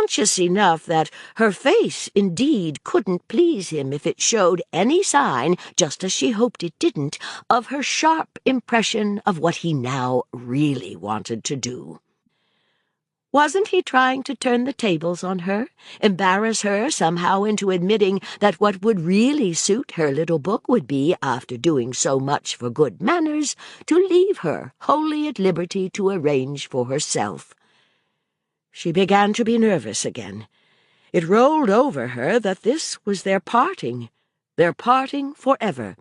conscious enough that her face indeed couldn't please him if it showed any sign, just as she hoped it didn't, of her sharp impression of what he now really wanted to do. Wasn't he trying to turn the tables on her, embarrass her somehow into admitting that what would really suit her little book would be, after doing so much for good manners, to leave her wholly at liberty to arrange for herself? She began to be nervous again. It rolled over her that this was their parting forever,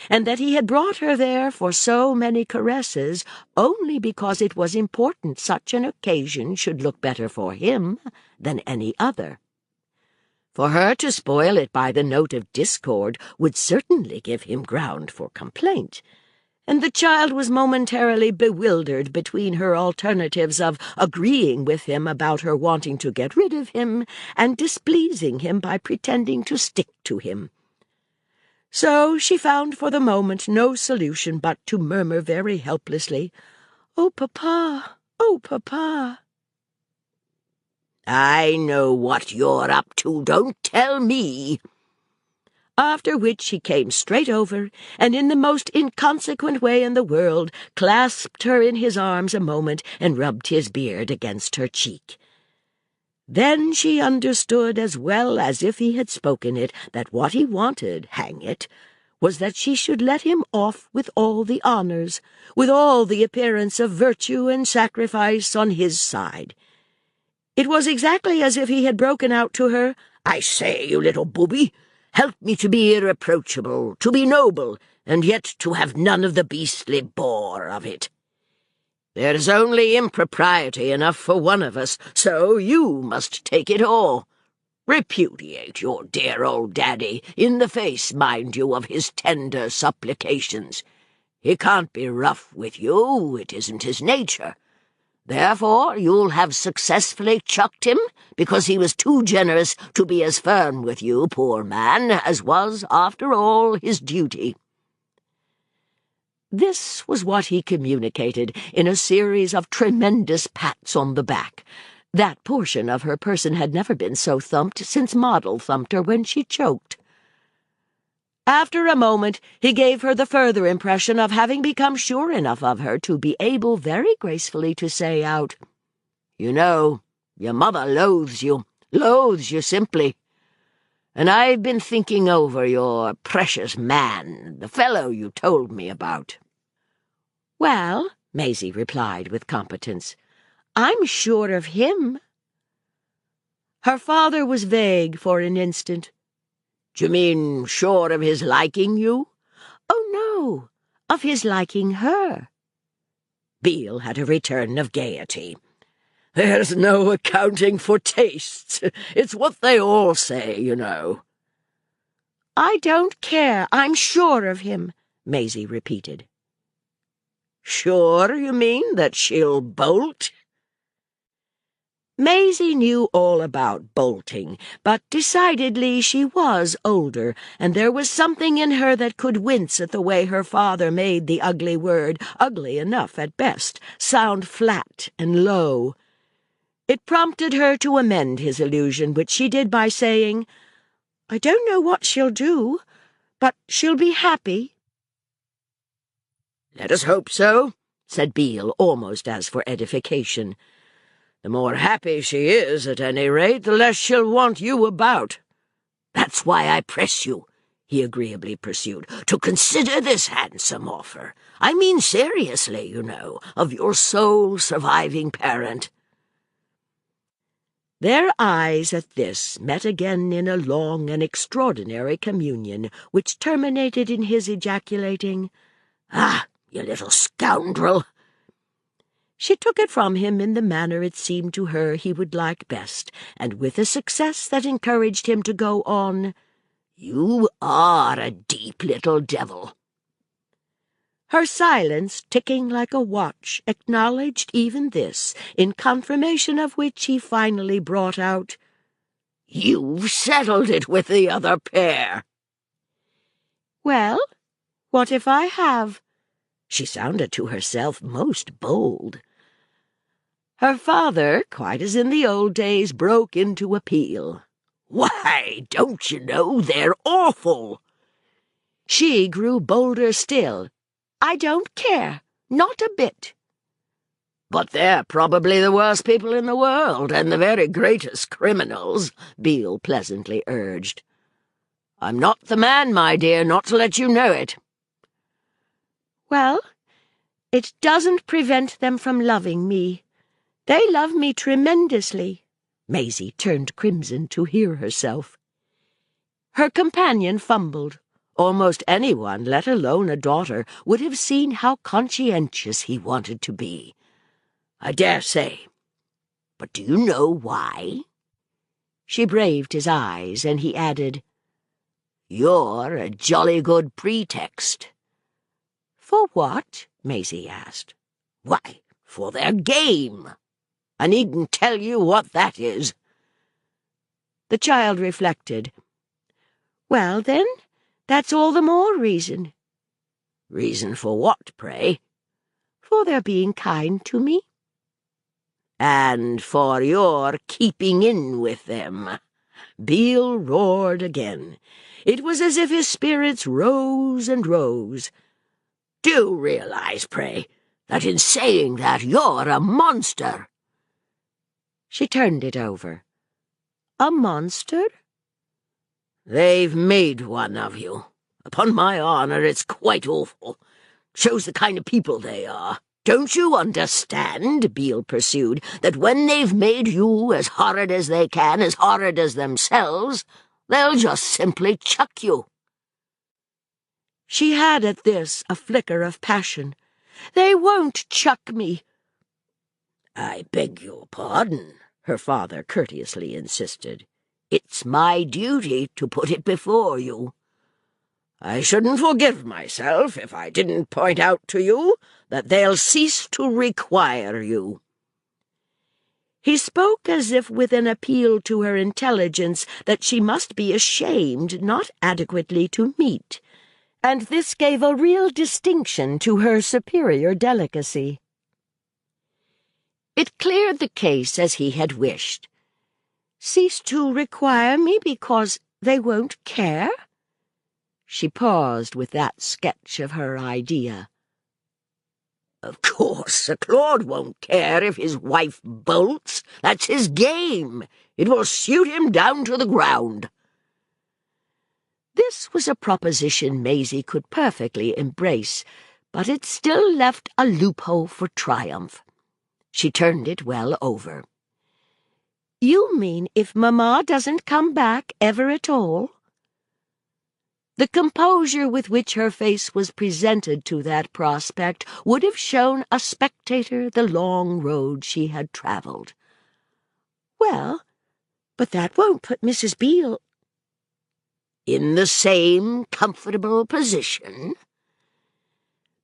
and that he had brought her there for so many caresses only because it was important such an occasion should look better for him than any other. For her to spoil it by the note of discord would certainly give him ground for complaint, and the child was momentarily bewildered between her alternatives of agreeing with him about her wanting to get rid of him and displeasing him by pretending to stick to him. So she found for the moment no solution but to murmur very helplessly, "Oh, Papa! Oh, Papa!" "I know what you're up to, don't tell me." After which he came straight over, and in the most inconsequent way in the world clasped her in his arms a moment and rubbed his beard against her cheek. Then she understood as well as if he had spoken it that what he wanted, hang it, was that she should let him off with all the honours, with all the appearance of virtue and sacrifice on his side. It was exactly as if he had broken out to her, "I say, you little booby, help me to be irreproachable, to be noble, and yet to have none of the beastly bore of it. There's only impropriety enough for one of us, so you must take it all. Repudiate your dear old daddy, in the face, mind you, of his tender supplications. He can't be rough with you, it isn't his nature. Therefore you'll have successfully chucked him, because he was too generous to be as firm with you, poor man, as was, after all, his duty." This was what he communicated in a series of tremendous pats on the back. That portion of her person had never been so thumped since Moddle thumped her when she choked. After a moment, he gave her the further impression of having become sure enough of her to be able very gracefully to say out, "You know, your mother loathes you simply. And I've been thinking over your precious man, the fellow you told me about." "Well," Maisie replied with competence, "I'm sure of him." Her father was vague for an instant. "D'you mean sure of his liking you?" "Oh, no, of his liking her." Beale had a return of gaiety. "There's no accounting for tastes. It's what they all say, you know." "I don't care. I'm sure of him," Maisie repeated. "Sure, you mean, that she'll bolt?" Maisie knew all about bolting, but decidedly she was older, and there was something in her that could wince at the way her father made the ugly word, ugly enough at best, sound flat and low. It prompted her to amend his illusion, which she did by saying, "I don't know what she'll do, but she'll be happy." "Let us hope so," said Beale, almost as for edification. "The more happy she is, at any rate, the less she'll want you about. That's why I press you," he agreeably pursued, "to consider this handsome offer. I mean seriously, you know, of your sole surviving parent." Their eyes at this met again in a long and extraordinary communion, which terminated in his ejaculating, "Ah, you little scoundrel!" She took it from him in the manner it seemed to her he would like best, and with a success that encouraged him to go on, "You are a deep little devil." Her silence, ticking like a watch, acknowledged even this, in confirmation of which he finally brought out, "You've settled it with the other pair." "Well, what if I have?" She sounded to herself most bold. Her father, quite as in the old days, broke into a peal. "Why, don't you know they're awful?" She grew bolder still. "I don't care, not a bit." "But they're probably the worst people in the world, and the very greatest criminals," Beale pleasantly urged. "I'm not the man, my dear, not to let you know it." "Well, it doesn't prevent them from loving me. They love me tremendously." Maisie turned crimson to hear herself. Her companion fumbled. Almost anyone, let alone a daughter, would have seen how conscientious he wanted to be. "I dare say. But do you know why?" She braved his eyes, and he added, "You're a jolly good pretext." "For what?" Maisie asked. "Why, for their game. I needn't tell you what that is." The child reflected. "Well, then, that's all the more reason." "Reason for what, pray?" "For their being kind to me." "And for your keeping in with them." Beale roared again. It was as if his spirits rose and rose. "Do you realize, pray, that in saying that you're a monster?" She turned it over. "A monster?" "They've made one of you. Upon my honour, it's quite awful. Shows the kind of people they are. Don't you understand," Beale pursued, "that when they've made you as horrid as they can, as horrid as themselves, they'll just simply chuck you?" She had at this a flicker of passion. "They won't chuck me." "I beg your pardon," her father courteously insisted. "It's my duty to put it before you. I shouldn't forgive myself if I didn't point out to you that they'll cease to require you." He spoke as if with an appeal to her intelligence that she must be ashamed not adequately to meet, and this gave a real distinction to her superior delicacy. It cleared the case as he had wished. "Cease to require me because they won't care?" She paused with that sketch of her idea. "Of course, Sir Claude won't care if his wife bolts. That's his game. It will suit him down to the ground." This was a proposition Maisie could perfectly embrace, but it still left a loophole for triumph. She turned it well over. "You mean if Mamma doesn't come back ever at all?" The composure with which her face was presented to that prospect would have shown a spectator the long road she had travelled. "Well, but that won't put Mrs. Beale—" "In the same comfortable position?"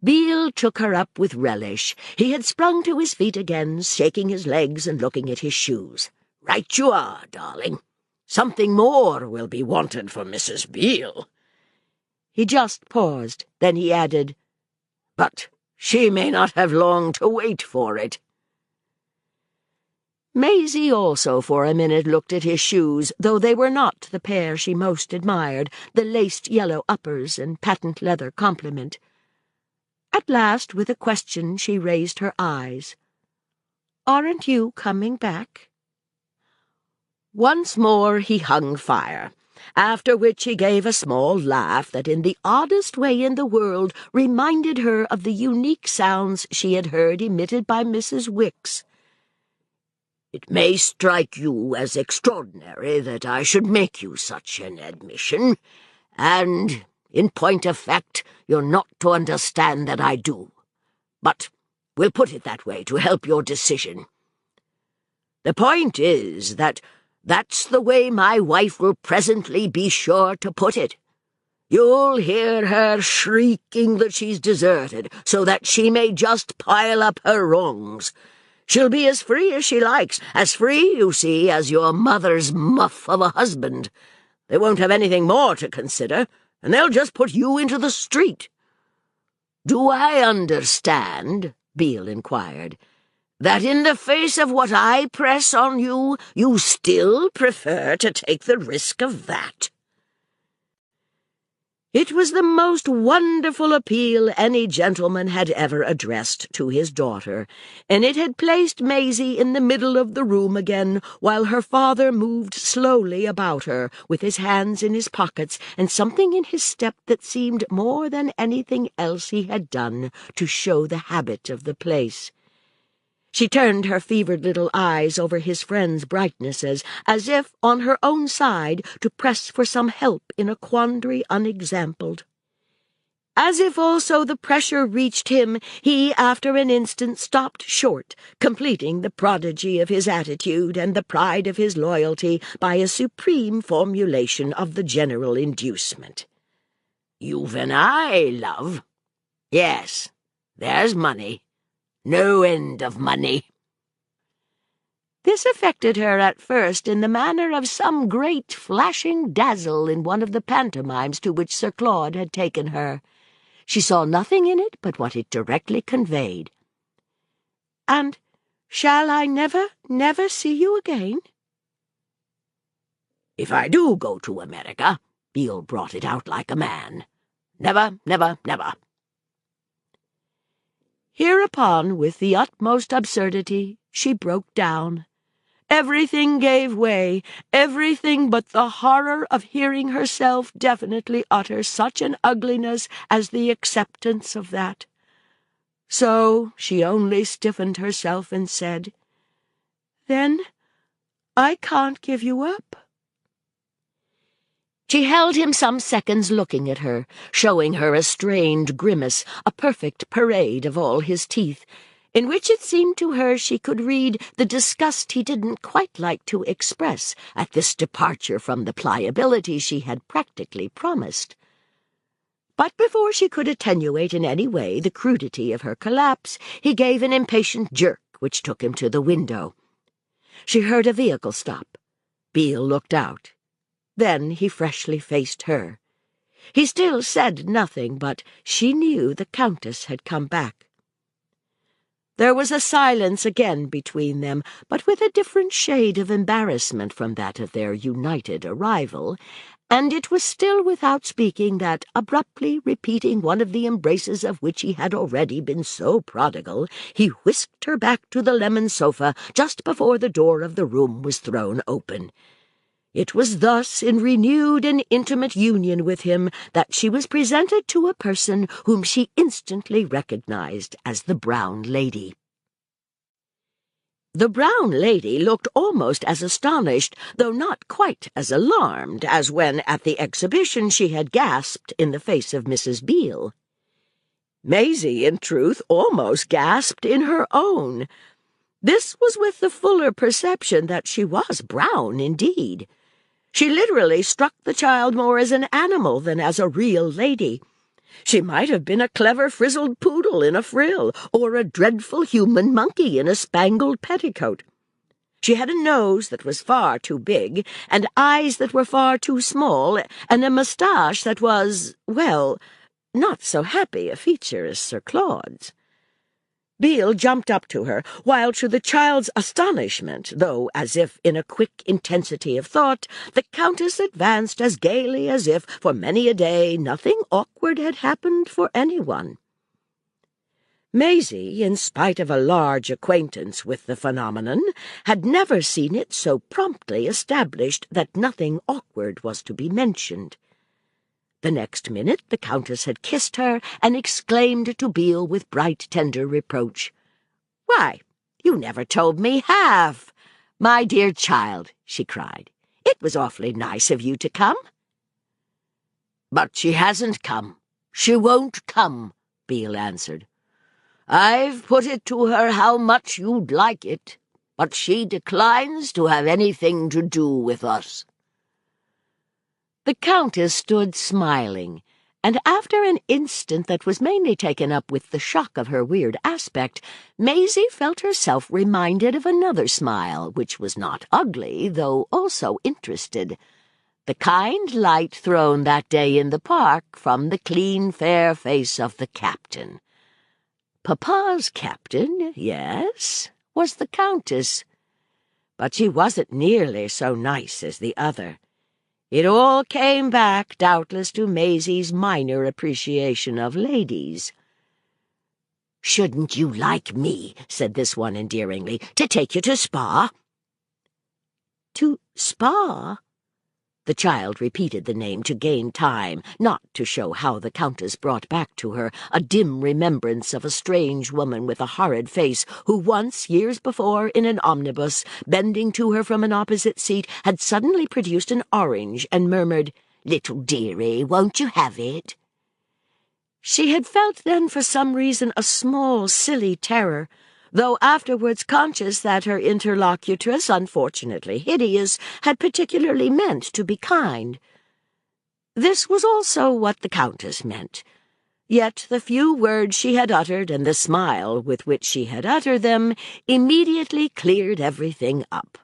Beale took her up with relish. He had sprung to his feet again, shaking his legs and looking at his shoes. "Right you are, darling. Something more will be wanted for Mrs. Beale." He just paused, then he added, "But she may not have long to wait for it." Maisie also for a minute looked at his shoes, though they were not the pair she most admired, the laced yellow uppers and patent leather complement. At last, with a question, she raised her eyes. "Aren't you coming back?" Once more he hung fire, after which he gave a small laugh that in the oddest way in the world reminded her of the unique sounds she had heard emitted by Mrs. Wicks. "It may strike you as extraordinary that I should make you such an admission, and, in point of fact, you're not to understand that I do. But we'll put it that way to help your decision. The point is that that's the way my wife will presently be sure to put it. You'll hear her shrieking that she's deserted, so that she may just pile up her wrongs. She'll be as free as she likes, as free, you see, as your mother's muff of a husband. They won't have anything more to consider, and they'll just put you into the street." "Do I understand," Beale inquired, That in the face of what I press on you, you still prefer to take the risk of that?" It was the most wonderful appeal any gentleman had ever addressed to his daughter, and it had placed Maisie in the middle of the room again, while her father moved slowly about her, with his hands in his pockets, and something in his step that seemed more than anything else he had done to show the habit of the place. She turned her fevered little eyes over his friend's brightnesses, as if on her own side to press for some help in a quandary unexampled. As if also the pressure reached him, he after an instant stopped short, completing the prodigy of his attitude and the pride of his loyalty by a supreme formulation of the general inducement. "You've an eye, love. Yes, there's money. No end of money." This affected her at first in the manner of some great flashing dazzle in one of the pantomimes to which Sir Claude had taken her. She saw nothing in it but what it directly conveyed. "And shall I never, never see you again?" "If I do go to America," Beale brought it out like a man. "Never, never, never." Hereupon, with the utmost absurdity, she broke down. Everything gave way, everything but the horror of hearing herself definitely utter such an ugliness as the acceptance of that. So she only stiffened herself and said, "Then I can't give you up." She held him some seconds looking at her, showing her a strained grimace, a perfect parade of all his teeth, in which it seemed to her she could read the disgust he didn't quite like to express at this departure from the pliability she had practically promised. But before she could attenuate in any way the crudity of her collapse, he gave an impatient jerk which took him to the window. She heard a vehicle stop. Beale looked out. Then he freshly faced her. He still said nothing, but she knew the Countess had come back. There was a silence again between them, but with a different shade of embarrassment from that of their united arrival, and it was still without speaking that, abruptly repeating one of the embraces of which he had already been so prodigal, he whisked her back to the lemon sofa just before the door of the room was thrown open. It was thus, in renewed and intimate union with him, that she was presented to a person whom she instantly recognized as the Brown Lady. The Brown Lady looked almost as astonished, though not quite as alarmed, as when, at the exhibition, she had gasped in the face of Mrs. Beale. Maisie, in truth, almost gasped in her own. This was with the fuller perception that she was brown indeed. She literally struck the child more as an animal than as a real lady. She might have been a clever frizzled poodle in a frill, or a dreadful human monkey in a spangled petticoat. She had a nose that was far too big, and eyes that were far too small, and a moustache that was, well, not so happy a feature as Sir Claude's. Beale jumped up to her, while to the child's astonishment, though as if in a quick intensity of thought, the Countess advanced as gaily as if, for many a day, nothing awkward had happened for anyone. Maisie, in spite of a large acquaintance with the phenomenon, had never seen it so promptly established that nothing awkward was to be mentioned. The next minute the Countess had kissed her and exclaimed to Beale with bright, tender reproach, "Why, you never told me half! My dear child," she cried, "it was awfully nice of you to come." "But she hasn't come. She won't come," Beale answered. "I've put it to her how much you'd like it, but she declines to have anything to do with us." The Countess stood smiling, and after an instant that was mainly taken up with the shock of her weird aspect, Maisie felt herself reminded of another smile, which was not ugly, though also interested. The kind light thrown that day in the park from the clean, fair face of the captain. Papa's captain, yes. was the Countess. But she wasn't nearly so nice as the other. It all came back, doubtless, to Maisie's minor appreciation of ladies. "Shouldn't you like me," said this one endearingly, "to take you to Spa?" "To Spa?" The child repeated the name to gain time, not to show how the Countess brought back to her a dim remembrance of a strange woman with a horrid face who once, years before, in an omnibus, bending to her from an opposite seat, had suddenly produced an orange and murmured, "Little dearie, won't you have it?" She had felt then for some reason a small, silly terror, though afterwards conscious that her interlocutress, unfortunately hideous, had particularly meant to be kind. This was also what the Countess meant. Yet the few words she had uttered and the smile with which she had uttered them immediately cleared everything up.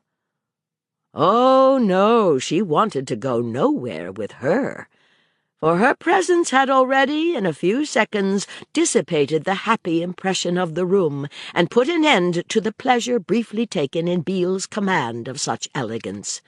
Oh, no, she wanted to go nowhere with her, for her presence had already, in a few seconds, dissipated the happy impression of the room, and put an end to the pleasure briefly taken in Beale's command of such elegance.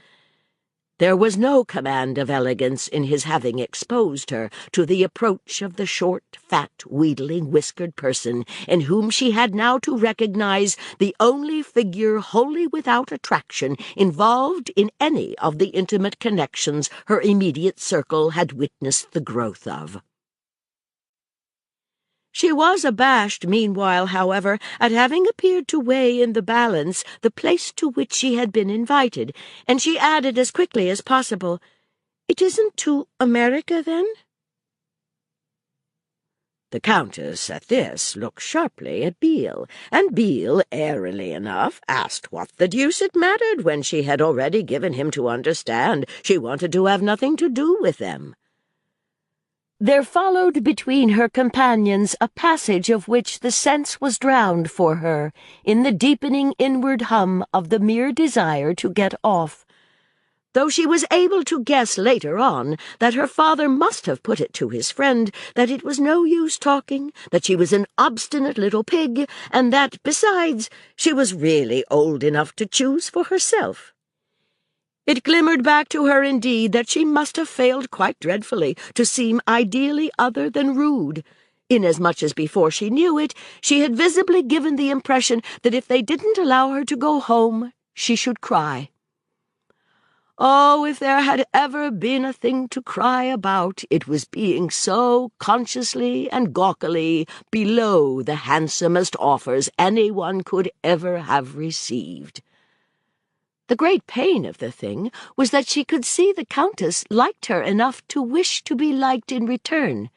There was no command of elegance in his having exposed her to the approach of the short, fat, wheedling, whiskered person in whom she had now to recognize the only figure wholly without attraction involved in any of the intimate connections her immediate circle had witnessed the growth of. She was abashed, meanwhile, however, at having appeared to weigh in the balance the place to which she had been invited, and she added as quickly as possible, "It isn't to America, then?" The Countess, at this, looked sharply at Beale, and Beale, airily enough, asked what the deuce it mattered when she had already given him to understand she wanted to have nothing to do with them. There followed between her companions a passage of which the sense was drowned for her in the deepening inward hum of the mere desire to get off, though she was able to guess later on that her father must have put it to his friend that it was no use talking, that she was an obstinate little pig, and that, besides, she was really old enough to choose for herself. It glimmered back to her, indeed, that she must have failed quite dreadfully to seem ideally other than rude, inasmuch as before she knew it, she had visibly given the impression that if they didn't allow her to go home, she should cry. Oh, if there had ever been a thing to cry about, it was being so consciously and gawkily below the handsomest offers anyone could ever have received. The great pain of the thing was that she could see the Countess liked her enough to wish to be liked in return,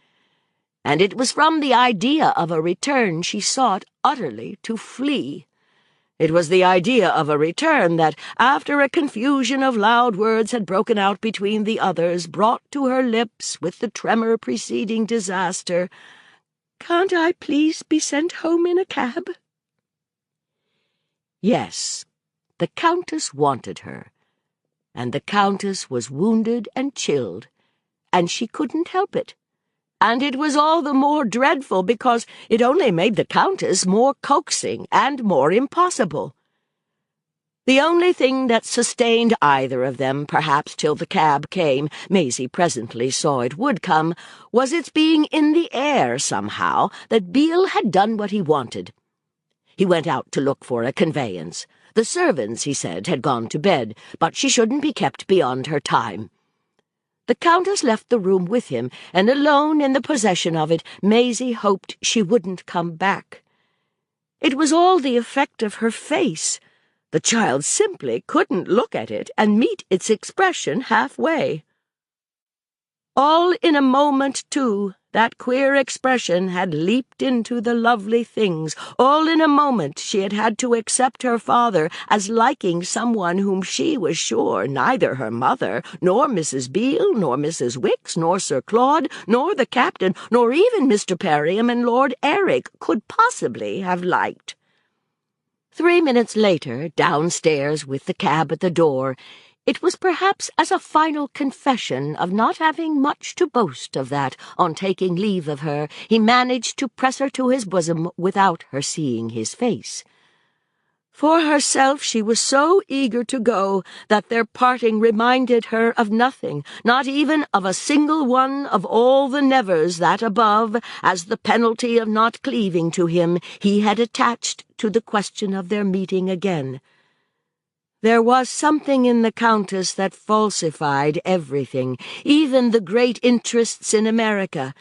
and it was from the idea of a return she sought utterly to flee. It was the idea of a return that, after a confusion of loud words had broken out between the others, brought to her lips, with the tremor preceding disaster, "Can't I please be sent home in a cab?" Yes. The Countess wanted her, and the Countess was wounded and chilled, and she couldn't help it, and it was all the more dreadful because it only made the Countess more coaxing and more impossible. The only thing that sustained either of them, perhaps till the cab came, Maisie presently saw it would come, was its being in the air somehow that Beale had done what he wanted. He went out to look for a conveyance. The servants, he said, had gone to bed, but she shouldn't be kept beyond her time. The Countess left the room with him, and alone in the possession of it, Maisie hoped she wouldn't come back. It was all the effect of her face. The child simply couldn't look at it and meet its expression halfway. All in a moment, too, that queer expression had leaped into the lovely things. All in a moment she had had to accept her father as liking someone whom she was sure neither her mother, nor Mrs. Beale, nor Mrs. Wicks, nor Sir Claude, nor the captain, nor even Mr. Perriam and Lord Eric could possibly have liked. 3 minutes later, downstairs with the cab at the door, it was perhaps as a final confession of not having much to boast of that, on taking leave of her, he managed to press her to his bosom without her seeing his face. For herself, she was so eager to go that their parting reminded her of nothing, not even of a single one of all the nevers that above, as the penalty of not cleaving to him, he had attached to the question of their meeting again. There was something in the Countess that falsified everything, even the great interests in America,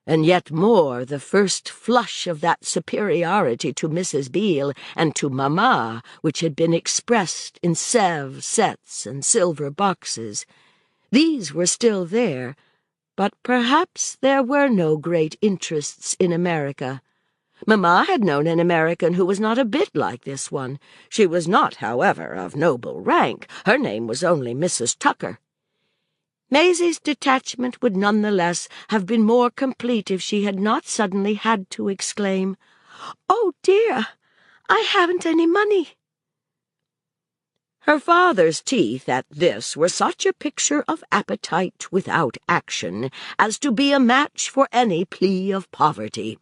and yet more the first flush of that superiority to Mrs. Beale and to Mamma, which had been expressed in Sèvres sets and silver boxes. These were still there, but perhaps there were no great interests in America. Mamma had known an American who was not a bit like this one. She was not, however, of noble rank. Her name was only Mrs. Tucker. Maisie's detachment would nonetheless have been more complete if she had not suddenly had to exclaim, "Oh, dear, I haven't any money." Her father's teeth at this were such a picture of appetite without action as to be a match for any plea of poverty.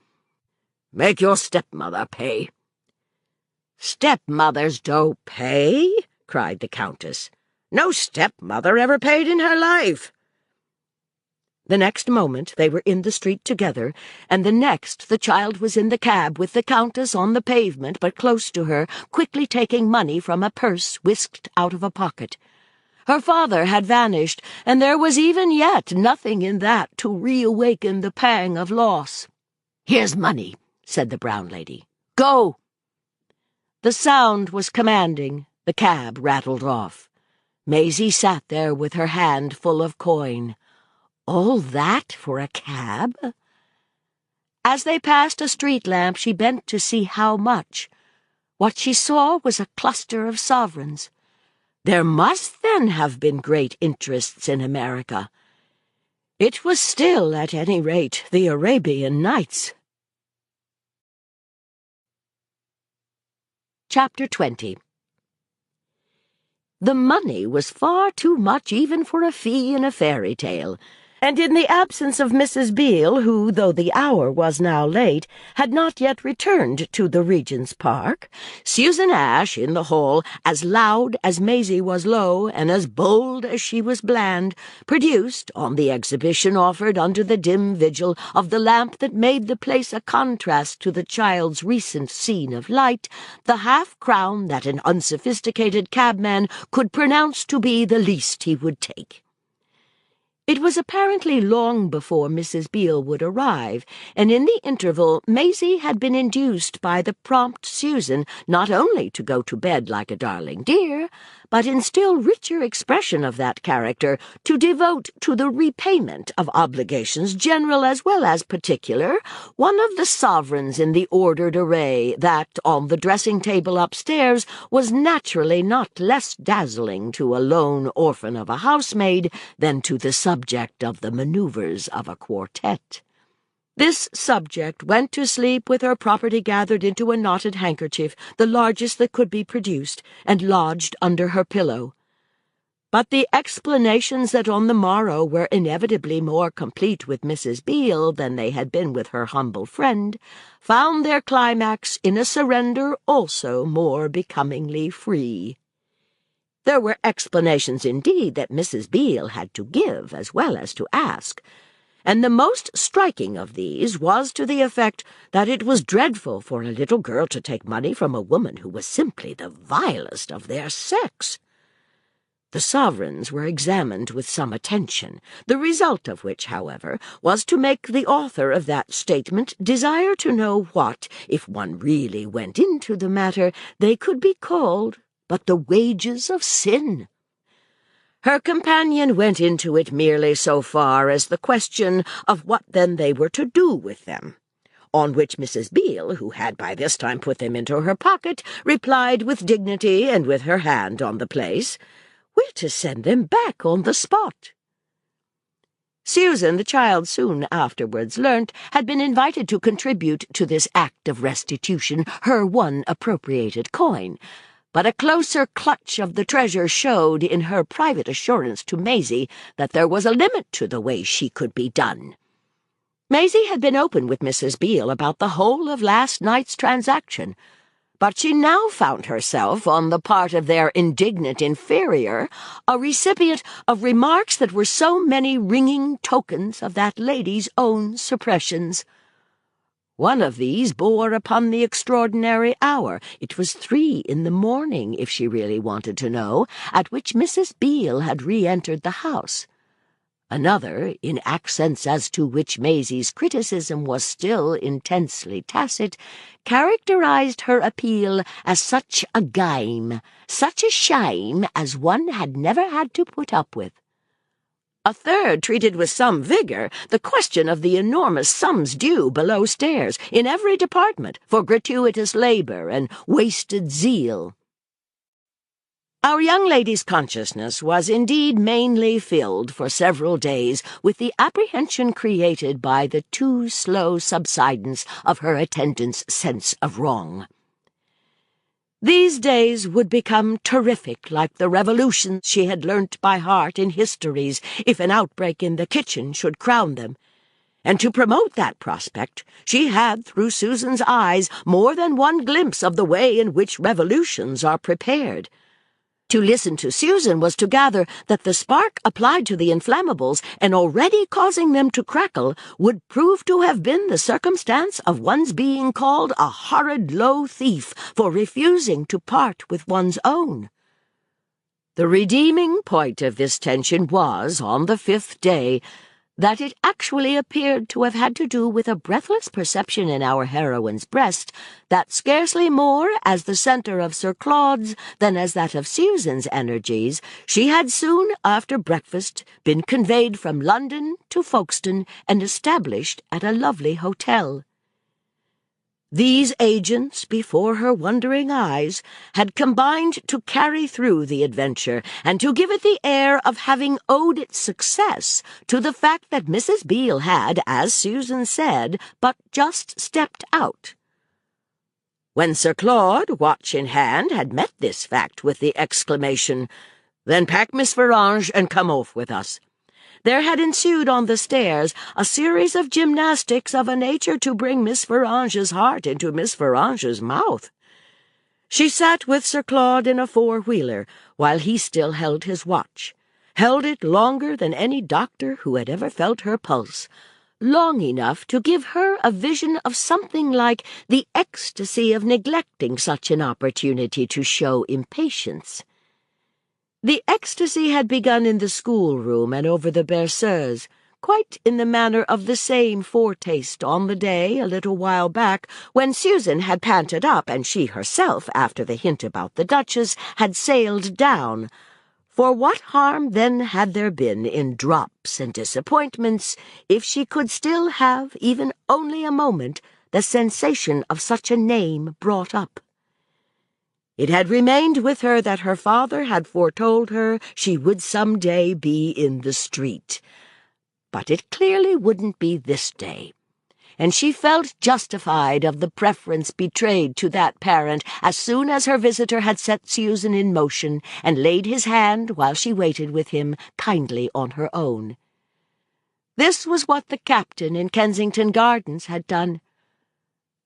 "Make your stepmother pay." "Stepmothers don't pay," cried the Countess. "No stepmother ever paid in her life." The next moment they were in the street together, and the next the child was in the cab with the Countess on the pavement but close to her, quickly taking money from a purse whisked out of a pocket. Her father had vanished, and there was even yet nothing in that to reawaken the pang of loss. "Here's money," said the brown lady. "Go!" The sound was commanding. The cab rattled off. Maisie sat there with her hand full of coin. All that for a cab? As they passed a street lamp, she bent to see how much. What she saw was a cluster of sovereigns. There must then have been great interests in America. It was still, at any rate, the Arabian Nights. Chapter 20. The money was far too much even for a fee in a fairy tale, and in the absence of Mrs. Beale, who, though the hour was now late, had not yet returned to the Regent's Park, Susan Ash, in the hall, as loud as Maisie was low, and as bold as she was bland, produced, on the exhibition offered under the dim vigil of the lamp that made the place a contrast to the child's recent scene of light, the half-crown that an unsophisticated cabman could pronounce to be the least he would take. It was apparently long before Mrs. Beale would arrive, and in the interval Maisie had been induced by the prompt Susan not only to go to bed like a darling dear, but in still richer expression of that character to devote to the repayment of obligations general as well as particular one of the sovereigns in the ordered array that, on the dressing-table upstairs, was naturally not less dazzling to a lone orphan of a housemaid than to the subject of the manoeuvres of a quartet. This subject went to sleep with her property gathered into a knotted handkerchief, the largest that could be produced, and lodged under her pillow. But the explanations that on the morrow were inevitably more complete with Mrs. Beale than they had been with her humble friend found their climax in a surrender also more becomingly free. There were explanations indeed that Mrs. Beale had to give as well as to ask, and the most striking of these was to the effect that it was dreadful for a little girl to take money from a woman who was simply the vilest of their sex. The sovereigns were examined with some attention, the result of which, however, was to make the author of that statement desire to know what, if one really went into the matter, they could be called but the wages of sin. Her companion went into it merely so far as the question of what then they were to do with them, on which Mrs. Beale, who had by this time put them into her pocket, replied with dignity and with her hand on the place, "We're to send them back on the spot." Susan, the child soon afterwards learnt, had been invited to contribute to this act of restitution her one appropriated coin, but a closer clutch of the treasure showed in her private assurance to Maisie that there was a limit to the way she could be done. Maisie had been open with Mrs. Beale about the whole of last night's transaction, But she now found herself, on the part of their indignant inferior, a recipient of remarks that were so many ringing tokens of that lady's own suppressions. One of these bore upon the extraordinary hour. It was 3 in the morning, if she really wanted to know, at which Mrs. Beale had re-entered the house. Another, in accents as to which Maisie's criticism was still intensely tacit, characterized her appeal as such a game, such a shame as one had never had to put up with. A third treated with some vigor the question of the enormous sums due below stairs in every department for gratuitous labor and wasted zeal. Our young lady's consciousness was indeed mainly filled for several days with the apprehension created by the too slow subsidence of her attendant's sense of wrong. These days would become terrific, like the revolutions she had learnt by heart in histories, if an outbreak in the kitchen should crown them. And to promote that prospect, she had, through Susan's eyes, more than one glimpse of the way in which revolutions are prepared. To listen to Susan was to gather that the spark applied to the inflammables and already causing them to crackle would prove to have been the circumstance of one's being called a horrid low thief for refusing to part with one's own. The redeeming point of this tension was, on the 5th day, that it actually appeared to have had to do with a breathless perception in our heroine's breast that scarcely more as the centre of Sir Claude's than as that of Susan's energies, she had soon after breakfast been conveyed from London to Folkestone and established at a lovely hotel. These agents, before her wondering eyes, had combined to carry through the adventure and to give it the air of having owed its success to the fact that Mrs. Beale had, as Susan said, but just stepped out. When Sir Claude, watch in hand, had met this fact with the exclamation, "Then pack Miss Farange and come off with us," there had ensued on the stairs a series of gymnastics of a nature to bring Miss Farange's heart into Miss Farange's mouth. She sat with Sir Claude in a four-wheeler, while he still held his watch, held it longer than any doctor who had ever felt her pulse, long enough to give her a vision of something like the ecstasy of neglecting such an opportunity to show impatience. The ecstasy had begun in the schoolroom and over the berceuse, quite in the manner of the same foretaste on the day, a little while back, when Susan had panted up and she herself, after the hint about the Duchess, had sailed down. For what harm then had there been in drops and disappointments, if she could still have, even only a moment, the sensation of such a name brought up? It had remained with her that her father had foretold her she would some day be in the street. But it clearly wouldn't be this day, and she felt justified of the preference betrayed to that parent as soon as her visitor had set Susan in motion and laid his hand, while she waited with him, kindly on her own. This was what the captain in Kensington Gardens had done.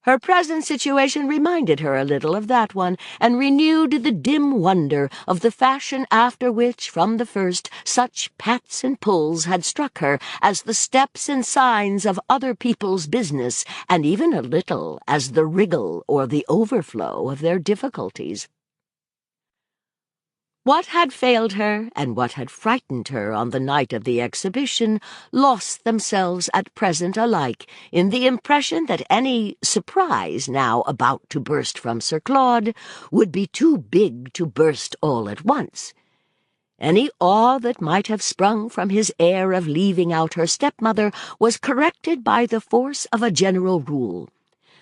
Her present situation reminded her a little of that one, and renewed the dim wonder of the fashion after which, from the first, such pats and pulls had struck her as the steps and signs of other people's business, and even a little as the wriggle or the overflow of their difficulties. What had failed her, and what had frightened her on the night of the exhibition, lost themselves at present alike in the impression that any surprise now about to burst from Sir Claude would be too big to burst all at once. Any awe that might have sprung from his air of leaving out her stepmother was corrected by the force of a general rule.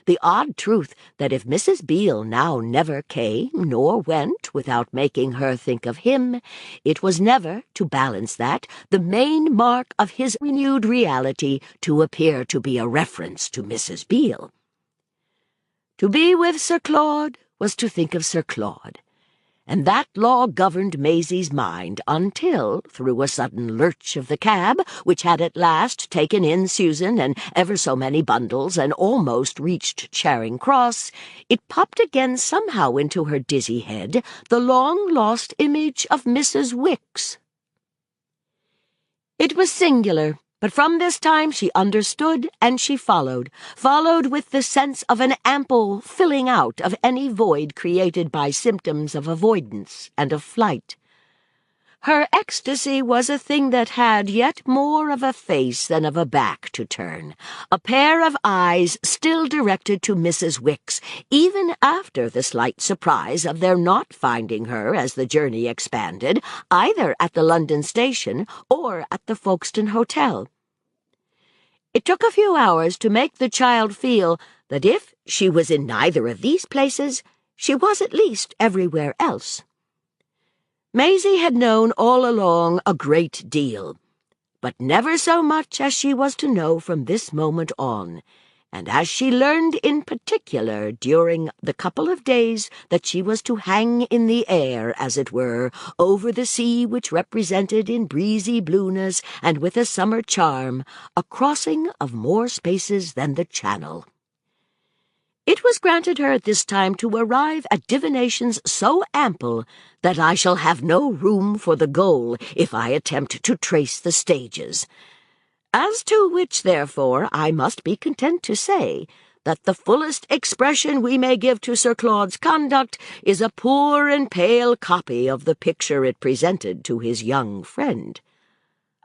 The odd truth that if Mrs. Beale now never came nor went without making her think of him, it was never, to balance that, the main mark of his renewed reality to appear to be a reference to Mrs. Beale. To be with Sir Claude was to think of Sir Claude, and that law governed Maisie's mind until, through a sudden lurch of the cab, which had at last taken in Susan and ever so many bundles and almost reached Charing Cross, it popped again somehow into her dizzy head the long-lost image of Mrs. Wicks. It was singular, but from this time she understood and she followed with the sense of an ample filling out of any void created by symptoms of avoidance and of flight. Her ecstasy was a thing that had yet more of a face than of a back to turn, a pair of eyes still directed to Mrs. Wicks, even after the slight surprise of their not finding her as the journey expanded, either at the London station or at the Folkestone Hotel. It took a few hours to make the child feel that if she was in neither of these places, she was at least everywhere else. Maisie had known all along a great deal, but never so much as she was to know from this moment on, and as she learned in particular during the couple of days that she was to hang in the air, as it were, over the sea which represented in breezy blueness and with a summer charm a crossing of more spaces than the Channel. It was granted her at this time to arrive at divinations so ample that I shall have no room for the goal if I attempt to trace the stages. As to which, therefore, I must be content to say that the fullest expression we may give to Sir Claude's conduct is a poor and pale copy of the picture it presented to his young friend.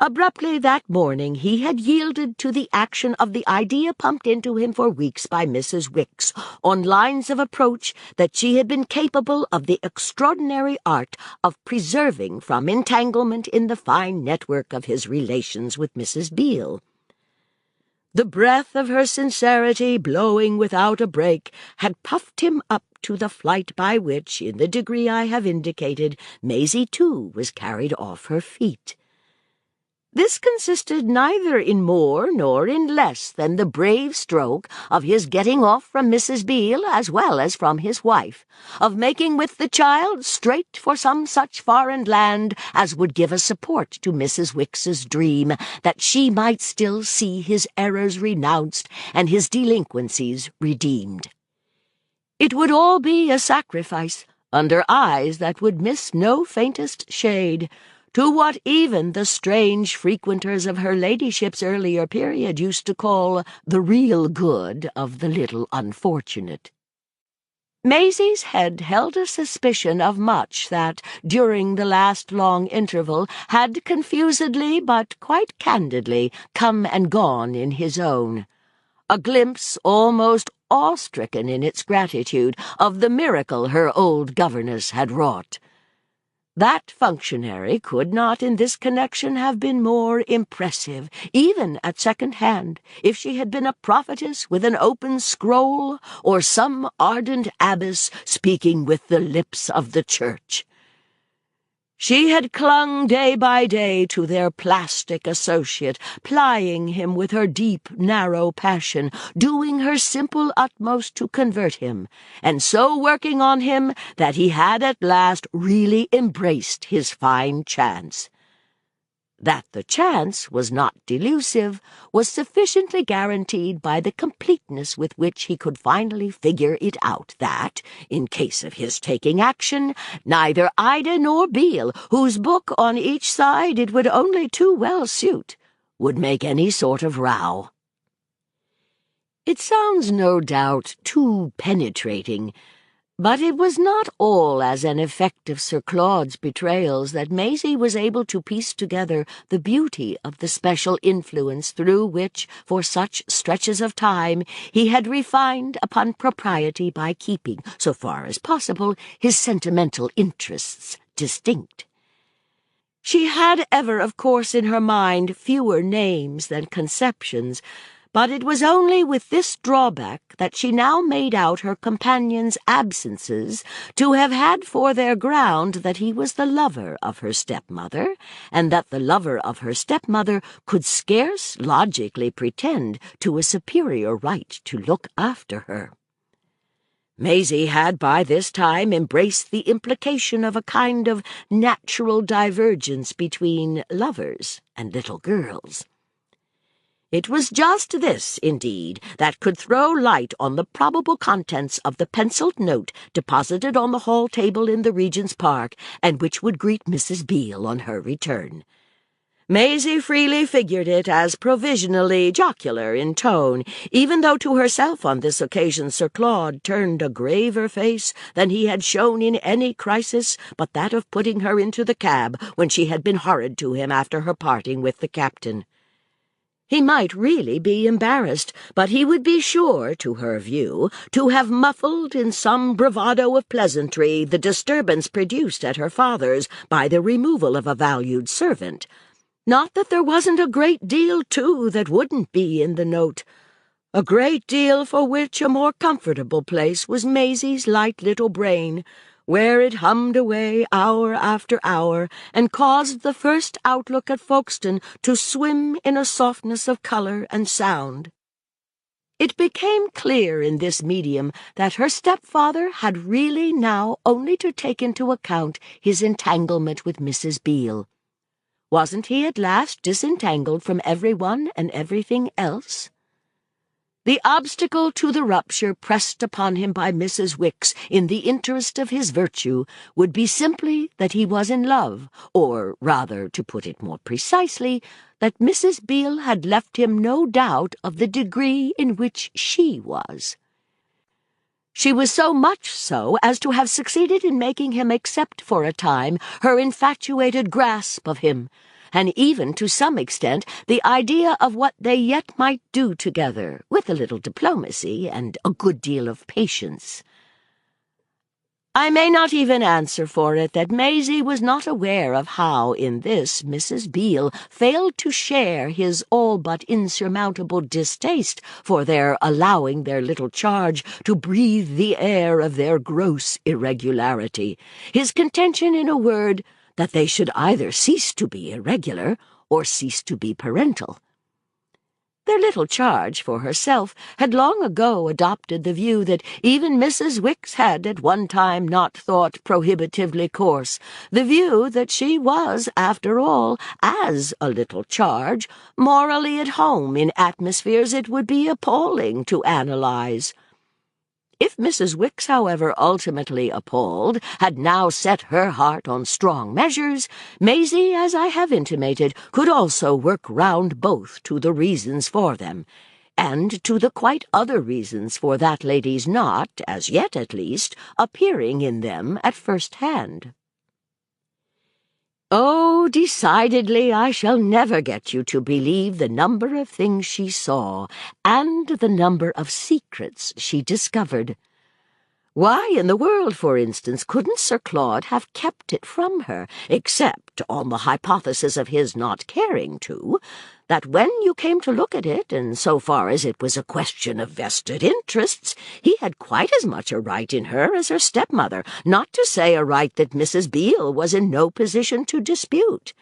Abruptly that morning he had yielded to the action of the idea pumped into him for weeks by Mrs. Wicks, on lines of approach that she had been capable of the extraordinary art of preserving from entanglement in the fine network of his relations with Mrs. Beale. The breath of her sincerity, blowing without a break, had puffed him up to the flight by which, in the degree I have indicated, Maisie too was carried off her feet. This consisted neither in more nor in less than the brave stroke of his getting off from Mrs. Beale as well as from his wife, of making with the child straight for some such foreign land as would give a support to Mrs. Wicks's dream that she might still see his errors renounced and his delinquencies redeemed. It would all be a sacrifice, under eyes that would miss no faintest shade, to what even the strange frequenters of her ladyship's earlier period used to call the real good of the little unfortunate. Maisie's head held a suspicion of much that, during the last long interval, had confusedly but quite candidly come and gone in his own. A glimpse, almost awe-stricken in its gratitude, of the miracle her old governess had wrought. That functionary could not in this connection have been more impressive, even at second hand, if she had been a prophetess with an open scroll, or some ardent abbess speaking with the lips of the church. She had clung day by day to their plastic associate, plying him with her deep, narrow passion, doing her simple utmost to convert him, and so working on him that he had at last really embraced his fine chance. That the chance was not delusive was sufficiently guaranteed by the completeness with which he could finally figure it out that, in case of his taking action, neither Ida nor Beale, whose book on each side it would only too well suit, would make any sort of row. It sounds no doubt too penetrating, but it was not all as an effect of Sir Claude's betrayals that Maisie was able to piece together the beauty of the special influence through which, for such stretches of time, he had refined upon propriety by keeping, so far as possible, his sentimental interests distinct. She had ever, of course, in her mind fewer names than conceptions, but it was only with this drawback that she now made out her companion's absences to have had for their ground that he was the lover of her stepmother, and that the lover of her stepmother could scarce logically pretend to a superior right to look after her. Maisie had by this time embraced the implication of a kind of natural divergence between lovers and little girls. It was just this, indeed, that could throw light on the probable contents of the penciled note deposited on the hall table in the Regent's Park, and which would greet Mrs. Beale on her return. Maisie freely figured it as provisionally jocular in tone, even though to herself on this occasion Sir Claude turned a graver face than he had shown in any crisis but that of putting her into the cab when she had been horrid to him after her parting with the captain. He might really be embarrassed, but he would be sure, to her view, to have muffled in some bravado of pleasantry the disturbance produced at her father's by the removal of a valued servant. Not that there wasn't a great deal, too, that wouldn't be in the note. A great deal for which a more comfortable place was Maisie's light little brain, where it hummed away hour after hour and caused the first outlook at Folkestone to swim in a softness of colour and sound. It became clear in this medium that her stepfather had really now only to take into account his entanglement with Mrs. Beale. Wasn't he at last disentangled from everyone and everything else? The obstacle to the rupture pressed upon him by Mrs. Wicks in the interest of his virtue would be simply that he was in love, or rather, to put it more precisely, that Mrs. Beale had left him no doubt of the degree in which she was. She was so much so as to have succeeded in making him accept for a time her infatuated grasp of him, and even to some extent the idea of what they yet might do together, with a little diplomacy and a good deal of patience. I may not even answer for it that Maisie was not aware of how, in this, Mrs. Beale failed to share his all but insurmountable distaste for their allowing their little charge to breathe the air of their gross irregularity, his contention, in a word, that they should either cease to be irregular or cease to be parental. Their little charge, for herself, had long ago adopted the view that even Mrs. Wicks had at one time not thought prohibitively coarse, the view that she was, after all, as a little charge, morally at home in atmospheres it would be appalling to analyze. If Mrs. Wicks, however, ultimately appalled, had now set her heart on strong measures, Maisie, as I have intimated, could also work round both to the reasons for them, and to the quite other reasons for that lady's not, as yet at least, appearing in them at first hand. Oh, decidedly, I shall never get you to believe the number of things she saw, and the number of secrets she discovered. Why in the world, for instance, couldn't Sir Claude have kept it from her, except on the hypothesis of his not caring to, that when you came to look at it, and so far as it was a question of vested interests, he had quite as much a right in her as her stepmother, not to say a right that Mrs. Beale was in no position to dispute.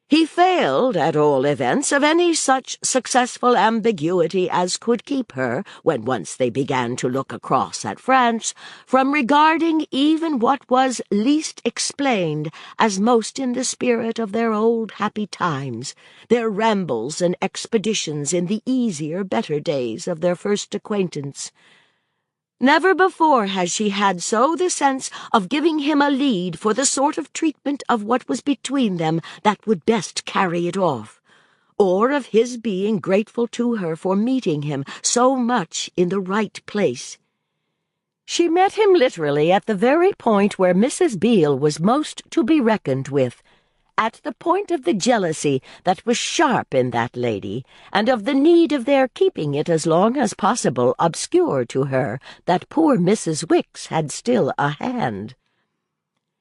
He failed, at all events, of any such successful ambiguity as could keep her, when once they began to look across at France, from regarding even what was least explained as most in the spirit of their old happy times, their rambles and expeditions in the easier, better days of their first acquaintance. Never before had she had so the sense of giving him a lead for the sort of treatment of what was between them that would best carry it off, or of his being grateful to her for meeting him so much in the right place. She met him literally at the very point where Mrs. Beale was most to be reckoned with, at the point of the jealousy that was sharp in that lady, and of the need of their keeping it as long as possible obscure to her that poor Mrs. Wicks had still a hand.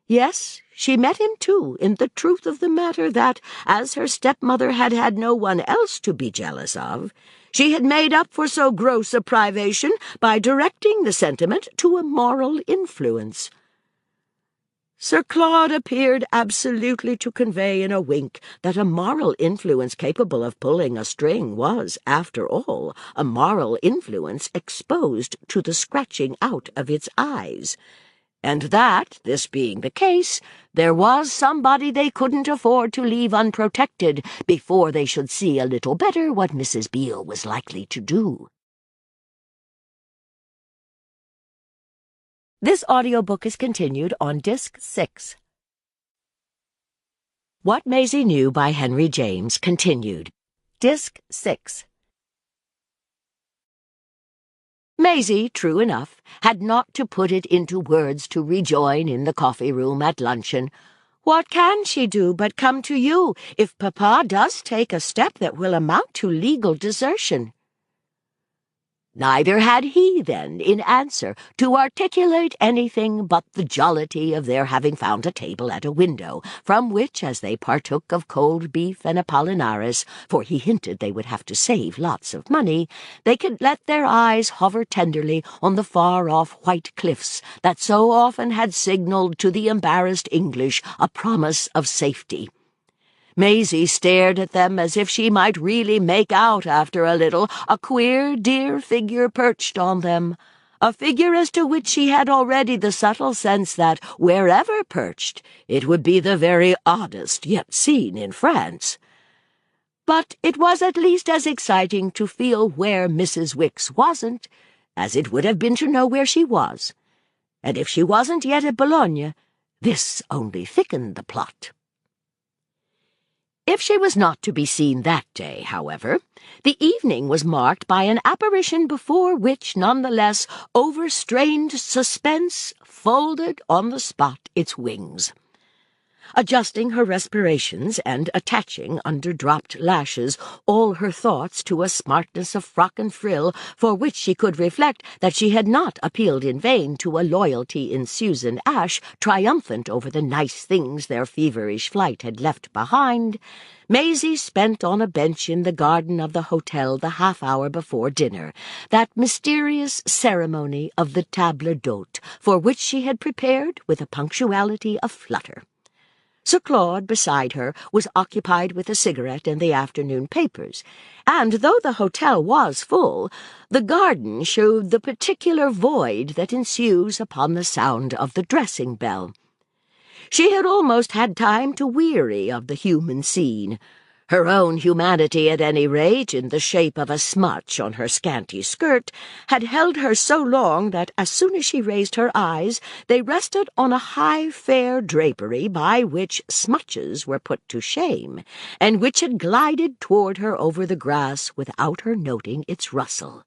Yes, she met him, too, in the truth of the matter that, as her stepmother had had no one else to be jealous of, she had made up for so gross a privation by directing the sentiment to a moral influence. Sir Claude appeared absolutely to convey in a wink that a moral influence capable of pulling a string was, after all, a moral influence exposed to the scratching out of its eyes, and that, this being the case, there was somebody they couldn't afford to leave unprotected before they should see a little better what Mrs. Beale was likely to do. This audiobook is continued on Disc 6. What Maisie Knew by Henry James continued. Disc 6. Maisie, true enough, had not to put it into words to rejoin in the coffee-room at luncheon. What can she do but come to you if Papa does take a step that will amount to legal desertion? Neither had he, then, in answer, to articulate anything but the jollity of their having found a table at a window, from which, as they partook of cold beef and apollinaris, for he hinted they would have to save lots of money, they could let their eyes hover tenderly on the far-off white cliffs that so often had signalled to the embarrassed English a promise of safety. Maisie stared at them as if she might really make out, after a little, a queer, dear figure perched on them, a figure as to which she had already the subtle sense that, wherever perched, it would be the very oddest yet seen in France. But it was at least as exciting to feel where Mrs. Wicks wasn't as it would have been to know where she was. And if she wasn't yet at Boulogne, this only thickened the plot. If she was not to be seen that day, however, the evening was marked by an apparition before which, nonetheless, overstrained suspense folded on the spot its wings. Adjusting her respirations and attaching, under dropped lashes, all her thoughts to a smartness of frock and frill for which she could reflect that she had not appealed in vain to a loyalty in Susan Ash, triumphant over the nice things their feverish flight had left behind, Maisie spent on a bench in the garden of the hotel the half-hour before dinner, that mysterious ceremony of the table d'hôte for which she had prepared with a punctuality aflutter. Sir Claude, beside her, was occupied with a cigarette and the afternoon papers, and though the hotel was full, the garden showed the particular void that ensues upon the sound of the dressing-bell. She had almost had time to weary of the human scene. Her own humanity, at any rate, in the shape of a smutch on her scanty skirt, had held her so long that as soon as she raised her eyes, they rested on a high fair drapery by which smutches were put to shame, and which had glided toward her over the grass without her noting its rustle.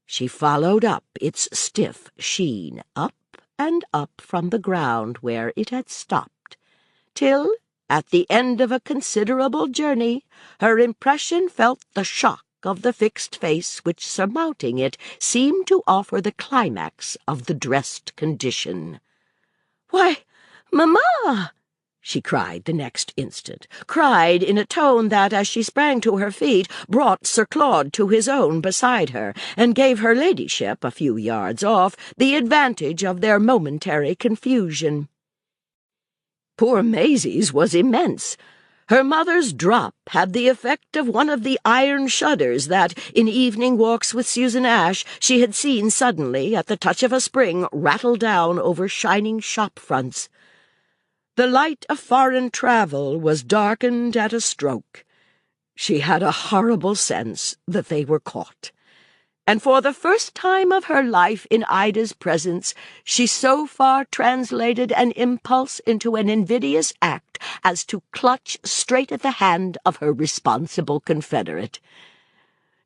She followed up its stiff sheen, up and up from the ground where it had stopped, till, at the end of a considerable journey, her impression felt the shock of the fixed face which, surmounting it, seemed to offer the climax of the dressed condition. "Why, Mamma!" she cried the next instant, cried in a tone that, as she sprang to her feet, brought Sir Claude to his own beside her, and gave her ladyship, a few yards off, the advantage of their momentary confusion. Poor Maisie's was immense. Her mother's drop had the effect of one of the iron shutters that, in evening walks with Susan Ash, she had seen suddenly, at the touch of a spring, rattle down over shining shop-fronts. The light of foreign travel was darkened at a stroke. She had a horrible sense that they were caught. And for the first time of her life in Ida's presence, she so far translated an impulse into an invidious act as to clutch straight at the hand of her responsible confederate.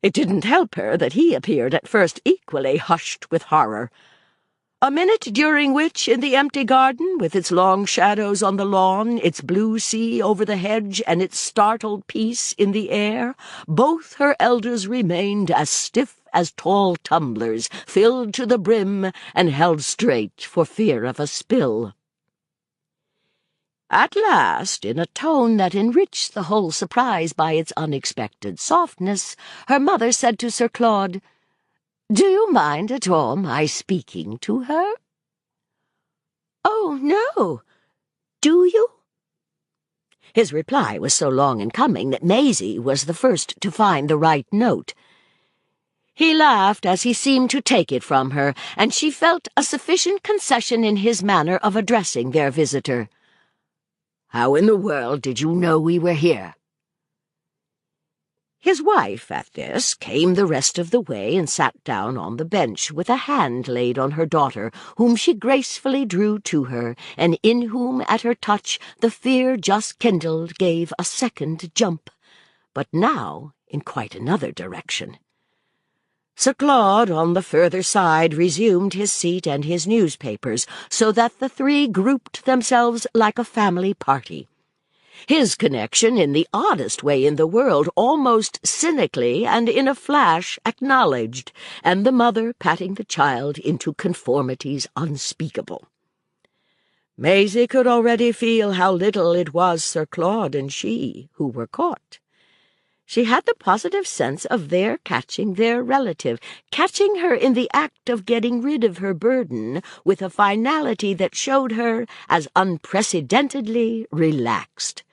It didn't help her that he appeared at first equally hushed with horror. A minute during which, in the empty garden, with its long shadows on the lawn, its blue sea over the hedge, and its startled peace in the air, both her elders remained as stiff as tall tumblers, filled to the brim and held straight for fear of a spill. At last, in a tone that enriched the whole surprise by its unexpected softness, her mother said to Sir Claude, "Do you mind at all my speaking to her?" "Oh, no. Do you?" His reply was so long in coming that Maisie was the first to find the right note. He laughed as he seemed to take it from her, and she felt a sufficient concession in his manner of addressing their visitor. "How in the world did you know we were here?" His wife, at this, came the rest of the way and sat down on the bench with a hand laid on her daughter, whom she gracefully drew to her, and in whom, at her touch, the fear just kindled gave a second jump, but now in quite another direction. Sir Claude, on the further side, resumed his seat and his newspapers, so that the three grouped themselves like a family party. His connection, in the oddest way in the world, almost cynically and in a flash acknowledged, and the mother patting the child into conformities unspeakable. Maisie could already feel how little it was Sir Claude and she who were caught. She had the positive sense of their catching their relative, catching her in the act of getting rid of her burden with a finality that showed her as unprecedentedly relaxed.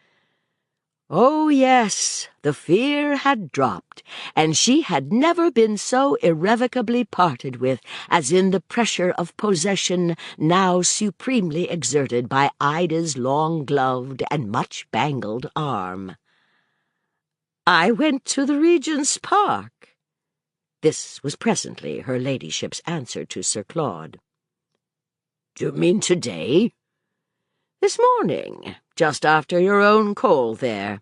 Oh, yes, the fear had dropped, and she had never been so irrevocably parted with as in the pressure of possession now supremely exerted by Ida's long-gloved and much-bangled arm. "I went to the Regent's Park." This was presently her ladyship's answer to Sir Claude. "Do you mean today?" "This morning, just after your own call there.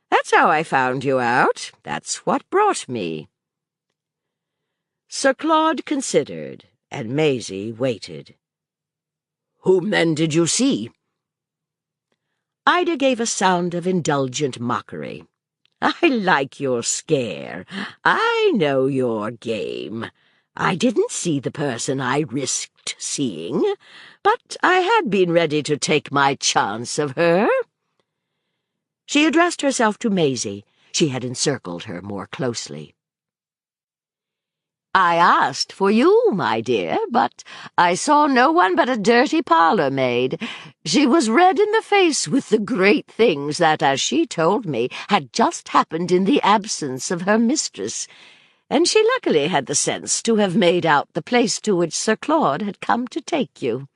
That's how I found you out. That's what brought me." Sir Claude considered, and Maisie waited. "Whom then did you see?" Ida gave a sound of indulgent mockery. "I like your scare. I know your game. I didn't see the person I risked seeing, but I had been ready to take my chance of her." She addressed herself to Maisie. She had encircled her more closely. "I asked for you, my dear, but I saw no one but a dirty parlour-maid. She was red in the face with the great things that, as she told me, had just happened in the absence of her mistress, and she luckily had the sense to have made out the place to which Sir Claude had come to take you.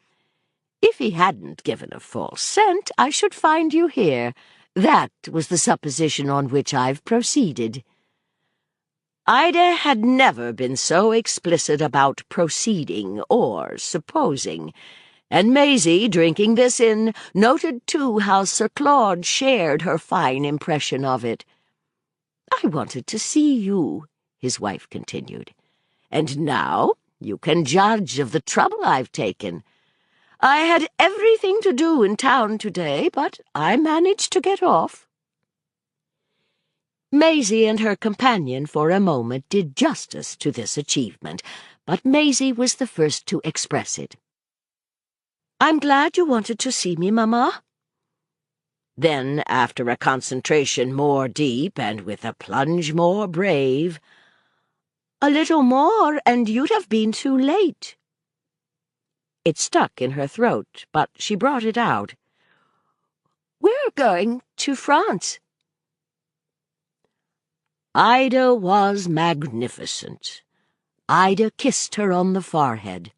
If he hadn't given a false scent, I should find you here. That was the supposition on which I've proceeded." Ida had never been so explicit about proceeding or supposing, and Maisie, drinking this in, noted too how Sir Claude shared her fine impression of it. "I wanted to see you," his wife continued, "and now you can judge of the trouble I've taken. I had everything to do in town today, but I managed to get off." Maisie and her companion for a moment did justice to this achievement, but Maisie was the first to express it. "I'm glad you wanted to see me, Mamma." Then, after a concentration more deep and with a plunge more brave, "A little more, and you'd have been too late." It stuck in her throat, but she brought it out. "We're going to France." Ida was magnificent. Ida kissed her on the forehead.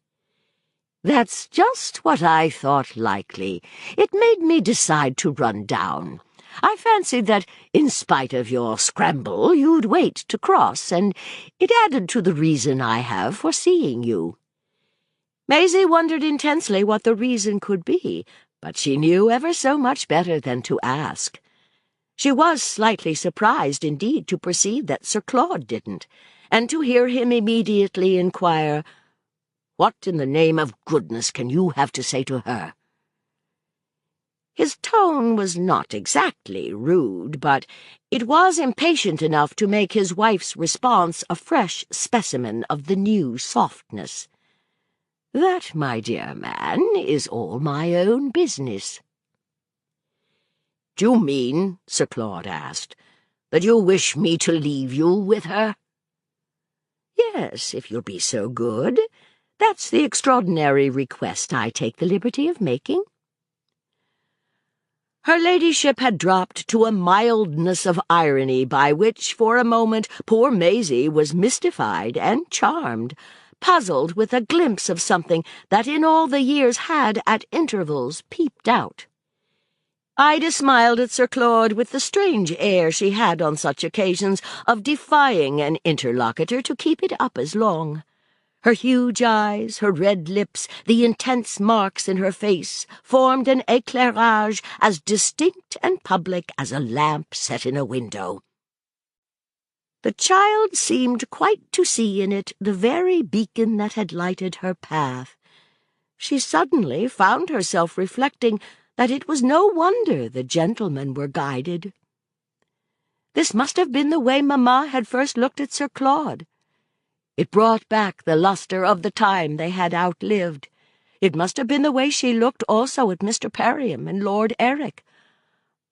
"That's just what I thought likely. It made me decide to run down. I fancied that, in spite of your scramble, you'd wait to cross, and it added to the reason I have for seeing you." Maisie wondered intensely what the reason could be, but she knew ever so much better than to ask. She was slightly surprised indeed to perceive that Sir Claude didn't, and to hear him immediately inquire, "What in the name of goodness can you have to say to her?" His tone was not exactly rude, but it was impatient enough to make his wife's response a fresh specimen of the new softness. "That, my dear man, is all my own business." "Do you mean," Sir Claude asked, "that you wish me to leave you with her?" "Yes, if you'll be so good. That's the extraordinary request I take the liberty of making." Her ladyship had dropped to a mildness of irony by which, for a moment, poor Maisie was mystified and charmed, puzzled with a glimpse of something that in all the years had, at intervals, peeped out. Ida smiled at Sir Claude with the strange air she had on such occasions of defying an interlocutor to keep it up as long. Her huge eyes, her red lips, the intense marks in her face formed an éclairage as distinct and public as a lamp set in a window. The child seemed quite to see in it the very beacon that had lighted her path. She suddenly found herself reflecting that it was no wonder the gentlemen were guided. This must have been the way Mamma had first looked at Sir Claude. It brought back the lustre of the time they had outlived. It must have been the way she looked also at Mr. Perriam and Lord Eric.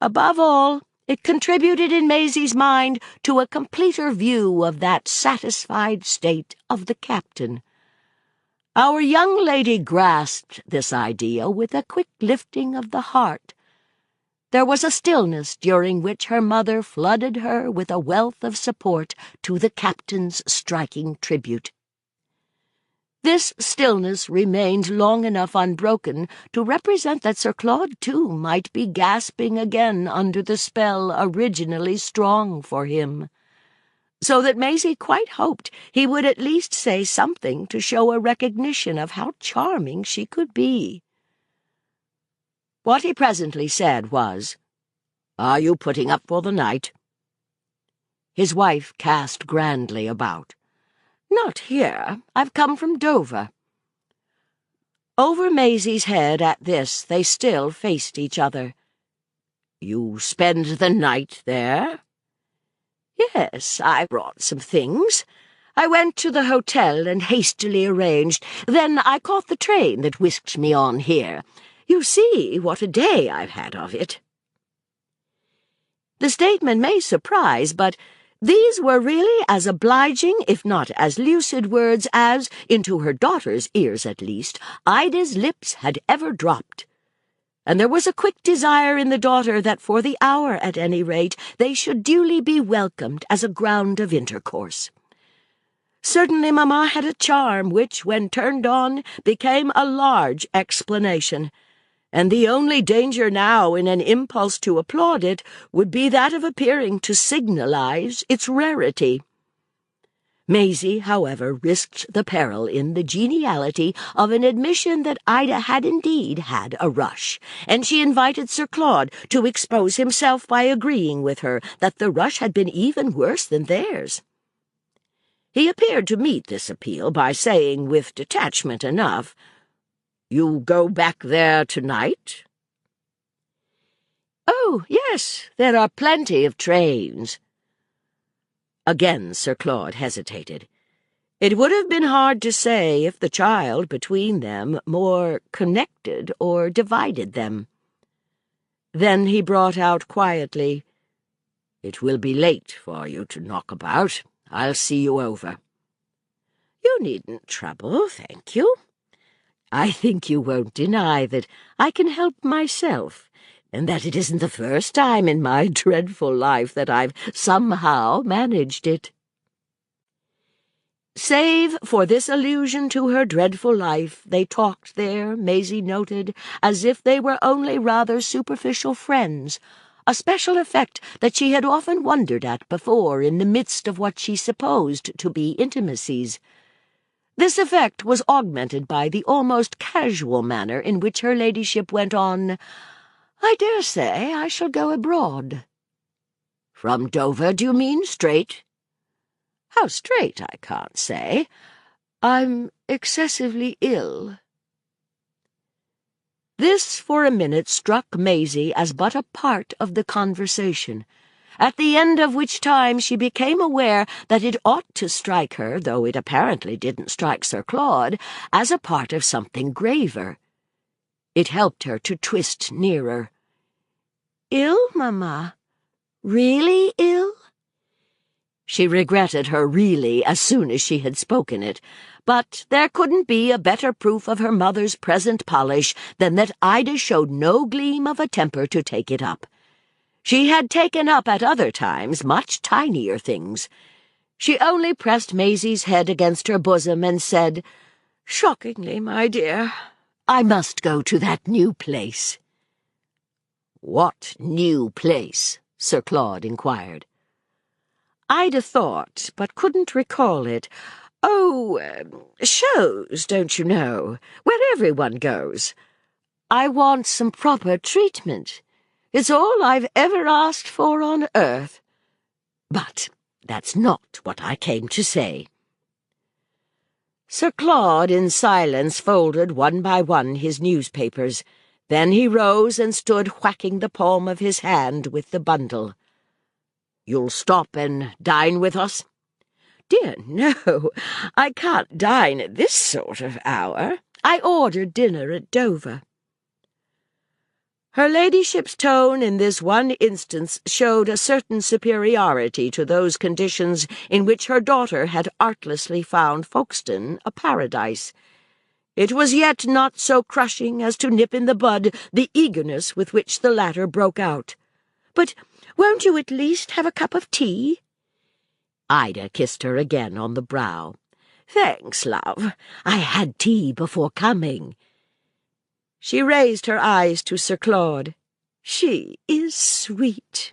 Above all, it contributed in Maisie's mind to a completer view of that satisfied state of the captain. Our young lady grasped this idea with a quick lifting of the heart. There was a stillness during which her mother flooded her with a wealth of support to the captain's striking tribute. This stillness remained long enough unbroken to represent that Sir Claude, too, might be gasping again under the spell originally strong for him, so that Maisie quite hoped he would at least say something to show a recognition of how charming she could be. What he presently said was, "Are you putting up for the night?" His wife cast grandly about. "Not here. I've come from Dover." Over Maisie's head at this they still faced each other. "You spend the night there?" "Yes, I brought some things. I went to the hotel and hastily arranged. Then I caught the train that whisked me on here. You see what a day I've had of it." The statement may surprise, but these were really as obliging, if not as lucid words as, into her daughter's ears at least, Ida's lips had ever dropped. And there was a quick desire in the daughter that for the hour, at any rate, they should duly be welcomed as a ground of intercourse. Certainly Mamma had a charm which, when turned on, became a large explanation, and the only danger now in an impulse to applaud it would be that of appearing to signalize its rarity. Maisie, however, risked the peril in the geniality of an admission that Ida had indeed had a rush, and she invited Sir Claude to expose himself by agreeing with her that the rush had been even worse than theirs. He appeared to meet this appeal by saying, with detachment enough, "You go back there tonight?" "Oh, yes, there are plenty of trains." Again Sir Claude hesitated. It would have been hard to say if the child between them more connected or divided them. Then he brought out quietly, "It will be late for you to knock about. I'll see you over." "You needn't trouble, thank you. I think you won't deny that I can help myself, and that it isn't the first time in my dreadful life that I've somehow managed it." Save for this allusion to her dreadful life, they talked there, Maisie noted, as if they were only rather superficial friends, a special effect that she had often wondered at before in the midst of what she supposed to be intimacies. This effect was augmented by the almost casual manner in which her ladyship went on, "I dare say I shall go abroad." "From Dover, do you mean, straight?" "How straight, I can't say. I'm excessively ill." This, for a minute, struck Maisie as but a part of the conversation, at the end of which time she became aware that it ought to strike her, though it apparently didn't strike Sir Claude, as a part of something graver. It helped her to twist nearer. "Ill, Mamma? Really ill?" She regretted her really as soon as she had spoken it, but there couldn't be a better proof of her mother's present polish than that Ida showed no gleam of a temper to take it up. She had taken up at other times much tinier things. She only pressed Maisie's head against her bosom and said, "Shockingly, my dear, I must go to that new place." "What new place?" Sir Claude inquired. Ida thought, but couldn't recall it. "Oh, shows, don't you know, where everyone goes. I want some proper treatment. It's all I've ever asked for on earth. But that's not what I came to say." Sir Claude, in silence, folded one by one his newspapers. Then he rose and stood whacking the palm of his hand with the bundle. "You'll stop and dine with us?" "Dear, no. I can't dine at this sort of hour. I ordered dinner at Dover." Her ladyship's tone in this one instance showed a certain superiority to those conditions in which her daughter had artlessly found Folkestone a paradise. It was yet not so crushing as to nip in the bud the eagerness with which the latter broke out. "But won't you at least have a cup of tea?" Ida kissed her again on the brow. "Thanks, love. I had tea before coming." She raised her eyes to Sir Claude. "She is sweet."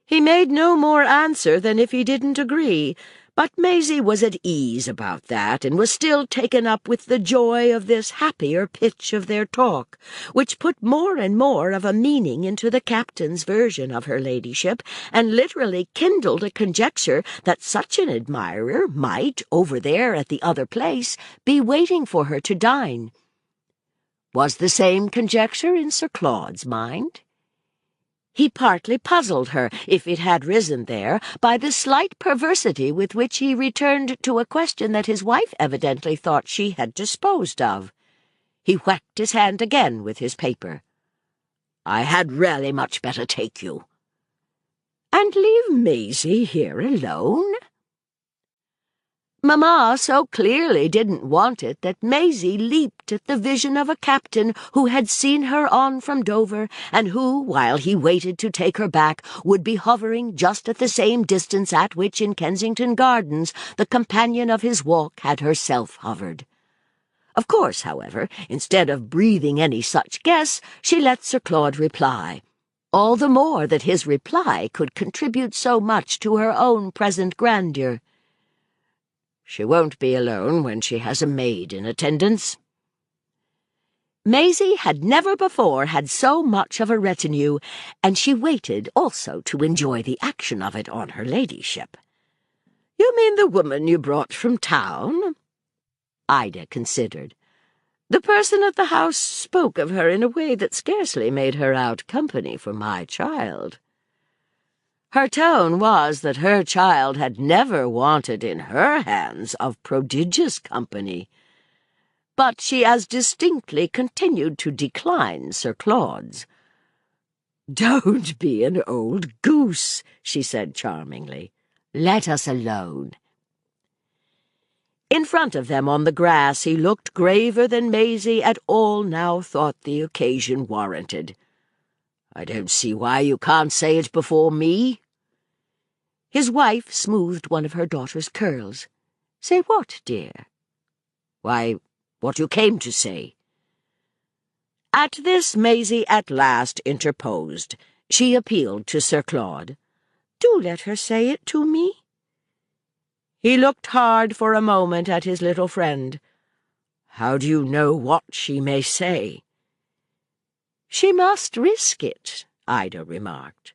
He made no more answer than if he didn't agree, but Maisie was at ease about that, and was still taken up with the joy of this happier pitch of their talk, which put more and more of a meaning into the captain's version of her ladyship, and literally kindled a conjecture that such an admirer might, over there at the other place, be waiting for her to dine. Was the same conjecture in Sir Claude's mind? He partly puzzled her, if it had risen there, by the slight perversity with which he returned to a question that his wife evidently thought she had disposed of. He whacked his hand again with his paper. "I had really much better take you." "And leave Maisie here alone?" Mamma so clearly didn't want it that Maisie leaped at the vision of a captain who had seen her on from Dover, and who, while he waited to take her back, would be hovering just at the same distance at which in Kensington Gardens the companion of his walk had herself hovered. Of course, however, instead of breathing any such guess, she let Sir Claude reply, all the more that his reply could contribute so much to her own present grandeur. "She won't be alone when she has a maid in attendance." Maisie had never before had so much of a retinue, and she waited also to enjoy the action of it on her ladyship. "You mean the woman you brought from town?" Ida considered. "The person at the house spoke of her in a way that scarcely made her out company for my child." Her tone was that her child had never wanted in her hands of prodigious company. But she as distinctly continued to decline Sir Claude's. "Don't be an old goose," she said charmingly. "Let us alone." In front of them on the grass he looked graver than Maisie at all now thought the occasion warranted. "I don't see why you can't say it before me." His wife smoothed one of her daughter's curls. "Say what, dear?" "Why, what you came to say." At this Maisie at last interposed. She appealed to Sir Claude. "Do let her say it to me." He looked hard for a moment at his little friend. "How do you know what she may say?" "She must risk it," Ida remarked.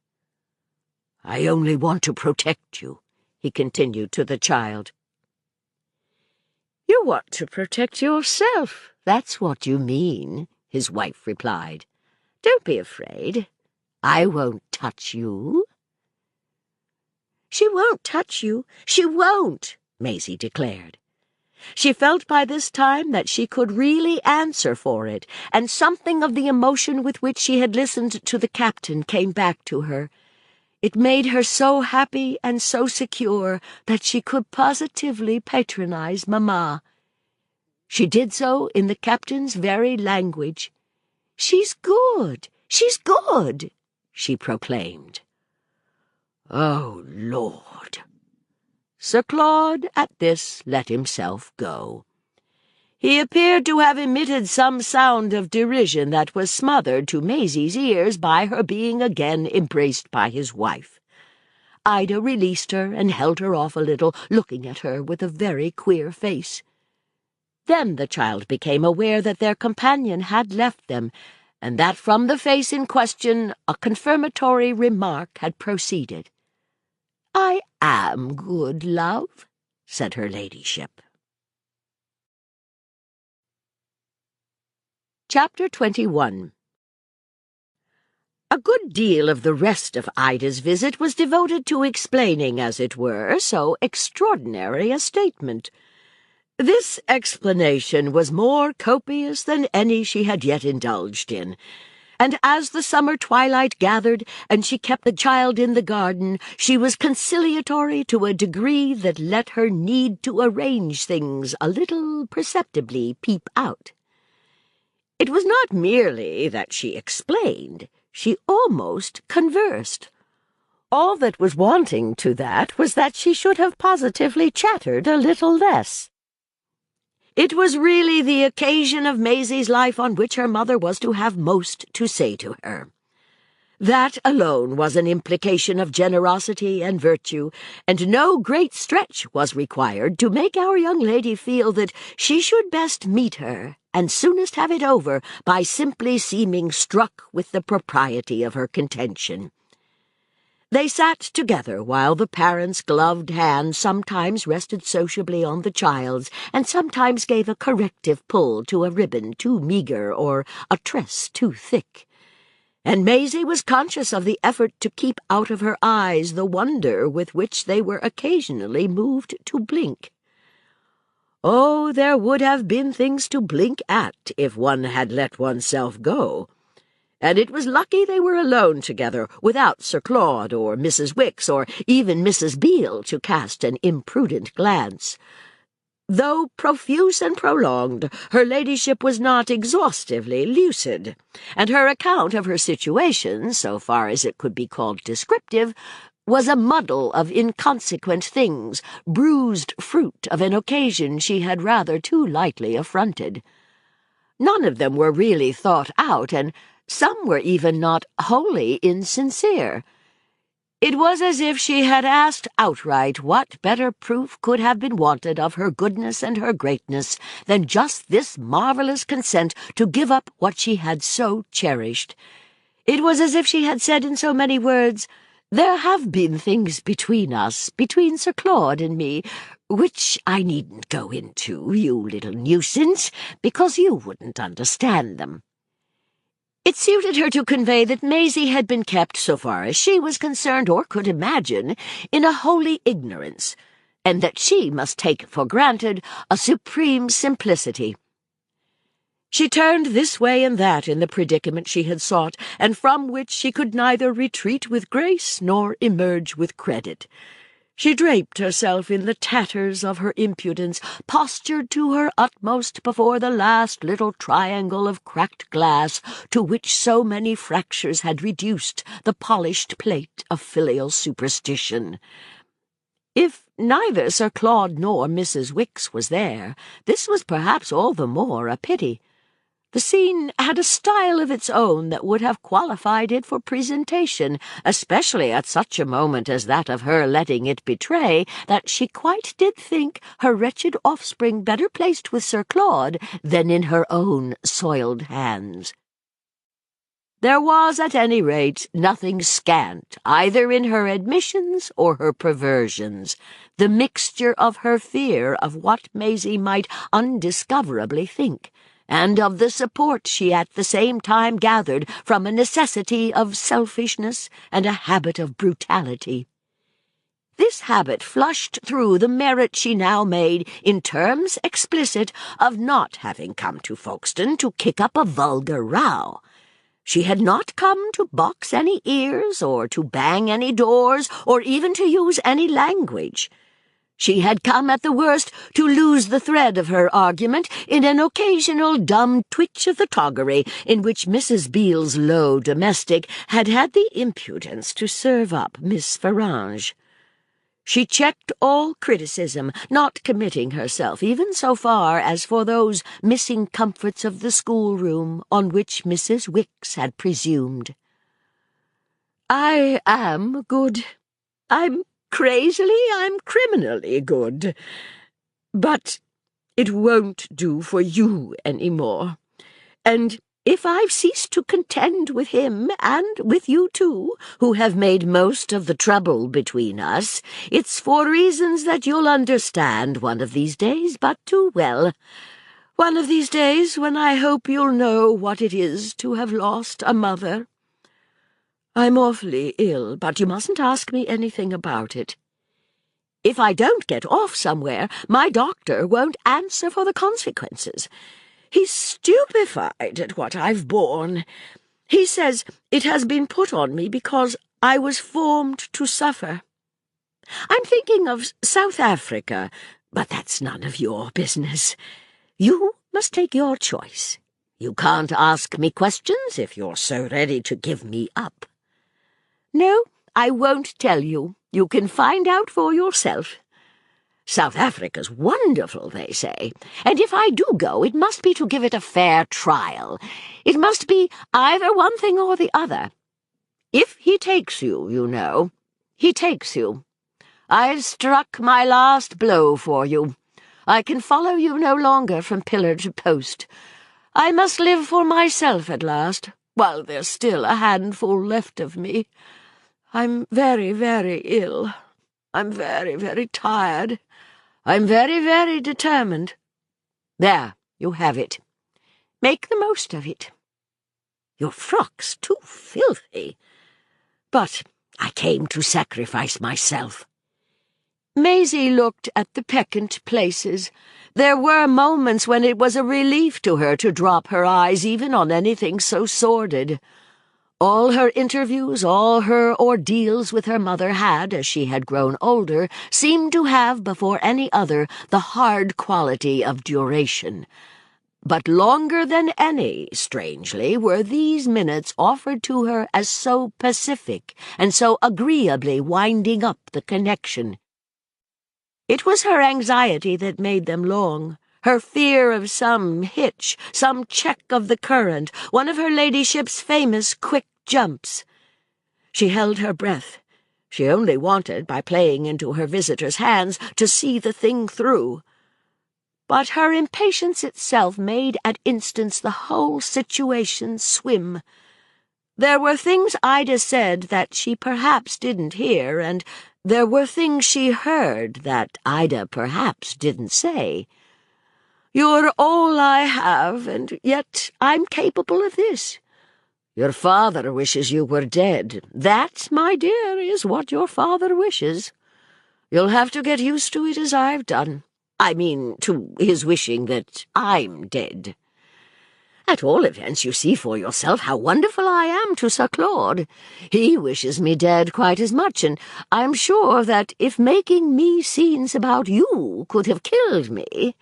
"I only want to protect you," he continued to the child. "You want to protect yourself, that's what you mean," his wife replied. "Don't be afraid. I won't touch you." "She won't touch you. She won't," Maisie declared. She felt by this time that she could really answer for it, and something of the emotion with which she had listened to the captain came back to her. It made her so happy and so secure that she could positively patronize Mamma. She did so in the captain's very language. "She's good! She's good!" she proclaimed. "Oh, Lord!" Sir Claude at this let himself go. He appeared to have emitted some sound of derision that was smothered to Maisie's ears by her being again embraced by his wife. Ida released her and held her off a little, looking at her with a very queer face. Then the child became aware that their companion had left them, and that from the face in question a confirmatory remark had proceeded. "I am good, love," said her ladyship. Chapter 21. A good deal of the rest of Ida's visit was devoted to explaining, as it were, so extraordinary a statement. This explanation was more copious than any she had yet indulged in, and as the summer twilight gathered and she kept the child in the garden, she was conciliatory to a degree that let her need to arrange things a little perceptibly peep out. It was not merely that she explained, she almost conversed. All that was wanting to that was that she should have positively chattered a little less. It was really the occasion of Maisie's life on which her mother was to have most to say to her. That alone was an implication of generosity and virtue, and no great stretch was required to make our young lady feel that she should best meet her, and soonest have it over, by simply seeming struck with the propriety of her contention. They sat together while the parents' gloved hands sometimes rested sociably on the child's, and sometimes gave a corrective pull to a ribbon too meagre or a tress too thick. And Maisie was conscious of the effort to keep out of her eyes the wonder with which they were occasionally moved to blink. Oh, there would have been things to blink at if one had let oneself go. And it was lucky they were alone together, without Sir Claude or Mrs. Wicks or even Mrs. Beale to cast an imprudent glance. Though profuse and prolonged, her ladyship was not exhaustively lucid, and her account of her situation, so far as it could be called descriptive, was a muddle of inconsequent things, bruised fruit of an occasion she had rather too lightly affronted. None of them were really thought out, and some were even not wholly insincere. It was as if she had asked outright what better proof could have been wanted of her goodness and her greatness than just this marvelous consent to give up what she had so cherished. It was as if she had said in so many words, "There have been things between us, between Sir Claude and me, which I needn't go into, you little nuisance, because you wouldn't understand them." It suited her to convey that Maisie had been kept, so far as she was concerned or could imagine, in a holy ignorance, and that she must take for granted a supreme simplicity. She turned this way and that in the predicament she had sought, and from which she could neither retreat with grace nor emerge with credit. She draped herself in the tatters of her impudence, postured to her utmost before the last little triangle of cracked glass to which so many fractures had reduced the polished plate of filial superstition. If neither Sir Claude nor Mrs. Wicks was there, this was perhaps all the more a pity. The scene had a style of its own that would have qualified it for presentation, especially at such a moment as that of her letting it betray that she quite did think her wretched offspring better placed with Sir Claude than in her own soiled hands. There was, at any rate, nothing scant, either in her admissions or her perversions, the mixture of her fear of what Maisie might undiscoverably think, and of the support she at the same time gathered from a necessity of selfishness and a habit of brutality. This habit flushed through the merit she now made in terms explicit of not having come to Folkestone to kick up a vulgar row. She had not come to box any ears, or to bang any doors, or even to use any language. She had come at the worst to lose the thread of her argument in an occasional dumb twitch of the toggery in which Mrs. Beale's low domestic had had the impudence to serve up Miss Farange. She checked all criticism, not committing herself even so far as for those missing comforts of the schoolroom on which Mrs. Wicks had presumed. "I am good. I'm criminally good. But it won't do for you any more. And if I've ceased to contend with him, and with you too, who have made most of the trouble between us, it's for reasons that you'll understand one of these days but too well. One of these days when I hope you'll know what it is to have lost a mother. I'm awfully ill, but you mustn't ask me anything about it. If I don't get off somewhere, my doctor won't answer for the consequences. He's stupefied at what I've borne. He says it has been put on me because I was formed to suffer. I'm thinking of South Africa, but that's none of your business. You must take your choice. You can't ask me questions if you're so ready to give me up. No, I won't tell you. You can find out for yourself. South Africa's wonderful, they say, and if I do go, it must be to give it a fair trial. It must be either one thing or the other. If he takes you, you know, he takes you. I've struck my last blow for you. I can follow you no longer from pillar to post. I must live for myself at last, while there's still a handful left of me. I'm very, very ill. I'm very, very tired. I'm very, very determined. There, you have it. Make the most of it. Your frock's too filthy. But I came to sacrifice myself." Maisie looked at the peccant places. There were moments when it was a relief to her to drop her eyes even on anything so sordid. All her interviews, all her ordeals with her mother had, as she had grown older, seemed to have, before any other, the hard quality of duration. But longer than any, strangely, were these minutes offered to her as so pacific and so agreeably winding up the connection. It was her anxiety that made them long. Her fear of some hitch, some check of the current, one of her ladyship's famous quick jumps. She held her breath. She only wanted, by playing into her visitor's hands, to see the thing through. But her impatience itself made at instants the whole situation swim. There were things Ida said that she perhaps didn't hear, and there were things she heard that Ida perhaps didn't say. "You're all I have, and yet I'm capable of this. Your father wishes you were dead. That, my dear, is what your father wishes. You'll have to get used to it as I've done. I mean, to his wishing that I'm dead. At all events, you see for yourself how wonderful I am to Sir Claude. He wishes me dead quite as much, and I'm sure that if making me scenes about you could have killed me—"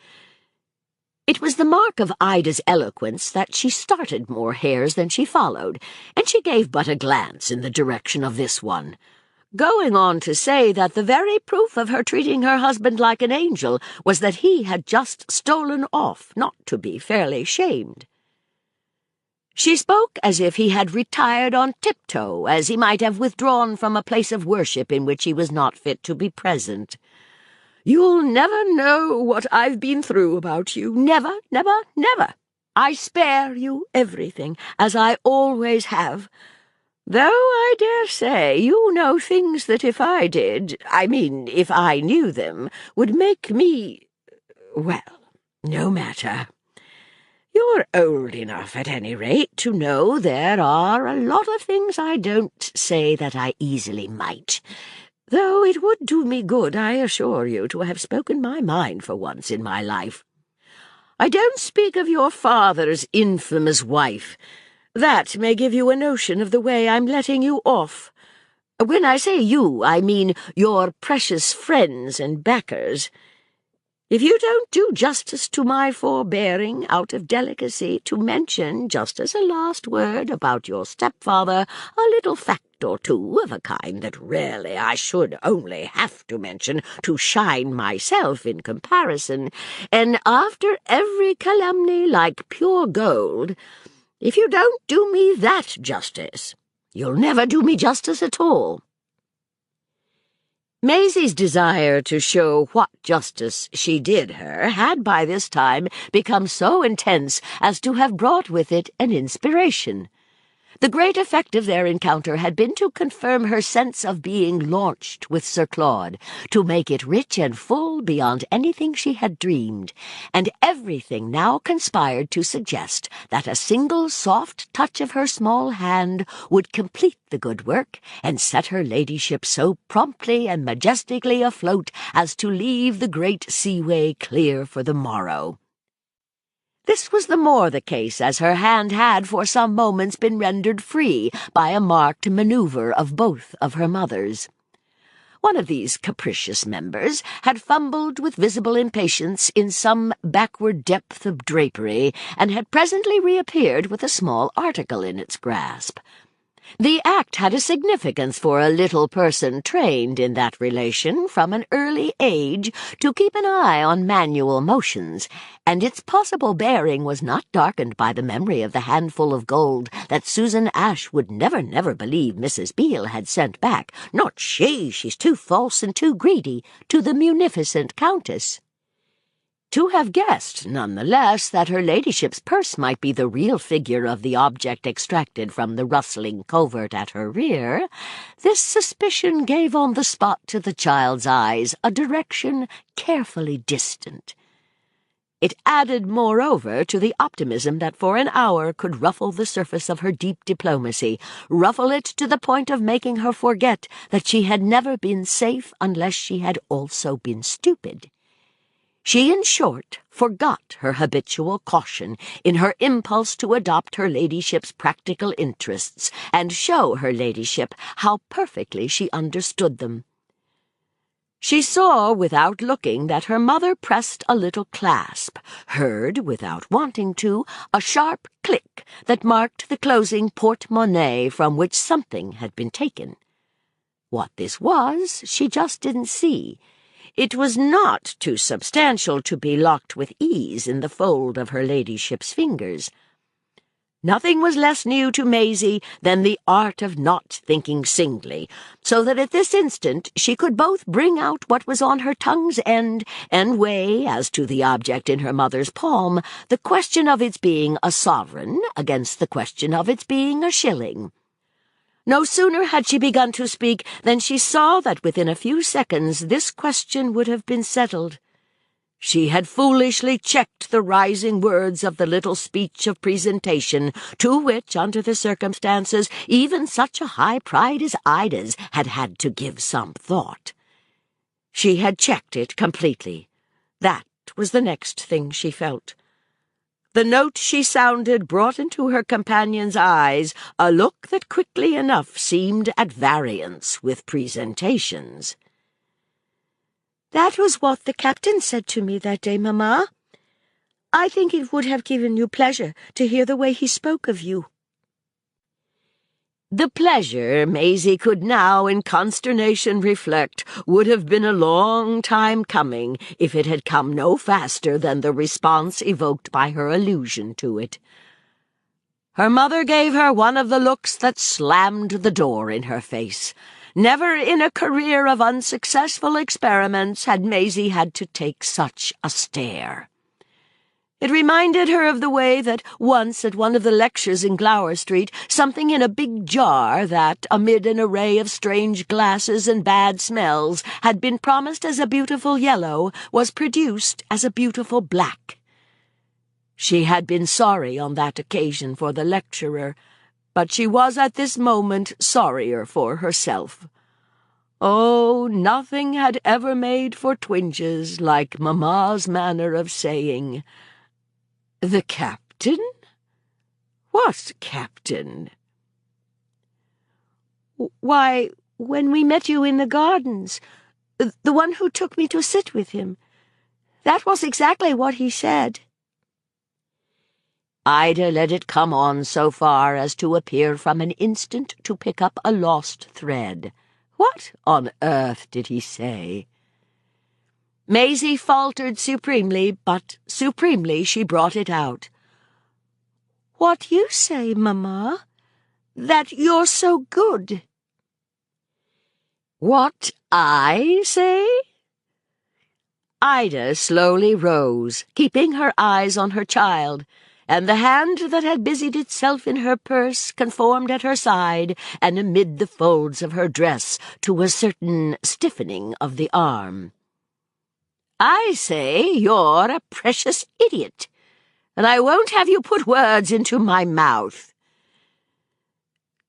It was the mark of Ida's eloquence that she started more hares than she followed, and she gave but a glance in the direction of this one, going on to say that the very proof of her treating her husband like an angel was that he had just stolen off, not to be fairly shamed. She spoke as if he had retired on tiptoe, as he might have withdrawn from a place of worship in which he was not fit to be present. "You'll never know what I've been through about you. Never, never, never. I spare you everything, as I always have. Though I dare say you know things that if I did, if I knew them, would make me— well, no matter. You're old enough, at any rate, to know there are a lot of things I don't say that I easily might, though it would do me good, I assure you, to have spoken my mind for once in my life. I don't speak of your father's infamous wife, That may give you a notion of the way I'm letting you off. When I say you, I mean your precious friends and backers. If you don't do justice to my forbearing out of delicacy to mention, just as a last word about your stepfather, a little fact or two of a kind that rarely I should only have to mention to shine myself in comparison, and after every calumny like pure gold, if you don't do me that justice, you'll never do me justice at all." Maisie's desire to show what justice she did her had by this time become so intense as to have brought with it an inspiration. The great effect of their encounter had been to confirm her sense of being launched with Sir Claude, to make it rich and full beyond anything she had dreamed, and everything now conspired to suggest that a single soft touch of her small hand would complete the good work and set her ladyship so promptly and majestically afloat as to leave the great seaway clear for the morrow. This was the more the case as her hand had for some moments been rendered free by a marked manoeuvre of both of her mothers. One of these capricious members had fumbled with visible impatience in some backward depth of drapery, and had presently reappeared with a small article in its grasp. The act had a significance for a little person trained in that relation from an early age to keep an eye on manual motions, and its possible bearing was not darkened by the memory of the handful of gold that Susan Ash would never believe Mrs. Beale had sent back, not she, she's too false and too greedy, to the munificent Countess. To have guessed, none the less, that her ladyship's purse might be the real figure of the object extracted from the rustling covert at her rear, this suspicion gave on the spot to the child's eyes a direction carefully distant. It added, moreover, to the optimism that for an hour could ruffle the surface of her deep diplomacy, ruffle it to the point of making her forget that she had never been safe unless she had also been stupid. She, in short, forgot her habitual caution in her impulse to adopt her ladyship's practical interests and show her ladyship how perfectly she understood them. She saw, without looking, that her mother pressed a little clasp, heard, without wanting to, a sharp click that marked the closing porte-monnaie from which something had been taken. What this was, she just didn't see. It was not too substantial to be locked with ease in the fold of her ladyship's fingers. Nothing was less new to Maisie than the art of not thinking singly, so that at this instant she could both bring out what was on her tongue's end and weigh, as to the object in her mother's palm, the question of its being a sovereign against the question of its being a shilling. No sooner had she begun to speak than she saw that within a few seconds this question would have been settled. She had foolishly checked the rising words of the little speech of presentation, to which, under the circumstances, even such a high pride as Ida's had had to give some thought. She had checked it completely. That was the next thing she felt. The note she sounded brought into her companion's eyes a look that quickly enough seemed at variance with presentations. "That was what the captain said to me that day, Mamma. I think it would have given you pleasure to hear the way he spoke of you." The pleasure, Maisie could now in consternation reflect, would have been a long time coming if it had come no faster than the response evoked by her allusion to it. Her mother gave her one of the looks that slammed the door in her face. Never in a career of unsuccessful experiments had Maisie had to take such a stare. It reminded her of the way that once at one of the lectures in Glower Street, something in a big jar that, amid an array of strange glasses and bad smells, had been promised as a beautiful yellow, was produced as a beautiful black. She had been sorry on that occasion for the lecturer, but she was at this moment sorrier for herself. Oh, nothing had ever made for twinges like Mamma's manner of saying, "The captain? "What captain?" "Why, when we met you in the gardens, the one who took me to sit with him. That was exactly what he said." Ida let it come on so far as to appear from an instant to pick up a lost thread. What on earth did he say? Maisie faltered supremely, but supremely she brought it out. "What you say, Mamma? That you're so good." "What I say?" Ida slowly rose, keeping her eyes on her child, and the hand that had busied itself in her purse conformed at her side and amid the folds of her dress to a certain stiffening of the arm. "I say you're a precious idiot, and I won't have you put words into my mouth."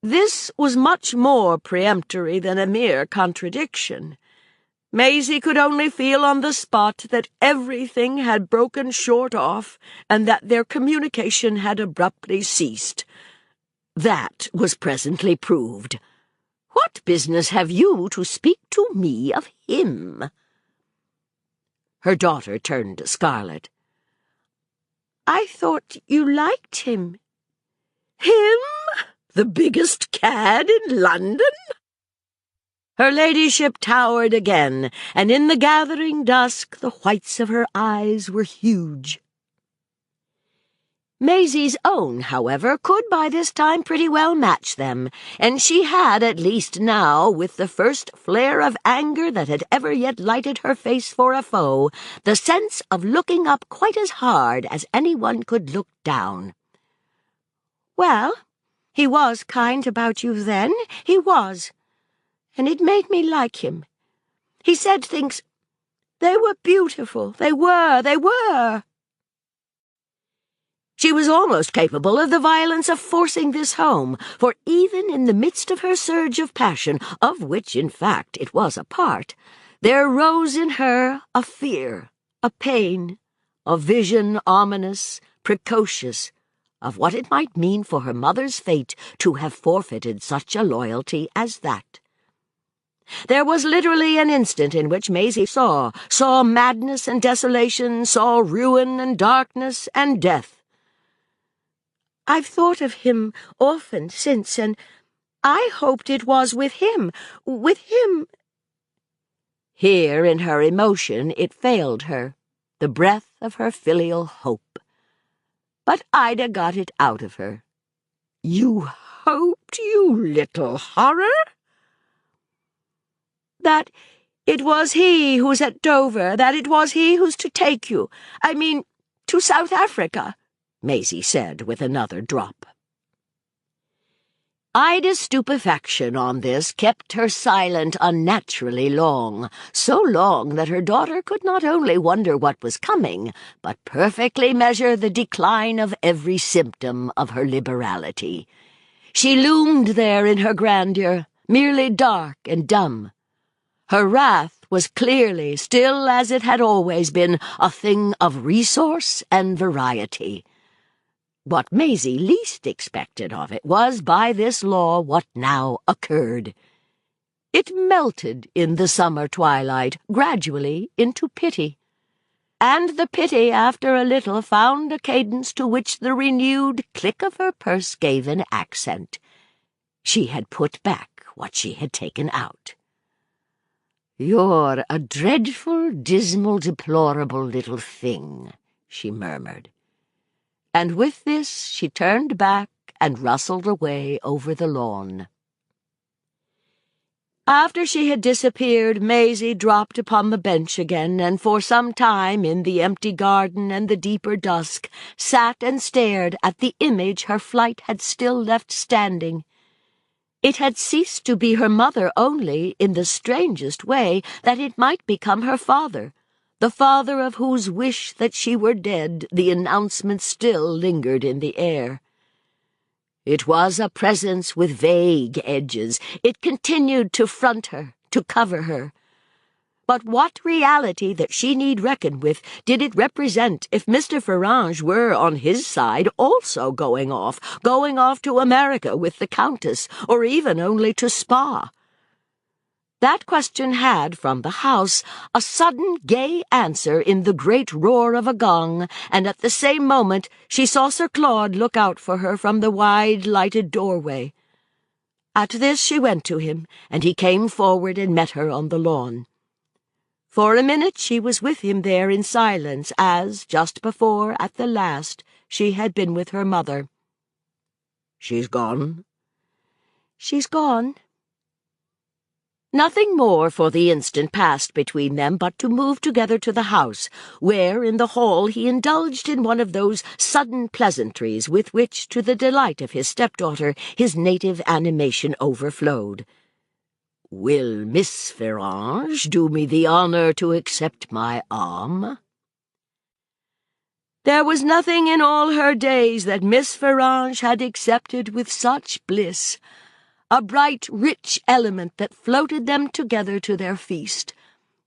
This was much more peremptory than a mere contradiction. Maisie could only feel on the spot that everything had broken short off and that their communication had abruptly ceased. That was presently proved. "What business have you to speak to me of him?" Her daughter turned scarlet. "I thought you liked him." "Him? The biggest cad in London?" Her ladyship towered again, and in the gathering dusk the whites of her eyes were huge. Maisie's own, however, could by this time pretty well match them, and she had, at least now, with the first flare of anger that had ever yet lighted her face for a foe, the sense of looking up quite as hard as anyone could look down. "Well, he was kind about you then, he was. And it made me like him. He said things. They were beautiful. They were. She was almost capable of the violence of forcing this home, for even in the midst of her surge of passion, of which, in fact, it was a part, there rose in her a fear, a pain, a vision ominous, precocious, of what it might mean for her mother's fate to have forfeited such a loyalty as that. There was literally an instant in which Maisie saw madness and desolation, saw ruin and darkness and death. "I've thought of him often since, and I hoped it was with him. Here, in her emotion, it failed her, the breath of her filial hope. But Ida got it out of her. "You hoped, you little horror?" "That it was he who's at Dover, that it was he who's to take you. I mean, to South Africa," Maisie said with another drop. Ida's stupefaction on this kept her silent unnaturally long, so long that her daughter could not only wonder what was coming, but perfectly measure the decline of every symptom of her liberality. She loomed there in her grandeur, merely dark and dumb. Her wrath was clearly, still as it had always been, a thing of resource and variety. What Maisie least expected of it was, by this law, what now occurred. It melted in the summer twilight, gradually, into pity. And the pity, after a little, found a cadence to which the renewed click of her purse gave an accent. She had put back what she had taken out. "You're a dreadful, dismal, deplorable little thing," she murmured. And with this she turned back and rustled away over the lawn. After she had disappeared, Maisie dropped upon the bench again, and for some time, in the empty garden and the deeper dusk, sat and stared at the image her flight had still left standing. It had ceased to be her mother only, in the strangest way, that it might become her father, the father of whose wish that she were dead the announcement still lingered in the air. It was a presence with vague edges. It continued to front her, to cover her. But what reality that she need reckon with did it represent if Mr. Farange were, on his side, also going off to America with the Countess, or even only to Spa? That question had, from the house, a sudden gay answer in the great roar of a gong, and at the same moment she saw Sir Claude look out for her from the wide lighted doorway. At this she went to him, and he came forward and met her on the lawn. For a minute she was with him there in silence, as, just before, at the last, she had been with her mother. "She's gone?" "She's gone." Nothing more for the instant passed between them but to move together to the house, where, in the hall, he indulged in one of those sudden pleasantries with which, to the delight of his stepdaughter, his native animation overflowed. "Will Miss Farange do me the honour to accept my arm?" There was nothing in all her days that Miss Farange had accepted with such bliss, a bright, rich element that floated them together to their feast,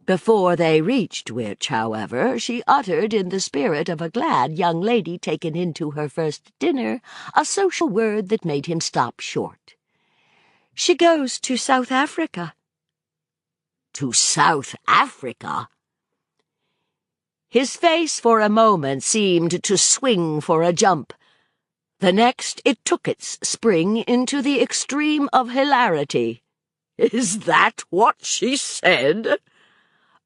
before they reached which, however, she uttered, in the spirit of a glad young lady taken into her first dinner, a social word that made him stop short. "She goes to South Africa." "To South Africa?" His face for a moment seemed to swing for a jump. The next it took its spring into the extreme of hilarity. "Is that what she said?"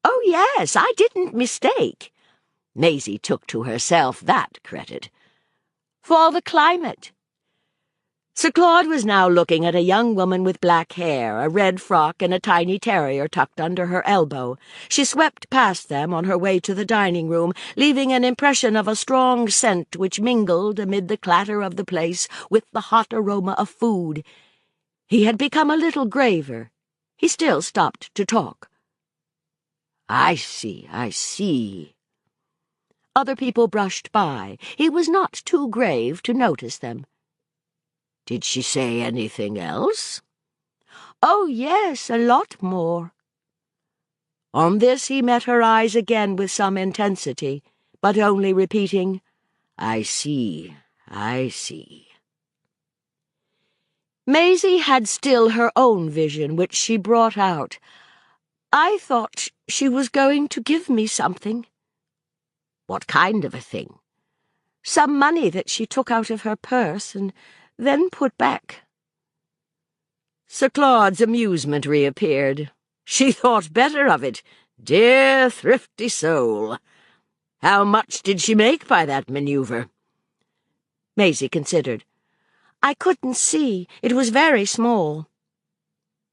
"Oh, yes, I didn't mistake." Maisie took to herself that credit. "For the climate." Sir Claude was now looking at a young woman with black hair, a red frock, and a tiny terrier tucked under her elbow. She swept past them on her way to the dining-room, leaving an impression of a strong scent which mingled, amid the clatter of the place, with the hot aroma of food. He had become a little graver. He still stopped to talk. I see." Other people brushed by. He was not too grave to notice them. "Did she say anything else?" "Oh, yes, a lot more." On this he met her eyes again with some intensity, but only repeating, I see. Maisie had still her own vision, which she brought out. "I thought she was going to give me something." "What kind of a thing?" "Some money that she took out of her purse and then put back." Sir Claude's amusement reappeared. She thought better of it. Dear, thrifty soul. How much did she make by that manoeuvre? Maisie considered. "I couldn't see. It was very small."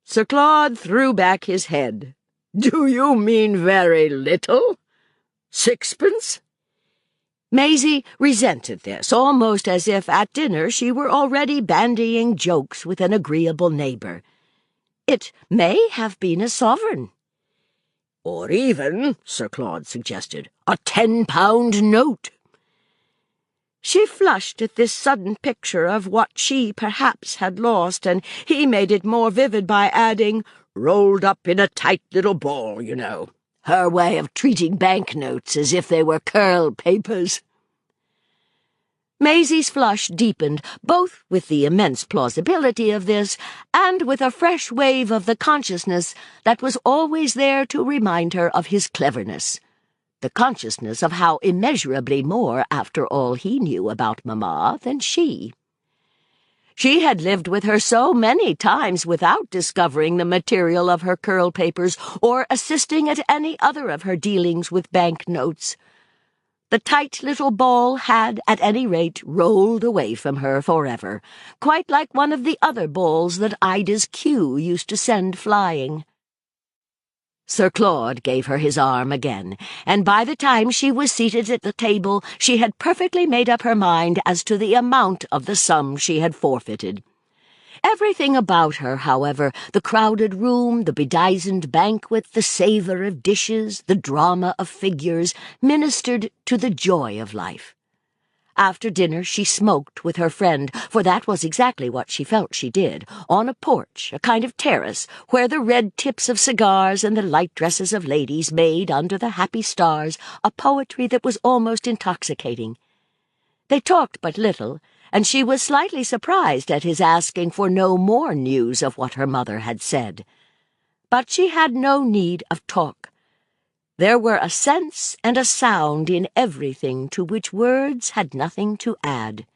Sir Claude threw back his head. "Do you mean very little? 6pence?" Maisie resented this, almost as if at dinner she were already bandying jokes with an agreeable neighbour. "It may have been a sovereign." "Or even," Sir Claude suggested, "a 10-pound note." She flushed at this sudden picture of what she perhaps had lost, and he made it more vivid by adding, "rolled up in a tight little ball, you know." Her way of treating banknotes as if they were curl papers. Maisie's flush deepened, both with the immense plausibility of this and with a fresh wave of the consciousness that was always there to remind her of his cleverness, the consciousness of how immeasurably more, after all, he knew about Mamma than she. She had lived with her so many times without discovering the material of her curl papers or assisting at any other of her dealings with banknotes. The tight little ball had, at any rate, rolled away from her forever, quite like one of the other balls that Ida's Q used to send flying. Sir Claude gave her his arm again, and by the time she was seated at the table she had perfectly made up her mind as to the amount of the sum she had forfeited. Everything about her, however, the crowded room, the bedizened banquet, the savour of dishes, the drama of figures, ministered to the joy of life. After dinner she smoked with her friend, for that was exactly what she felt she did, on a porch, a kind of terrace, where the red tips of cigars and the light dresses of ladies made, under the happy stars, a poetry that was almost intoxicating. They talked but little, and she was slightly surprised at his asking for no more news of what her mother had said. But she had no need of talk. There were a sense and a sound in everything to which words had nothing to add.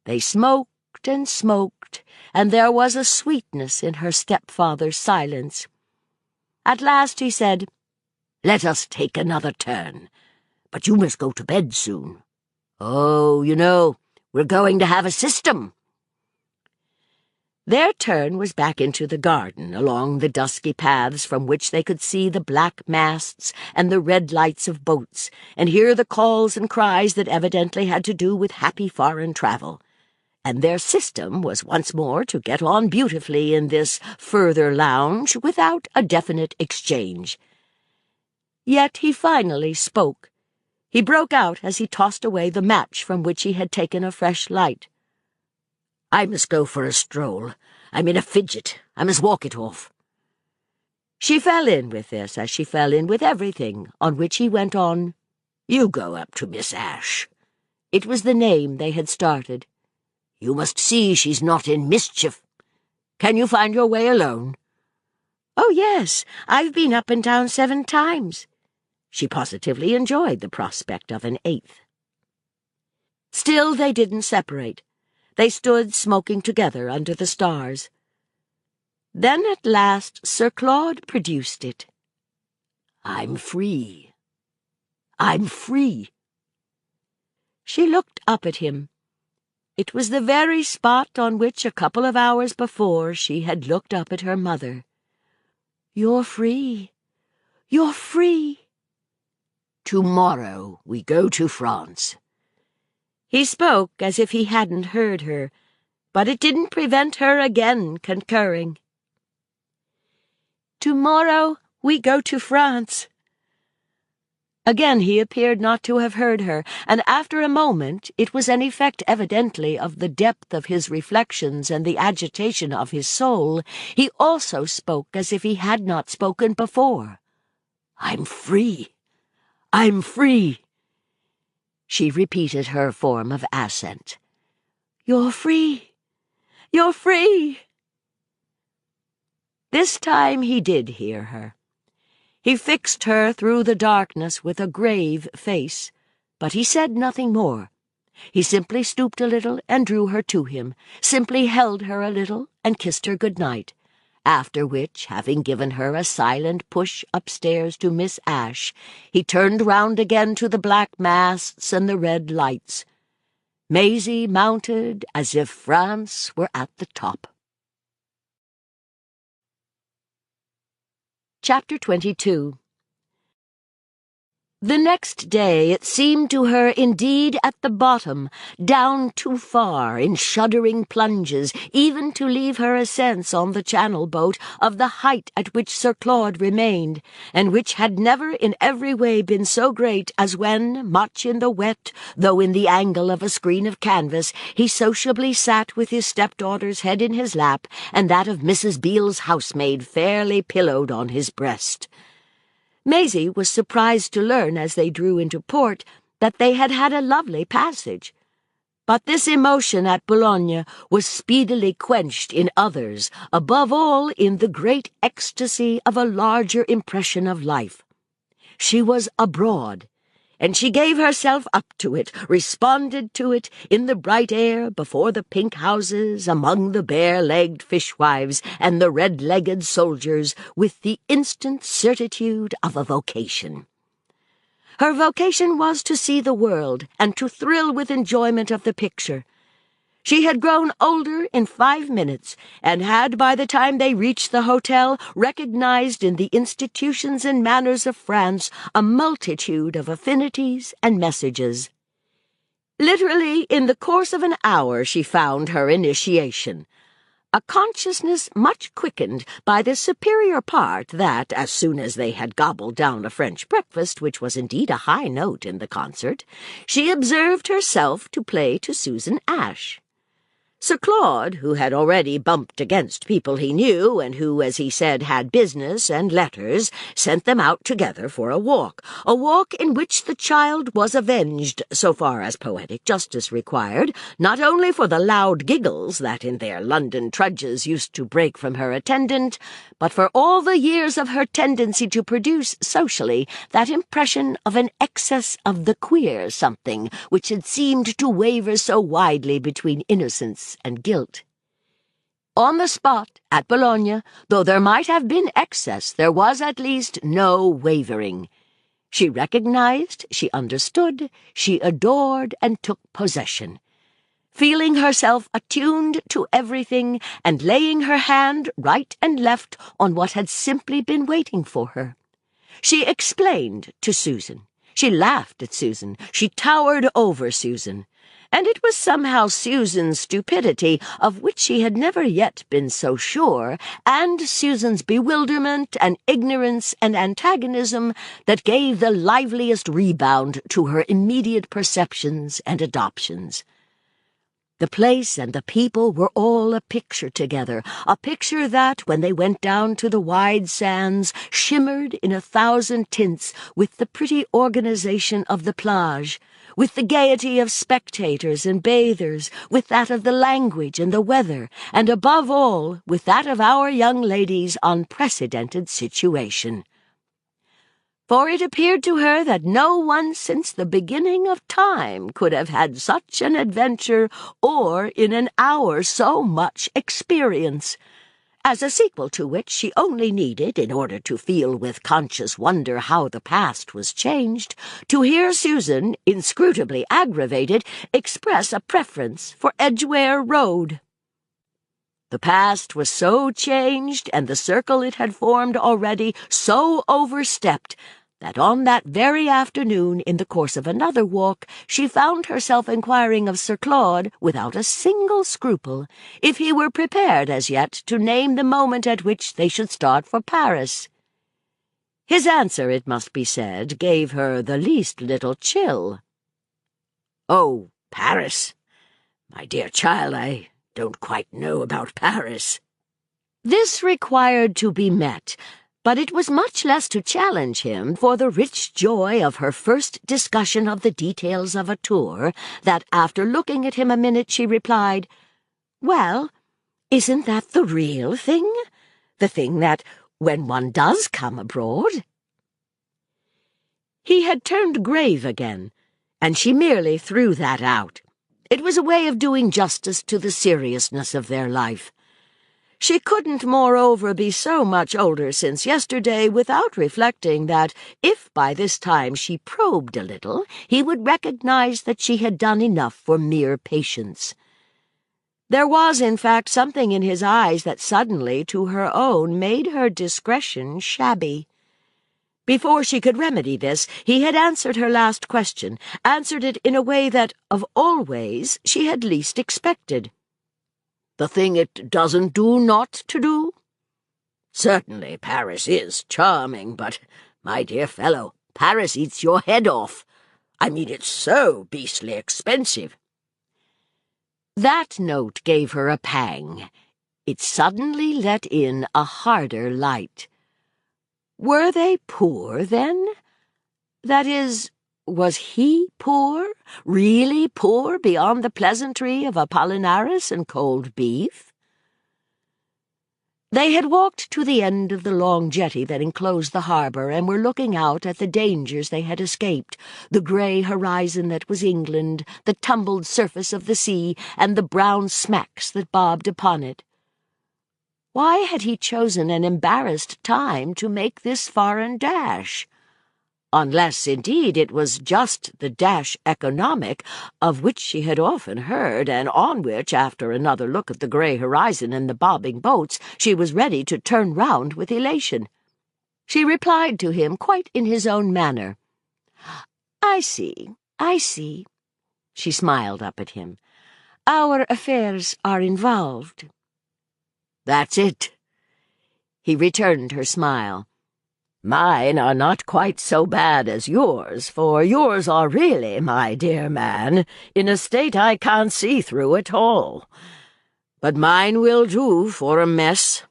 They smoked and smoked, and there was a sweetness in her stepfather's silence. At last he said, "Let us take another turn, but you must go to bed soon. Oh, you know, we're going to have a system." Their turn was back into the garden, along the dusky paths from which they could see the black masts and the red lights of boats, and hear the calls and cries that evidently had to do with happy foreign travel. And their system was once more to get on beautifully in this further lounge without a definite exchange. Yet he finally spoke. He broke out as he tossed away the match from which he had taken a fresh light. "I must go for a stroll. I'm in a fidget. I must walk it off." She fell in with this, as she fell in with everything, on which he went on, "You go up to Miss Ashe." It was the name they had started. "You must see she's not in mischief. Can you find your way alone?" "Oh, yes, I've been up and down 7 times. She positively enjoyed the prospect of an 8th. Still they didn't separate. They stood smoking together under the stars. Then at last Sir Claude produced it. "I'm free. I'm free." She looked up at him. It was the very spot on which a couple of hours before she had looked up at her mother. "You're free. You're free." "Tomorrow we go to France." He spoke as if he hadn't heard her, but it didn't prevent her again concurring. "Tomorrow we go to France." Again he appeared not to have heard her, and after a moment it was an effect evidently of the depth of his reflections and the agitation of his soul. He also spoke as if he had not spoken before. "I'm free. I'm free." She repeated her form of assent. "You're free. You're free." This time he did hear her. He fixed her through the darkness with a grave face, but he said nothing more. He simply stooped a little and drew her to him, simply held her a little and kissed her good night, after which, having given her a silent push upstairs to Miss Ashe, he turned round again to the black masts and the red lights. Maisie mounted as if France were at the top. Chapter 22. The next day it seemed to her indeed at the bottom, down too far in shuddering plunges, even to leave her a sense on the Channel boat of the height at which Sir Claude remained, and which had never in every way been so great as when, much in the wet, though in the angle of a screen of canvas, he sociably sat with his stepdaughter's head in his lap and that of Mrs. Beale's housemaid fairly pillowed on his breast. Maisie was surprised to learn as they drew into port that they had had a lovely passage. But this emotion at Boulogne was speedily quenched in others, above all in the great ecstasy of a larger impression of life. She was abroad, and she gave herself up to it, responded to it, in the bright air, before the pink houses, among the bare-legged fishwives and the red-legged soldiers, with the instant certitude of a vocation. Her vocation was to see the world and to thrill with enjoyment of the picture. She had grown older in 5 minutes, and had, by the time they reached the hotel, recognized in the institutions and manners of France a multitude of affinities and messages. Literally, in the course of an hour she found her initiation. a consciousness much quickened by the superior part that, as soon as they had gobbled down a French breakfast, which was indeed a high note in the concert, she observed herself to play to Susan Ash. Sir Claude, who had already bumped against people he knew, and who, as he said, had business and letters, sent them out together for a walk in which the child was avenged, so far as poetic justice required, not only for the loud giggles that in their London trudges used to break from her attendant, but for all the years of her tendency to produce socially that impression of an excess of the queer something which had seemed to waver so widely between innocence and guilt. On the spot, at Bologna, though there might have been excess, there was at least no wavering. She recognized, she understood, she adored, and took possession. Feeling herself attuned to everything, and laying her hand right and left on what had simply been waiting for her. She explained to Susan. She laughed at Susan. She towered over Susan. And it was somehow Susan's stupidity, of which she had never yet been so sure, and Susan's bewilderment and ignorance and antagonism that gave the liveliest rebound to her immediate perceptions and adoptions. The place and the people were all a picture together, a picture that, when they went down to the wide sands, shimmered in 1,000 tints with the pretty organization of the plage, with the gaiety of spectators and bathers, with that of the language and the weather, and above all, with that of our young lady's unprecedented situation. For it appeared to her that no one since the beginning of time could have had such an adventure, or in an hour so much experience, as a sequel to which she only needed, in order to feel with conscious wonder how the past was changed, to hear Susan, inscrutably aggravated, express a preference for Edgware Road. The past was so changed, and the circle it had formed already so overstepped, that on that very afternoon, in the course of another walk, she found herself inquiring of Sir Claude, without a single scruple, if he were prepared as yet to name the moment at which they should start for Paris. His answer, it must be said, gave her the least little chill. "Oh, Paris? My dear child, I don't quite know about Paris." This required to be met, but it was much less to challenge him for the rich joy of her first discussion of the details of a tour, that after looking at him a minute she replied, "Well, isn't that the real thing? The thing that, when one does come abroad?" He had turned grave again, and she merely threw that out. It was a way of doing justice to the seriousness of their life. She couldn't, moreover, be so much older since yesterday without reflecting that, if by this time she probed a little, he would recognize that she had done enough for mere patience. There was, in fact, something in his eyes that suddenly, to her own, made her discretion shabby. Before she could remedy this, he had answered her last question, answered it in a way that, of all ways, she had least expected. "The thing it doesn't do not to do? Certainly Paris is charming, but, my dear fellow, Paris eats your head off. I mean, it's so beastly expensive." That note gave her a pang. It suddenly let in a harder light. Were they poor, then? That is, was he poor, really poor, beyond the pleasantry of Apollinaris and cold beef? They had walked to the end of the long jetty that enclosed the harbour, and were looking out at the dangers they had escaped, the grey horizon that was England, the tumbled surface of the sea, and the brown smacks that bobbed upon it. Why had he chosen an embarrassed time to make this foreign dash? Unless, indeed, it was just the dash economic, of which she had often heard, and on which, after another look at the grey horizon and the bobbing boats, she was ready to turn round with elation. She replied to him quite in his own manner. I see. She smiled up at him. "Our affairs are involved." That's it." He returned her smile. "Mine are not quite so bad as yours, for yours are really, my dear man, in a state I can't see through at all. But mine will do for a mess."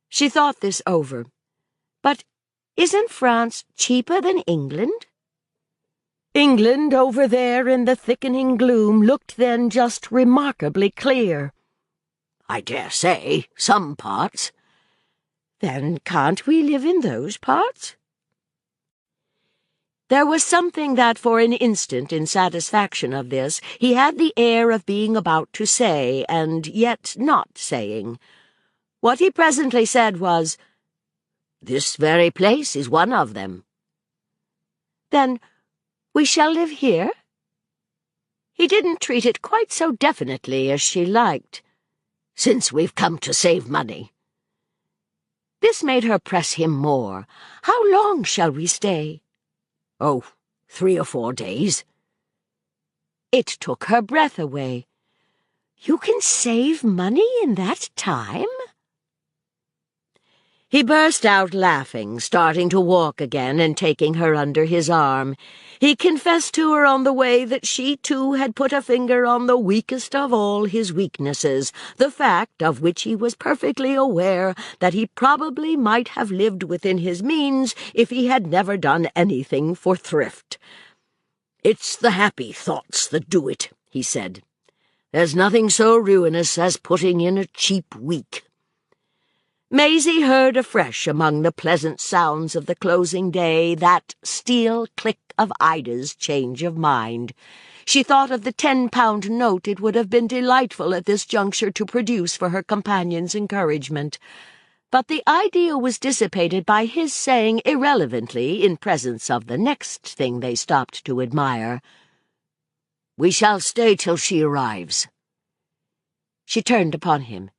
She thought this over. But isn't France cheaper than England? England over there in the thickening gloom looked then just remarkably clear. "I dare say, some parts." "Then can't we live in those parts?" There was something that for an instant, in satisfaction of this, he had the air of being about to say, and yet not saying. What he presently said was, "This very place is one of them." "Then we shall live here?" He didn't treat it quite so definitely as she liked. "Since we've come to save money." This made her press him more. "How long shall we stay?" "Oh, 3 or 4 days." It took her breath away. "You can save money in that time?" He burst out laughing, starting to walk again and taking her under his arm. He confessed to her on the way that she too had put a finger on the weakest of all his weaknesses, the fact of which he was perfectly aware that he probably might have lived within his means if he had never done anything for thrift. "It's the happy thoughts that do it," he said. "There's nothing so ruinous as putting in a cheap week." Maisie heard afresh among the pleasant sounds of the closing day that steel click of Ida's change of mind. She thought of the 10-pound note it would have been delightful at this juncture to produce for her companion's encouragement. But the idea was dissipated by his saying irrelevantly, in presence of the next thing they stopped to admire, "We shall stay till she arrives." She turned upon him.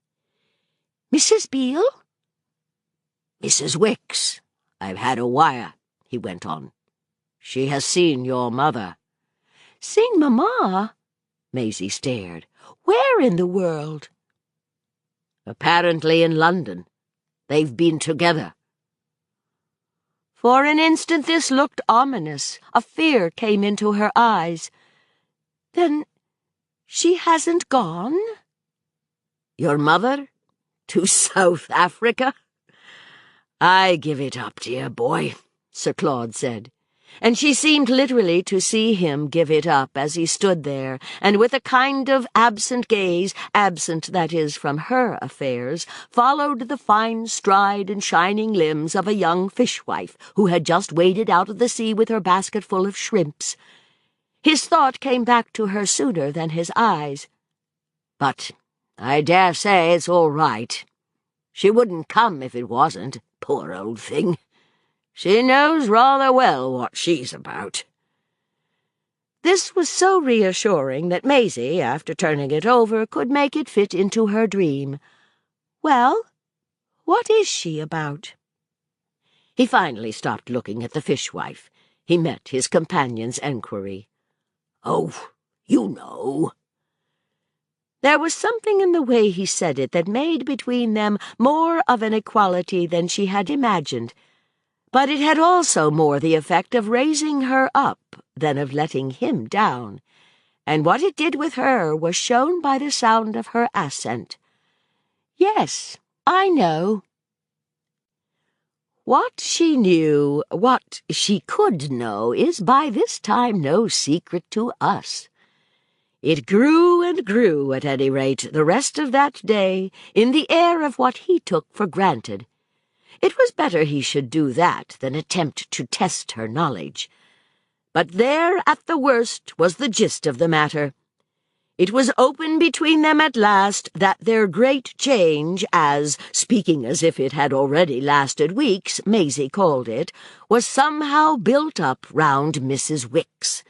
"Mrs. Beale?" "Mrs. Wicks. I've had a wire," he went on. "She has seen your mother." "Seen Mamma?" Maisie stared. "Where in the world?" "Apparently in London. They've been together." For an instant this looked ominous. A fear came into her eyes. "Then she hasn't gone?" "Your mother? To South Africa?" "I give it up, dear boy," Sir Claude said. And she seemed literally to see him give it up as he stood there, and with a kind of absent gaze, absent, that is, from her affairs, followed the fine stride and shining limbs of a young fishwife who had just waded out of the sea with her basket full of shrimps. His thought came back to her sooner than his eyes. "But I dare say it's all right. She wouldn't come if it wasn't, poor old thing. She knows rather well what she's about." This was so reassuring that Maisie, after turning it over, could make it fit into her dream. "Well, what is she about?" He finally stopped looking at the fishwife. He met his companion's enquiry. "Oh, you know." There was something in the way he said it that made between them more of an equality than she had imagined, but it had also more the effect of raising her up than of letting him down, and what it did with her was shown by the sound of her assent. "Yes, I know." What she knew, what she could know, is by this time no secret to us. It grew and grew, at any rate, the rest of that day, in the air of what he took for granted. It was better he should do that than attempt to test her knowledge. But there, at the worst, was the gist of the matter. It was open between them at last that their great change, as, speaking as if it had already lasted weeks, Maisie called it, was somehow built up round Mrs. Wicks.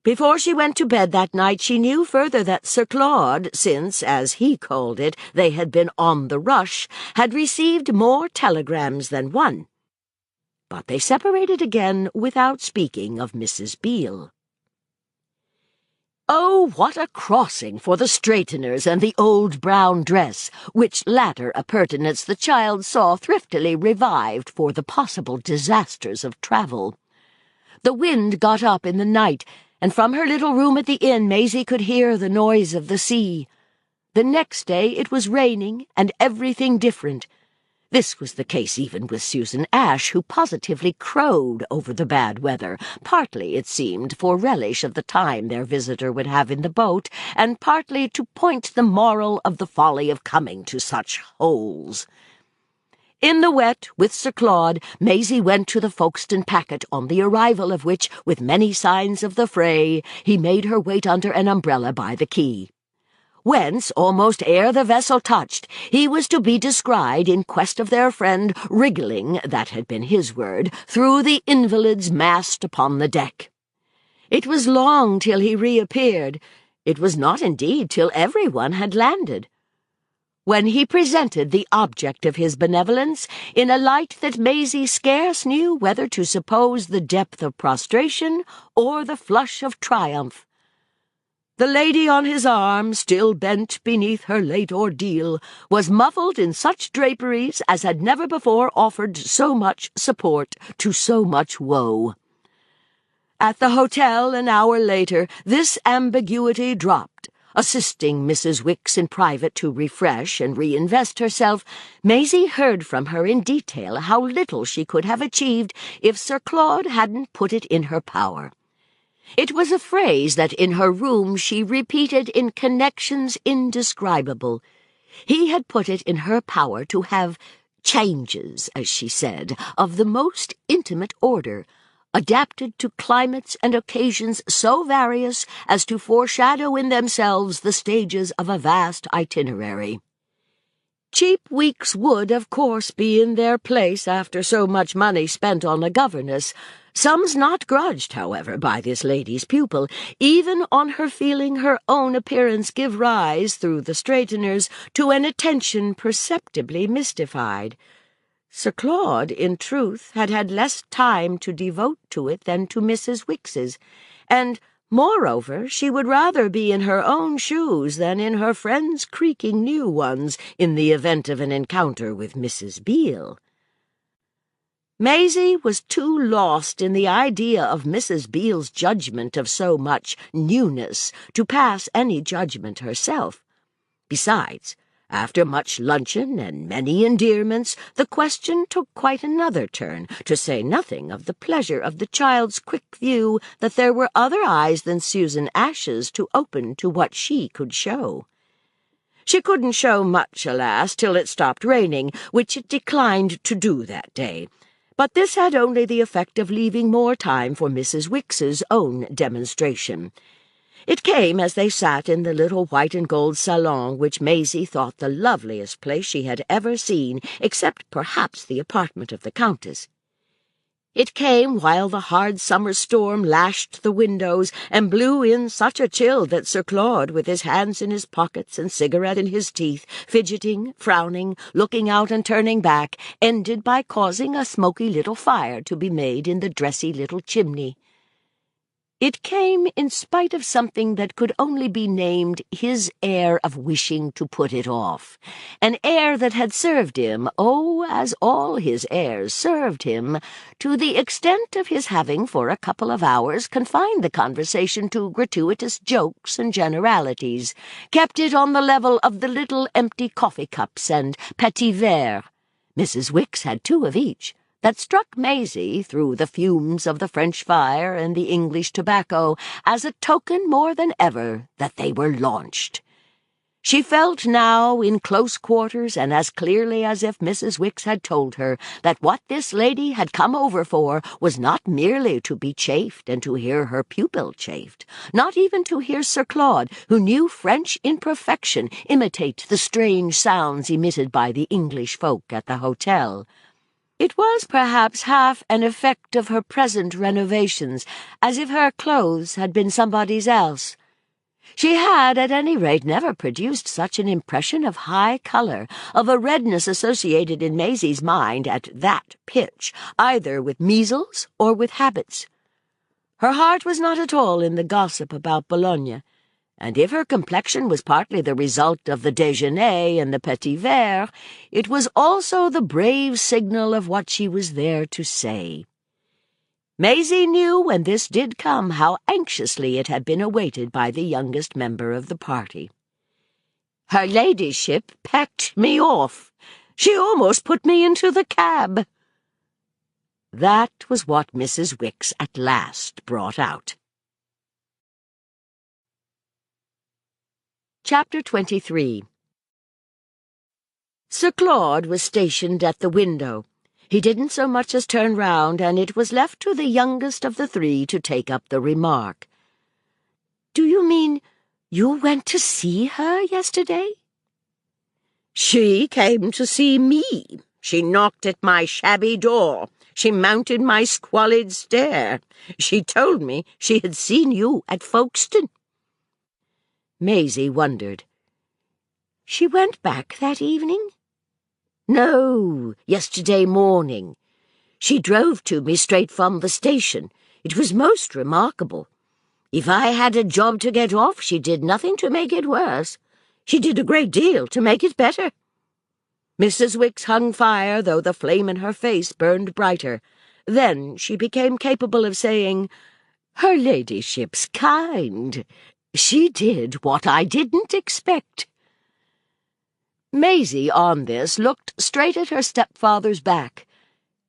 Before she went to bed that night, she knew further that Sir Claude, since, as he called it, they had been on the rush, had received more telegrams than one. But they separated again without speaking of Mrs. Beale. Oh, what a crossing for the straighteners and the old brown dress, which latter appurtenance the child saw thriftily revived for the possible disasters of travel. The wind got up in the night, and from her little room at the inn Maisie could hear the noise of the sea. The next day it was raining, and everything different. This was the case even with Susan Ash, who positively crowed over the bad weather, partly, it seemed, for relish of the time their visitor would have in the boat, and partly to point the moral of the folly of coming to such holes. In the wet, with Sir Claude, Maisie went to the Folkestone packet, on the arrival of which, with many signs of the fray, he made her wait under an umbrella by the quay. Whence, almost ere the vessel touched, he was to be descried in quest of their friend, wriggling, that had been his word, through the invalids massed upon the deck. It was long till he reappeared. It was not, indeed, till everyone had landed. When he presented the object of his benevolence in a light that Maisie scarce knew whether to suppose the depth of prostration or the flush of triumph. The lady on his arm, still bent beneath her late ordeal, was muffled in such draperies as had never before offered so much support to so much woe. At the hotel an hour later, this ambiguity dropped. Assisting Mrs. Wicks in private to refresh and reinvest herself, Maisie heard from her in detail how little she could have achieved if Sir Claude hadn't put it in her power. It was a phrase that in her room she repeated in connections indescribable. He had put it in her power to have changes, as she said, of the most intimate order, adapted to climates and occasions so various as to foreshadow in themselves the stages of a vast itinerary. Cheap weeks would, of course, be in their place after so much money spent on a governess, sums not grudged, however, by this lady's pupil, even on her feeling her own appearance give rise, through the straighteners, to an attention perceptibly mystified. Sir Claude, in truth, had had less time to devote to it than to Mrs. Wicks's, and, moreover, she would rather be in her own shoes than in her friend's creaking new ones in the event of an encounter with Mrs. Beale. Maisie was too lost in the idea of Mrs. Beale's judgment of so much newness to pass any judgment herself. Besides, after much luncheon and many endearments, the question took quite another turn, to say nothing of the pleasure of the child's quick view that there were other eyes than Susan Ash's to open to what she could show. She couldn't show much, alas, till it stopped raining, which it declined to do that day. But this had only the effect of leaving more time for Mrs. Wicks's own demonstration. It came as they sat in the little white-and-gold salon, which Maisie thought the loveliest place she had ever seen, except perhaps the apartment of the Countess. It came while the hard summer storm lashed the windows and blew in such a chill that Sir Claude, with his hands in his pockets and cigarette in his teeth, fidgeting, frowning, looking out and turning back, ended by causing a smoky little fire to be made in the dressy little chimney. It came in spite of something that could only be named his air of wishing to put it off, an air that had served him, oh, as all his airs served him, to the extent of his having for a couple of hours confined the conversation to gratuitous jokes and generalities, kept it on the level of the little empty coffee-cups and petits verres. Mrs. Wicks had 2 of each, that struck Maisie, through the fumes of the French fire and the English tobacco, as a token more than ever that they were launched. She felt now, in close quarters and as clearly as if Mrs. Wicks had told her, that what this lady had come over for was not merely to be chaffed and to hear her pupil chaffed, not even to hear Sir Claude, who knew French in perfection, imitate the strange sounds emitted by the English folk at the hotel. It was perhaps half an effect of her present renovations, as if her clothes had been somebody's else. She had, at any rate, never produced such an impression of high colour, of a redness associated in Maisie's mind at that pitch, either with measles or with habits. Her heart was not at all in the gossip about Bologna. and if her complexion was partly the result of the déjeuner and the petit verre, it was also the brave signal of what she was there to say. Maisie knew when this did come how anxiously it had been awaited by the youngest member of the party. "Her ladyship packed me off. She almost put me into the cab." That was what Mrs. Wicks at last brought out. Chapter 23. Sir Claude was stationed at the window. He didn't so much as turn round, and it was left to the youngest of the three to take up the remark. "Do you mean you went to see her yesterday?" "She came to see me. She knocked at my shabby door. She mounted my squalid stair. She told me she had seen you at Folkestone." Maisie wondered. "She went back that evening?" "No, yesterday morning. She drove to me straight from the station. It was most remarkable. If I had a job to get off, she did nothing to make it worse. She did a great deal to make it better." Mrs. Wicks hung fire, though the flame in her face burned brighter. Then she became capable of saying, "Her ladyship's kind. She did what I didn't expect." Maisie, on this, looked straight at her stepfather's back.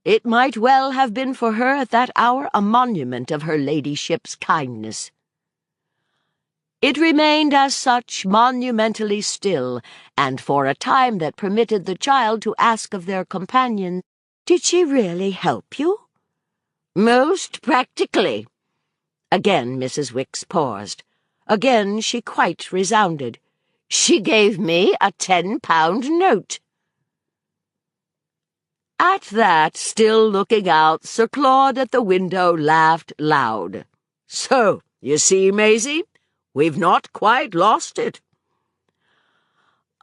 It might well have been for her at that hour a monument of her ladyship's kindness. It remained as such, monumentally still, and for a time that permitted the child to ask of their companion, "Did she really help you?" "Most practically." Again Mrs. Wicks paused. Again she quite resounded. "She gave me a £10 note." At that, still looking out, Sir Claude at the window laughed loud. "So, you see, Maisie, we've not quite lost it."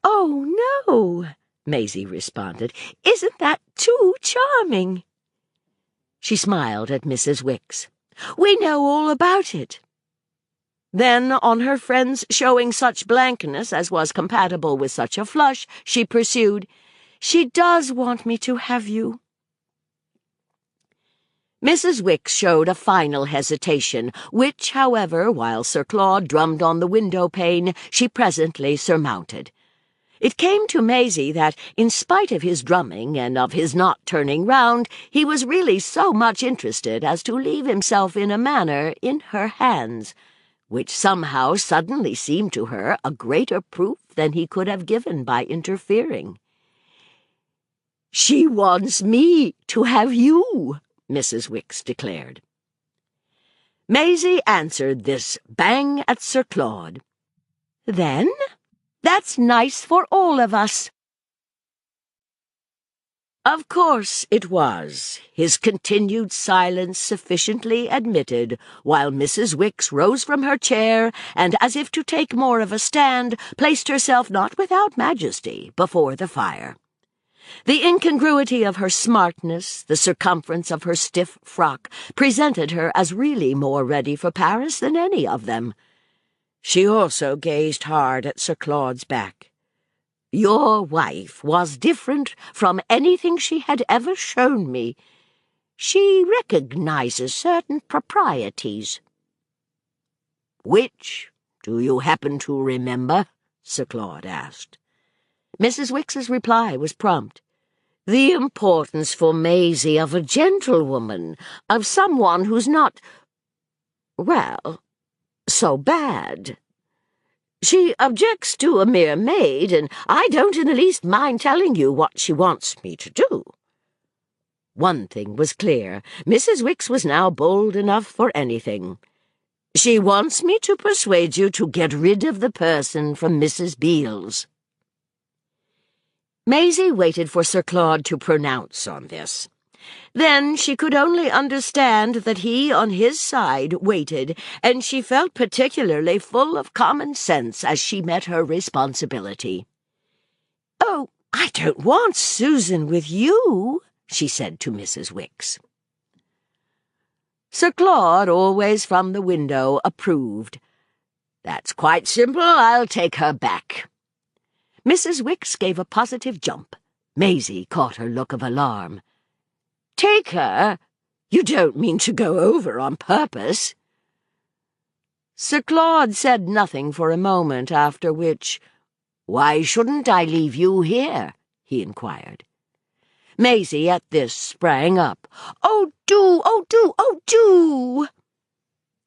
"Oh, no," Maisie responded. "Isn't that too charming?" She smiled at Mrs. Wicks. "We know all about it." Then, on her friend's showing such blankness as was compatible with such a flush, she pursued, "She does want me to have you." Mrs. Wicks showed a final hesitation, which, however, while Sir Claude drummed on the window-pane, she presently surmounted. It came to Maisie that, in spite of his drumming and of his not turning round, he was really so much interested as to leave himself in a manner in her hands, which somehow suddenly seemed to her a greater proof than he could have given by interfering. "She wants me to have you," Mrs. Wicks declared. Maisie answered this bang at Sir Claude. "Then, that's nice for all of us." Of course it was. His continued silence sufficiently admitted, while Mrs. Wicks rose from her chair and, as if to take more of a stand, placed herself not without majesty before the fire. The incongruity of her smartness, the circumference of her stiff frock, presented her as really more ready for Paris than any of them. She also gazed hard at Sir Claude's back. "Your wife was different from anything she had ever shown me. She recognizes certain proprieties." "Which, do you happen to remember?" Sir Claude asked. Mrs. Wicks's reply was prompt. "The importance for Maisie of a gentlewoman, of someone who's not, well, so bad. She objects to a mere maid, and I don't in the least mind telling you what she wants me to do." One thing was clear. Mrs. Wicks was now bold enough for anything. "She wants me to persuade you to get rid of the person from Mrs. Beale's." Maisie waited for Sir Claude to pronounce on this. Then she could only understand that he, on his side, waited, and she felt particularly full of common sense as she met her responsibility. "Oh, I don't want Susan with you," she said to Mrs. Wicks. Sir Claude, always from the window, approved. That's quite simple. I'll take her back." Mrs. Wicks gave a positive jump. Maisie caught her look of alarm. "Take her? You don't mean to go over on purpose?" Sir Claude said nothing for a moment, after which, "Why shouldn't I leave you here?" he inquired. Maisie at this sprang up. "Oh, do! Oh, do! Oh, do!"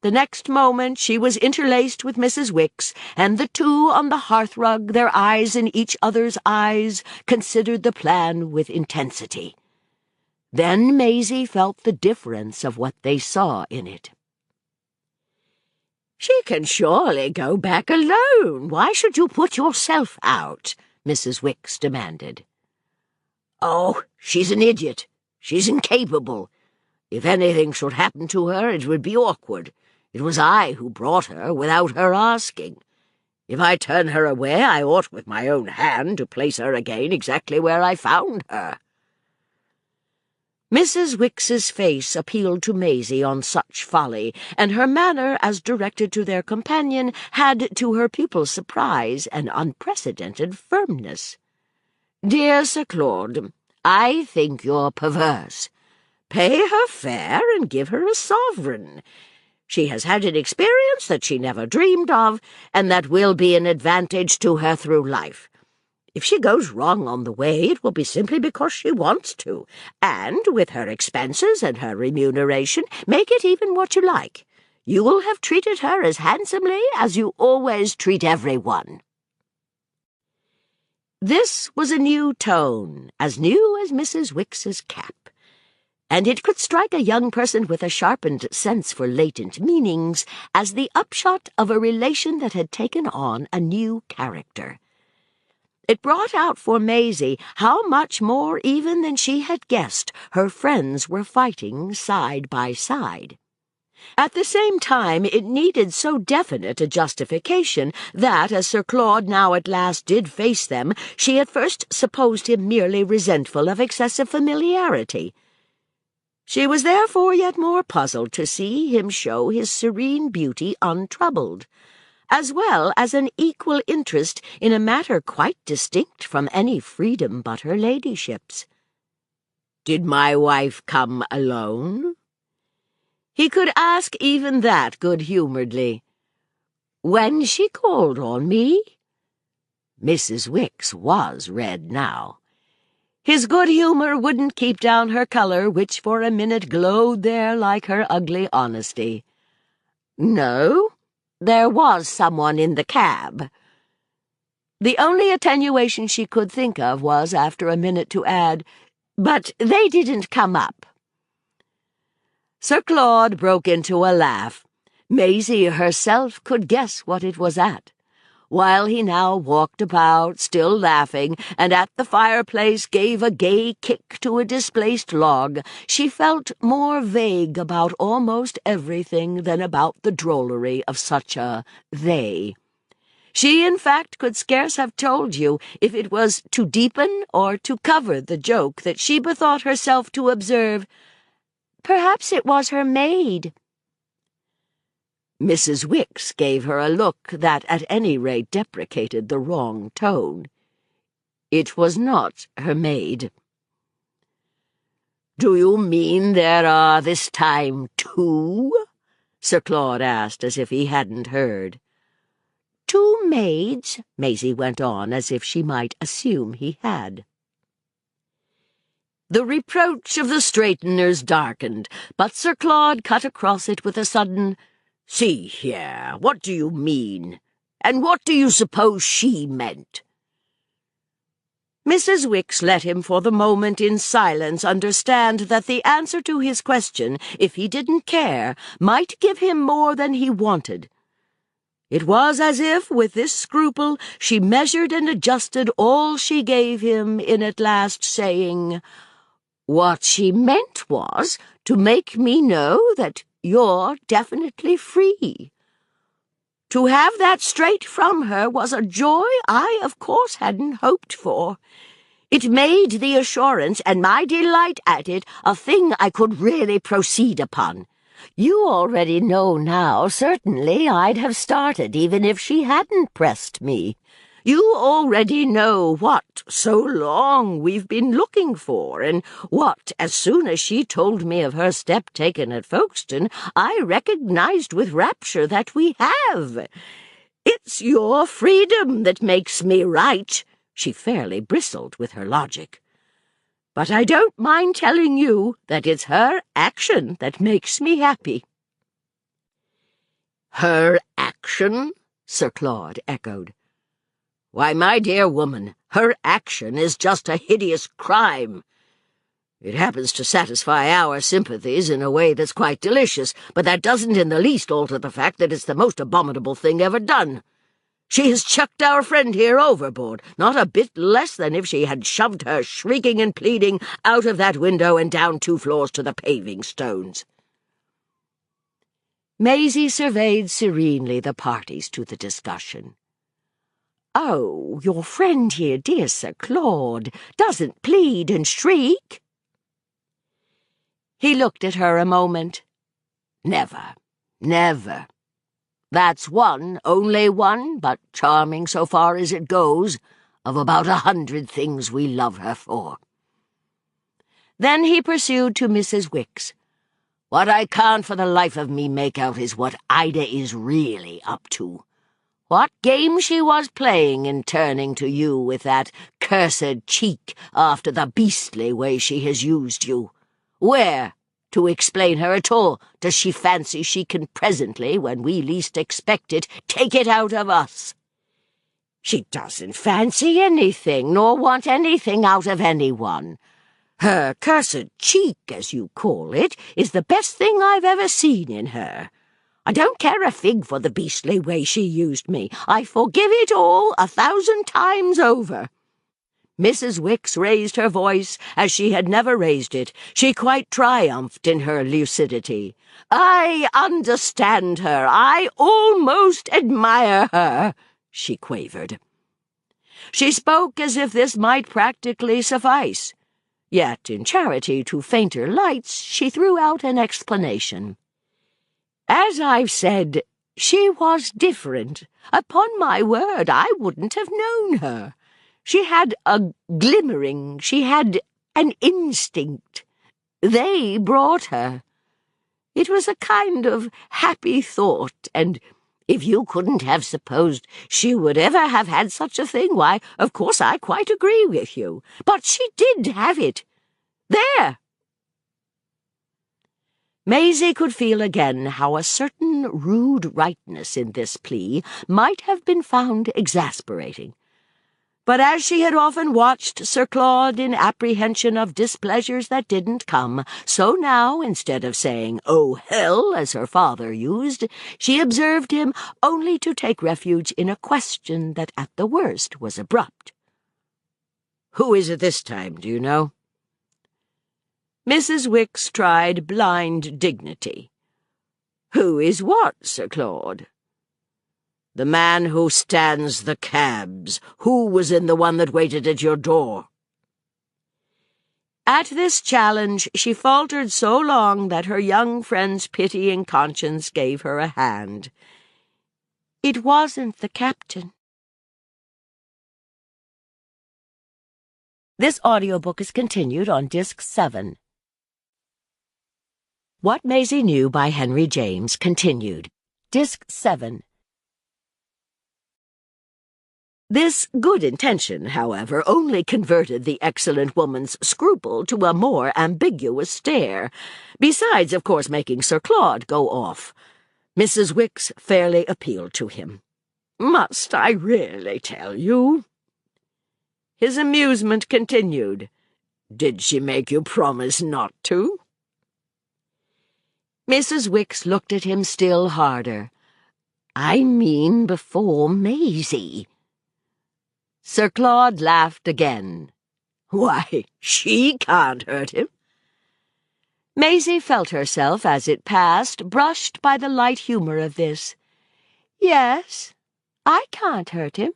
The next moment she was interlaced with Mrs. Wicks, and the two on the hearthrug, their eyes in each other's eyes, considered the plan with intensity. Then Maisie felt the difference of what they saw in it. "She can surely go back alone. Why should you put yourself out?" Mrs. Wicks demanded. "Oh, she's an idiot. She's incapable. If anything should happen to her, it would be awkward. It was I who brought her without her asking. If I turn her away, I ought with my own hand to place her again exactly where I found her." Mrs. Wicks's face appealed to Maisie on such folly, and her manner, as directed to their companion, had, to her pupil's surprise, an unprecedented firmness. "Dear Sir Claude, I think you're perverse. Pay her fare and give her a sovereign. She has had an experience that she never dreamed of, and that will be an advantage to her through life. If she goes wrong on the way, it will be simply because she wants to, and with her expenses and her remuneration, make it even what you like. You will have treated her as handsomely as you always treat everyone." This was a new tone, as new as Mrs. Wicks's cap, and it could strike a young person with a sharpened sense for latent meanings as the upshot of a relation that had taken on a new character. It brought out for Maisie how much more even than she had guessed her friends were fighting side by side. At the same time, it needed so definite a justification that, as Sir Claude now at last did face them, she at first supposed him merely resentful of excessive familiarity. She was therefore yet more puzzled to see him show his serene beauty untroubled, as well as an equal interest in a matter quite distinct from any freedom but her ladyship's. "Did my wife come alone?" He could ask even that good-humouredly. "When she called on me?" Mrs. Wicks was red now. His good humour wouldn't keep down her colour, which for a minute glowed there like her ugly honesty. "No, there was someone in the cab." The only attenuation she could think of was, after a minute, to add, "But they didn't come up." Sir Claude broke into a laugh. Maisie herself could guess what it was at. While he now walked about, still laughing, and at the fireplace gave a gay kick to a displaced log, she felt more vague about almost everything than about the drollery of such a they. She, in fact, could scarce have told you if it was to deepen or to cover the joke that she bethought herself to observe, "Perhaps it was her maid." Mrs. Wicks gave her a look that at any rate deprecated the wrong tone. It was not her maid. "Do you mean there are this time two?" Sir Claude asked, as if he hadn't heard. "Two maids," Maisie went on, as if she might assume he had. The reproach of the straighteners darkened, but Sir Claude cut across it with a sudden, "See here, what do you mean? And what do you suppose she meant?" Mrs. Wicks let him for the moment in silence understand that the answer to his question, if he didn't care, might give him more than he wanted. It was as if, with this scruple, she measured and adjusted all she gave him in at last saying, "What she meant was to make me know that you're definitely free." To have that straight from her was a joy I, of course, hadn't hoped for. It made the assurance, and my delight at it, a thing I could really proceed upon. You already know now, certainly, I'd have started even if she hadn't pressed me. You already know what so long we've been looking for, and what, as soon as she told me of her step taken at Folkestone, I recognized with rapture that we have. It's your freedom that makes me right. She fairly bristled with her logic. But I don't mind telling you that it's her action that makes me happy. Her action? Sir Claude echoed. Why, my dear woman, her action is just a hideous crime. It happens to satisfy our sympathies in a way that's quite delicious, but that doesn't in the least alter the fact that it's the most abominable thing ever done. She has chucked our friend here overboard, not a bit less than if she had shoved her shrieking and pleading out of that window and down 2 floors to the paving stones. Maisie surveyed serenely the parties to the discussion. Oh, your friend here, dear Sir Claude, doesn't plead and shriek. He looked at her a moment. Never, never. That's one, only one, but charming so far as it goes, of about 100 things we love her for. Then he pursued to Mrs. Wicks. What I can't for the life of me make out is what Ida is really up to. What game she was playing in turning to you with that cursed cheek after the beastly way she has used you. Where, to explain her at all, does she fancy she can presently, when we least expect it, take it out of us? She doesn't fancy anything, nor want anything out of anyone. Her cursed cheek, as you call it, is the best thing I've ever seen in her. I don't care a fig for the beastly way she used me. I forgive it all 1,000 times over. Mrs. Wicks raised her voice as she had never raised it. She quite triumphed in her lucidity. I understand her. I almost admire her, she quavered. She spoke as if this might practically suffice. Yet, in charity to fainter lights, she threw out an explanation. As I've said, she was different. Upon my word, I wouldn't have known her. She had a glimmering, she had an instinct. They brought her. It was a kind of happy thought, and if you couldn't have supposed she would ever have had such a thing, why, of course I quite agree with you. But she did have it. There! Maisie could feel again how a certain rude rightness in this plea might have been found exasperating. But as she had often watched Sir Claude in apprehension of displeasures that didn't come, so now, instead of saying, "Oh, hell," as her father used, she observed him only to take refuge in a question that at the worst was abrupt. "Who is it this time, do you know?" Mrs. Wicks tried blind dignity. "Who is what, Sir Claude?" "The man who stands the cabs. Who was in the one that waited at your door?" At this challenge she faltered so long that her young friend's pitying conscience gave her a hand. "It wasn't the captain." This audiobook is continued on Disc 7. What Maisie Knew by Henry James, continued. Disc 7. This good intention, however, only converted the excellent woman's scruple to a more ambiguous stare, besides, of course, making Sir Claude go off. Mrs. Wicks fairly appealed to him. "Must I really tell you?" His amusement continued. "Did she make you promise not to?" Mrs. Wicks looked at him still harder. "I mean before Maisie." Sir Claude laughed again. "Why, she can't hurt him." Maisie felt herself, as it passed, brushed by the light humour of this. "Yes, I can't hurt him."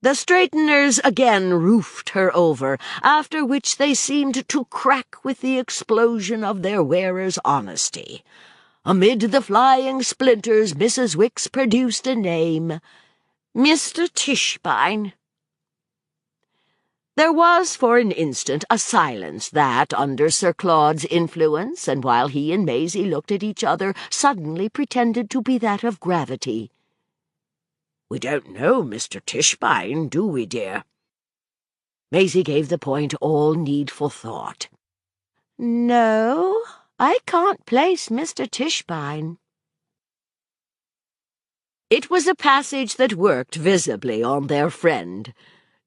The straighteners again roofed her over, after which they seemed to crack with the explosion of their wearer's honesty. Amid the flying splinters, Mrs. Wicks produced a name: Mr. Tischbein. There was for an instant a silence that, under Sir Claude's influence, and while he and Maisie looked at each other, suddenly pretended to be that of gravity. "We don't know Mr. Tischbein, do we, dear?" Maisie gave the point all needful thought. "No, I can't place Mr. Tischbein." It was a passage that worked visibly on their friend.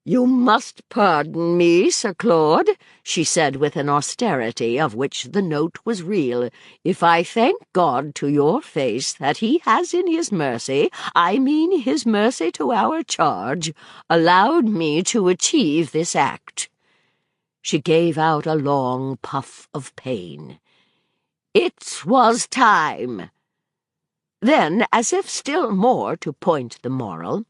"You must pardon me, Sir Claude," she said with an austerity of which the note was real, "if I thank God to your face that he has in his mercy, I mean his mercy to our charge, allowed me to achieve this act." She gave out a long puff of pain. "It was time." Then, as if still more to point the moral,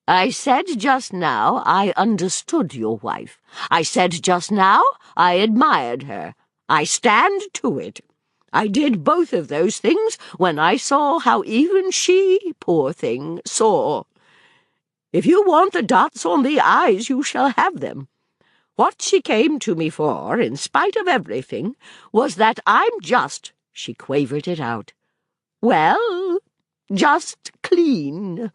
"I said just now I understood your wife. I said just now I admired her. I stand to it. I did both of those things when I saw how even she, poor thing, saw. If you want the dots on the I's, you shall have them. What she came to me for, in spite of everything, was that I'm just," she quavered it out, "well, just clean.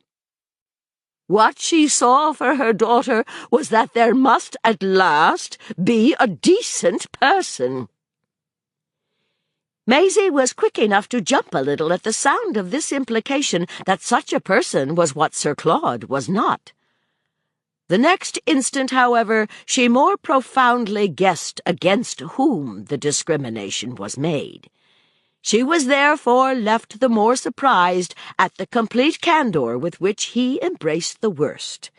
What she saw for her daughter was that there must at last be a decent person." Maisie was quick enough to jump a little at the sound of this implication that such a person was what Sir Claude was not. The next instant, however, she more profoundly guessed against whom the discrimination was made. She was therefore left the more surprised at the complete candour with which he embraced the worst.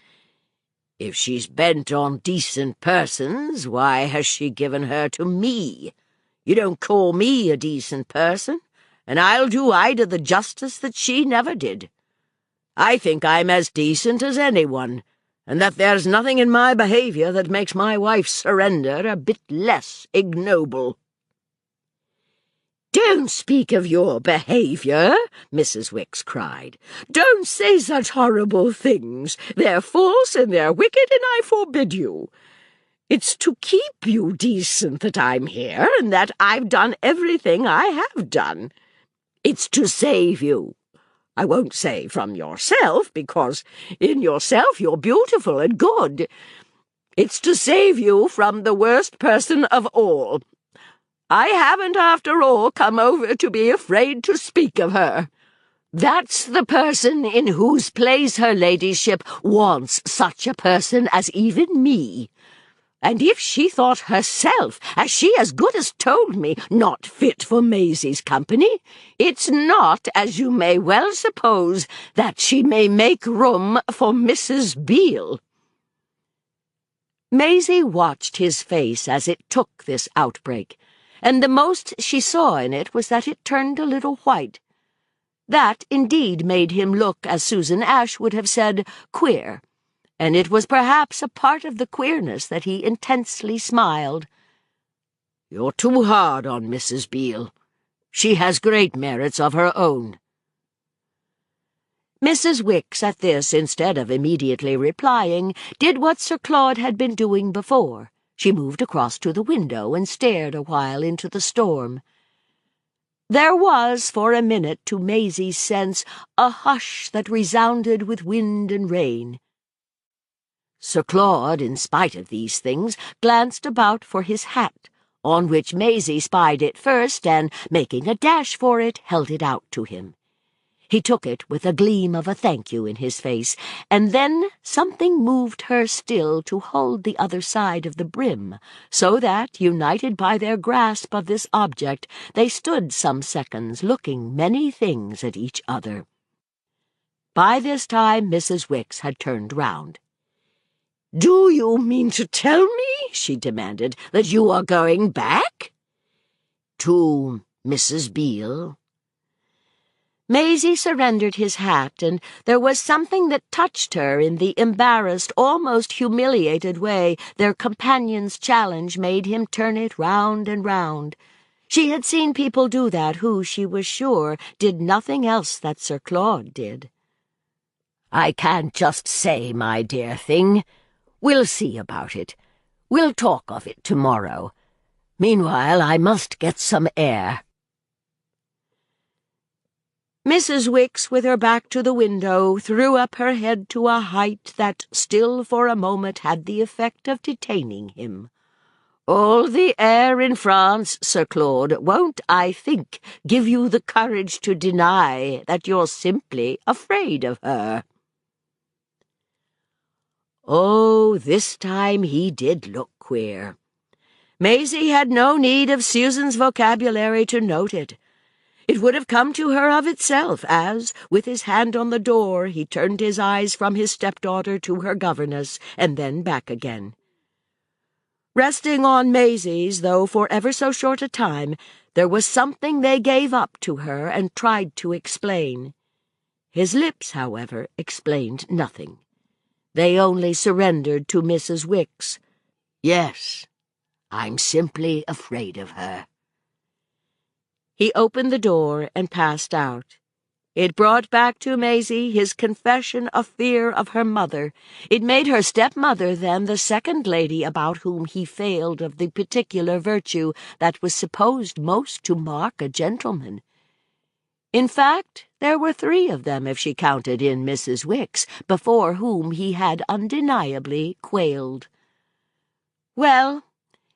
"If she's bent on decent persons, why has she given her to me? You don't call me a decent person, and I'll do Ida the justice that she never did. I think I'm as decent as anyone, and that there's nothing in my behaviour that makes my wife's surrender a bit less ignoble." "Don't speak of your behaviour," Mrs. Wicks cried. "Don't say such horrible things. They're false and they're wicked, and I forbid you. It's to keep you decent that I'm here, and that I've done everything I have done. It's to save you. I won't say from yourself, because in yourself you're beautiful and good. It's to save you from the worst person of all. I haven't, after all, come over to be afraid to speak of her. That's the person in whose place her ladyship wants such a person as even me. And if she thought herself, as she as good as told me, not fit for Maisie's company, it's not, as you may well suppose, that she may make room for Mrs. Beale." Maisie watched his face as it took this outbreak, and the most she saw in it was that it turned a little white. That, indeed, made him look, as Susan Ash would have said, queer, and it was perhaps a part of the queerness that he intensely smiled. "You're too hard on Mrs. Beale. She has great merits of her own." Mrs. Wicks, at this, instead of immediately replying, did what Sir Claude had been doing before. She moved across to the window and stared a while into the storm. There was, for a minute, to Maisie's sense, a hush that resounded with wind and rain. Sir Claude, in spite of these things, glanced about for his hat, on which Maisie spied it first, and, making a dash for it, held it out to him. He took it with a gleam of a thank you in his face, and then something moved her still to hold the other side of the brim, so that, united by their grasp of this object, they stood some seconds looking many things at each other. By this time Mrs. Wicks had turned round. "Do you mean to tell me," she demanded, "that you are going back?" "To Mrs. Beale." Maisie surrendered his hat, and there was something that touched her in the embarrassed, almost humiliated way their companion's challenge made him turn it round and round. She had seen people do that who, she was sure, did nothing else that Sir Claude did. "I can't just say, my dear thing. We'll see about it. We'll talk of it tomorrow. Meanwhile, I must get some air." Mrs. Wicks, with her back to the window, threw up her head to a height that still for a moment had the effect of detaining him. "All the air in France, Sir Claude, won't, I think, give you the courage to deny that you're simply afraid of her." Oh, this time he did look queer. Maisie had no need of Susan's vocabulary to note it. It would have come to her of itself as, with his hand on the door, he turned his eyes from his stepdaughter to her governess, and then back again. Resting on Maisie's, though for ever so short a time, there was something they gave up to her and tried to explain. His lips, however, explained nothing. They only surrendered to Mrs. Wicks. "Yes, I'm simply afraid of her." He opened the door and passed out. It brought back to Maisie his confession of fear of her mother. It made her stepmother, then, the second lady about whom he failed of the particular virtue that was supposed most to mark a gentleman. In fact, there were three of them, if she counted in Mrs. Wicks, before whom he had undeniably quailed. Well,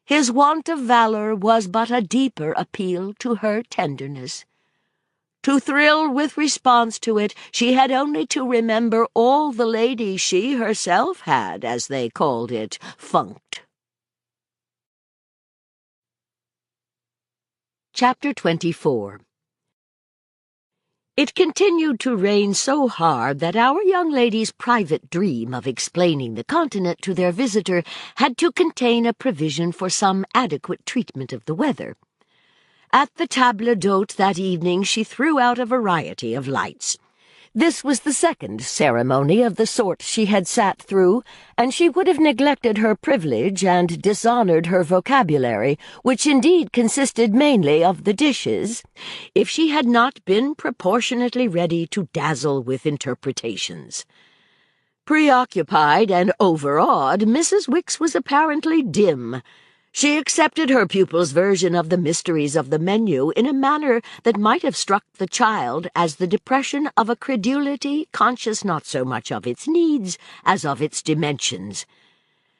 his want of valor was but a deeper appeal to her tenderness. To thrill with response to it, she had only to remember all the ladies she herself had, as they called it, funked. Chapter 24. It continued to rain so hard that our young lady's private dream of explaining the continent to their visitor had to contain a provision for some adequate treatment of the weather. At the table d'hôte that evening she threw out a variety of lights. This was the second ceremony of the sort she had sat through, and she would have neglected her privilege and dishonored her vocabulary, which indeed consisted mainly of the dishes, if she had not been proportionately ready to dazzle with interpretations. Preoccupied and overawed, Mrs. Wicks was apparently dim. She accepted her pupil's version of the mysteries of the menu in a manner that might have struck the child as the depression of a credulity conscious not so much of its needs as of its dimensions.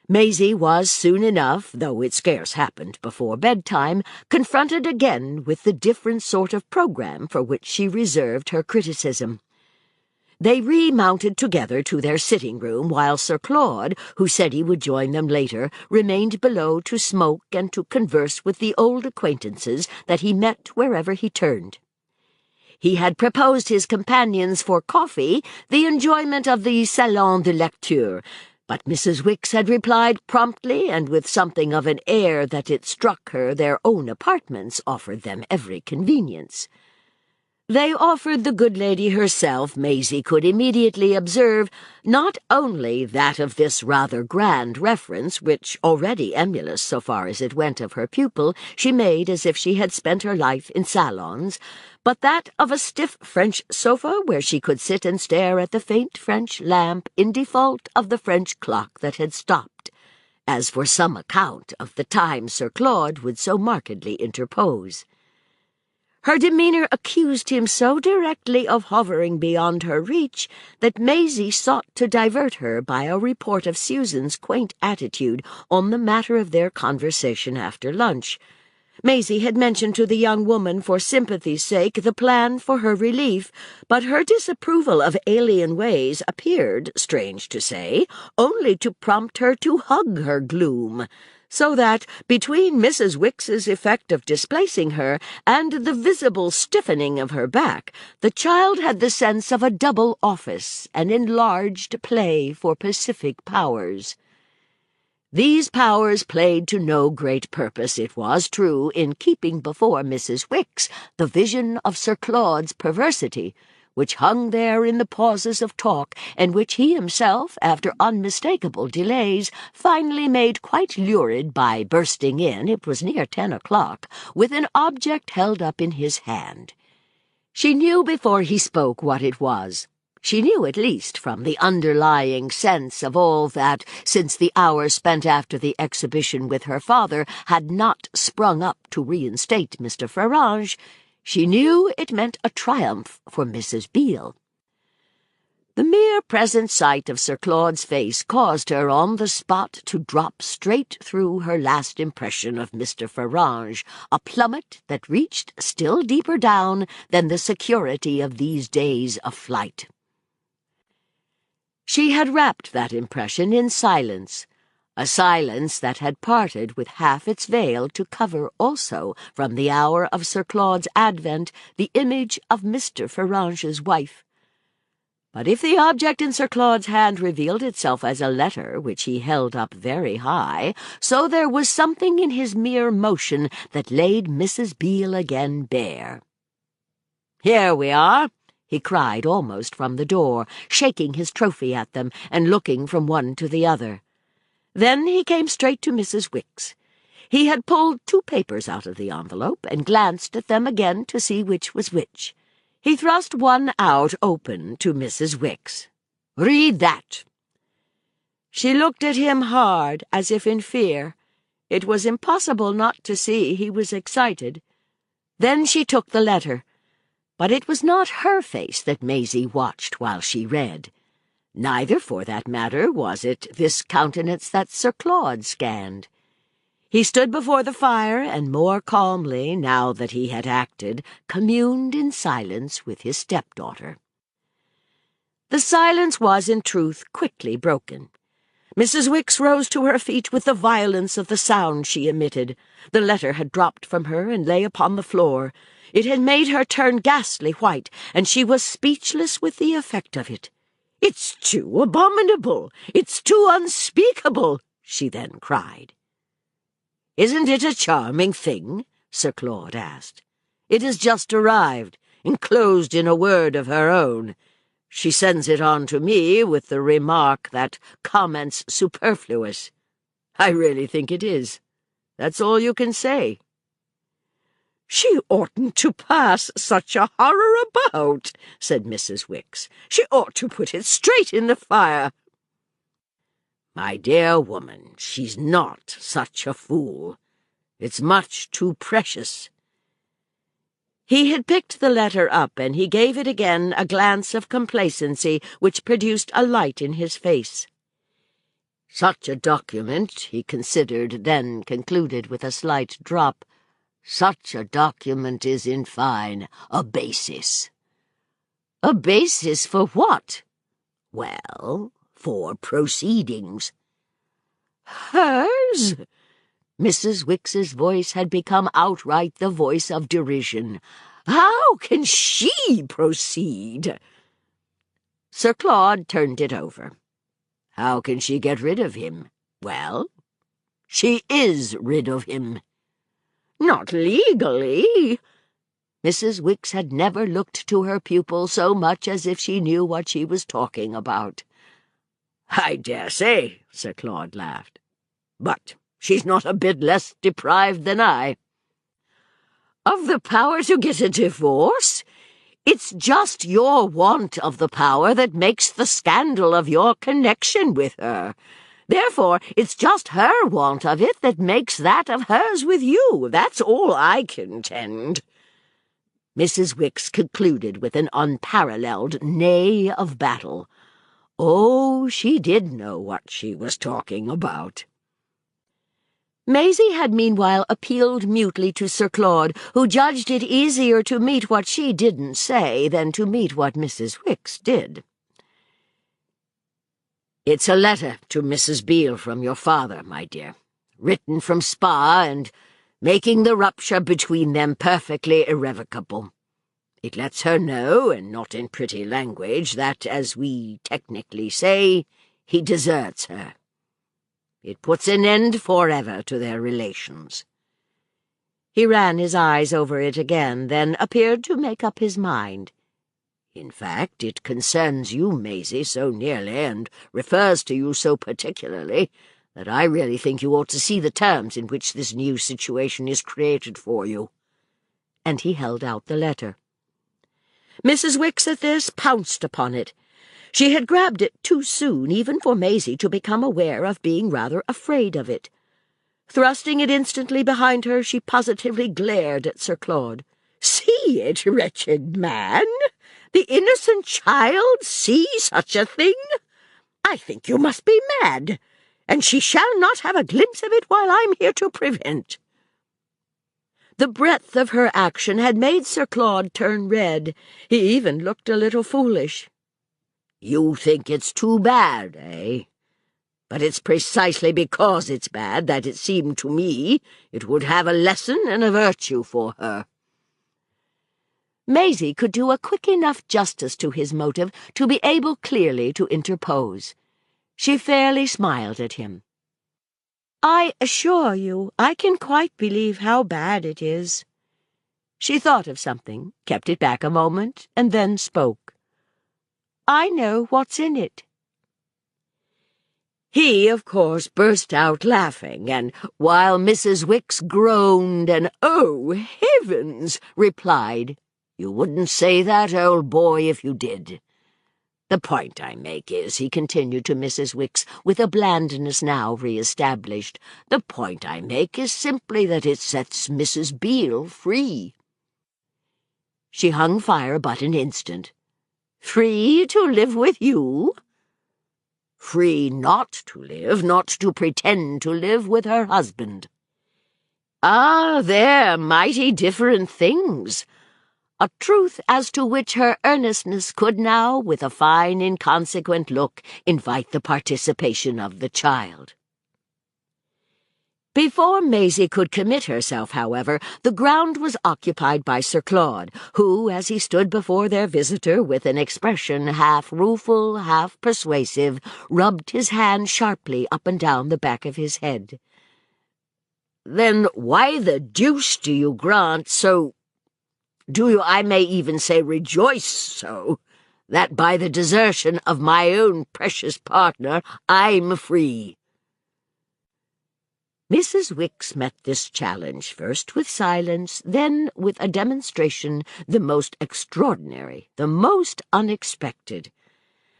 Maisie was soon enough, though it scarce happened before bedtime, confronted again with the different sort of program for which she reserved her criticism. They remounted together to their sitting-room, while Sir Claude, who said he would join them later, remained below to smoke and to converse with the old acquaintances that he met wherever he turned. He had proposed his companions for coffee the enjoyment of the salon de lecture, but Mrs. Wicks had replied promptly and with something of an air that it struck her their own apartments offered them every convenience. They offered the good lady herself, Maisie could immediately observe, not only that of this rather grand reference, which, already emulous so far as it went of her pupil, she made as if she had spent her life in salons, but that of a stiff French sofa where she could sit and stare at the faint French lamp in default of the French clock that had stopped, as for some account of the time Sir Claude would so markedly interpose. Her demeanour accused him so directly of hovering beyond her reach that Maisie sought to divert her by a report of Susan's quaint attitude on the matter of their conversation after lunch. Maisie had mentioned to the young woman for sympathy's sake the plan for her relief, but her disapproval of alien ways appeared, strange to say, only to prompt her to hug her gloom, so that, between Mrs. Wicks's effect of displacing her and the visible stiffening of her back, the child had the sense of a double office, an enlarged play for pacific powers. These powers played to no great purpose, it was true, in keeping before Mrs. Wicks the vision of Sir Claude's perversity, which hung there in the pauses of talk, and which he himself, after unmistakable delays, finally made quite lurid by bursting in, it was near 10 o'clock, with an object held up in his hand. She knew before he spoke what it was. She knew at least from the underlying sense of all that, since the hour spent after the exhibition with her father had not sprung up to reinstate Mr. Farange, she knew it meant a triumph for Mrs. Beale. The mere present sight of Sir Claude's face caused her on the spot to drop straight through her last impression of Mr. Farange, a plummet that reached still deeper down than the security of these days of flight. She had wrapped that impression in silence, a silence that had parted with half its veil to cover also, from the hour of Sir Claude's advent, the image of Mr. Farange's wife. But if the object in Sir Claude's hand revealed itself as a letter which he held up very high, so there was something in his mere motion that laid Mrs. Beale again bare. "Here we are," he cried almost from the door, shaking his trophy at them and looking from one to the other. Then he came straight to Mrs. Wicks. He had pulled 2 papers out of the envelope and glanced at them again to see which was which. He thrust one out open to Mrs. Wicks. "Read that." She looked at him hard, as if in fear. It was impossible not to see he was excited. Then she took the letter. But it was not her face that Maisie watched while she read. Neither, for that matter, was it this countenance that Sir Claude scanned. He stood before the fire and more calmly, now that he had acted, communed in silence with his stepdaughter. The silence was, in truth, quickly broken. Mrs. Wicks rose to her feet with the violence of the sound she emitted. The letter had dropped from her and lay upon the floor. It had made her turn ghastly white, and she was speechless with the effect of it. "It's too abominable! It's too unspeakable!" she then cried. "Isn't it a charming thing?" Sir Claude asked. "It has just arrived, enclosed in a word of her own. She sends it on to me with the remark that comment's superfluous. I really think it is. That's all you can say." "She oughtn't to pass such a horror about," said Mrs. Wicks. "She ought to put it straight in the fire." "My dear woman, she's not such a fool. It's much too precious." He had picked the letter up, and he gave it again a glance of complacency which produced a light in his face. "Such a document," he considered, then concluded with a slight drop, "such a document is, in fine, a basis." "A basis for what?" "Well, for proceedings." "Hers?" Mrs. Wicks's voice had become outright the voice of derision. "How can she proceed?" Sir Claude turned it over. "How can she get rid of him? Well, she is rid of him." "Not legally." Mrs. Wicks had never looked to her pupil so much as if she knew what she was talking about. "I dare say," Sir Claude laughed. "But she's not a bit less deprived than I." "Of the power to get a divorce? It's just your want of the power that makes the scandal of your connection with her. Therefore, it's just her want of it that makes that of hers with you. That's all I contend." Mrs. Wicks concluded with an unparalleled neigh of battle. Oh, she did know what she was talking about. Maisie had meanwhile appealed mutely to Sir Claude, who judged it easier to meet what she didn't say than to meet what Mrs. Wicks did. "It's a letter to Mrs. Beale from your father, my dear, written from Spa and making the rupture between them perfectly irrevocable. It lets her know, and not in pretty language, that, as we technically say, he deserts her. It puts an end forever to their relations." He ran his eyes over it again, then appeared to make up his mind. "In fact, it concerns you, Maisie, so nearly, and refers to you so particularly, that I really think you ought to see the terms in which this new situation is created for you." And he held out the letter. Mrs. Wicks at this pounced upon it. She had grabbed it too soon, even for Maisie to become aware of being rather afraid of it. Thrusting it instantly behind her, she positively glared at Sir Claude. "See it, wretched man? The innocent child see such a thing? I think you must be mad, and she shall not have a glimpse of it while I'm here to prevent." The breadth of her action had made Sir Claude turn red. He even looked a little foolish. "You think it's too bad, eh? But it's precisely because it's bad that it seemed to me it would have a lesson and a virtue for her." Maisie could do a quick enough justice to his motive to be able clearly to interpose. She fairly smiled at him. "I assure you, I can quite believe how bad it is." She thought of something, kept it back a moment, and then spoke. "I know what's in it." He, of course, burst out laughing, and while Mrs. Wicks groaned and "Oh, heavens!" replied, "You wouldn't say that, old boy, if you did. The point I make is," he continued to Mrs. Wicks, with a blandness now re-established, "the point I make is simply that it sets Mrs. Beale free." She hung fire but an instant. "Free to live with you?" "Free not to live, not to pretend to live with her husband." "Ah, they're mighty different things." A truth as to which her earnestness could now, with a fine, inconsequent look, invite the participation of the child. Before Maisie could commit herself, however, the ground was occupied by Sir Claude, who, as he stood before their visitor with an expression half rueful, half persuasive, rubbed his hand sharply up and down the back of his head. "Then why the deuce do you grant do you, I may even say rejoice so, that by the desertion of my own precious partner I'm free?" Mrs. Wicks met this challenge first with silence, then with a demonstration the most extraordinary, the most unexpected.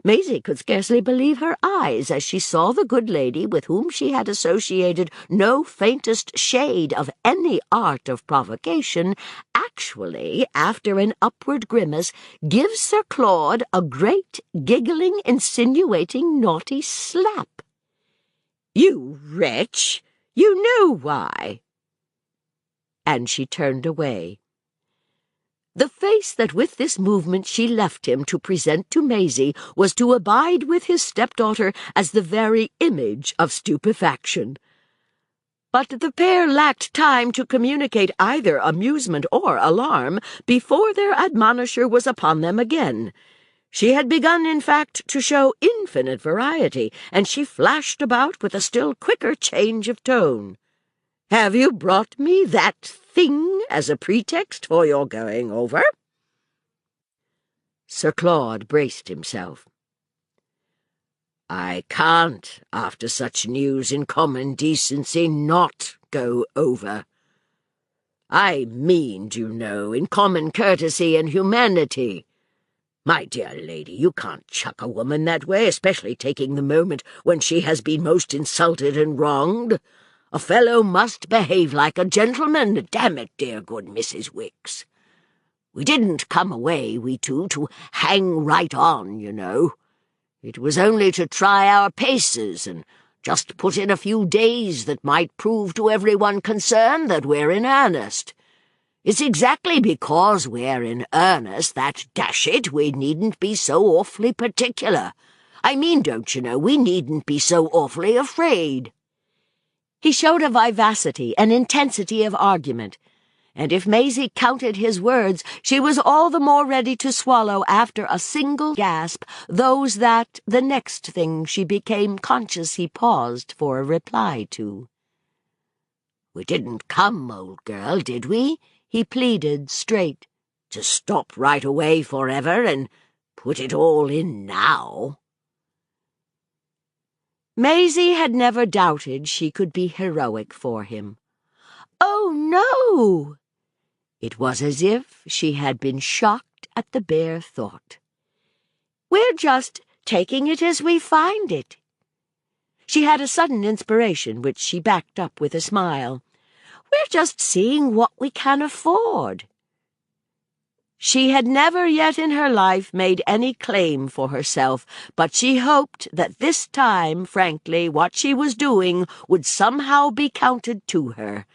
Maisie could scarcely believe her eyes as she saw the good lady, with whom she had associated no faintest shade of any art of provocation, actually, after an upward grimace, give Sir Claude a great, giggling, insinuating, naughty slap. "You wretch! You know why." And she turned away. The face that with this movement she left him to present to Maisie was to abide with his stepdaughter as the very image of stupefaction. But the pair lacked time to communicate either amusement or alarm before their admonisher was upon them again. She had begun, in fact, to show infinite variety, and she flashed about with a still quicker change of tone. "Have you brought me that thing as a pretext for your going over?" Sir Claude braced himself. "I can't, after such news, in common decency, not go over. I mean, you know, in common courtesy and humanity. My dear lady, you can't chuck a woman that way, especially taking the moment when she has been most insulted and wronged. A fellow must behave like a gentleman, damn it, dear good Mrs. Wicks. We didn't come away, we two, to hang right on, you know. It was only to try our paces and just put in a few days that might prove to everyone concerned that we're in earnest. It's exactly because we're in earnest that, dash it, we needn't be so awfully particular. I mean, don't you know, we needn't be so awfully afraid." He showed a vivacity, an intensity of argument. and if Maisie counted his words, she was all the more ready to swallow after a single gasp those that, the next thing she became conscious he paused for a reply to. "We didn't come, old girl, did we?" he pleaded straight. "To stop right away forever and put it all in now." Maisie had never doubted she could be heroic for him. "Oh, no!" It was as if she had been shocked at the bare thought. "We're just taking it as we find it." She had a sudden inspiration, which she backed up with a smile. "We're just seeing what we can afford." She had never yet in her life made any claim for herself, but she hoped that this time, frankly, what she was doing would somehow be counted to her.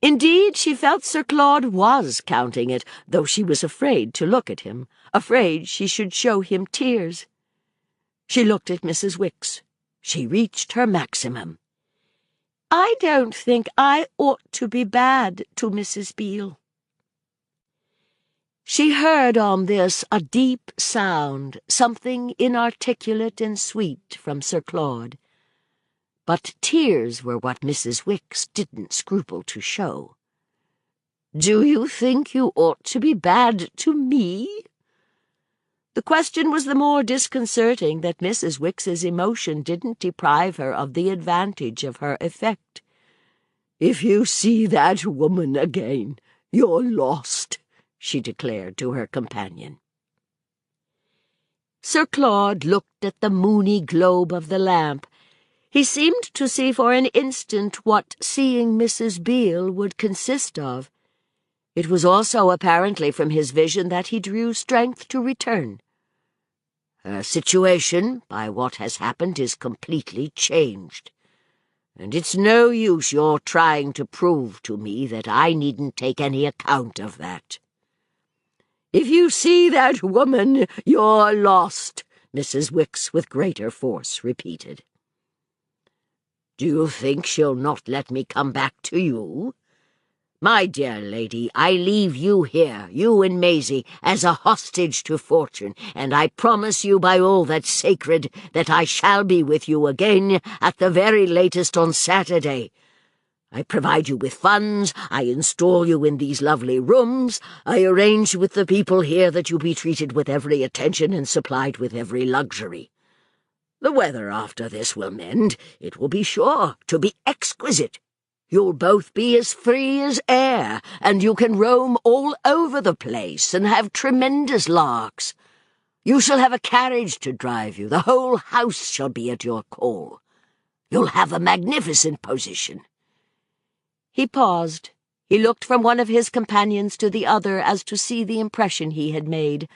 Indeed, she felt Sir Claude was counting it, though she was afraid to look at him, afraid she should show him tears. She looked at Mrs. Wicks. She reached her maximum. "I don't think I ought to be bad to Mrs. Beale." She heard on this a deep sound, something inarticulate and sweet from Sir Claude. But tears were what Mrs. Wicks didn't scruple to show. "Do you think you ought to be bad to me?" The question was the more disconcerting that Mrs. Wicks's emotion didn't deprive her of the advantage of her effect. "If you see that woman again, you're lost," she declared to her companion. Sir Claude looked at the moony globe of the lamp. He seemed to see for an instant what seeing Mrs. Beale would consist of. It was also apparently from his vision that he drew strength to return. "Her situation, by what has happened, is completely changed. And it's no use your trying to prove to me that I needn't take any account of that." "If you see that woman, you're lost," Mrs. Wicks with greater force repeated. "Do you think she'll not let me come back to you? My dear lady, I leave you here, you and Maisie, as a hostage to fortune, and I promise you by all that's sacred that I shall be with you again at the very latest on Saturday. I provide you with funds, I install you in these lovely rooms, I arrange with the people here that you be treated with every attention and supplied with every luxury. The weather after this will mend. It will be sure to be exquisite. You'll both be as free as air, and you can roam all over the place and have tremendous larks. You shall have a carriage to drive you. The whole house shall be at your call. You'll have a magnificent position." He paused. He looked from one of his companions to the other as to see the impression he had made.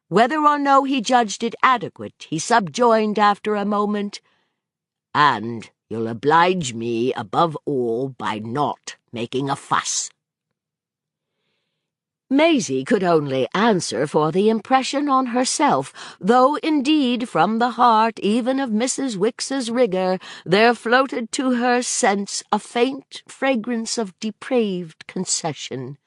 Whether or no he judged it adequate, he subjoined after a moment, "And you'll oblige me above all by not making a fuss." Maisie could only answer for the impression on herself, though indeed from the heart even of Mrs. Wicks's rigour there floated to her sense a faint fragrance of depraved concession.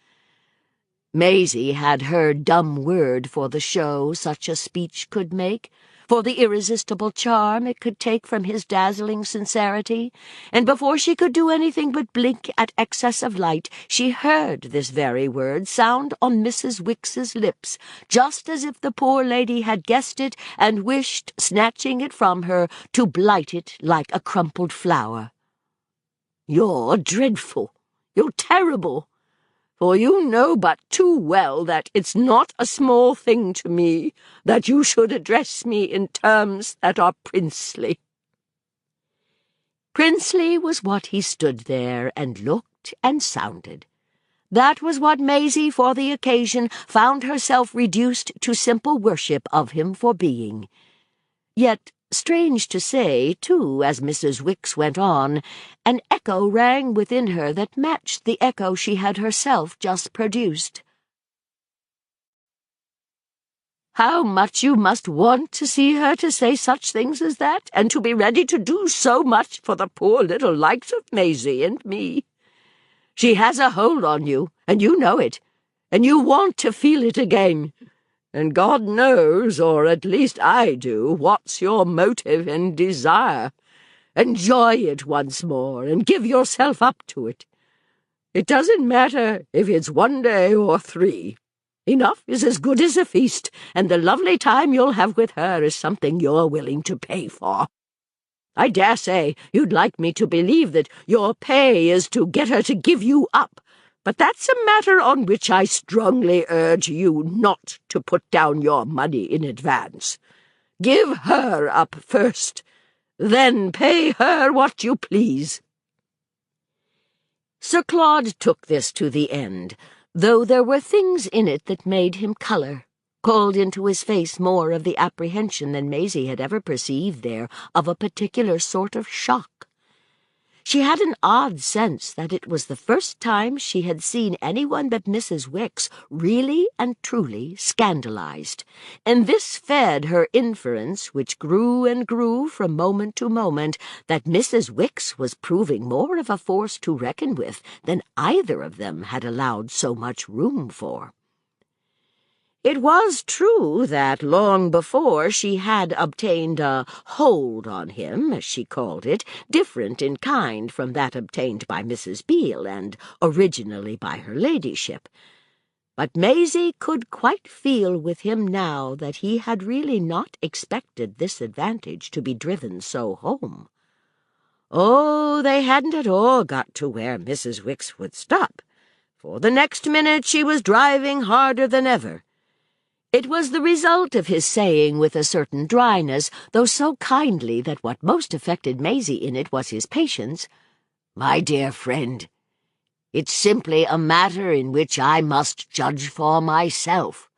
Maisie had her dumb word for the show such a speech could make, for the irresistible charm it could take from his dazzling sincerity, and before she could do anything but blink at excess of light, she heard this very word sound on Mrs. Wicks's lips, just as if the poor lady had guessed it and wished, snatching it from her, to blight it like a crumpled flower. "You're dreadful. You're terrible. For you know but too well that it's not a small thing to me that you should address me in terms that are princely." Princely was what he stood there and looked and sounded. That was what Maisie, for the occasion, found herself reduced to simple worship of him for being. Yet, strange to say, too, as Mrs. Wicks went on, an echo rang within her that matched the echo she had herself just produced. "How much you must want to see her to say such things as that, and to be ready to do so much for the poor little likes of Maisie and me. She has a hold on you, and you know it, and you want to feel it again. And God knows, or at least I do, what's your motive and desire. Enjoy it once more, and give yourself up to it. It doesn't matter if it's 1 day or 3. Enough is as good as a feast, and the lovely time you'll have with her is something you're willing to pay for. I dare say you'd like me to believe that your pay is to get her to give you up, but that's a matter on which I strongly urge you not to put down your money in advance. Give her up first, then pay her what you please." Sir Claude took this to the end, though there were things in it that made him colour, called into his face more of the apprehension than Maisie had ever perceived there of a particular sort of shock. She had an odd sense that it was the first time she had seen anyone but Mrs. Wicks really and truly scandalized, and this fed her inference, which grew and grew from moment to moment, that Mrs. Wicks was proving more of a force to reckon with than either of them had allowed so much room for. It was true that long before she had obtained a hold on him, as she called it, different in kind from that obtained by Mrs. Beale and originally by her ladyship. But Maisie could quite feel with him now that he had really not expected this advantage to be driven so home. Oh, they hadn't at all got to where Mrs. Wicks would stop, for the next minute she was driving harder than ever. It was the result of his saying with a certain dryness, though so kindly that what most affected Maisie in it was his patience, "My dear friend, it's simply a matter in which I must judge for myself.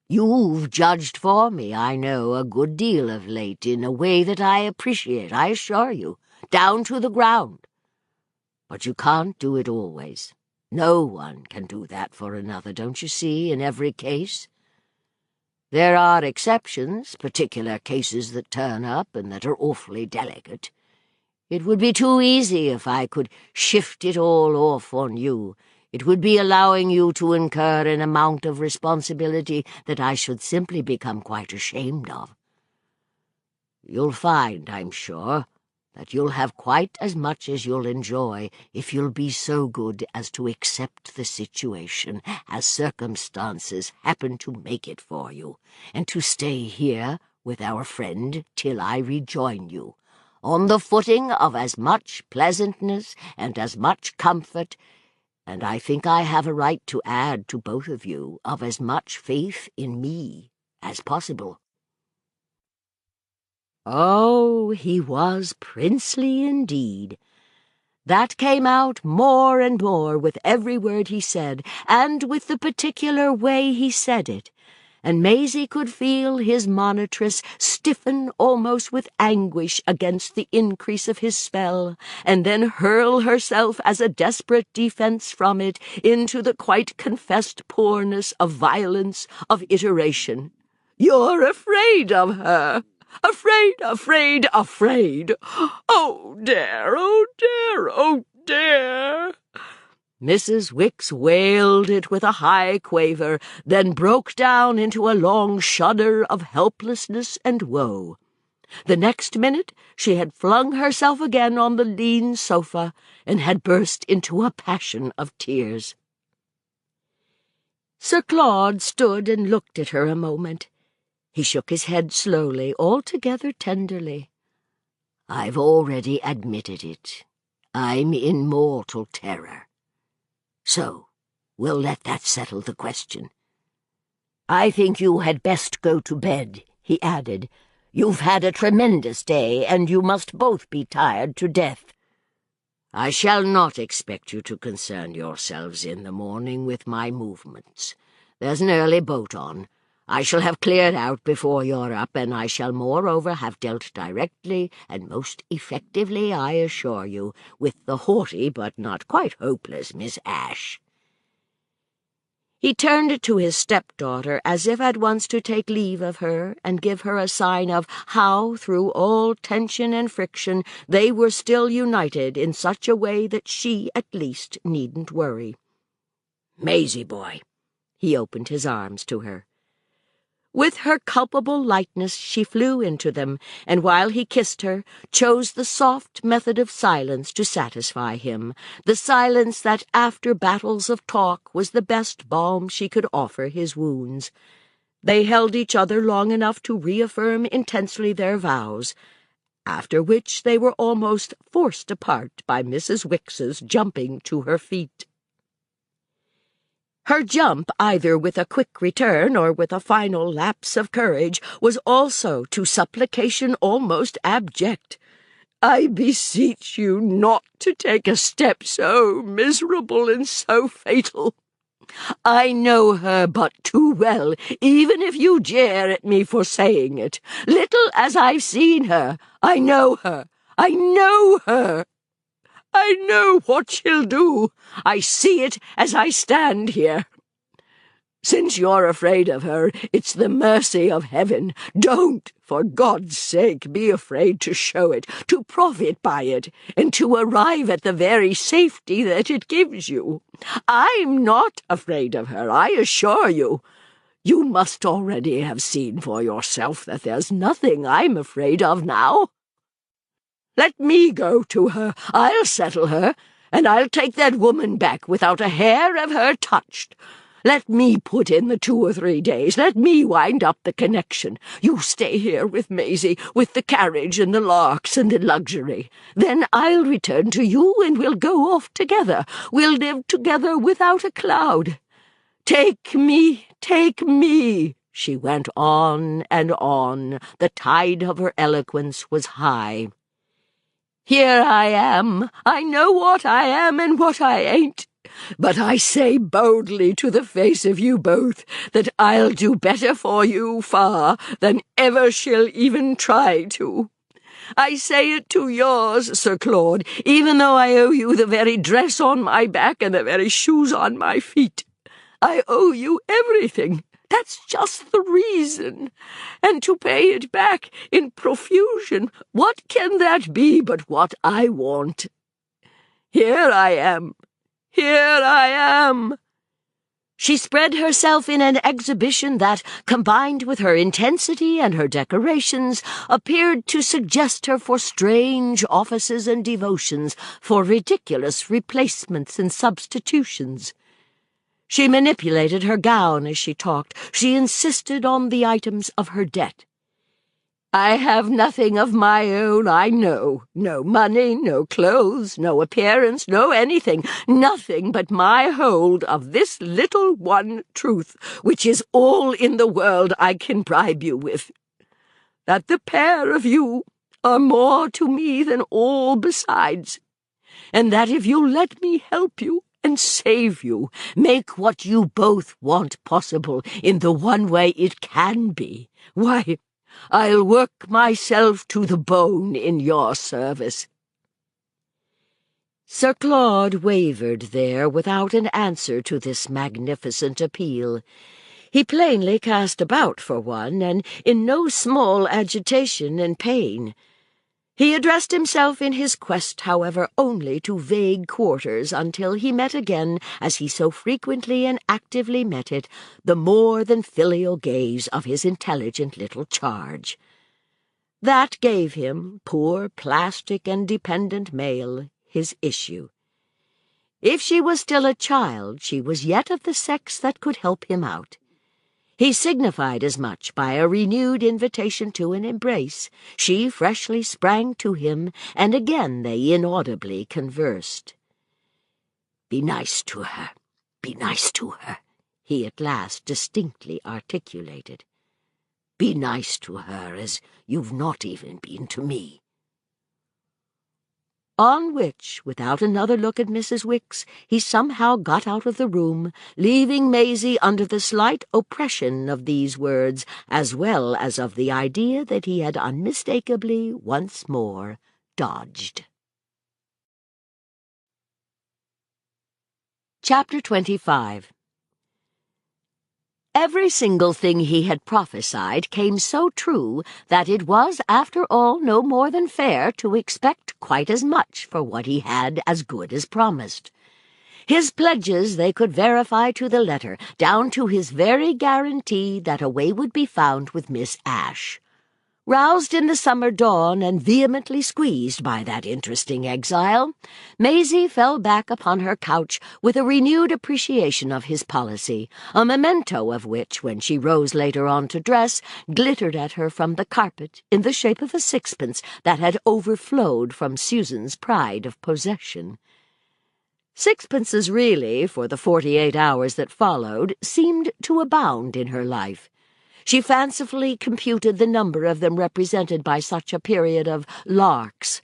You've judged for me, I know, a good deal of late, in a way that I appreciate, I assure you, down to the ground. But you can't do it always. No one can do that for another, don't you see, in every case? There are exceptions, particular cases that turn up and that are awfully delicate. It would be too easy if I could shift it all off on you. It would be allowing you to incur an amount of responsibility that I should simply become quite ashamed of. You'll find, I'm sure, that you'll have quite as much as you'll enjoy if you'll be so good as to accept the situation as circumstances happen to make it for you, and to stay here with our friend till I rejoin you, on the footing of as much pleasantness and as much comfort, and I think I have a right to add to both of you of as much faith in me as possible." Oh, he was princely indeed. That came out more and more with every word he said, and with the particular way he said it, and Maisie could feel his monitress stiffen almost with anguish against the increase of his spell, and then hurl herself as a desperate defence from it into the quite confessed poorness of violence of iteration. "You're afraid of her! Afraid, afraid, afraid! Oh, dear, oh, dear, oh, dear!" Mrs. Wicks wailed it with a high quaver, then broke down into a long shudder of helplessness and woe. The next minute she had flung herself again on the lean sofa and had burst into a passion of tears. Sir Claude stood and looked at her a moment. He shook his head slowly, altogether tenderly. "I've already admitted it. I'm in mortal terror. So, we'll let that settle the question. I think you had best go to bed," he added. "You've had a tremendous day, and you must both be tired to death. I shall not expect you to concern yourselves in the morning with my movements. There's an early boat on. I shall have cleared out before you're up, and I shall moreover have dealt directly and most effectively, I assure you, with the haughty but not quite hopeless Miss Ash." He turned to his stepdaughter as if at once to take leave of her and give her a sign of how, through all tension and friction, they were still united in such a way that she, at least, needn't worry. "Maisie, boy," he opened his arms to her. With her culpable lightness she flew into them, and while he kissed her, chose the soft method of silence to satisfy him, the silence that after battles of talk was the best balm she could offer his wounds. They held each other long enough to reaffirm intensely their vows, after which they were almost forced apart by Mrs. Wicks's jumping to her feet. Her jump, either with a quick return or with a final lapse of courage, was also to supplication almost abject. "I beseech you not to take a step so miserable and so fatal. I know her but too well, even if you jeer at me for saying it. Little as I've seen her, I know her. I know her. I know what she'll do. I see it as I stand here. Since you're afraid of her, it's the mercy of heaven. Don't, for God's sake, be afraid to show it, to profit by it, and to arrive at the very safety that it gives you. I'm not afraid of her, I assure you. You must already have seen for yourself that there's nothing I'm afraid of now. Let me go to her. I'll settle her, and I'll take that woman back without a hair of her touched. Let me put in the 2 or 3 days. Let me wind up the connection. You stay here with Maisie, with the carriage and the larks and the luxury. Then I'll return to you, and we'll go off together. We'll live together without a cloud. Take me, she went on and on. The tide of her eloquence was high. Here I am. I know what I am and what I ain't. But I say boldly to the face of you both that I'll do better for you far than ever she'll even try to. I say it to yours, Sir Claude, even though I owe you the very dress on my back and the very shoes on my feet. I owe you everything. That's just the reason. And to pay it back in profusion, what can that be but what I want? Here I am. Here I am." She spread herself in an exhibition that, combined with her intensity and her decorations, appeared to suggest her for strange offices and devotions, for ridiculous replacements and substitutions. She manipulated her gown as she talked. She insisted on the items of her debt. "I have nothing of my own, I know. No money, no clothes, no appearance, no anything. Nothing but my hold of this little one truth, which is all in the world I can bribe you with. That the pair of you are more to me than all besides, and that if you'll let me help you and save you, make what you both want possible in the one way it can be, why, I'll work myself to the bone in your service." Sir Claude wavered there without an answer to this magnificent appeal. He plainly cast about for one, and in no small agitation and pain. He addressed himself in his quest, however, only to vague quarters until he met again, as he so frequently and actively met it, the more than filial gaze of his intelligent little charge. That gave him, poor plastic and dependent male, his issue. If she was still a child, she was yet of the sex that could help him out. He signified as much by a renewed invitation to an embrace. She freshly sprang to him, and again they inaudibly conversed. "Be nice to her, be nice to her," he at last distinctly articulated. "Be nice to her as you've not even been to me." On which, without another look at Mrs. Wicks, he somehow got out of the room, leaving Maisie under the slight oppression of these words, as well as of the idea that he had unmistakably once more dodged. Chapter 25. Every single thing he had prophesied came so true that it was, after all, no more than fair to expect quite as much for what he had as good as promised. His pledges they could verify to the letter, down to his very guarantee that a way would be found with Miss Ashe. Roused in the summer dawn and vehemently squeezed by that interesting exile, Maisie fell back upon her couch with a renewed appreciation of his policy, a memento of which, when she rose later on to dress, glittered at her from the carpet in the shape of a sixpence that had overflowed from Susan's pride of possession. Sixpences really, for the 48 hours that followed, seemed to abound in her life. She fancifully computed the number of them represented by such a period of larks.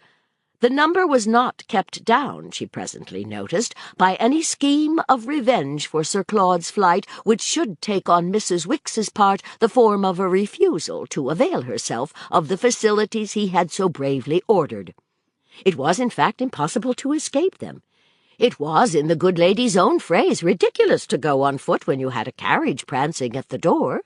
The number was not kept down, she presently noticed, by any scheme of revenge for Sir Claude's flight, which should take on Mrs. Wicks's part the form of a refusal to avail herself of the facilities he had so bravely ordered. It was, in fact, impossible to escape them. It was, in the good lady's own phrase, ridiculous to go on foot when you had a carriage prancing at the door.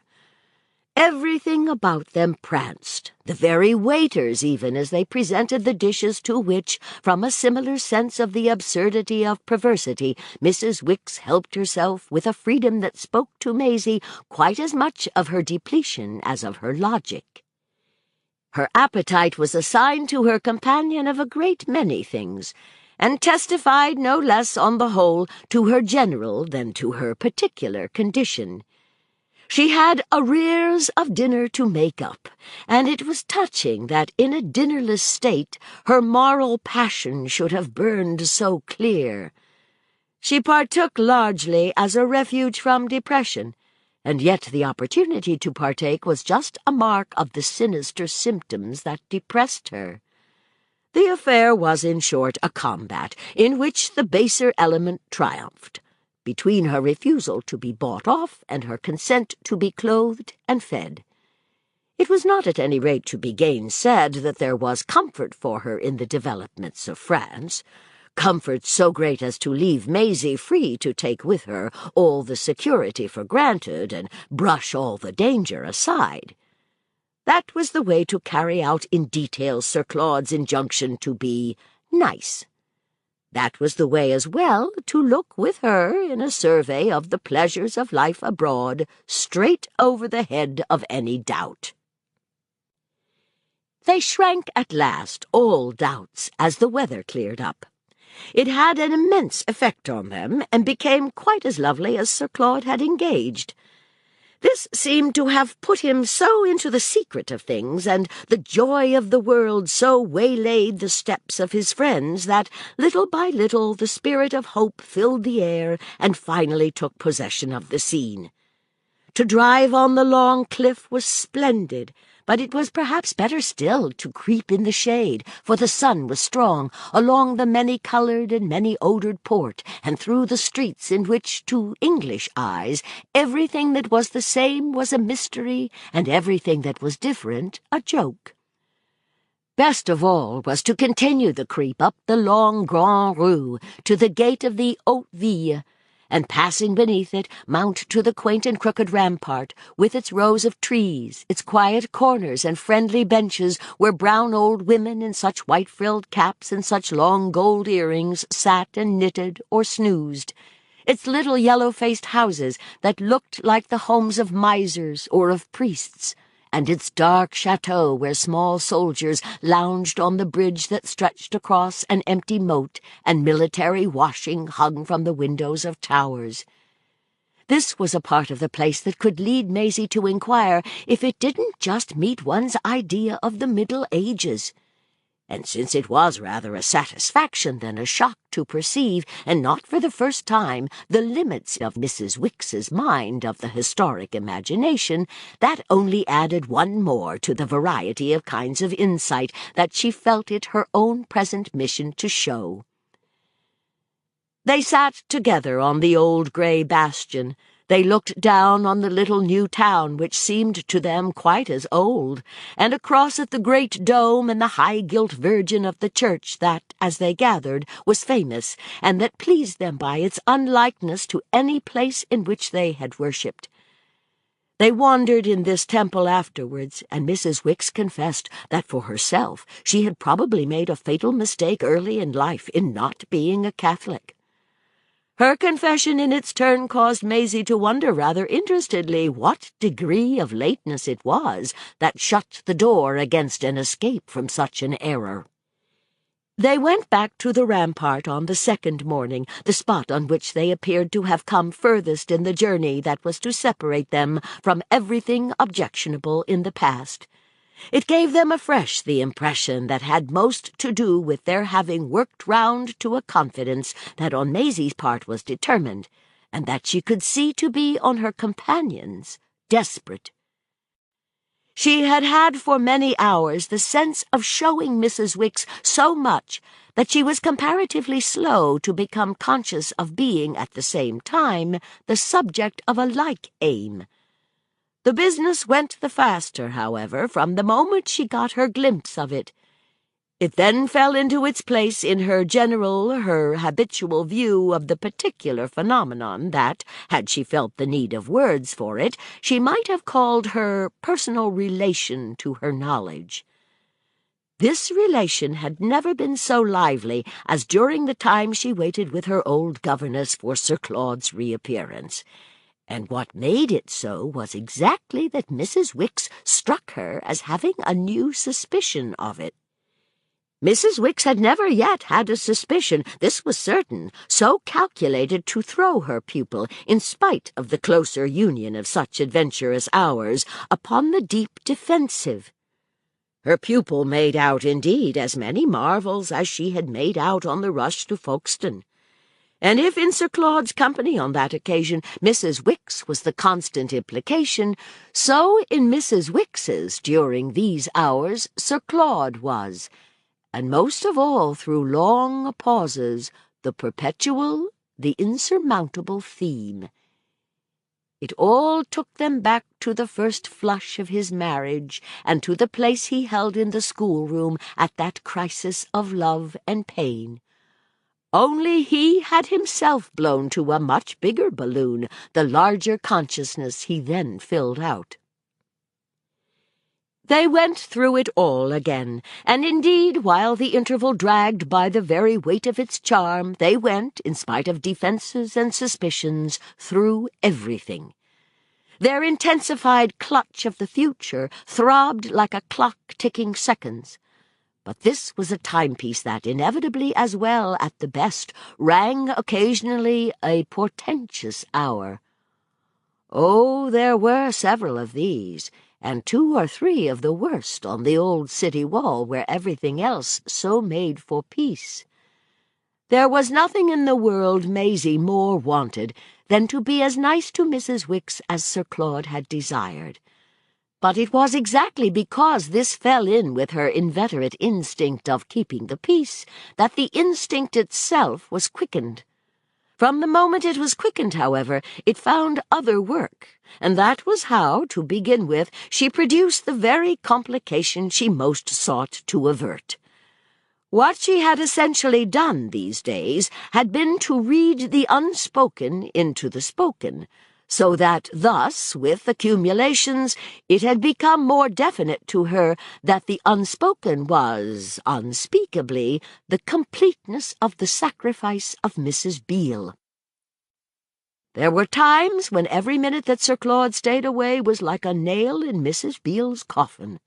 Everything about them pranced, the very waiters even, as they presented the dishes to which, from a similar sense of the absurdity of perversity, Mrs. Wicks helped herself with a freedom that spoke to Maisie quite as much of her depletion as of her logic. Her appetite was a sign to her companion of a great many things, and testified no less on the whole to her general than to her particular condition. She had arrears of dinner to make up, and it was touching that in a dinnerless state her moral passion should have burned so clear. She partook largely as a refuge from depression, and yet the opportunity to partake was just a mark of the sinister symptoms that depressed her. The affair was, in short, a combat in which the baser element triumphed, between her refusal to be bought off and her consent to be clothed and fed. It was not at any rate to be gainsaid that there was comfort for her in the developments of France, comfort so great as to leave Maisie free to take with her all the security for granted and brush all the danger aside. That was the way to carry out in detail Sir Claude's injunction to be nice. That was the way as well to look with her in a survey of the pleasures of life abroad, straight over the head of any doubt. They shrank at last, all doubts, as the weather cleared up. It had an immense effect on them, and became quite as lovely as Sir Claude had engaged. This seemed to have put him so into the secret of things, and the joy of the world so waylaid the steps of his friends, that little by little the spirit of hope filled the air and finally took possession of the scene. To drive on the long cliff was splendid, but it was perhaps better still to creep in the shade, for the sun was strong, along the many-coloured and many-odoured port, and through the streets in which, to English eyes, everything that was the same was a mystery, and everything that was different a joke. Best of all was to continue the creep up the long Grand Rue to the gate of the Haute Ville, and passing beneath it, mount to the quaint and crooked rampart, with its rows of trees, its quiet corners and friendly benches where brown old women in such white-frilled caps and such long gold earrings sat and knitted or snoozed, its little yellow-faced houses that looked like the homes of misers or of priests, and its dark chateau where small soldiers lounged on the bridge that stretched across an empty moat, and military washing hung from the windows of towers. This was a part of the place that could lead Maisie to inquire if it didn't just meet one's idea of the Middle Ages. And since it was rather a satisfaction than a shock to perceive, and not for the first time, the limits of Mrs. Wicks's mind of the historic imagination, that only added one more to the variety of kinds of insight that she felt it her own present mission to show. They sat together on the old grey bastion. They looked down on the little new town, which seemed to them quite as old, and across at the great dome and the high-gilt Virgin of the church that, as they gathered, was famous, and that pleased them by its unlikeness to any place in which they had worshipped. They wandered in this temple afterwards, and Mrs. Wicks confessed that for herself she had probably made a fatal mistake early in life in not being a Catholic. Her confession in its turn caused Maisie to wonder rather interestedly what degree of lateness it was that shut the door against an escape from such an error. They went back to the rampart on the second morning, the spot on which they appeared to have come furthest in the journey that was to separate them from everything objectionable in the past. It gave them afresh the impression that had most to do with their having worked round to a confidence that on Maisie's part was determined, and that she could see to be on her companion's desperate. She had had for many hours the sense of showing Mrs. Wicks so much that she was comparatively slow to become conscious of being at the same time the subject of a like aim. The business went the faster, however, from the moment she got her glimpse of it. It then fell into its place in her habitual view of the particular phenomenon that, had she felt the need of words for it, she might have called her personal relation to her knowledge. This relation had never been so lively as during the time she waited with her old governess for Sir Claude's reappearance. And what made it so was exactly that Mrs. Wicks struck her as having a new suspicion of it. Mrs. Wicks had never yet had a suspicion, this was certain, so calculated to throw her pupil, in spite of the closer union of such adventurous hours, upon the deep defensive. Her pupil made out, indeed, as many marvels as she had made out on the rush to Folkestone. And if in Sir Claude's company on that occasion Mrs. Wicks was the constant implication, so in Mrs. Wicks's during these hours Sir Claude was, and most of all through long pauses, the perpetual, the insurmountable theme. It all took them back to the first flush of his marriage, and to the place he held in the schoolroom at that crisis of love and pain. Only he had himself blown to a much bigger balloon, the larger consciousness he then filled out. They went through it all again, and indeed, while the interval dragged by the very weight of its charm, they went, in spite of defences and suspicions, through everything. Their intensified clutch of the future throbbed like a clock ticking seconds. But this was a timepiece that, inevitably as well at the best, rang occasionally a portentous hour. Oh, there were several of these, and 2 or 3 of the worst on the old city wall where everything else so made for peace. There was nothing in the world Maisie more wanted than to be as nice to Mrs. Wicks as Sir Claude had desired. But it was exactly because this fell in with her inveterate instinct of keeping the peace that the instinct itself was quickened. From the moment it was quickened, however, it found other work, and that was how, to begin with, she produced the very complication she most sought to avert. What she had essentially done these days had been to read the unspoken into the spoken, so that thus, with accumulations, it had become more definite to her that the unspoken was, unspeakably, the completeness of the sacrifice of Mrs. Beale. There were times when every minute that Sir Claude stayed away was like a nail in Mrs. Beale's coffin.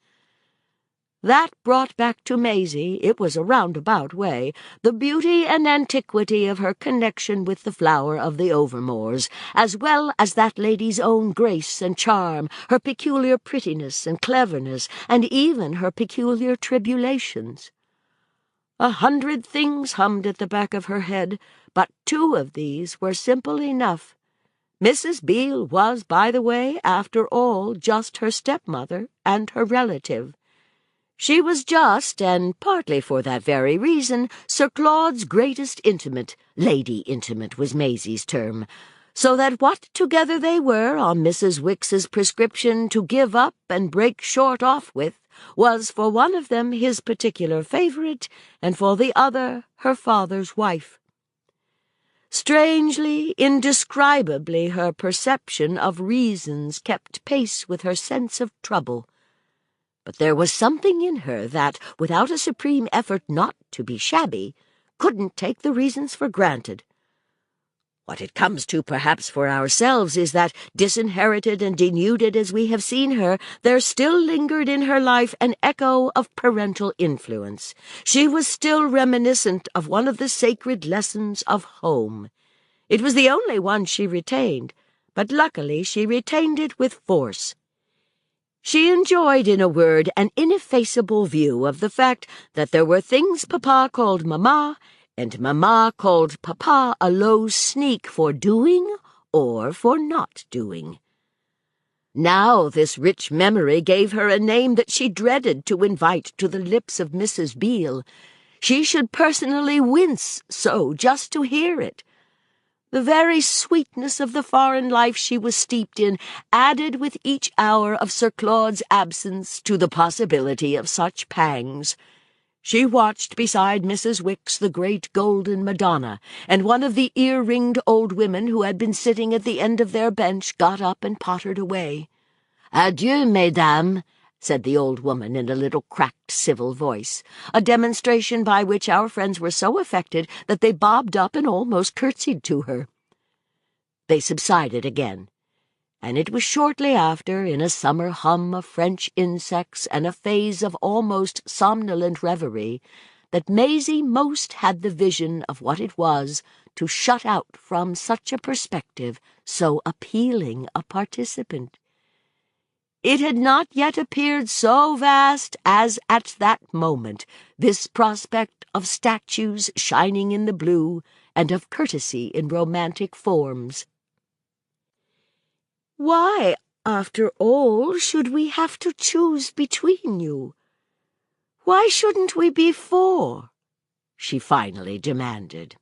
That brought back to Maisie, it was a roundabout way, the beauty and antiquity of her connection with the flower of the Overmores, as well as that lady's own grace and charm, her peculiar prettiness and cleverness, and even her peculiar tribulations. 100 things hummed at the back of her head, but 2 of these were simple enough. Mrs. Beale was, by the way, after all, just her stepmother and her relative. She was just, and partly for that very reason, Sir Claude's greatest intimate. Lady intimate was Maisie's term, so that what together they were, on Mrs. Wicks's prescription, to give up and break short off with, was for one of them his particular favourite, and for the other her father's wife. Strangely, indescribably, her perception of reasons kept pace with her sense of trouble. But there was something in her that, without a supreme effort not to be shabby, couldn't take the reasons for granted. What it comes to, perhaps, for ourselves is that, disinherited and denuded as we have seen her, there still lingered in her life an echo of parental influence. She was still reminiscent of one of the sacred lessons of home. It was the only one she retained, but luckily she retained it with force. She enjoyed, in a word, an ineffaceable view of the fact that there were things Papa called Mamma, and Mamma called Papa a low sneak for doing or for not doing. Now this rich memory gave her a name that she dreaded to invite to the lips of Mrs. Beale. She should personally wince so just to hear it. The very sweetness of the foreign life she was steeped in added with each hour of Sir Claude's absence to the possibility of such pangs. She watched beside Mrs. Wicks the great golden Madonna, and one of the ear-ringed old women who had been sitting at the end of their bench got up and pottered away. "Adieu, mesdames," said the old woman in a little cracked civil voice, a demonstration by which our friends were so affected that they bobbed up and almost curtsied to her. They subsided again, and it was shortly after, in a summer hum of French insects and a phase of almost somnolent reverie, that Maisie most had the vision of what it was to shut out from such a perspective so appealing a participant. It had not yet appeared so vast as at that moment, this prospect of statues shining in the blue and of courtesy in romantic forms. "Why, after all, should we have to choose between you? Why shouldn't we be four?" she finally demanded.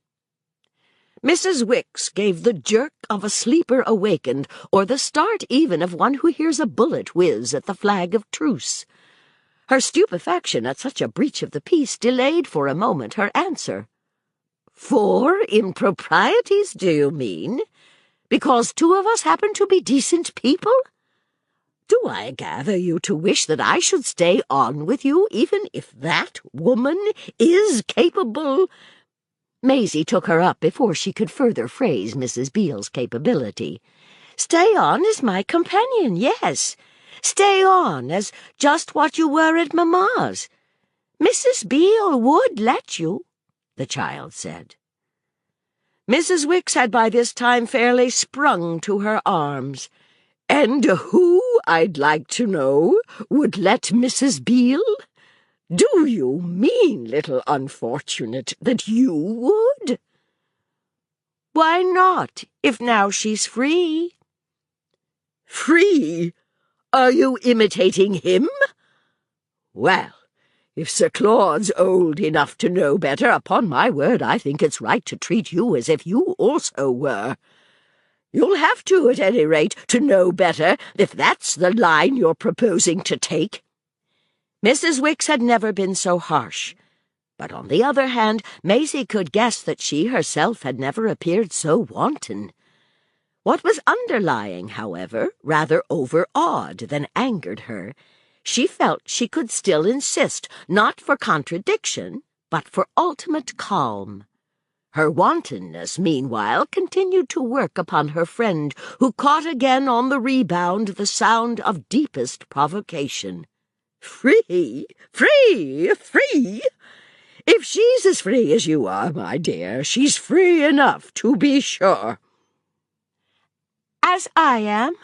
Mrs. Wicks gave the jerk of a sleeper awakened, or the start even of one who hears a bullet whiz at the flag of truce. Her stupefaction at such a breach of the peace delayed for a moment her answer. "4 improprieties, do you mean? Because 2 of us happen to be decent people? Do I gather you to wish that I should stay on with you, even if that woman is capable—" Maisie took her up before she could further phrase Mrs. Beale's capability. "Stay on as my companion, yes. Stay on as just what you were at Mamma's. Mrs. Beale would let you," the child said. Mrs. Wicks had by this time fairly sprung to her arms. "And who, I'd like to know, would let Mrs. Beale? Do you mean, little unfortunate, that you would?" "Why not, if now she's free?" "Free? Are you imitating him? Well, if Sir Claude's old enough to know better, upon my word, I think it's right to treat you as if you also were. You'll have to, at any rate, to know better, if that's the line you're proposing to take." Mrs. Wicks had never been so harsh, but on the other hand, Maisie could guess that she herself had never appeared so wanton. What was underlying, however, rather overawed than angered her. She felt she could still insist, not for contradiction, but for ultimate calm. Her wantonness, meanwhile, continued to work upon her friend, who caught again on the rebound the sound of deepest provocation. "Free, free, free! If she's as free as you are, my dear, she's free enough, to be sure." "As I am?"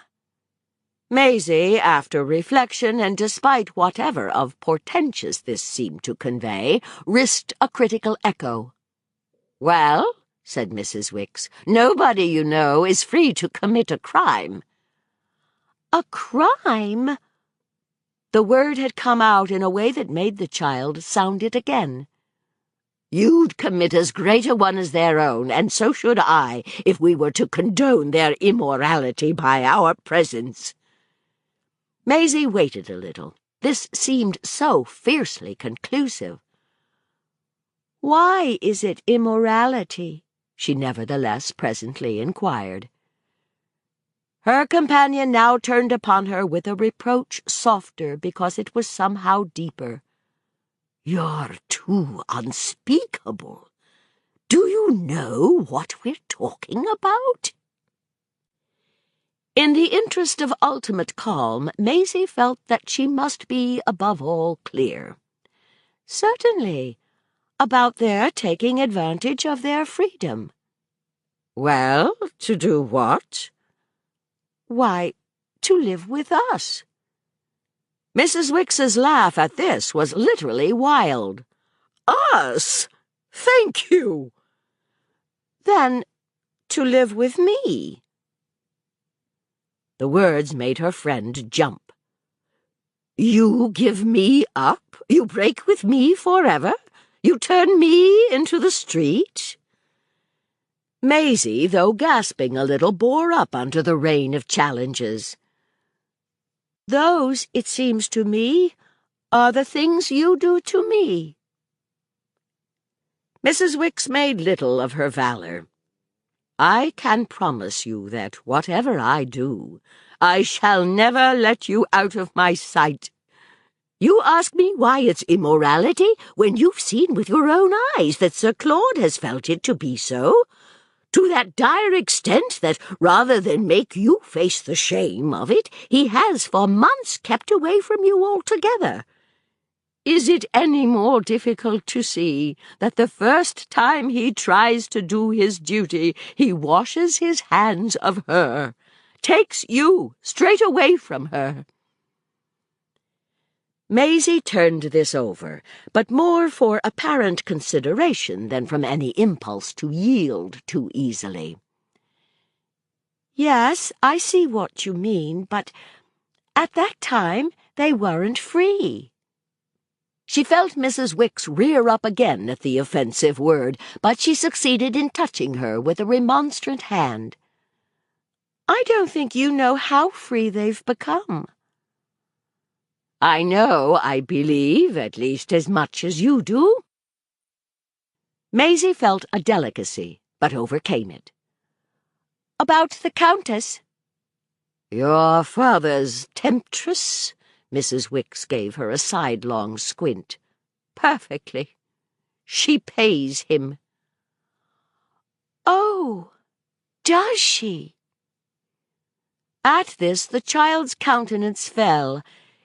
Maisie, after reflection, and despite whatever of portentous this seemed to convey, risked a critical echo. "Well," said Mrs. Wicks, "nobody, you know, is free to commit a crime." "A crime?" The word had come out in a way that made the child sound it again. "You'd commit as great a one as their own, and so should I, if we were to condone their immorality by our presence." Maisie waited a little. This seemed so fiercely conclusive. "Why is it immorality?" she nevertheless presently inquired. Her companion now turned upon her with a reproach softer because it was somehow deeper. "You're too unspeakable. Do you know what we're talking about?" In the interest of ultimate calm, Maisie felt that she must be, above all, clear. Certainly, about their taking advantage of their freedom. "Well, to do what?" "Why, to live with us." Mrs. Wicks's laugh at this was literally wild. "Us? Thank you." "Then, to live with me." The words made her friend jump. "You give me up? You break with me forever? You turn me into the street?" Maisie, though gasping a little, bore up under the rain of challenges. "Those, it seems to me, are the things you do to me." Mrs. Wicks made little of her valor. "I can promise you that, whatever I do, I shall never let you out of my sight. You ask me why it's immorality, when you've seen with your own eyes that Sir Claude has felt it to be so, to that dire extent that, rather than make you face the shame of it, he has for months kept away from you altogether. Is it any more difficult to see that the first time he tries to do his duty, he washes his hands of her, takes you straight away from her?" Maisie turned this over, but more for apparent consideration than from any impulse to yield too easily. "Yes, I see what you mean, but at that time they weren't free." She felt Mrs. Wicks rear up again at the offensive word, but she succeeded in touching her with a remonstrant hand. "I don't think you know how free they've become." "I know, I believe, at least as much as you do." Maisie felt a delicacy, but overcame it. "About the Countess?" "Your father's temptress?" Mrs. Wicks gave her a sidelong squint. "Perfectly. She pays him." "Oh, does she?" At this the child's countenance fell.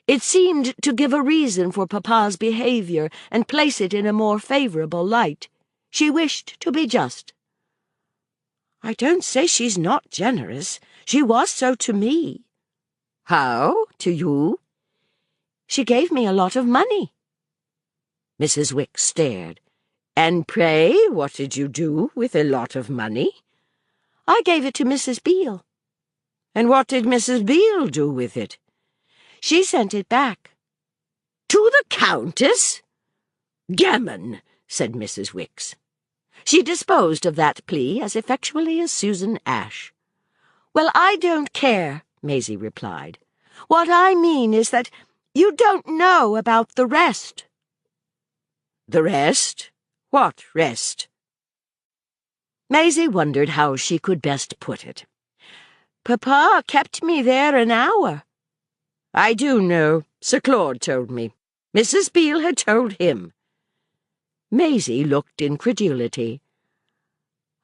It seemed to give a reason for Papa's behavior and place it in a more favorable light. She wished to be just. "I don't say she's not generous. She was so to me." "How? To you?" "She gave me a lot of money." Mrs. Wicks stared. "And pray, what did you do with a lot of money?" "I gave it to Mrs. Beale." "And what did Mrs. Beale do with it?" "She sent it back." "To the Countess?" "Gammon," said Mrs. Wicks. She disposed of that plea as effectually as Susan Ash. "Well, I don't care," Maisie replied. "What I mean is that you don't know about the rest." "The rest? What rest?" Maisie wondered how she could best put it. "Papa kept me there an hour." "I do know. Sir Claude told me. Mrs. Beale had told him." Maisie looked incredulity.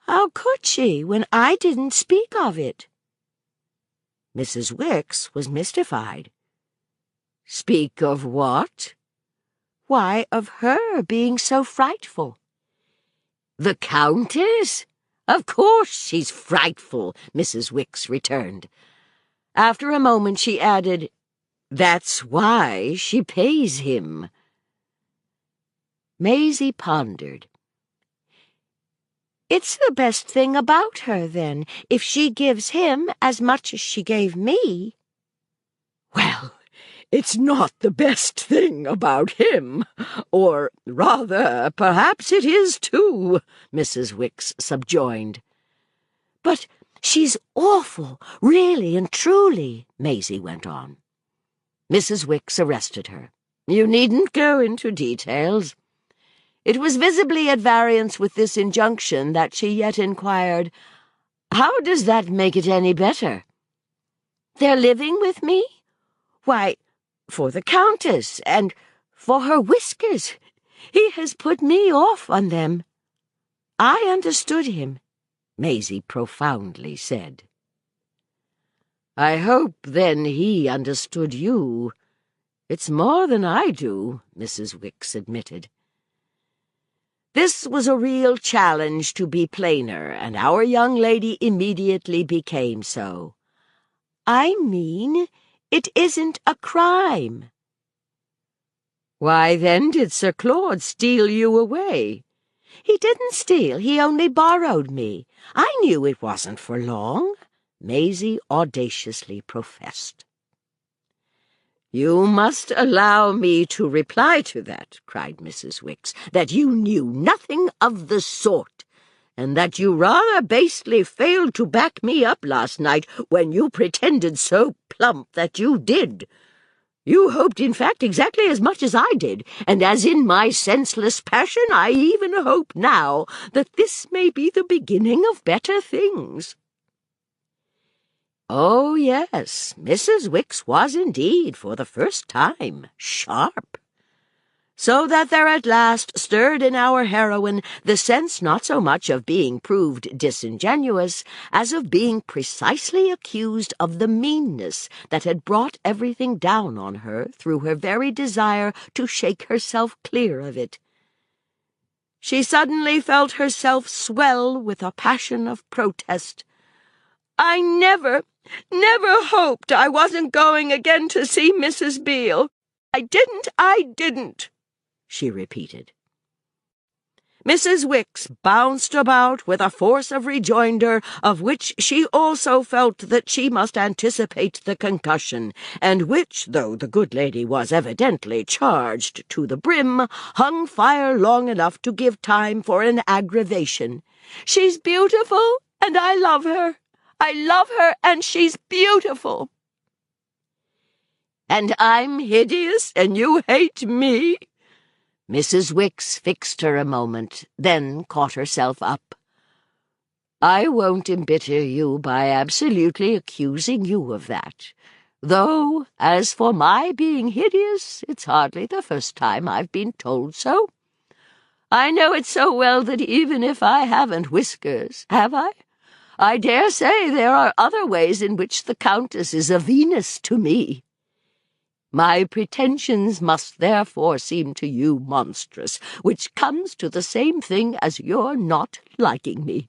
"How could she, when I didn't speak of it?" Mrs. Wicks was mystified. "Speak of what?" "Why, of her being so frightful." "The Countess? Of course she's frightful," Mrs. Wicks returned. After a moment she added, "That's why she pays him." Maisie pondered. "It's the best thing about her, then, if she gives him as much as she gave me." "Well, it's not the best thing about him. Or, rather, perhaps it is, too," Mrs. Wicks subjoined. "But she's awful, really and truly," Maisie went on. Mrs. Wicks arrested her. "You needn't go into details." It was visibly at variance with this injunction that she yet inquired, "How does that make it any better?" "They're living with me? Why, for the Countess, and for her whiskers. He has put me off on them." "I understood him," Maisie profoundly said. "I hope, then, he understood you. It's more than I do," Mrs. Wicks admitted. This was a real challenge to be plainer, and our young lady immediately became so. "I mean, it isn't a crime." "Why, then, did Sir Claude steal you away?" "He didn't steal, he only borrowed me. I knew it wasn't for long," Maisie audaciously professed. "You must allow me to reply to that," cried Mrs. Wicks, "that you knew nothing of the sort, and that you rather basely failed to back me up last night when you pretended so plump that you did. You hoped, in fact, exactly as much as I did, and as in my senseless passion I even hope now that this may be the beginning of better things." Oh, yes, Mrs. Wicks was indeed, for the first time, sharp. So that there at last stirred in our heroine the sense not so much of being proved disingenuous as of being precisely accused of the meanness that had brought everything down on her through her very desire to shake herself clear of it. She suddenly felt herself swell with a passion of protest. "I never hoped I wasn't going again to see Mrs. Beale. I didn't," she repeated. Mrs. Wicks bounced about with a force of rejoinder of which she also felt that she must anticipate the concussion, and which, though the good lady was evidently charged to the brim, hung fire long enough to give time for an aggravation. "She's beautiful, and I love her. I love her, and she's beautiful." "And I'm hideous, and you hate me?" Mrs. Wicks fixed her a moment, then caught herself up. "I won't embitter you by absolutely accusing you of that, though, as for my being hideous, it's hardly the first time I've been told so. I know it so well that even if I haven't whiskers, have I dare say there are other ways in which the Countess is a Venus to me. My pretensions must therefore seem to you monstrous, which comes to the same thing as your not liking me.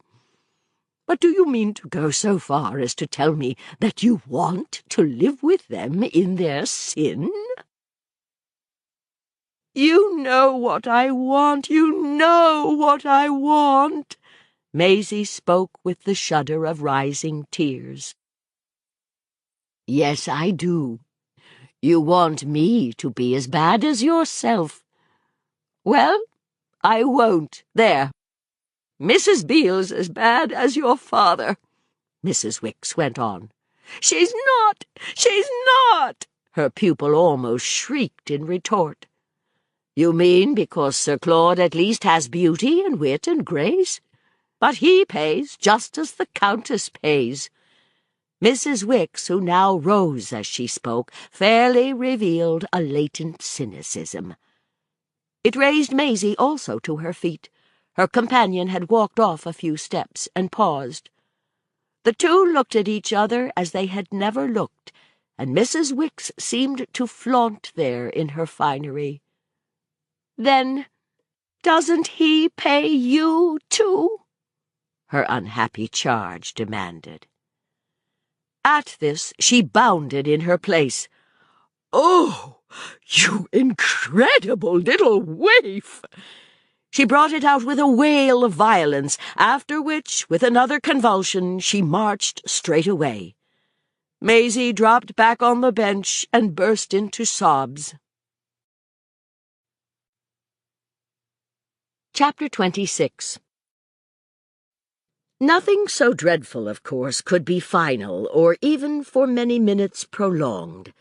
But do you mean to go so far as to tell me that you want to live with them in their sin?" "You know what I want, you know what I want." Maisie spoke with the shudder of rising tears. "Yes, I do. You want me to be as bad as yourself. Well, I won't. There. Mrs. Beale's as bad as your father," Mrs. Wicks went on. She's not!" her pupil almost shrieked in retort. "You mean because Sir Claude at least has beauty and wit and grace? But he pays just as the Countess pays." Mrs. Wicks, who now rose as she spoke, fairly revealed a latent cynicism. It raised Maisie also to her feet. Her companion had walked off a few steps and paused. The two looked at each other as they had never looked, and Mrs. Wicks seemed to flaunt there in her finery. "Then doesn't he pay you, too?" her unhappy charge demanded. At this she bounded in her place. "Oh, you incredible little waif!" She brought it out with a wail of violence, after which, with another convulsion, she marched straight away. Maisie dropped back on the bench and burst into sobs. Chapter 26. Nothing so dreadful, of course, could be final, or even for many minutes prolonged.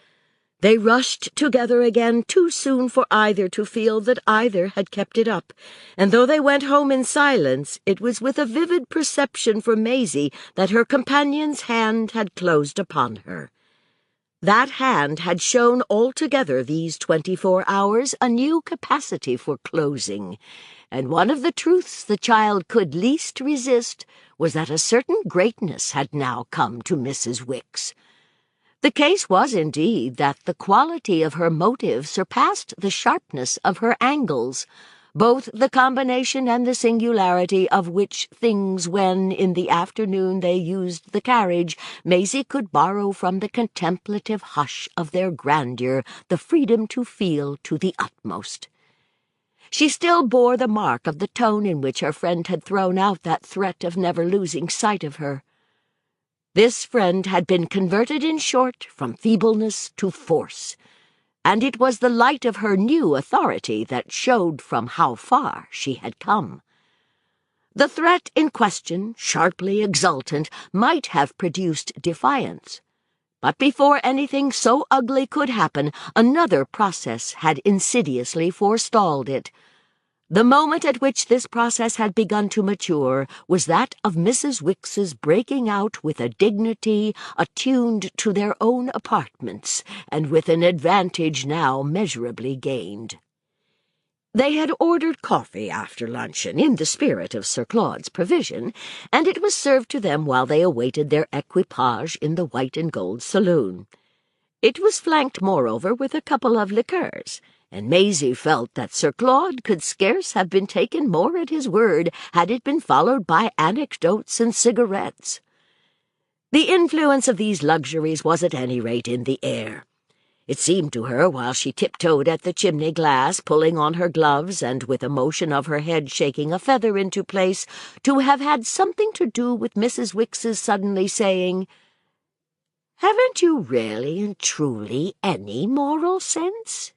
They rushed together again too soon for either to feel that either had kept it up, and though they went home in silence, it was with a vivid perception for Maisie that her companion's hand had closed upon her. That hand had shown altogether these 24 hours a new capacity for closing, and one of the truths the child could least resist was that a certain greatness had now come to Mrs. Wicks. The case was, indeed, that the quality of her motive surpassed the sharpness of her angles, both the combination and the singularity of which things when, in the afternoon, they used the carriage, Maisie could borrow from the contemplative hush of their grandeur the freedom to feel to the utmost. She still bore the mark of the tone in which her friend had thrown out that threat of never losing sight of her. This friend had been converted, in short, from feebleness to force, and it was the light of her new authority that showed from how far she had come. The threat in question, sharply exultant, might have produced defiance, but before anything so ugly could happen, another process had insidiously forestalled it. The moment at which this process had begun to mature was that of Mrs. Wicks's breaking out with a dignity attuned to their own apartments, and with an advantage now measurably gained. They had ordered coffee after luncheon, in the spirit of Sir Claude's provision, and it was served to them while they awaited their equipage in the white and gold saloon. It was flanked, moreover, with a couple of liqueurs, and Maisie felt that Sir Claude could scarce have been taken more at his word had it been followed by anecdotes and cigarettes. The influence of these luxuries was at any rate in the air. It seemed to her, while she tiptoed at the chimney-glass, pulling on her gloves and with a motion of her head shaking a feather into place, to have had something to do with Mrs. Wicks's suddenly saying, "Haven't you really and truly any moral sense?"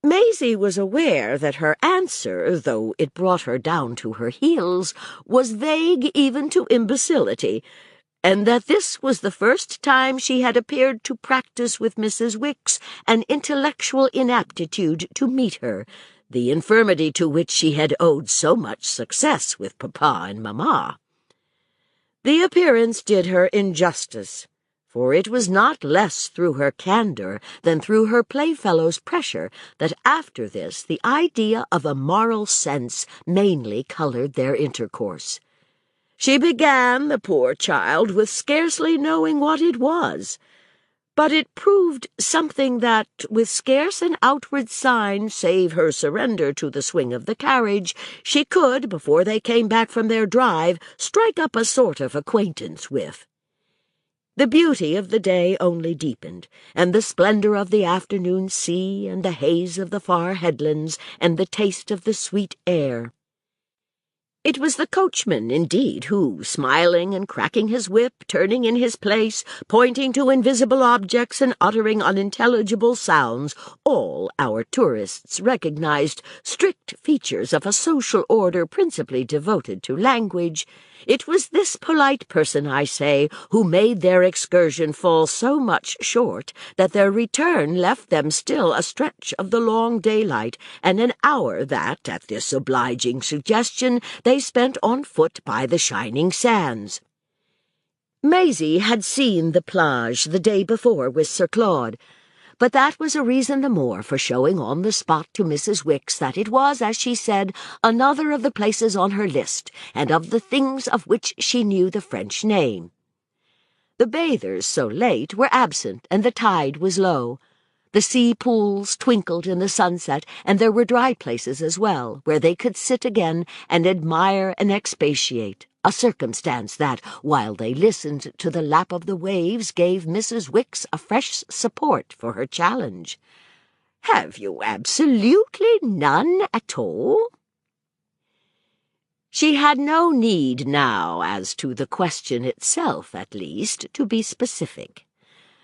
Maisie was aware that her answer, though it brought her down to her heels, was vague even to imbecility, and that this was the first time she had appeared to practice with Mrs. Wicks an intellectual inaptitude to meet her, the infirmity to which she had owed so much success with papa and mamma. The appearance did her injustice, for it was not less through her candour than through her playfellow's pressure that after this the idea of a moral sense mainly coloured their intercourse. She began, the poor child, with scarcely knowing what it was, but it proved something that, with scarce an outward sign save her surrender to the swing of the carriage, she could, before they came back from their drive, strike up a sort of acquaintance with. The beauty of the day only deepened, and the splendour of the afternoon sea, and the haze of the far headlands, and the taste of the sweet air. It was the coachman, indeed, who, smiling and cracking his whip, turning in his place, pointing to invisible objects and uttering unintelligible sounds, all our tourists recognized strict features of a social order principally devoted to language. It was this polite person, I say, who made their excursion fall so much short that their return left them still a stretch of the long daylight, and an hour that, at this obliging suggestion, they spent on foot by the shining sands. Maisie had seen the plage the day before with Sir Claude, but that was a reason the more for showing on the spot to Mrs. Wicks that it was, as she said, another of the places on her list, and of the things of which she knew the French name. The bathers, so late, were absent, and the tide was low. The sea-pools twinkled in the sunset, and there were dry places as well, where they could sit again and admire and expatiate, a circumstance that, while they listened to the lap of the waves, gave Mrs. Wicks a fresh support for her challenge. "Have you absolutely none at all?" She had no need now, as to the question itself at least, to be specific.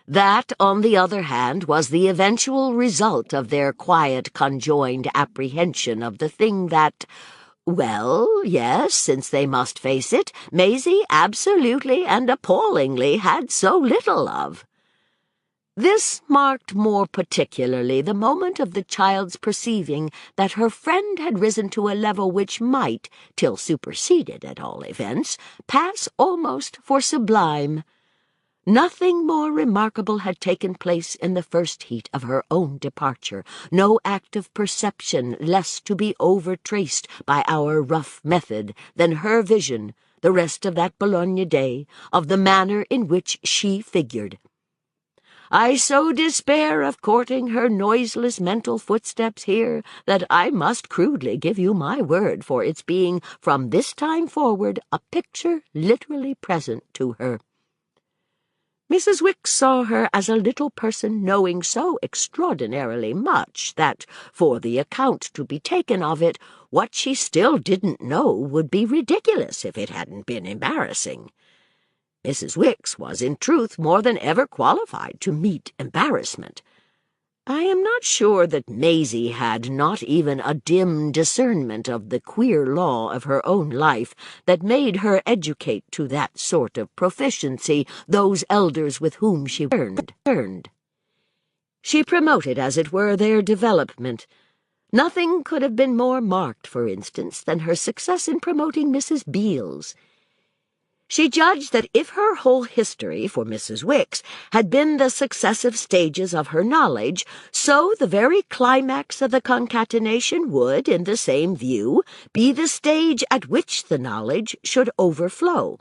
That, on the other hand, was the eventual result of their quiet conjoined apprehension of the thing that, well, yes, since they must face it, Maisie absolutely and appallingly had so little of. This marked more particularly the moment of the child's perceiving that her friend had risen to a level which might, till superseded at all events, pass almost for sublime. Nothing more remarkable had taken place in the first heat of her own departure, no act of perception less to be overtraced by our rough method than her vision, the rest of that Bologna day, of the manner in which she figured. I so despair of courting her noiseless mental footsteps here that I must crudely give you my word for its being, from this time forward, a picture literally present to her. Mrs. Wicks saw her as a little person knowing so extraordinarily much that, for the account to be taken of it, what she still didn't know would be ridiculous if it hadn't been embarrassing. Mrs. Wicks was, in truth, more than ever qualified to meet embarrassment. I am not sure that Maisie had not even a dim discernment of the queer law of her own life that made her educate to that sort of proficiency those elders with whom she turned. She promoted, as it were, their development. Nothing could have been more marked, for instance, than her success in promoting Mrs. Beales. She judged that if her whole history, for Mrs. Wicks, had been the successive stages of her knowledge, so the very climax of the concatenation would, in the same view, be the stage at which the knowledge should overflow.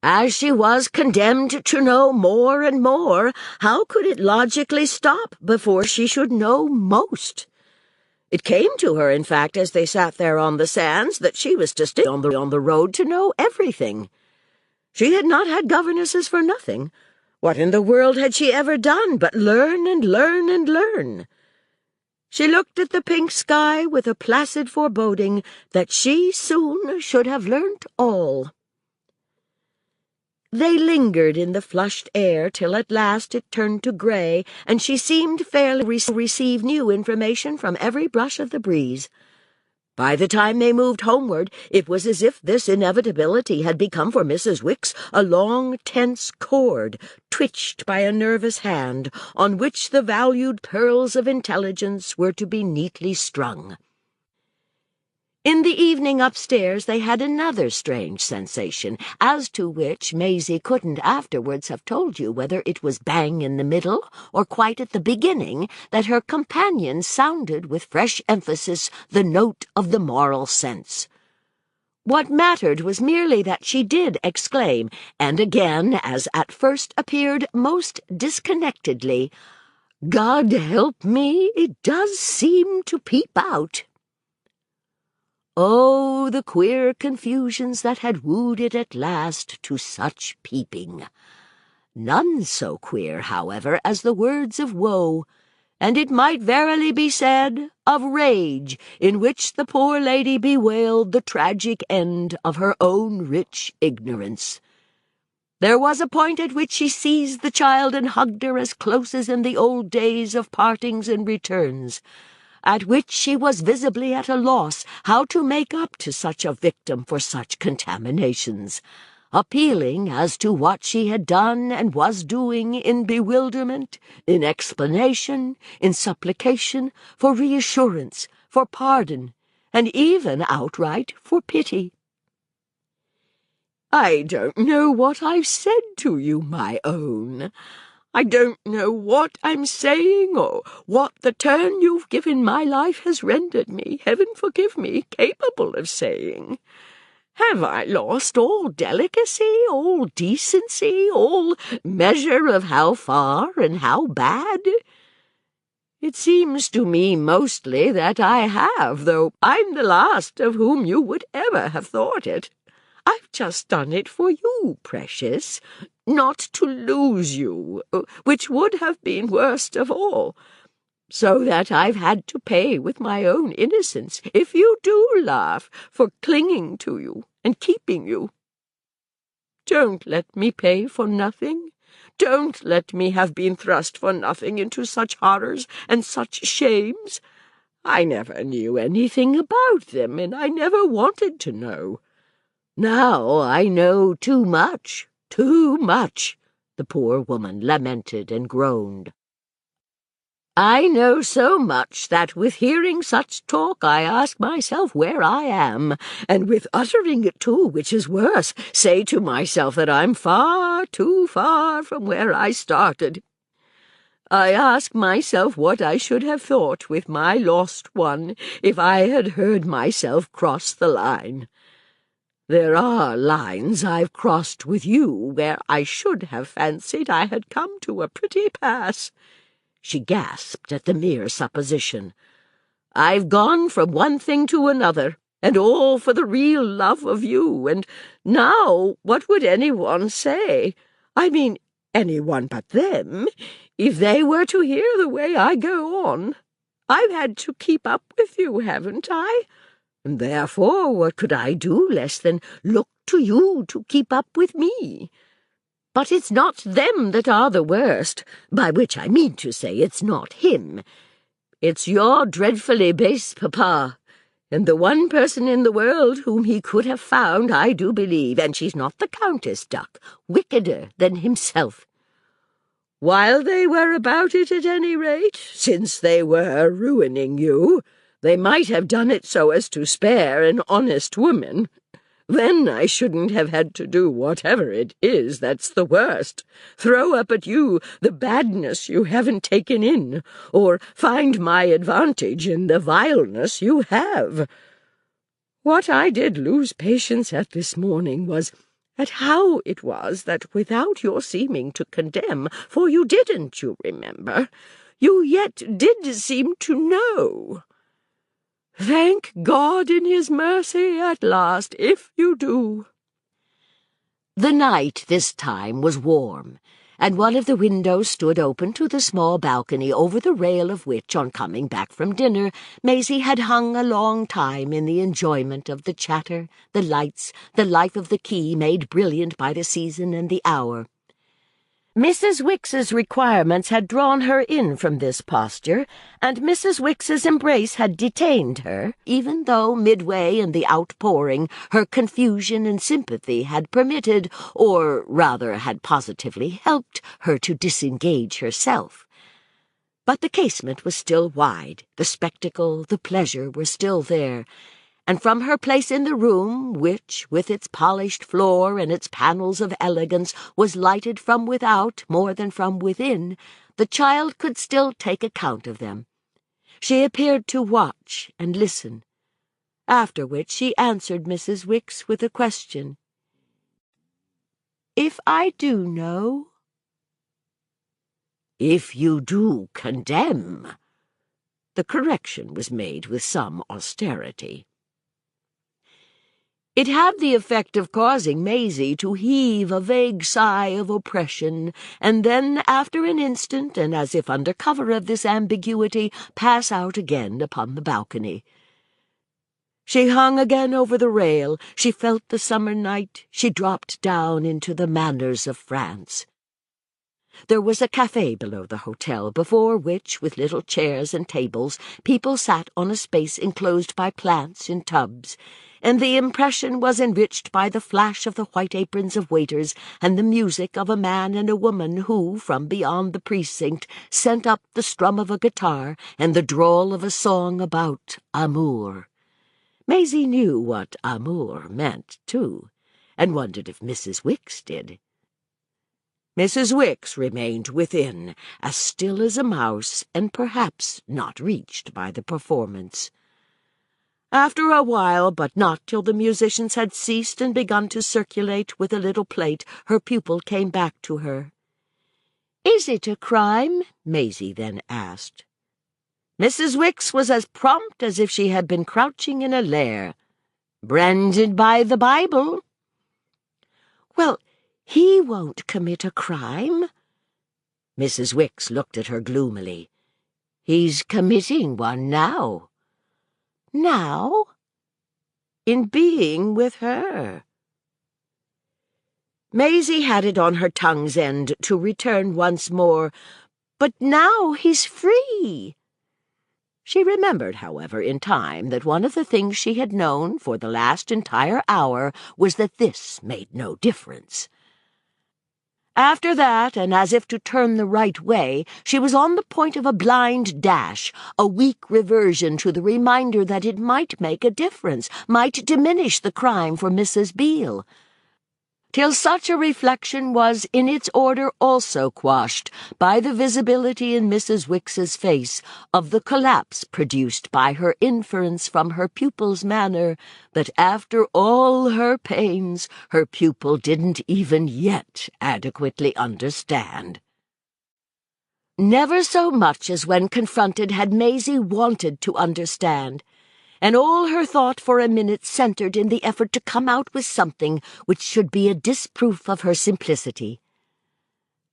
As she was condemned to know more and more, how could it logically stop before she should know most? It came to her, in fact, as they sat there on the sands, that she was to stay on the road to know everything. She had not had governesses for nothing. What in the world had she ever done but learn and learn and learn? She looked at the pink sky with a placid foreboding that she soon should have learnt all. They lingered in the flushed air till at last it turned to grey, and she seemed fairly to receive new information from every brush of the breeze. By the time they moved homeward, it was as if this inevitability had become for Mrs. Wicks a long, tense cord, twitched by a nervous hand, on which the valued pearls of intelligence were to be neatly strung. In the evening upstairs they had another strange sensation, as to which Maisie couldn't afterwards have told you whether it was bang in the middle or quite at the beginning that her companion sounded with fresh emphasis the note of the moral sense. What mattered was merely that she did exclaim, and again, as at first appeared most disconnectedly, "God help me, it does seem to peep out." Oh, the queer confusions that had wooed it at last to such peeping! None so queer, however, as the words of woe, and it might verily be said, of rage, in which the poor lady bewailed the tragic end of her own rich ignorance. There was a point at which she seized the child and hugged her as close as in the old days of partings and returns, at which she was visibly at a loss how to make up to such a victim for such contaminations, appealing as to what she had done and was doing in bewilderment, in explanation, in supplication, for reassurance, for pardon, and even outright for pity. "I don't know what I've said to you, my own. I don't know what I'm saying or what the turn you've given my life has rendered me, heaven forgive me, capable of saying. Have I lost all delicacy, all decency, all measure of how far and how bad? It seems to me mostly that I have, though I'm the last of whom you would ever have thought it. I've just done it for you, precious, not to lose you, which would have been worst of all, so that I've had to pay with my own innocence, if you do laugh, for clinging to you and keeping you. Don't let me pay for nothing. Don't let me have been thrust for nothing into such horrors and such shames. I never knew anything about them, and I never wanted to know. Now I know too much, the poor woman lamented and groaned. I know so much that with hearing such talk I ask myself where I am, and with uttering it too, which is worse, say to myself that I'm far too far from where I started. I ask myself what I should have thought with my lost one if I had heard myself cross the line. There are lines I've crossed with you where I should have fancied I had come to a pretty pass. She gasped at the mere supposition. I've gone from one thing to another, and all for the real love of you, and now what would anyone say? I mean, anyone but them, if they were to hear the way I go on. I've had to keep up with you, haven't I? And therefore what could I do less than look to you to keep up with me? But it's not them that are the worst, by which I mean to say it's not him. It's your dreadfully base papa, and the one person in the world whom he could have found, I do believe, and she's not the Countess, Duck, wickeder than himself. While they were about it at any rate, since they were ruining you, they might have done it so as to spare an honest woman. Then I shouldn't have had to do whatever it is that's the worst, throw up at you the badness you haven't taken in, or find my advantage in the vileness you have. What I did lose patience at this morning was at how it was that without your seeming to condemn, for you didn't, you remember, you yet did seem to know. Thank God in his mercy at last, if you do. The night this time was warm, and one of the windows stood open to the small balcony over the rail of which, on coming back from dinner, Maisie had hung a long time in the enjoyment of the chatter, the lights, the life of the quay made brilliant by the season and the hour. Mrs. Wicks's requirements had drawn her in from this posture, and Mrs. Wicks's embrace had detained her, even though midway in the outpouring her confusion and sympathy had permitted, or rather had positively helped, her to disengage herself. But the casement was still wide, the spectacle, the pleasure were still there, and from her place in the room, which, with its polished floor and its panels of elegance, was lighted from without more than from within, the child could still take account of them. She appeared to watch and listen, after which she answered Mrs. Wicks with a question. "If I do know?" "If you do condemn." The correction was made with some austerity. It had the effect of causing Maisie to heave a vague sigh of oppression, and then, after an instant, and as if under cover of this ambiguity, pass out again upon the balcony. She hung again over the rail, she felt the summer night, she dropped down into the manners of France. There was a café below the hotel, before which, with little chairs and tables, people sat on a space enclosed by plants in tubs, and the impression was enriched by the flash of the white aprons of waiters and the music of a man and a woman who, from beyond the precinct, sent up the strum of a guitar and the drawl of a song about amour. Maisie knew what amour meant, too, and wondered if Mrs. Wicks did. Mrs. Wicks remained within, as still as a mouse, and perhaps not reached by the performance. After a while, but not till the musicians had ceased and begun to circulate with a little plate, her pupil came back to her. "Is it a crime?" Maisie then asked. Mrs. Wicks was as prompt as if she had been crouching in a lair. "Branded by the Bible." "Well, he won't commit a crime." Mrs. Wicks looked at her gloomily. "He's committing one now." "Now?" "In being with her." Maisie had it on her tongue's end to return once more, "But now he's free." She remembered, however, in time, that one of the things she had known for the last entire hour was that this made no difference. After that, and as if to turn the right way, she was on the point of a blind dash, a weak reversion to the reminder that it might make a difference, might diminish the crime for Mrs. Beale, till such a reflection was in its order also quashed by the visibility in Mrs. Wicks's face of the collapse produced by her inference from her pupil's manner that after all her pains her pupil didn't even yet adequately understand. Never so much as when confronted had Maisie wanted to understand, and all her thought for a minute centered in the effort to come out with something which should be a disproof of her simplicity.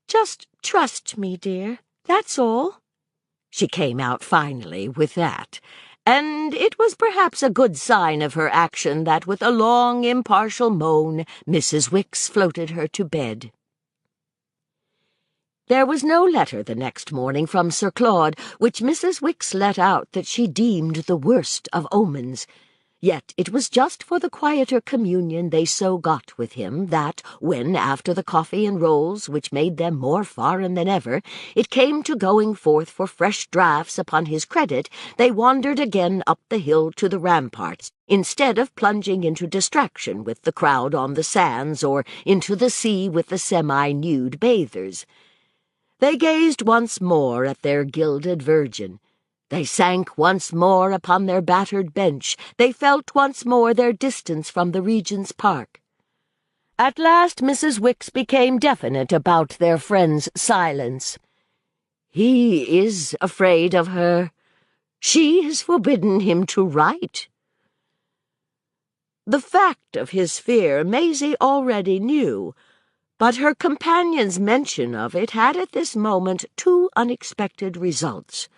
"Just trust me, dear, that's all." She came out finally with that, and it was perhaps a good sign of her action that with a long, impartial moan Mrs. Wicks floated her to bed. There was no letter the next morning from Sir Claude, which Mrs. Wicks let out that she deemed the worst of omens. Yet it was just for the quieter communion they so got with him that, when, after the coffee and rolls, which made them more foreign than ever, it came to going forth for fresh draughts upon his credit, they wandered again up the hill to the ramparts, instead of plunging into distraction with the crowd on the sands or into the sea with the semi-nude bathers. They gazed once more at their gilded Virgin. They sank once more upon their battered bench. They felt once more their distance from the Regent's Park. At last Mrs. Wicks became definite about their friend's silence. "He is afraid of her. She has forbidden him to write." The fact of his fear Maisie already knew, but her companion's mention of it had at this moment two unexpected results.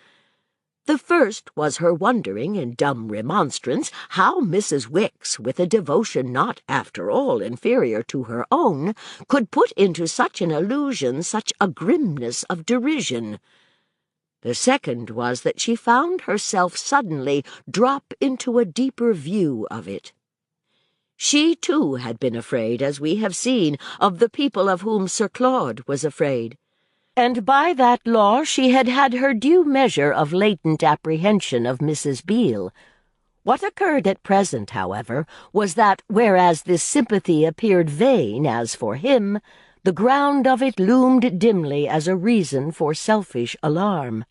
The first was her wondering in dumb remonstrance how Mrs. Wicks, with a devotion not, after all, inferior to her own, could put into such an allusion such a grimness of derision. The second was that she found herself suddenly drop into a deeper view of it. She, too, had been afraid, as we have seen, of the people of whom Sir Claude was afraid. And by that law she had had her due measure of latent apprehension of Mrs. Beale. What occurred at present, however, was that, whereas this sympathy appeared vain as for him, the ground of it loomed dimly as a reason for selfish alarm.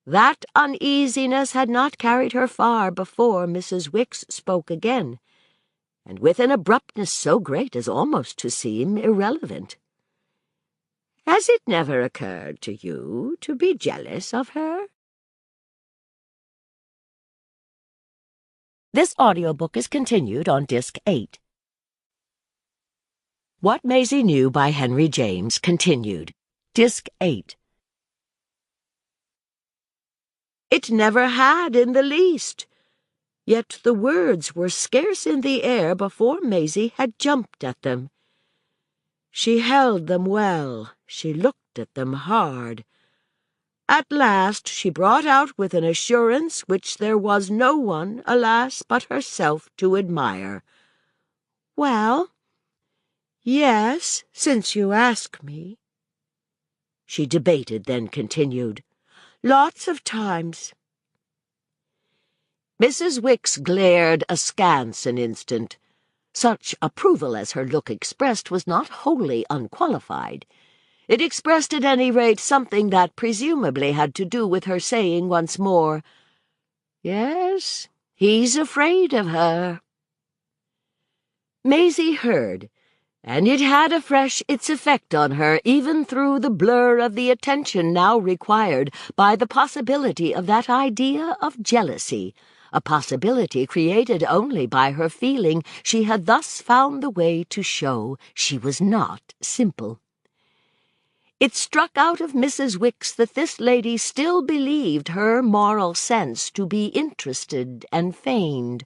That uneasiness had not carried her far before Mrs. Wicks spoke again, and with an abruptness so great as almost to seem irrelevant. "Has it never occurred to you to be jealous of her?" This audiobook is continued on Disc 8. What Maisie Knew by Henry James, continued. Disc 8. It never had in the least. Yet the words were scarce in the air before Maisie had jumped at them. She held them well, she looked at them hard. At last she brought out with an assurance which there was no one, alas, but herself to admire. "Well, yes, since you ask me." She debated, then continued, "Lots of times." Mrs. Wicks glared askance an instant. Such approval as her look expressed was not wholly unqualified. It expressed at any rate something that presumably had to do with her saying once more, "Yes, he's afraid of her." Maisie heard, and it had afresh its effect on her even through the blur of the attention now required by the possibility of that idea of jealousy, a possibility created only by her feeling she had thus found the way to show she was not simple. It struck out of Mrs. Wicks that this lady still believed her moral sense to be interested and feigned.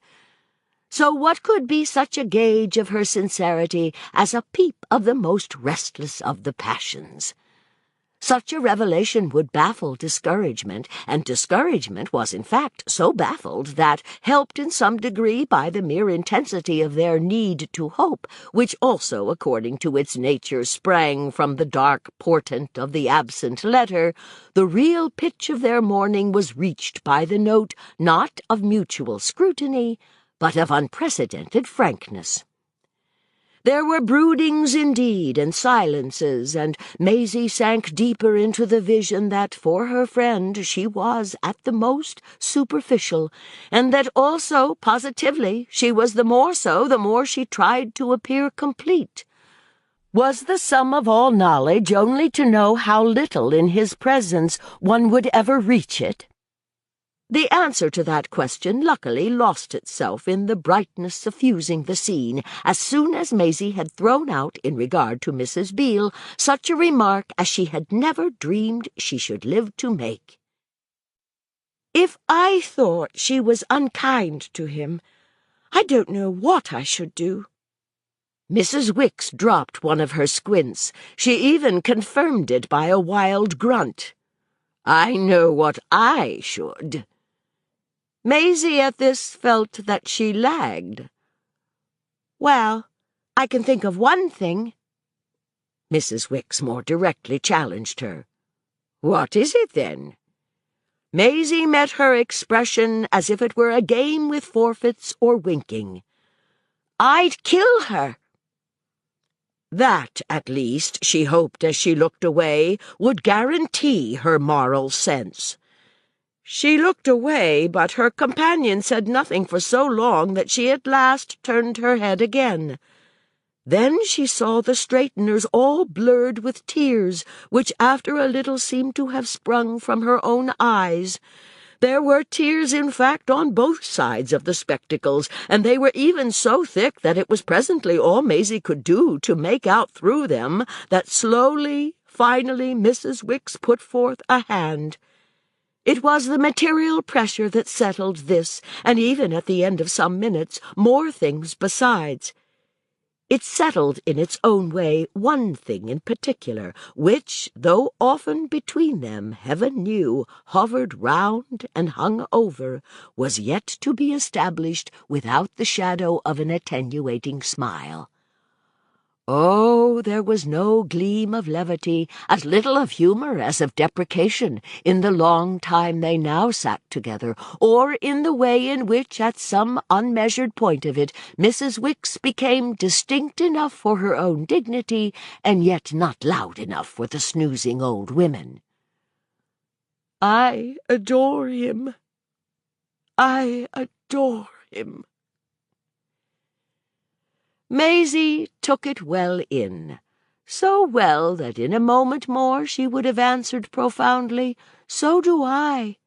So what could be such a gauge of her sincerity as a peep of the most restless of the passions? Such a revelation would baffle discouragement, and discouragement was in fact so baffled that, helped in some degree by the mere intensity of their need to hope, which also, according to its nature, sprang from the dark portent of the absent letter, the real pitch of their mourning was reached by the note not of mutual scrutiny, but of unprecedented frankness. There were broodings indeed, and silences, and Maisie sank deeper into the vision that for her friend she was, at the most, superficial, and that also, positively, she was the more so the more she tried to appear complete. Was the sum of all knowledge only to know how little in his presence one would ever reach it? The answer to that question luckily lost itself in the brightness suffusing the scene as soon as Maisie had thrown out, in regard to Mrs. Beale, such a remark as she had never dreamed she should live to make. "If I thought she was unkind to him, I don't know what I should do." Mrs. Wicks dropped one of her squints. She even confirmed it by a wild grunt. "I know what I should." Maisie at this felt that she lagged. "Well, I can think of one thing." Mrs. Wicks more directly challenged her. "What is it, then?" Maisie met her expression as if it were a game with forfeits or winking. "I'd kill her." That, at least, she hoped as she looked away, would guarantee her moral sense. She looked away, but her companion said nothing for so long that she at last turned her head again. Then she saw the straighteners all blurred with tears, which after a little seemed to have sprung from her own eyes. There were tears, in fact, on both sides of the spectacles, and they were even so thick that it was presently all Maisie could do to make out through them that slowly, finally, Mrs. Wicks put forth a hand. It was the material pressure that settled this, and even at the end of some minutes, more things besides. It settled in its own way one thing in particular, which, though often between them, heaven knew, hovered round and hung over, was yet to be established without the shadow of an attenuating smile. Oh, there was no gleam of levity, as little of humour as of deprecation, in the long time they now sat together, or in the way in which, at some unmeasured point of it, Mrs. Wicks became distinct enough for her own dignity, and yet not loud enough for the snoozing old women. "I adore him. I adore him." Maisie took it well in, so well that in a moment more she would have answered profoundly, "So do I."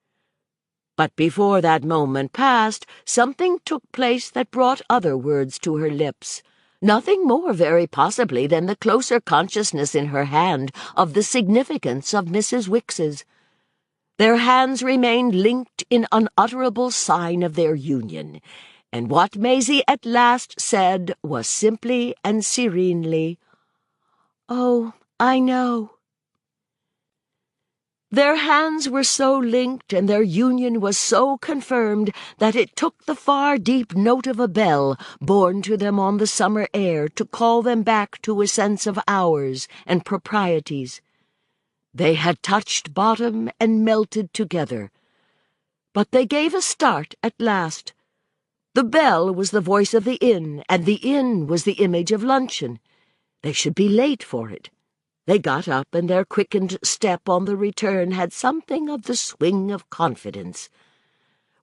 But before that moment passed, something took place that brought other words to her lips. Nothing more, very possibly, than the closer consciousness in her hand of the significance of Mrs. Wicks's. Their hands remained linked in unutterable sign of their union, and what Maisie at last said was simply and serenely, "Oh, I know." Their hands were so linked and their union was so confirmed that it took the far deep note of a bell borne to them on the summer air to call them back to a sense of hours and proprieties. They had touched bottom and melted together. But they gave a start at last. The bell was the voice of the inn, and the inn was the image of luncheon. They should be late for it. They got up, and their quickened step on the return had something of the swing of confidence.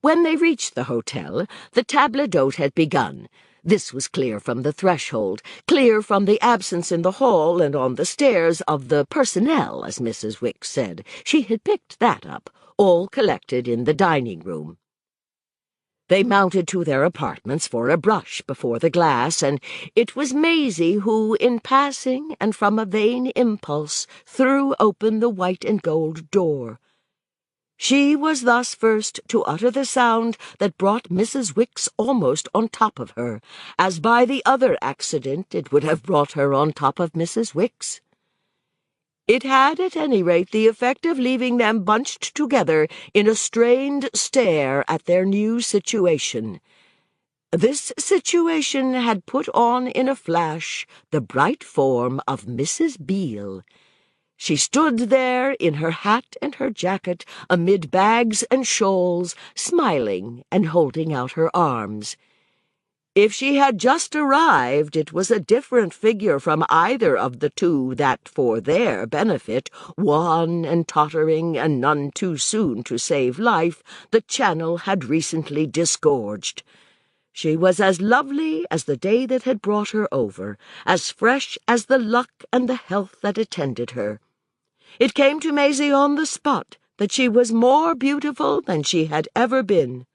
When they reached the hotel, the table d'hôte had begun. This was clear from the threshold, clear from the absence in the hall and on the stairs of the personnel, as Mrs. Wicks said. She had picked that up, all collected in the dining-room. They mounted to their apartments for a brush before the glass, and it was Maisie who, in passing and from a vain impulse, threw open the white and gold door. She was thus first to utter the sound that brought Mrs. Wicks almost on top of her, as by the other accident it would have brought her on top of Mrs. Wicks. It had, at any rate, the effect of leaving them bunched together in a strained stare at their new situation. This situation had put on in a flash the bright form of Mrs. Beale. She stood there in her hat and her jacket, amid bags and shawls, smiling and holding out her arms. If she had just arrived, it was a different figure from either of the two that, for their benefit, wan and tottering and none too soon to save life, the Channel had recently disgorged. She was as lovely as the day that had brought her over, as fresh as the luck and the health that attended her. It came to Maisie on the spot that she was more beautiful than she had ever been.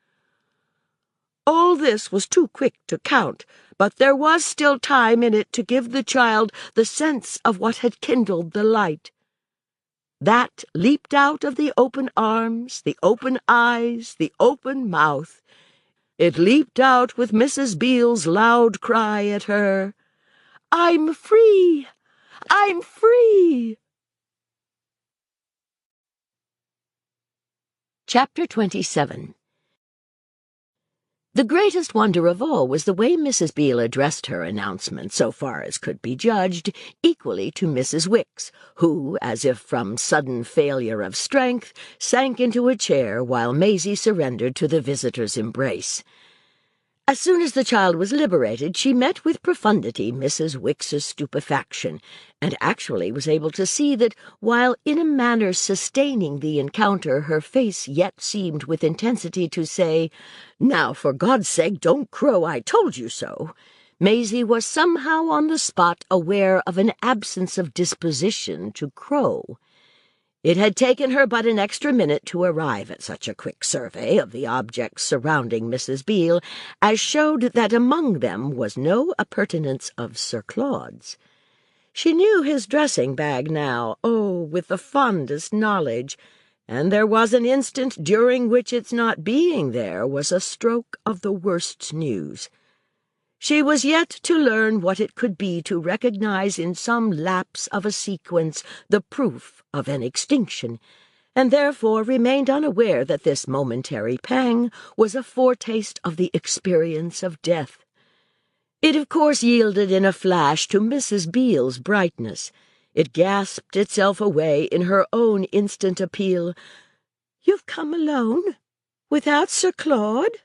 All this was too quick to count, but there was still time in it to give the child the sense of what had kindled the light. That leaped out of the open arms, the open eyes, the open mouth. It leaped out with Mrs. Beale's loud cry at her, "I'm free! I'm free!" Chapter 27. The greatest wonder of all was the way Mrs. Beale addressed her announcement, so far as could be judged, equally to Mrs. Wicks, who, as if from sudden failure of strength, sank into a chair while Maisie surrendered to the visitor's embrace. As soon as the child was liberated, she met with profundity Mrs. Wicks's stupefaction, and actually was able to see that, while in a manner sustaining the encounter, her face yet seemed with intensity to say, "Now, for God's sake, don't crow, I told you so." Maisie was somehow on the spot aware of an absence of disposition to crow. It had taken her but an extra minute to arrive at such a quick survey of the objects surrounding Mrs. Beale as showed that among them was no appurtenance of Sir Claude's. She knew his dressing-bag now, with the fondest knowledge, and there was an instant during which its not being there was a stroke of the worst news. She was yet to learn what it could be to recognize in some lapse of a sequence the proof of an extinction, and therefore remained unaware that this momentary pang was a foretaste of the experience of death. It of course yielded in a flash to Mrs. Beale's brightness. It gasped itself away in her own instant appeal. "You've come alone? Without Sir Claude?"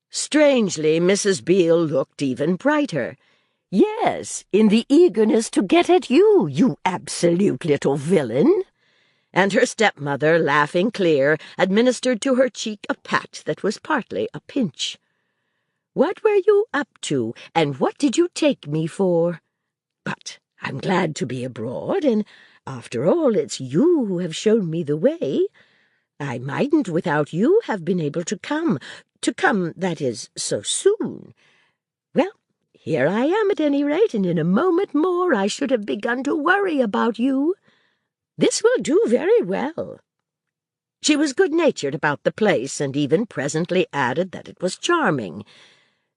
Strangely, Mrs. Beale looked even brighter. "Yes, in the eagerness to get at you, you absolute little villain." And her stepmother, laughing clear, administered to her cheek a pat that was partly a pinch. "What were you up to, and what did you take me for? But I'm glad to be abroad, and after all, it's you who have shown me the way. I mightn't without you have been able to come, that is, so soon. Well, here I am at any rate, and in a moment more I should have begun to worry about you. This will do very well." She was good-natured about the place, and even presently added that it was charming.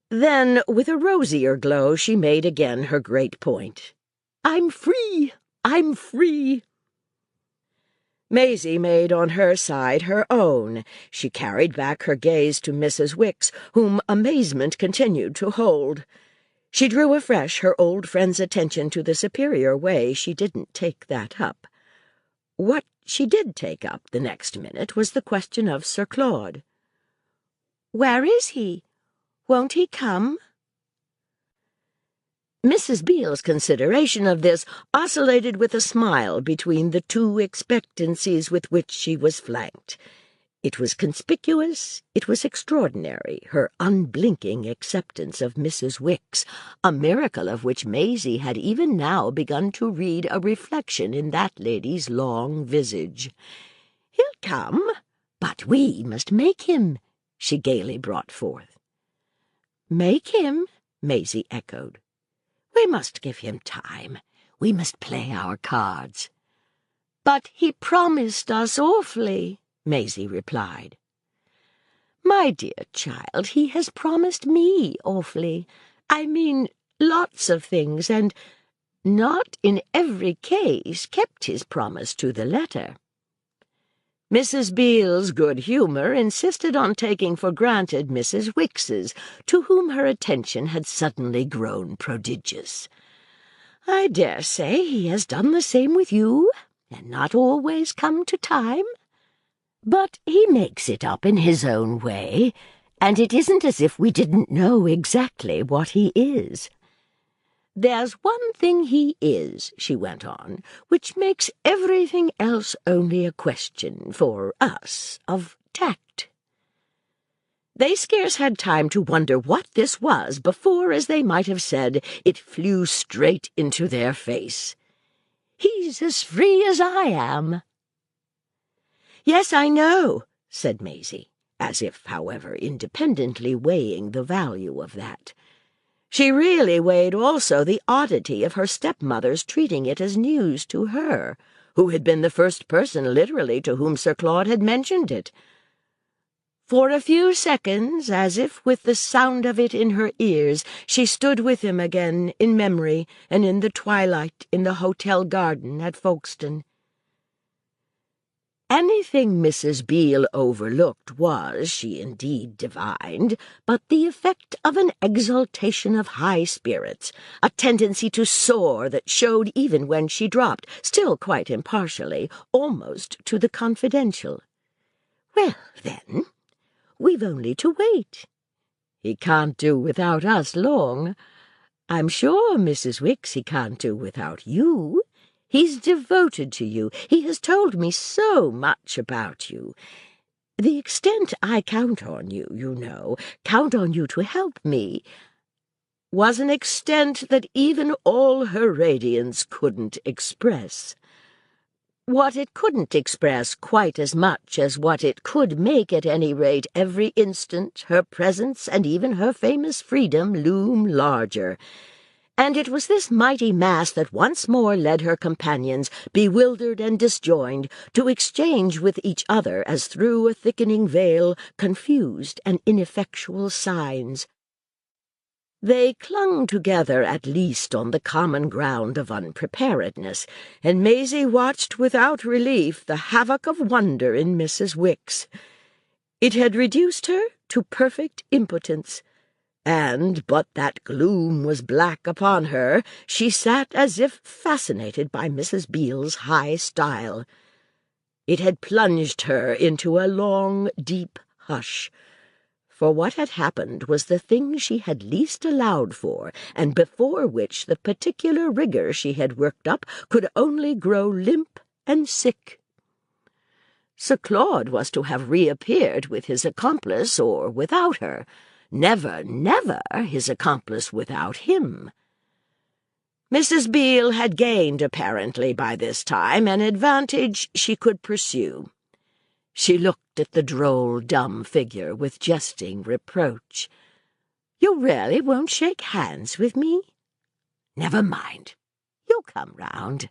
Then, with a rosier glow, she made again her great point. "I'm free! I'm free!" Maisie made on her side her own. She carried back her gaze to Mrs. Wicks, whom amazement continued to hold. She drew afresh her old friend's attention to the superior way she didn't take that up. What she did take up the next minute was the question of Sir Claude. "Where is he? Won't he come?" Mrs. Beale's consideration of this oscillated with a smile between the two expectancies with which she was flanked. It was conspicuous, it was extraordinary, her unblinking acceptance of Mrs. Wicks, a miracle of which Maisie had even now begun to read a reflection in that lady's long visage. "He'll come, but we must make him," she gaily brought forth. "Make him?" Maisie echoed. "We must give him time. We must play our cards." "But he promised us awfully," Maisie replied. "My dear child, he has promised me awfully. I mean, lots of things, and not in every case kept his promise to the letter. Mrs. Beale's good humour insisted on taking for granted Mrs. Wicks's, to whom her attention had suddenly grown prodigious. "I dare say he has done the same with you, and not always come to time. But he makes it up in his own way, and it isn't as if we didn't know exactly what he is. There's one thing he is," she went on, "which makes everything else only a question, for us, of tact." They scarce had time to wonder what this was before, as they might have said, it flew straight into their face. "He's as free as I am." "Yes, I know," said Maisie, as if, however, independently weighing the value of that. She really weighed also the oddity of her stepmother's treating it as news to her, who had been the first person literally to whom Sir Claude had mentioned it. For a few seconds, as if with the sound of it in her ears, she stood with him again in memory and in the twilight in the hotel garden at Folkestone. Anything Mrs. Beale overlooked was, she indeed divined, but the effect of an exaltation of high spirits, a tendency to soar that showed even when she dropped, still quite impartially, almost to the confidential. "Well, then, we've only to wait. He can't do without us long. I'm sure, Mrs. Wicks, he can't do without you. He's devoted to you. He has told me so much about you. The extent I count on you, you know, count on you to help me, was an extent that even all her radiance couldn't express. What it couldn't express quite as much as what it could make, at any rate, every instant her presence and even her famous freedom loom larger. And it was this mighty mass that once more led her companions, bewildered and disjoined, to exchange with each other, as through a thickening veil, confused and ineffectual signs. They clung together at least on the common ground of unpreparedness, and Maisie watched without relief the havoc of wonder in Mrs. Wicks. It had reduced her to perfect impotence, and, but that gloom was black upon her, she sat as if fascinated by Mrs. Beale's high style. It had plunged her into a long, deep hush, for what had happened was the thing she had least allowed for, and before which the particular rigour she had worked up could only grow limp and sick. Sir Claude was to have reappeared with his accomplice or without her. Never, never his accomplice without him. Mrs. Beale had gained, apparently, by this time, an advantage she could pursue. She looked at the droll, dumb figure with jesting reproach. "You really won't shake hands with me? Never mind. You'll come round."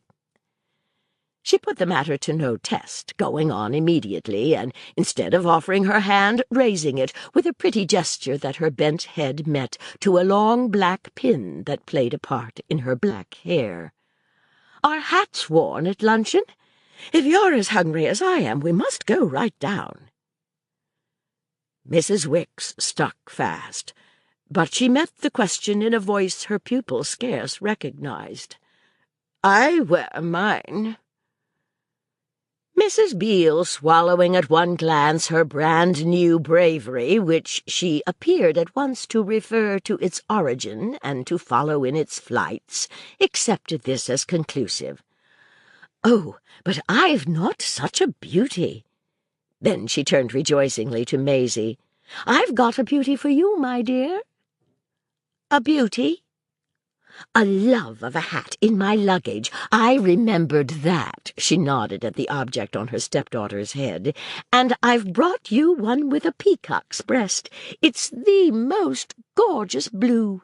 She put the matter to no test, going on immediately, and instead of offering her hand, raising it, with a pretty gesture that her bent head met, to a long black pin that played a part in her black hair. "Are hats worn at luncheon? If you're as hungry as I am, we must go right down." Mrs. Wicks stuck fast, but she met the question in a voice her pupil scarce recognized. "I wear mine." Mrs. Beale, swallowing at one glance her brand-new bravery, which she appeared at once to refer to its origin and to follow in its flights, accepted this as conclusive. "Oh, but I've not such a beauty." Then she turned rejoicingly to Maisie. "I've got a beauty for you, my dear." "A beauty?" "A love of a hat in my luggage. I remembered that." She nodded at the object on her stepdaughter's head. "And I've brought you one with a peacock's breast. It's the most gorgeous blue."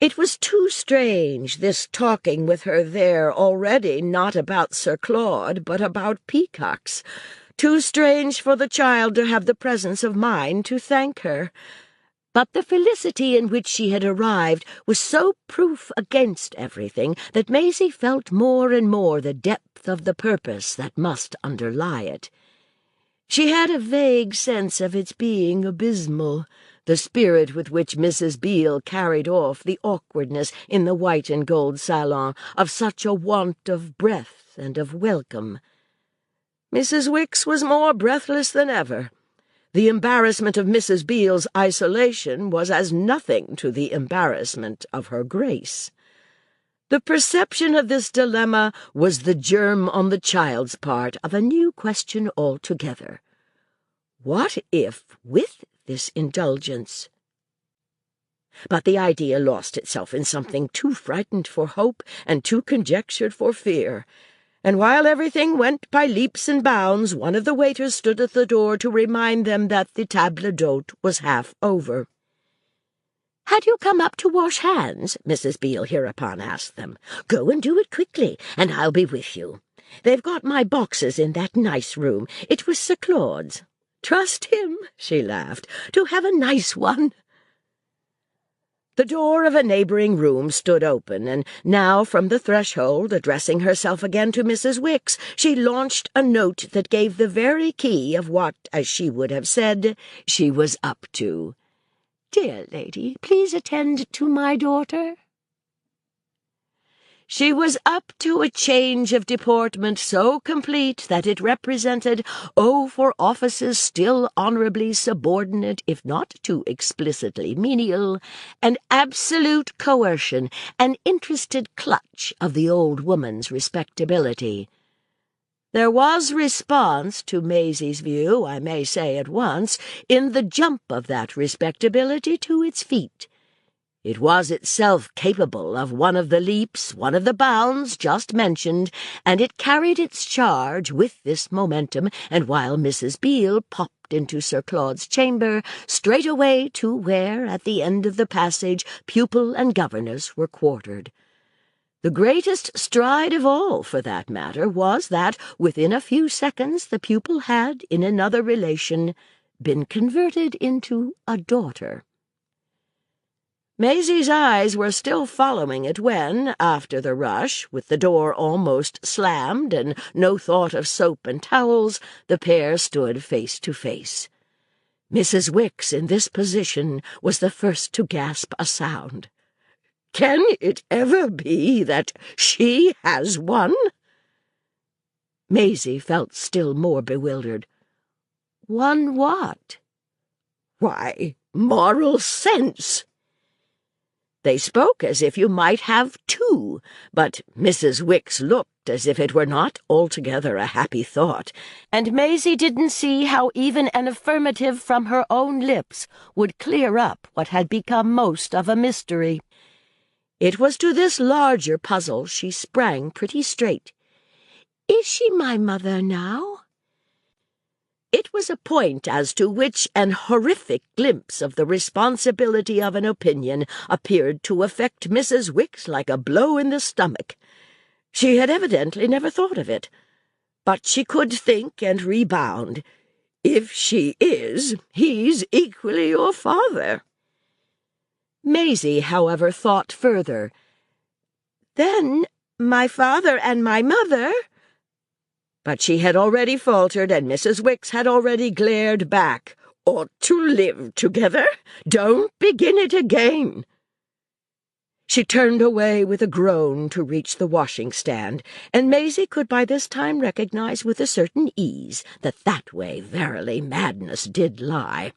It was too strange, this talking with her there already, not about Sir Claude, but about peacocks. Too strange for the child to have the presence of mind to thank her. But the felicity in which she had arrived was so proof against everything that Maisie felt more and more the depth of the purpose that must underlie it. She had a vague sense of its being abysmal, the spirit with which Mrs. Beale carried off the awkwardness in the white and gold salon of such a want of breath and of welcome. Mrs. Wicks was more breathless than ever. The embarrassment of Mrs. Beale's isolation was as nothing to the embarrassment of her grace. The perception of this dilemma was the germ on the child's part of a new question altogether. What if, with this indulgence— But the idea lost itself in something too frightened for hope and too conjectured for fear, and while everything went by leaps and bounds, one of the waiters stood at the door to remind them that the table d'hôte was half over. "Had you come up to wash hands?" Mrs. Beale hereupon asked them. "Go and do it quickly, and I'll be with you. They've got my boxes in that nice room. It was Sir Claude's. Trust him," she laughed, "to have a nice one." The door of a neighbouring room stood open, and now from the threshold, addressing herself again to Mrs. Wicks, she launched a note that gave the very key of what, as she would have said, she was up to. "Dear lady, please attend to my daughter." She was up to a change of deportment so complete that it represented, for offices still honourably subordinate, if not too explicitly menial, an absolute coercion, an interested clutch of the old woman's respectability. There was response to Maisie's view, I may say at once, in the jump of that respectability to its feet. It was itself capable of one of the leaps, one of the bounds just mentioned, and it carried its charge with this momentum, and while Mrs. Beale popped into Sir Claude's chamber, straight away to where, at the end of the passage, pupil and governess were quartered. The greatest stride of all, for that matter, was that, within a few seconds, the pupil had, in another relation, been converted into a daughter. Maisie's eyes were still following it when, after the rush, with the door almost slammed and no thought of soap and towels, the pair stood face to face. Mrs. Wicks, in this position, was the first to gasp a sound. "Can it ever be that she has one?" Maisie felt still more bewildered. "One what?" "Why, moral sense. They spoke as if you might have two, but Mrs. Wicks looked as if it were not altogether a happy thought, and Maisie didn't see how even an affirmative from her own lips would clear up what had become most of a mystery. It was to this larger puzzle she sprang pretty straight. "Is she my mother now?" It was a point as to which an horrific glimpse of the responsibility of an opinion appeared to affect Mrs. Wicks like a blow in the stomach. She had evidently never thought of it, but she could think and rebound. "If she is, he's equally your father." Maisie, however, thought further. "Then my father and my mother—" But she had already faltered, and Mrs. Wicks had already glared back. "Ought to live together? Don't begin it again." She turned away with a groan to reach the washing-stand, and Maisie could by this time recognize with a certain ease that way, verily, madness did lie.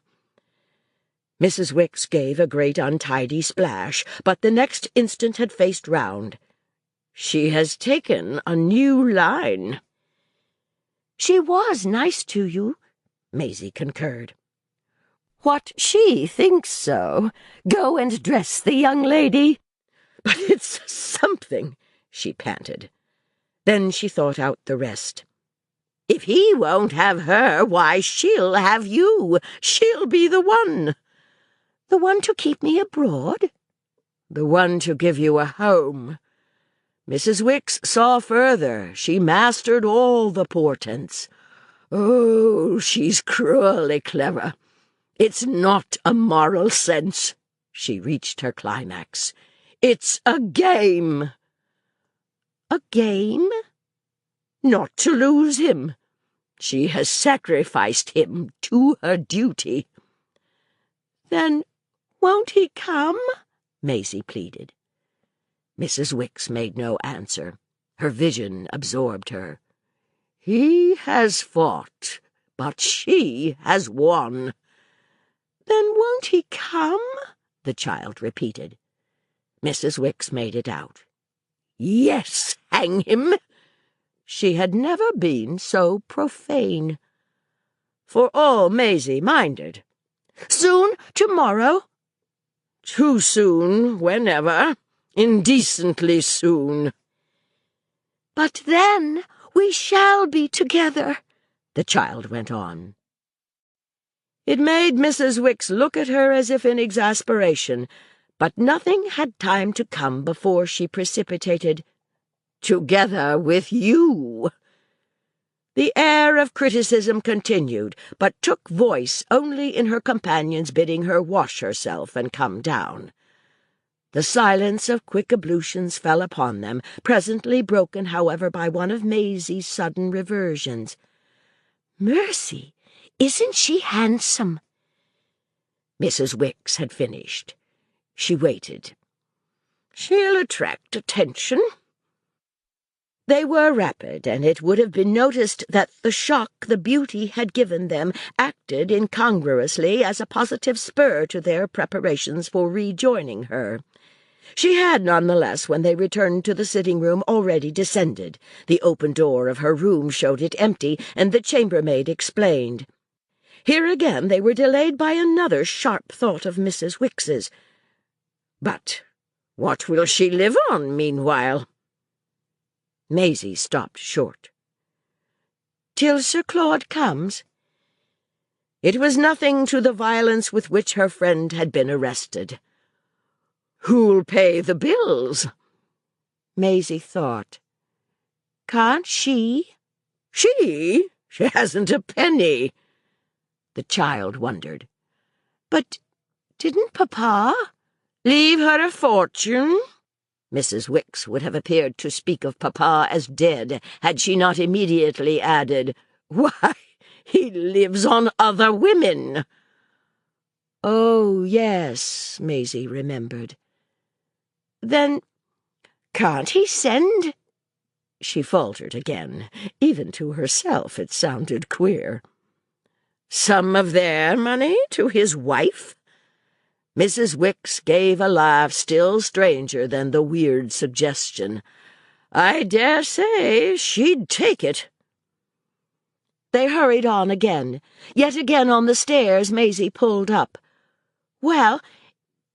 Mrs. Wicks gave a great untidy splash, but the next instant had faced round. "She has taken a new line." "She was nice to you," Maisie concurred. "What, she thinks so? Go and dress the young lady." "But it's something," she panted. Then she thought out the rest. "If he won't have her, why, she'll have you. She'll be the one." "The one to keep me abroad?" "The one to give you a home." Mrs. Wicks saw further. She mastered all the portents. "Oh, she's cruelly clever. It's not a moral sense. She reached her climax. It's a game. A game? Not to lose him. She has sacrificed him to her duty. Then won't he come? Maisie pleaded. Mrs. Wicks made no answer. Her vision absorbed her. He has fought, but she has won. Then won't he come? The child repeated. Mrs. Wicks made it out. Yes, hang him! She had never been so profane. For all Maisie minded. Soon, tomorrow? Too soon, whenever. Indecently soon. But then we shall be together, the child went on. It made Mrs. Wicks look at her as if in exasperation, but nothing had time to come before she precipitated, Together with you. The air of criticism continued, but took voice only in her companion's bidding her wash herself and come down. The silence of quick ablutions fell upon them, presently broken, however, by one of Maisie's sudden reversions. Mercy, isn't she handsome? Mrs. Wicks had finished. She waited. She'll attract attention. They were rapid, and it would have been noticed that the shock the beauty had given them acted incongruously as a positive spur to their preparations for rejoining her. She had, nonetheless, when they returned to the sitting-room, already descended. The open door of her room showed it empty, and the chambermaid explained. Here again they were delayed by another sharp thought of Mrs. Wicks's. But what will she live on meanwhile? Maisie stopped short. Till Sir Claude comes? It was nothing to the violence with which her friend had been arrested. Who'll pay the bills? Maisie thought. Can't she? She? She hasn't a penny. The child wondered. But didn't Papa leave her a fortune? Mrs. Wicks would have appeared to speak of Papa as dead had she not immediately added, Why, he lives on other women. Oh, yes, Maisie remembered. Then can't he send? She faltered again. Even to herself it sounded queer. Some of their money to his wife? Mrs. Wicks gave a laugh still stranger than the weird suggestion. I dare say she'd take it. They hurried on again. Yet again on the stairs Maisie pulled up. Well,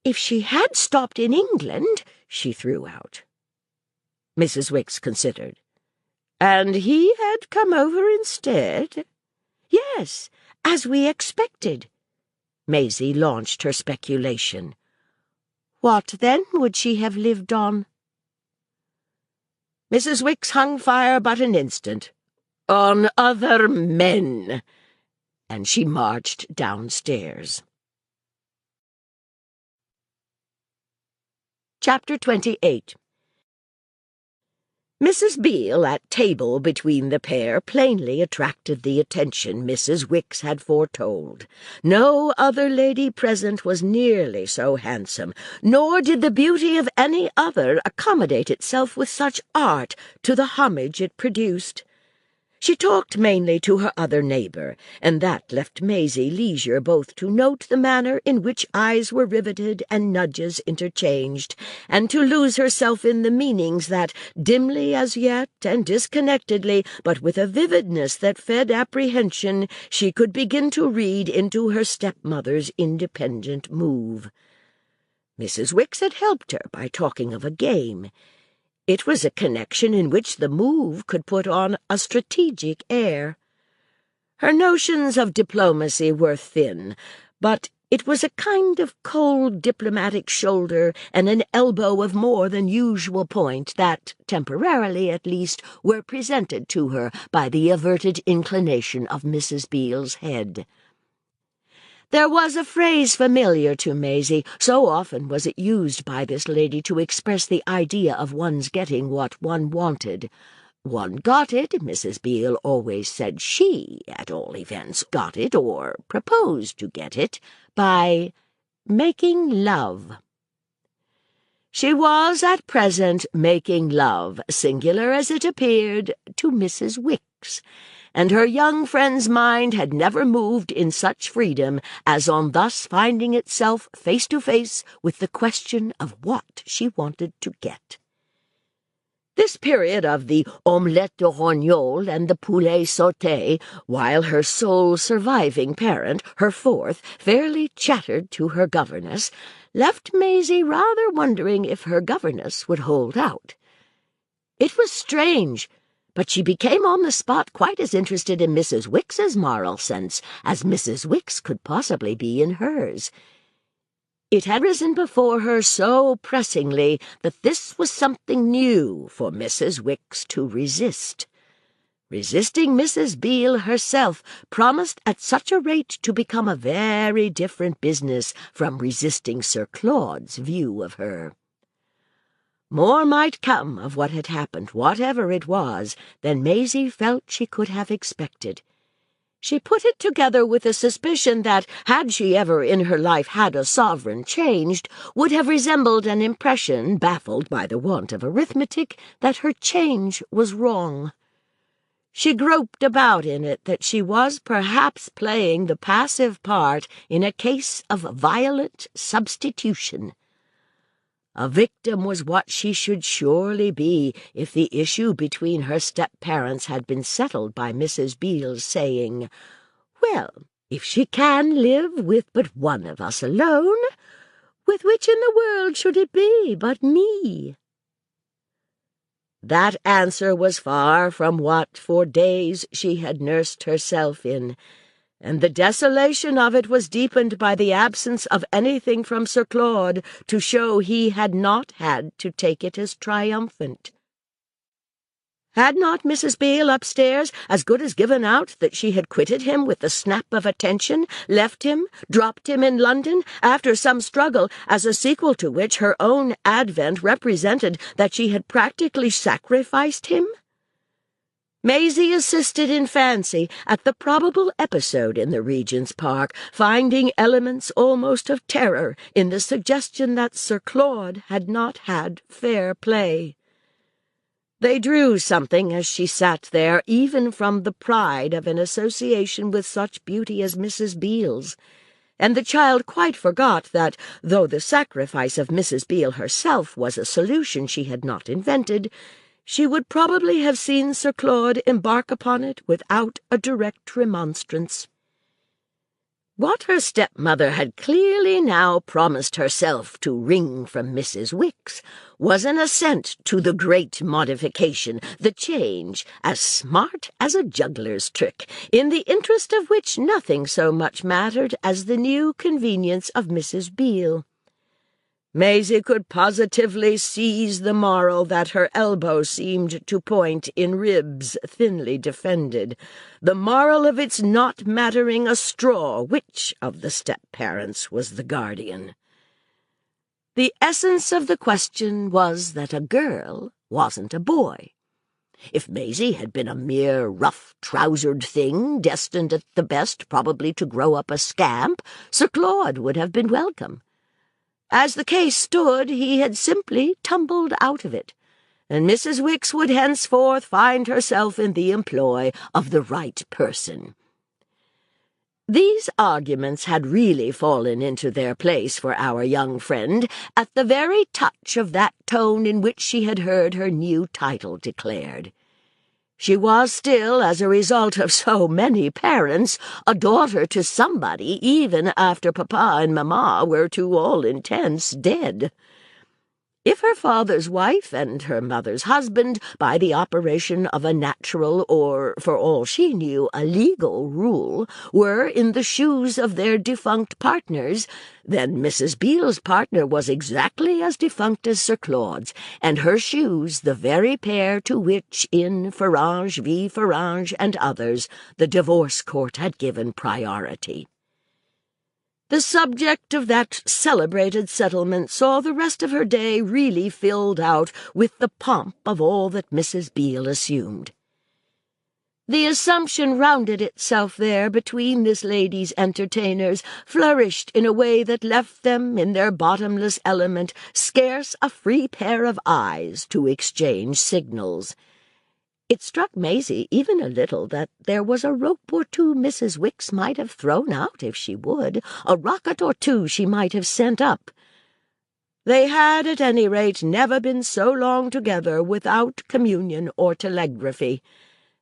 if she had stopped in England, she threw out. Mrs. Wicks considered. And he had come over instead? Yes, as we expected. Maisie launched her speculation. What, then, would she have lived on? Mrs. Wicks hung fire but an instant. On other men. And she marched downstairs. Chapter 28. Mrs. Beale, at table between the pair, plainly attracted the attention Mrs. Wicks had foretold. No other lady present was nearly so handsome, nor did the beauty of any other accommodate itself with such art to the homage it produced. She talked mainly to her other neighbour, and that left Maisie leisure both to note the manner in which eyes were riveted and nudges interchanged, and to lose herself in the meanings that, dimly as yet and disconnectedly, but with a vividness that fed apprehension, she could begin to read into her stepmother's independent move. Mrs. Wicks had helped her by talking of a game. It was a connection in which the move could put on a strategic air. Her notions of diplomacy were thin, but it was a kind of cold diplomatic shoulder and an elbow of more than usual point that, temporarily at least, were presented to her by the averted inclination of Mrs. Beale's head. There was a phrase familiar to Maisie, so often was it used by this lady to express the idea of one's getting what one wanted. One got it, Mrs. Beale always said she, at all events, got it, or proposed to get it, by making love. She was at present making love, singular as it appeared, to Mrs. Wicks, and her young friend's mind had never moved in such freedom as on thus finding itself face to face with the question of what she wanted to get. This period of the omelette de rognole and the poulet sauté, while her sole surviving parent, her fourth, fairly chattered to her governess, left Maisie rather wondering if her governess would hold out. It was strange, but she became on the spot quite as interested in Mrs. Wicks's moral sense as Mrs. Wicks could possibly be in hers. It had risen before her so pressingly that this was something new for Mrs. Wicks to resist. Resisting Mrs. Beale herself promised at such a rate to become a very different business from resisting Sir Claude's view of her. More might come of what had happened, whatever it was, than Maisie felt she could have expected. She put it together with a suspicion that, had she ever in her life had a sovereign changed, would have resembled an impression, baffled by the want of arithmetic, that her change was wrong. She groped about in it that she was perhaps playing the passive part in a case of violent substitution. A victim was what she should surely be if the issue between her step-parents had been settled by Mrs. Beale's saying, "Well, if she can live with but one of us alone, with which in the world should it be but me?" That answer was far from what for days she had nursed herself in, and the desolation of it was deepened by the absence of anything from Sir Claude to show he had not had to take it as triumphant. Had not Mrs. Beale upstairs as good as given out that she had quitted him with the snap of attention, left him, dropped him in London, after some struggle, as a sequel to which her own advent represented that she had practically sacrificed him? Maisie assisted in fancy at the probable episode in the Regent's Park, finding elements almost of terror in the suggestion that Sir Claude had not had fair play. They drew something as she sat there, even from the pride of an association with such beauty as Mrs. Beale's, and the child quite forgot that, though the sacrifice of Mrs. Beale herself was a solution she had not invented, she would probably have seen Sir Claude embark upon it without a direct remonstrance. What her stepmother had clearly now promised herself to wring from Mrs. Wicks was an assent to the great modification, the change, as smart as a juggler's trick, in the interest of which nothing so much mattered as the new convenience of Mrs. Beale. Maisie could positively seize the moral that her elbow seemed to point in ribs thinly defended, the moral of its not mattering a straw which of the step-parents was the guardian. The essence of the question was that a girl wasn't a boy. If Maisie had been a mere rough-trousered thing, destined at the best probably to grow up a scamp, Sir Claude would have been welcome. As the case stood, he had simply tumbled out of it, and Mrs. Wicks would henceforth find herself in the employ of the right person. These arguments had really fallen into their place for our young friend at the very touch of that tone in which she had heard her new title declared. She was still, as a result of so many parents, a daughter to somebody, even after Papa and Mamma were to all intents dead. If her father's wife and her mother's husband, by the operation of a natural or, for all she knew, a legal rule, were in the shoes of their defunct partners, then Mrs. Beale's partner was exactly as defunct as Sir Claude's, and her shoes the very pair to which, in Farange v. Farange and others, the divorce court had given priority. The subject of that celebrated settlement saw the rest of her day really filled out with the pomp of all that Mrs. Beale assumed. The assumption rounded itself there between this lady's entertainers, flourished in a way that left them, in their bottomless element, scarce a free pair of eyes to exchange signals. It struck Maisie even a little that there was a rope or two Mrs. Wicks might have thrown out if she would, a rocket or two she might have sent up. They had, at any rate, never been so long together without communion or telegraphy,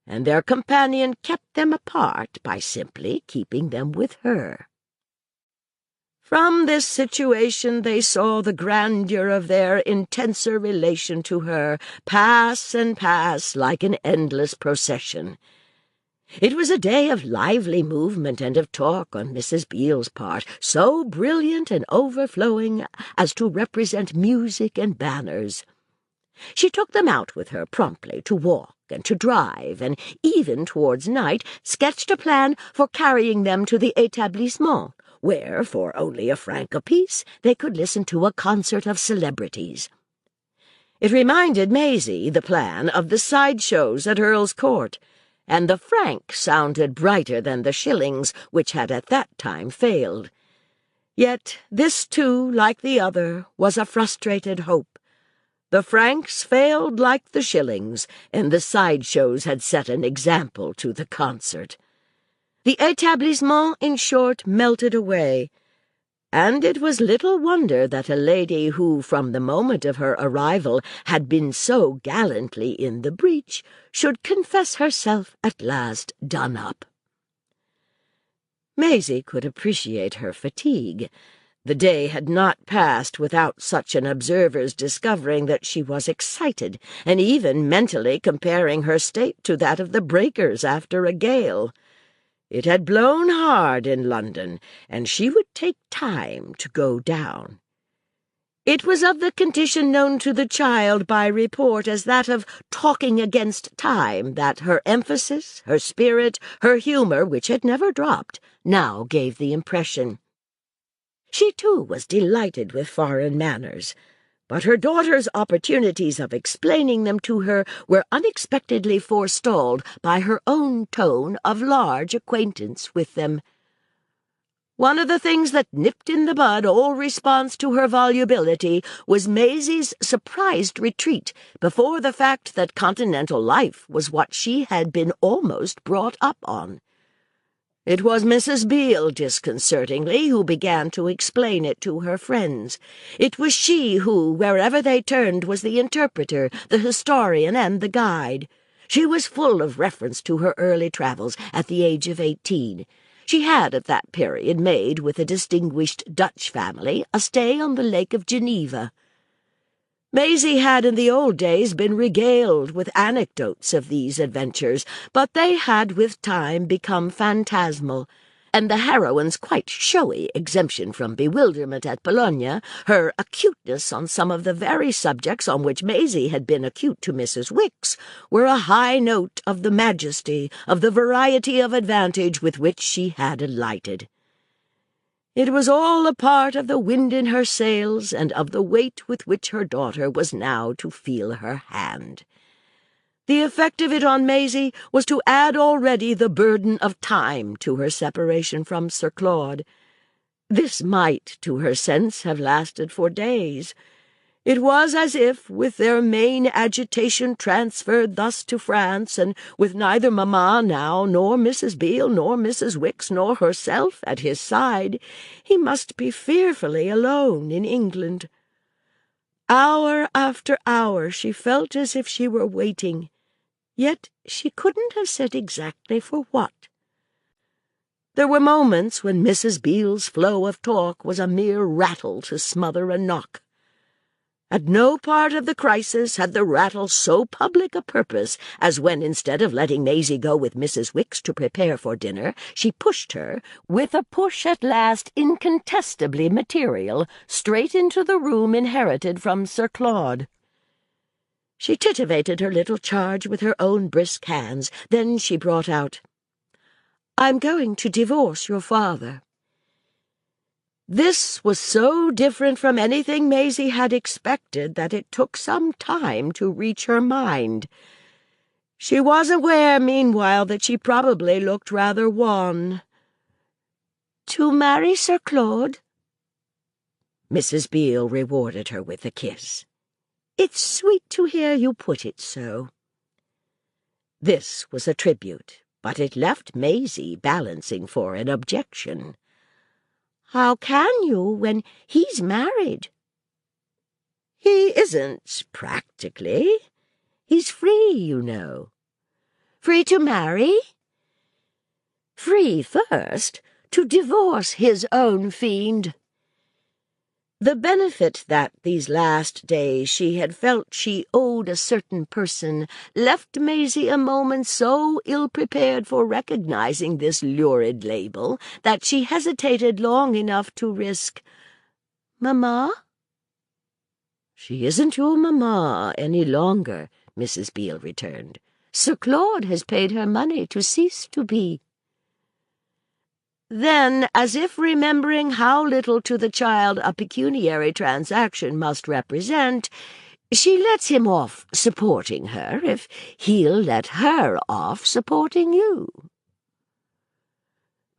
and their companion kept them apart by simply keeping them with her. From this situation they saw the grandeur of their intenser relation to her pass and pass like an endless procession. It was a day of lively movement and of talk on Mrs. Beale's part, so brilliant and overflowing as to represent music and banners. She took them out with her promptly to walk and to drive, and even towards night sketched a plan for carrying them to the établissement, where, for only a franc apiece, they could listen to a concert of celebrities. It reminded Maisie, the plan, of the sideshows at Earl's Court, and the franc sounded brighter than the shillings, which had at that time failed. Yet this, too, like the other, was a frustrated hope. The francs failed like the shillings, and the sideshows had set an example to the concert. The établissement, in short, melted away, and it was little wonder that a lady who, from the moment of her arrival, had been so gallantly in the breach, should confess herself at last done up. Maisie could appreciate her fatigue. The day had not passed without such an observer's discovering that she was excited, and even mentally comparing her state to that of the breakers after a gale. It had blown hard in London, and she would take time to go down. It was of the condition known to the child by report as that of talking against time that her emphasis, her spirit, her humour, which had never dropped, now gave the impression. She, too, was delighted with foreign manners, but her daughter's opportunities of explaining them to her were unexpectedly forestalled by her own tone of large acquaintance with them. One of the things that nipped in the bud all response to her volubility was Maisie's surprised retreat before the fact that continental life was what she had been almost brought up on. It was Mrs. Beale, disconcertingly, who began to explain it to her friends. It was she who, wherever they turned, was the interpreter, the historian, and the guide. She was full of reference to her early travels at the age of 18. She had, at that period, made, with a distinguished Dutch family, a stay on the Lake of Geneva. Maisie had in the old days been regaled with anecdotes of these adventures, but they had with time become phantasmal, and the heroine's quite showy exemption from bewilderment at Bologna, her acuteness on some of the very subjects on which Maisie had been acute to Mrs. Wicks, were a high note of the majesty, of the variety of advantage with which she had alighted. It was all a part of the wind in her sails and of the weight with which her daughter was now to feel her hand. The effect of it on Maisie was to add already the burden of time to her separation from Sir Claude. This might, to her sense, have lasted for days. It was as if, with their main agitation transferred thus to France, and with neither mamma now, nor Mrs. Beale, nor Mrs. Wicks, nor herself at his side, he must be fearfully alone in England. Hour after hour she felt as if she were waiting, yet she couldn't have said exactly for what. There were moments when Mrs. Beale's flow of talk was a mere rattle to smother a knock. At no part of the crisis had the rattle so public a purpose as when, instead of letting Maisie go with Mrs. Wicks to prepare for dinner, she pushed her, with a push at last incontestably material, straight into the room inherited from Sir Claude. She titivated her little charge with her own brisk hands. Then she brought out, "I'm going to divorce your father." This was so different from anything Maisie had expected that it took some time to reach her mind. She was aware, meanwhile, that she probably looked rather wan. "To marry Sir Claude?" Mrs. Beale rewarded her with a kiss. "It's sweet to hear you put it so." This was a tribute, but it left Maisie balancing for an objection. "How can you when he's married?" "He isn't, practically. He's free, you know." "Free to marry?" "Free first to divorce his own fiend." The benefit that these last days she had felt she owed a certain person left Maisie a moment so ill-prepared for recognizing this lurid label that she hesitated long enough to risk, "Mamma?" "She isn't your mamma any longer," Mrs. Beale returned. "Sir Claude has paid her money to cease to be." Then, as if remembering how little to the child a pecuniary transaction must represent, she lets him off supporting her if he'll let her off supporting you.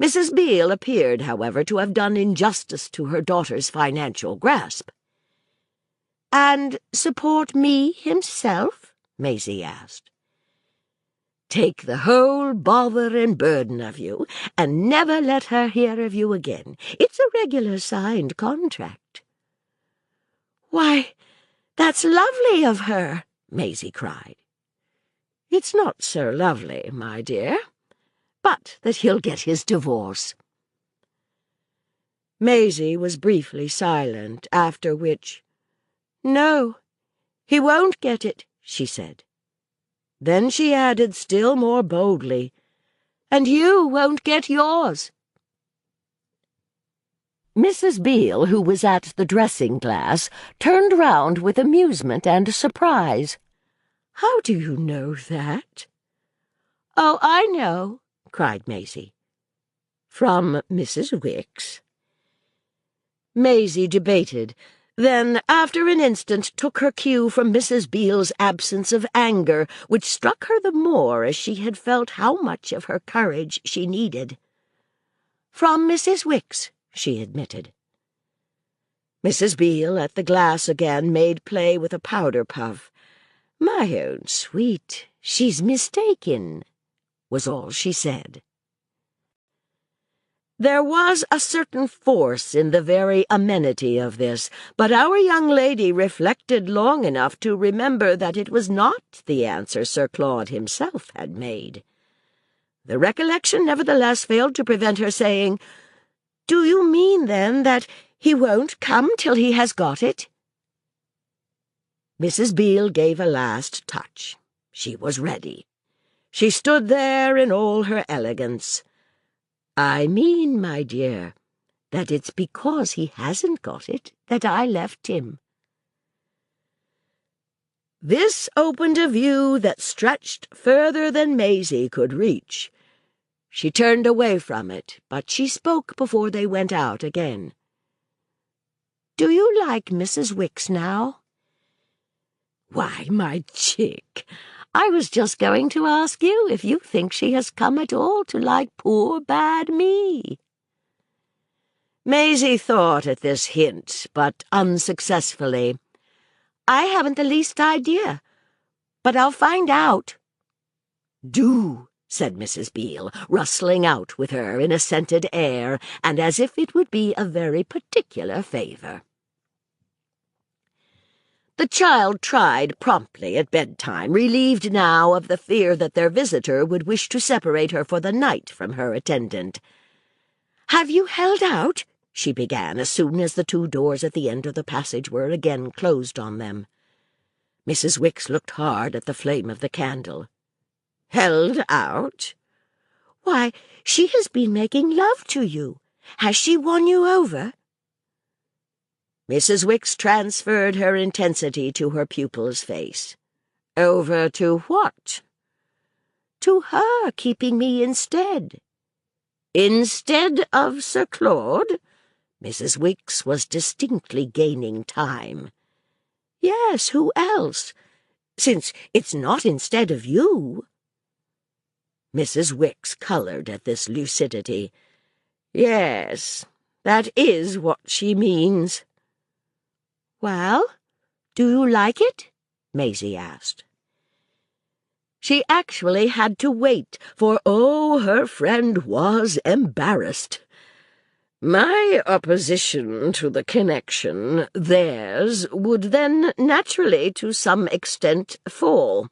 Mrs. Beale appeared, however, to have done injustice to her daughter's financial grasp. "And support me himself?" Maisie asked. "Take the whole bother and burden of you, and never let her hear of you again. It's a regular signed contract." "Why, that's lovely of her!" Maisie cried. "It's not so lovely, my dear, but that he'll get his divorce." Maisie was briefly silent, after which, "No, he won't get it," she said. Then she added still more boldly, "And you won't get yours." Mrs. Beale, who was at the dressing-glass, turned round with amusement and surprise. "How do you know that?" "Oh, I know," cried Maisie. "From Mrs. Wicks?" Maisie debated, then, after an instant, took her cue from Mrs. Beale's absence of anger, which struck her the more as she had felt how much of her courage she needed. "From Mrs. Wicks," she admitted. Mrs. Beale, at the glass again, made play with a powder puff. "My own sweet, she's mistaken," was all she said. There was a certain force in the very amenity of this, but our young lady reflected long enough to remember that it was not the answer Sir Claude himself had made. The recollection nevertheless failed to prevent her saying, "Do you mean, then, that he won't come till he has got it?" Mrs. Beale gave a last touch. She was ready. She stood there in all her elegance. "I mean, my dear, that it's because he hasn't got it that I left him." This opened a view that stretched further than Maisie could reach. She turned away from it, but she spoke before they went out again. "Do you like Mrs. Wicks now?" "Why, my chick, I was just going to ask you if you think she has come at all to like poor bad me." Maisie thought at this hint, but unsuccessfully. "I haven't the least idea, but I'll find out." "Do," said Mrs. Beale, rustling out with her in a scented air, and as if it would be a very particular favour. The child tried promptly at bedtime, relieved now of the fear that their visitor would wish to separate her for the night from her attendant. "Have you held out?" she began, as soon as the two doors at the end of the passage were again closed on them. Mrs. Wicks looked hard at the flame of the candle. "Held out?" "Why, she has been making love to you. Has she won you over?" Mrs. Wicks transferred her intensity to her pupil's face. "Over to what?" "To her keeping me instead." "Instead of Sir Claude?" Mrs. Wicks was distinctly gaining time. "Yes, who else? Since it's not instead of you." Mrs. Wicks coloured at this lucidity. "Yes, that is what she means." "Well, do you like it?" Maisie asked. She actually had to wait, for her friend was embarrassed. "My opposition to the connection, theirs, would then naturally to some extent fall.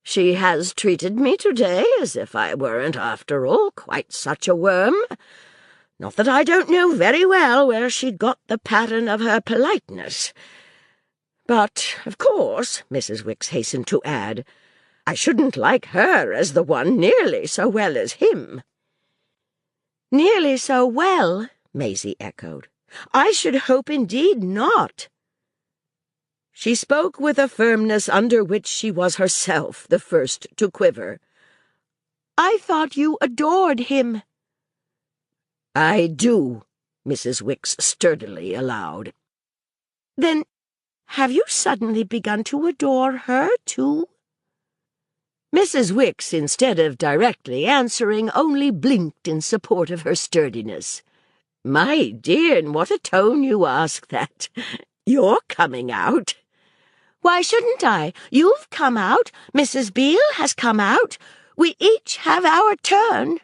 She has treated me today as if I weren't, after all, quite such a worm. Not that I don't know very well where she got the pattern of her politeness. But, of course," Mrs. Wicks hastened to add, "I shouldn't like her as the one nearly so well as him." "Nearly so well?" Maisie echoed. "I should hope indeed not." She spoke with a firmness under which she was herself the first to quiver. "I thought you adored him." "I do," Mrs. Wicks sturdily allowed. "Then have you suddenly begun to adore her, too?" Mrs. Wicks, instead of directly answering, only blinked in support of her sturdiness. "My dear, in what a tone you ask that! You're coming out." "Why shouldn't I? You've come out. Mrs. Beale has come out. We each have our turn."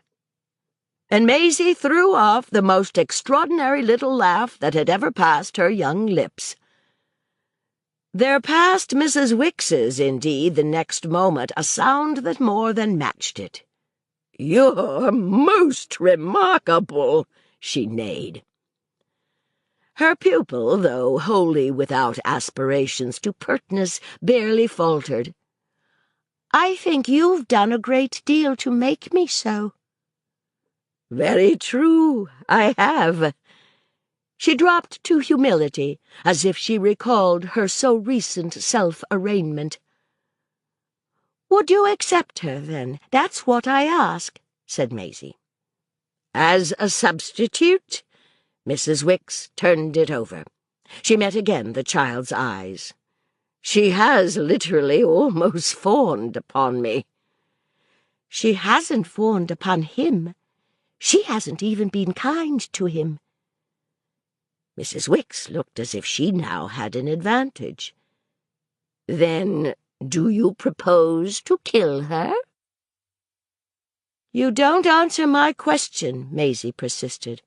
And Maisie threw off the most extraordinary little laugh that had ever passed her young lips. There passed Mrs. Wicks's, indeed, the next moment, a sound that more than matched it. "You're most remarkable," she neighed. Her pupil, though wholly without aspirations to pertness, barely faltered. "I think you've done a great deal to make me so." "Very true, I have." She dropped to humility, as if she recalled her so recent self-arraignment. "Would you accept her, then? That's what I ask," said Maisie. "As a substitute?" Mrs. Wicks turned it over. She met again the child's eyes. "She has literally almost fawned upon me." "She hasn't fawned upon him. She hasn't even been kind to him." Mrs. Wicks looked as if she now had an advantage. "Then do you propose to kill her?" "You don't answer my question," Maisie persisted.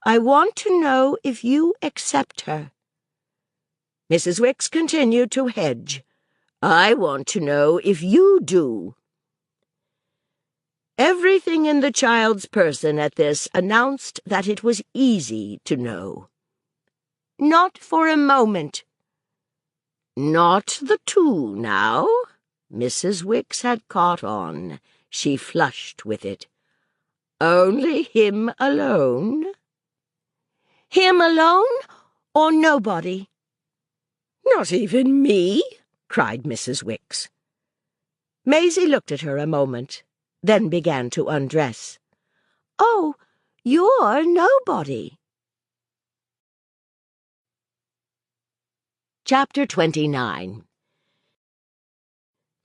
"I want to know if you accept her." Mrs. Wicks continued to hedge. "I want to know if you do." Everything in the child's person at this announced that it was easy to know. "Not for a moment." "Not the two, now?" Mrs. Wicks had caught on. She flushed with it. "Only him alone?" "Him alone, or nobody?" "Not even me?" cried Mrs. Wicks. Maisie looked at her a moment, then began to undress. "Oh, you're nobody." Chapter 29.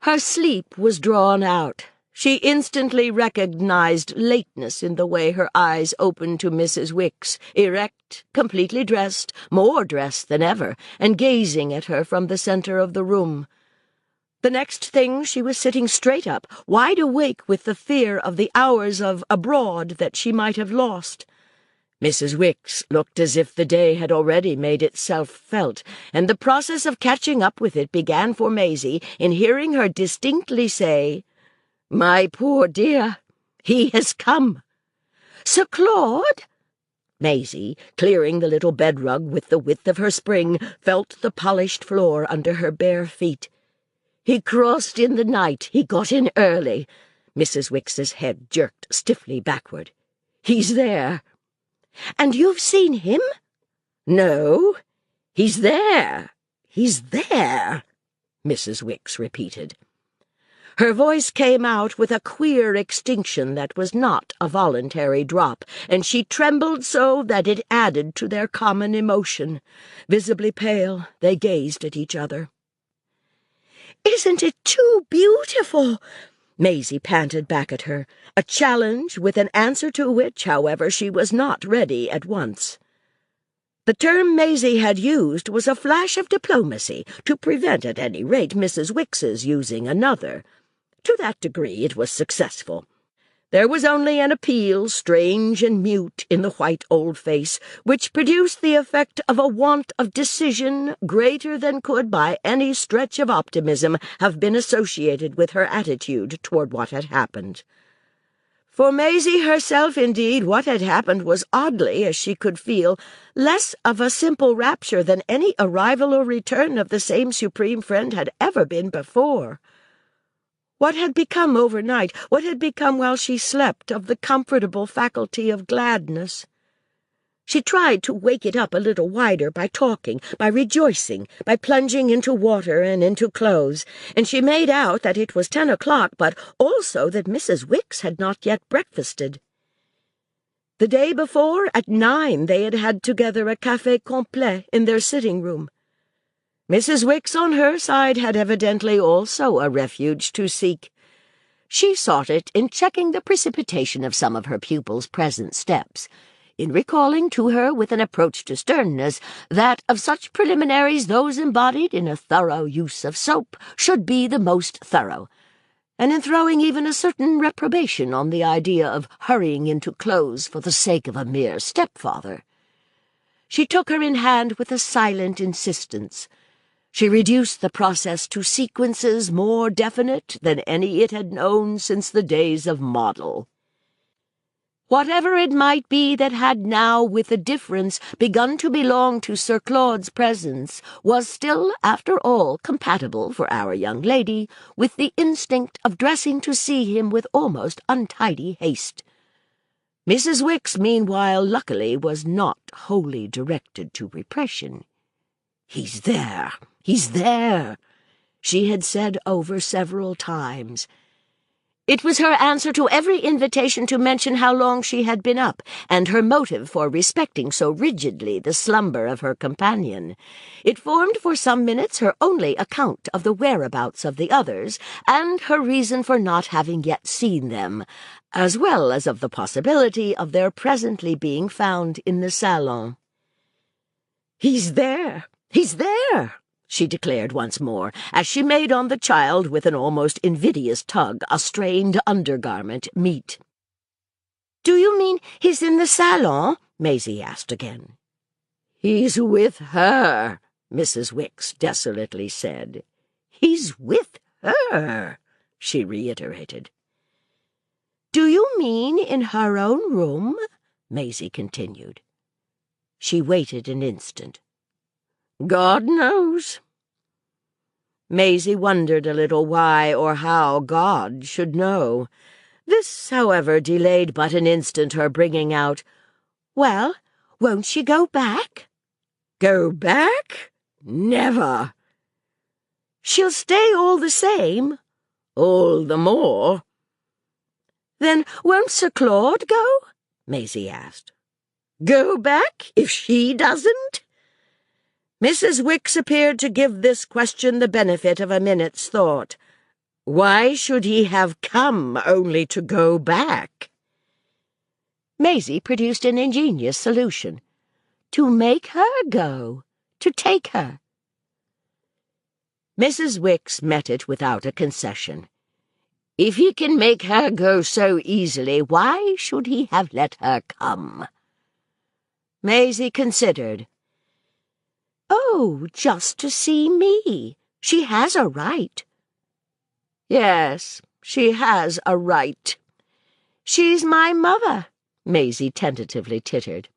Her sleep was drawn out. She instantly recognized lateness in the way her eyes opened to Mrs. Wicks, erect, completely dressed, more dressed than ever, and gazing at her from the center of the room. The next thing she was sitting straight up, wide awake with the fear of the hours of abroad that she might have lost. Mrs. Wicks looked as if the day had already made itself felt, and the process of catching up with it began for Maisie in hearing her distinctly say, "My poor dear, he has come." "Sir Claude?" Maisie, clearing the little bed-rug with the width of her spring, felt the polished floor under her bare feet. "He crossed in the night. He got in early." Mrs. Wicks's head jerked stiffly backward. "He's there." "And you've seen him?" "No, he's there. He's there," Mrs. Wicks repeated. Her voice came out with a queer extinction that was not a voluntary drop, and she trembled so that it added to their common emotion. Visibly pale, they gazed at each other. "Isn't it too beautiful?" Maisie panted back at her, a challenge with an answer to which, however, she was not ready at once. The term Maisie had used was a flash of diplomacy, to prevent at any rate Mrs. Wicks's using another. To that degree it was successful. There was only an appeal, strange and mute, in the white old face, which produced the effect of a want of decision greater than could by any stretch of optimism have been associated with her attitude toward what had happened. For Maisie herself, indeed, what had happened was oddly, as she could feel, less of a simple rapture than any arrival or return of the same supreme friend had ever been before. What had become overnight, what had become while she slept, of the comfortable faculty of gladness? She tried to wake it up a little wider by talking, by rejoicing, by plunging into water and into clothes, and she made out that it was 10 o'clock, but also that Mrs. Wicks had not yet breakfasted. The day before, at 9, they had had together a café complet in their sitting-room. Mrs. Wicks, on her side, had evidently also a refuge to seek. She sought it in checking the precipitation of some of her pupils' present steps, in recalling to her with an approach to sternness that of such preliminaries those embodied in a thorough use of soap should be the most thorough, and in throwing even a certain reprobation on the idea of hurrying into clothes for the sake of a mere stepfather. She took her in hand with a silent insistence. She reduced the process to sequences more definite than any it had known since the days of Model. Whatever it might be that had now, with a difference, begun to belong to Sir Claude's presence, was still, after all, compatible for our young lady with the instinct of dressing to see him with almost untidy haste. Mrs. Wicks, meanwhile, luckily, was not wholly directed to repression. "He's there! He's there!" she had said over several times. It was her answer to every invitation to mention how long she had been up, and her motive for respecting so rigidly the slumber of her companion. It formed for some minutes her only account of the whereabouts of the others, and her reason for not having yet seen them, as well as of the possibility of their presently being found in the salon. "He's there! He's there!" she declared once more, as she made on the child with an almost invidious tug a strained undergarment meet. "Do you mean he's in the salon?" Maisie asked again. "He's with her," Mrs. Wicks desolately said. "He's with her," she reiterated. "Do you mean in her own room?" Maisie continued. She waited an instant. "God knows." Maisie wondered a little why or how God should know. This, however, delayed but an instant her bringing out, "Well, won't she go back?" "Go back? Never." "She'll stay all the same?" "All the more." "Then won't Sir Claude go?" Maisie asked. "Go back if she doesn't?" Mrs. Wicks appeared to give this question the benefit of a minute's thought. "Why should he have come only to go back?" Maisie produced an ingenious solution. "To make her go. To take her." Mrs. Wicks met it without a concession. "If he can make her go so easily, why should he have let her come?" Maisie considered. "Oh, just to see me. She has a right." "Yes, she has a right." "She's my mother," Maisie tentatively tittered.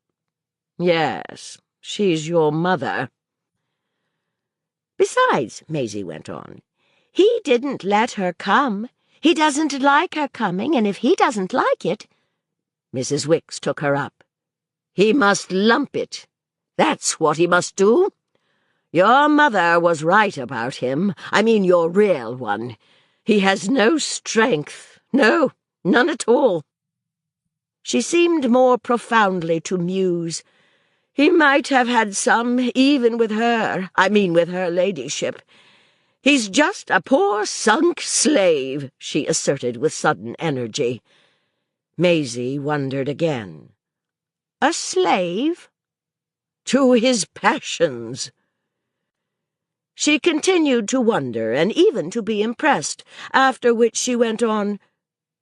"Yes, she's your mother." "Besides," Maisie went on, "he didn't let her come. He doesn't like her coming, and if he doesn't like it—" Mrs. Wicks took her up. "He must lump it. That's what he must do. Your mother was right about him. I mean your real one. He has no strength. No, none at all. She seemed more profoundly to muse. He might have had some, even with her, with her ladyship. He's just a poor sunk slave, she asserted with sudden energy. Maisie wondered again. A slave? To his passions. She continued to wonder, and even to be impressed, after which she went on,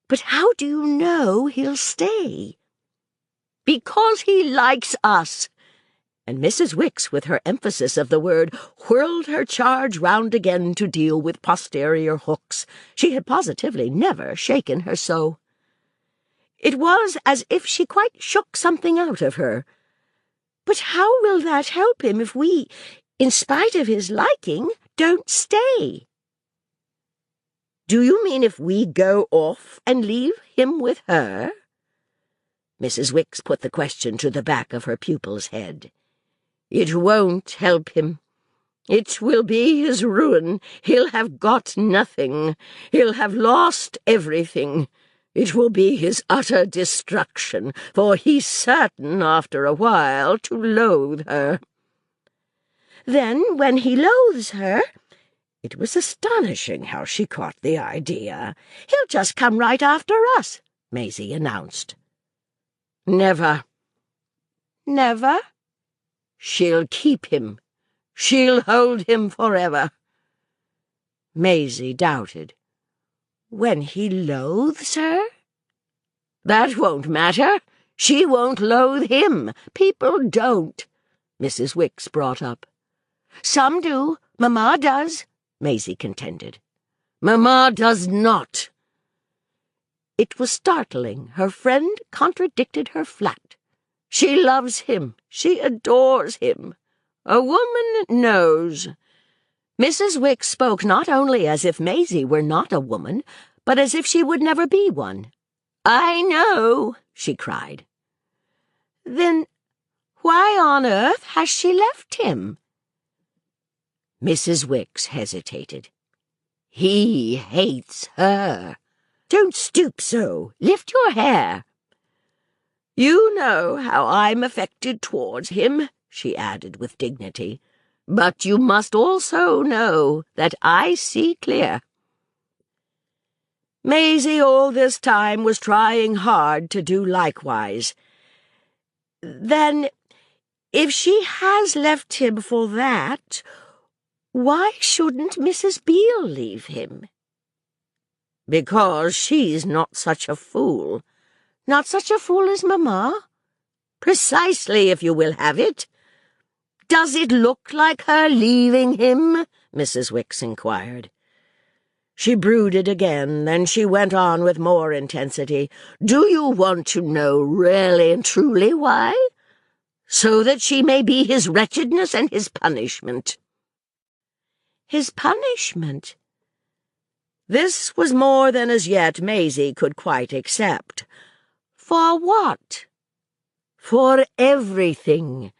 "But how do you know he'll stay?" "Because he likes us." And Mrs. Wicks, with her emphasis of the word, whirled her charge round again to deal with posterior hooks. She had positively never shaken her so. It was as if she quite shook something out of her. "But how will that help him if we, in spite of his liking, don't stay?" "Do you mean if we go off and leave him with her?" Mrs. Wicks put the question to the back of her pupil's head. "It won't help him. It will be his ruin. He'll have got nothing. He'll have lost everything. It will be his utter destruction, for he's certain, after a while, to loathe her." "Then, when he loathes her—" It was astonishing how she caught the idea. "He'll just come right after us," Maisie announced. "Never." "Never?" "She'll keep him. She'll hold him forever." Maisie doubted. "When he loathes her?" "That won't matter. She won't loathe him. People don't," Mrs. Wicks brought up. "Some do. Mamma does," Maisie contended. "Mamma does not." It was startling. Her friend contradicted her flat. "She loves him. She adores him. A woman knows." Mrs. Wicks spoke not only as if Maisie were not a woman, but as if she would never be one. "I know," she cried. "Then why on earth has she left him?" Mrs. Wicks hesitated. "He hates her." "Don't stoop so. Lift your hair." "You know how I'm affected towards him," she added with dignity. "But you must also know that I see clear." Maisie all this time was trying hard to do likewise. "Then, if she has left him for that, why shouldn't Mrs. Beale leave him?" "Because she's not such a fool." "Not such a fool as Mamma?" "Precisely, if you will have it." "Does it look like her leaving him?" Mrs. Wicks inquired. She brooded again, then she went on with more intensity. "Do you want to know really and truly why? So that she may be his wretchedness and his punishment." "His punishment?" This was more than as yet Maisie could quite accept. "For what?" "For everything.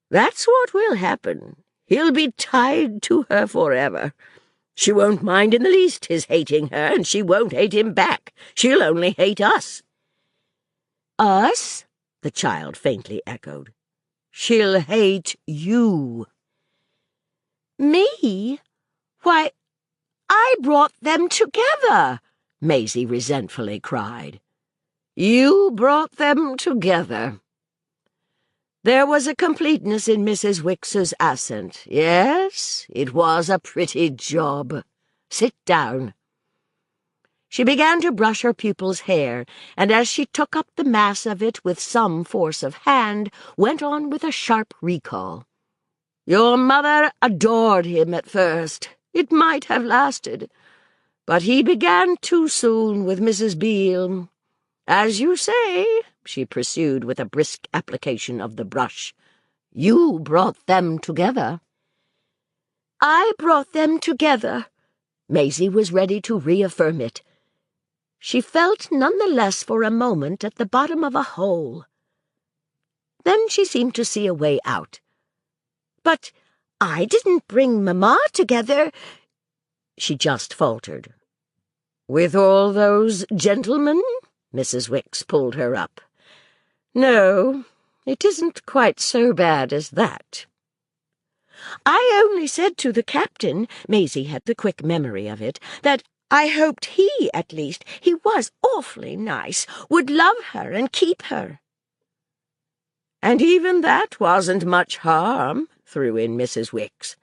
That's what will happen. He'll be tied to her forever. She won't mind in the least his hating her, and she won't hate him back. She'll only hate us." "Us?" the child faintly echoed. "She'll hate you." "Me? Why, I brought them together," Maisie resentfully cried. "You brought them together." There was a completeness in Mrs. Wicks's assent. "Yes, it was a pretty job. Sit down." She began to brush her pupil's hair, and as she took up the mass of it with some force of hand, went on with a sharp recall. "Your mother adored him at first. It might have lasted. But he began too soon with Mrs. Beale. As you say," she pursued with a brisk application of the brush, "you brought them together." "I brought them together." Maisie was ready to reaffirm it. She felt none the less for a moment at the bottom of a hole. Then she seemed to see a way out. "But I didn't bring Mamma together." she just faltered. "With all those gentlemen?" Mrs. Wicks pulled her up. "No, it isn't quite so bad as that." "I only said to the captain," Maisie had the quick memory of it, "that I hoped he, at least, he was awfully nice, would love her and keep her." "And even that wasn't much harm," threw in Mrs. Wicks.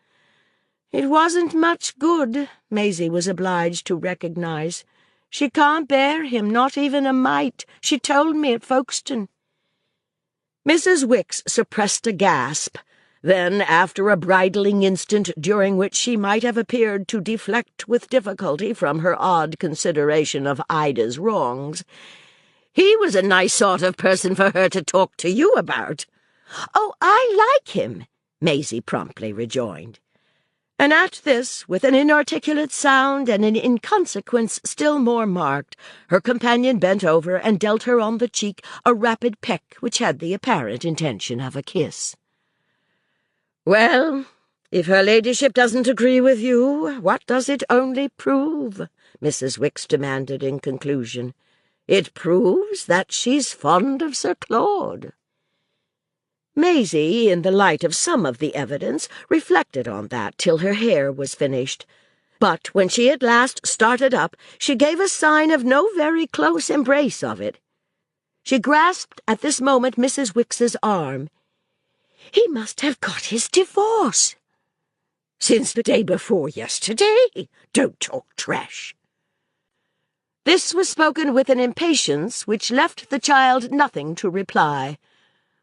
"It wasn't much good," Maisie was obliged to recognize. "She can't bear him, not even a mite. She told me at Folkestone." Mrs. Wicks suppressed a gasp. Then, after a bridling instant during which she might have appeared to deflect with difficulty from her odd consideration of Ida's wrongs, "He was a nice sort of person for her to talk to you about." "Oh, I like him," Maisie promptly rejoined. And at this, with an inarticulate sound and an inconsequence still more marked, her companion bent over and dealt her on the cheek a rapid peck which had the apparent intention of a kiss. "Well, if her ladyship doesn't agree with you, what does it only prove?" Mrs. Wicks demanded in conclusion. "It proves that she's fond of Sir Claude." Maisie, in the light of some of the evidence, reflected on that till her hair was finished. But when she at last started up, she gave a sign of no very close embrace of it. She grasped at this moment Mrs. Wicks's arm. "He must have got his divorce." "Since the day before yesterday? Don't talk trash." This was spoken with an impatience which left the child nothing to reply,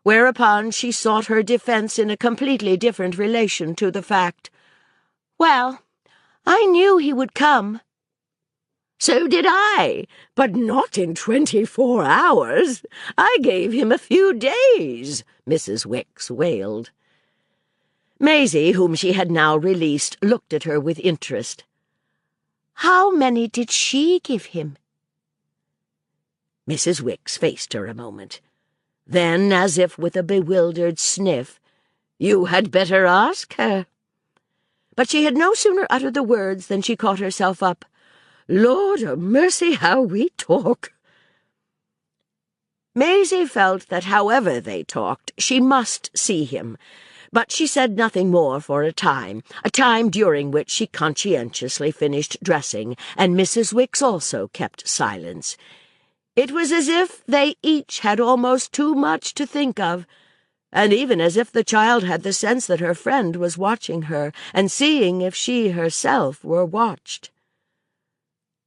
whereupon she sought her defense in a completely different relation to the fact. "Well, I knew he would come." "So did I, but not in 24 hours. I gave him a few days," Mrs. Wicks wailed. Maisie, whom she had now released, looked at her with interest. "How many did she give him?" Mrs. Wicks faced her a moment. Then, as if with a bewildered sniff, "You had better ask her." But she had no sooner uttered the words than she caught herself up. "Lord o' mercy, how we talk!" Maisie felt that however they talked, she must see him, but she said nothing more for a time during which she conscientiously finished dressing, and Mrs. Wicks also kept silence. It was as if they each had almost too much to think of, and even as if the child had the sense that her friend was watching her and seeing if she herself were watched.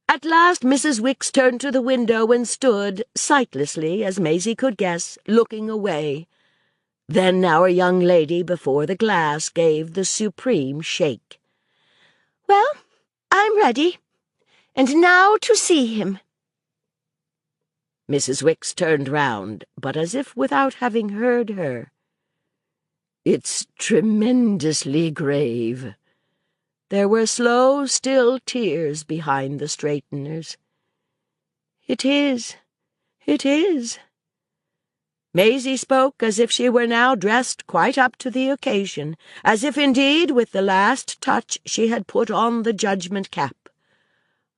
At last Mrs. Wicks turned to the window and stood, sightlessly, as Maisie could guess, looking away. Then our young lady before the glass gave the supreme shake. "Well, I'm ready. And now to see him." Mrs. Wicks turned round, but as if without having heard her. "It's tremendously grave." There were slow, still tears behind the straighteners. "It is. It is." Maisie spoke as if she were now dressed quite up to the occasion, as if indeed with the last touch she had put on the judgment cap.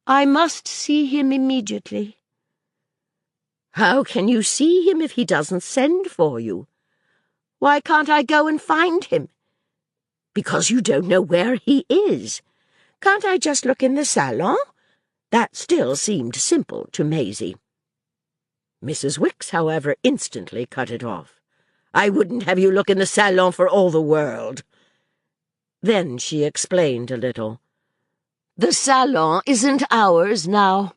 "I must see him immediately." "How can you see him if he doesn't send for you?" "Why can't I go and find him?" "Because you don't know where he is. Can't I just look in the salon?" That still seemed simple to Maisie. Mrs. Wicks, however, instantly cut it off. "I wouldn't have you look in the salon for all the world." Then she explained a little. "The salon isn't ours now."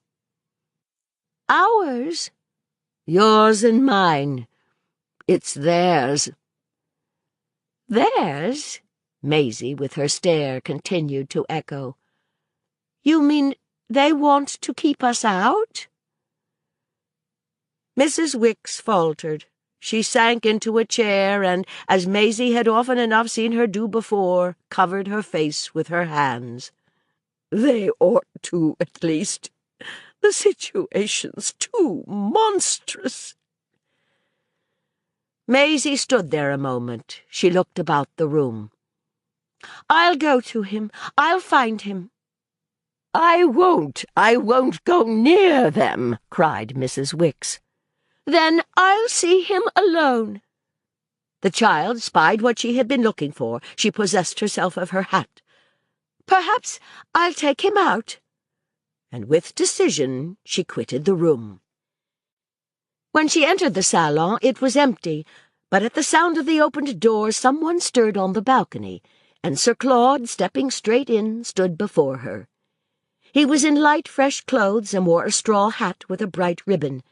"Ours?" "Yours and mine. It's theirs." "Theirs?" Maisie, with her stare, continued to echo. "You mean they want to keep us out?" Mrs. Wicks faltered. She sank into a chair and, as Maisie had often enough seen her do before, covered her face with her hands. "They ought to, at least. The situation's too monstrous." Maisie stood there a moment. She looked about the room. "I'll go to him. I'll find him." I won't go near them," cried Mrs. Wicks. "Then I'll see him alone." The child spied what she had been looking for. She possessed herself of her hat. "Perhaps I'll take him out." And with decision she quitted the room. When she entered the salon, it was empty, but at the sound of the opened door someone stirred on the balcony, and Sir Claude, stepping straight in, stood before her. He was in light, fresh clothes and wore a straw hat with a bright ribbon.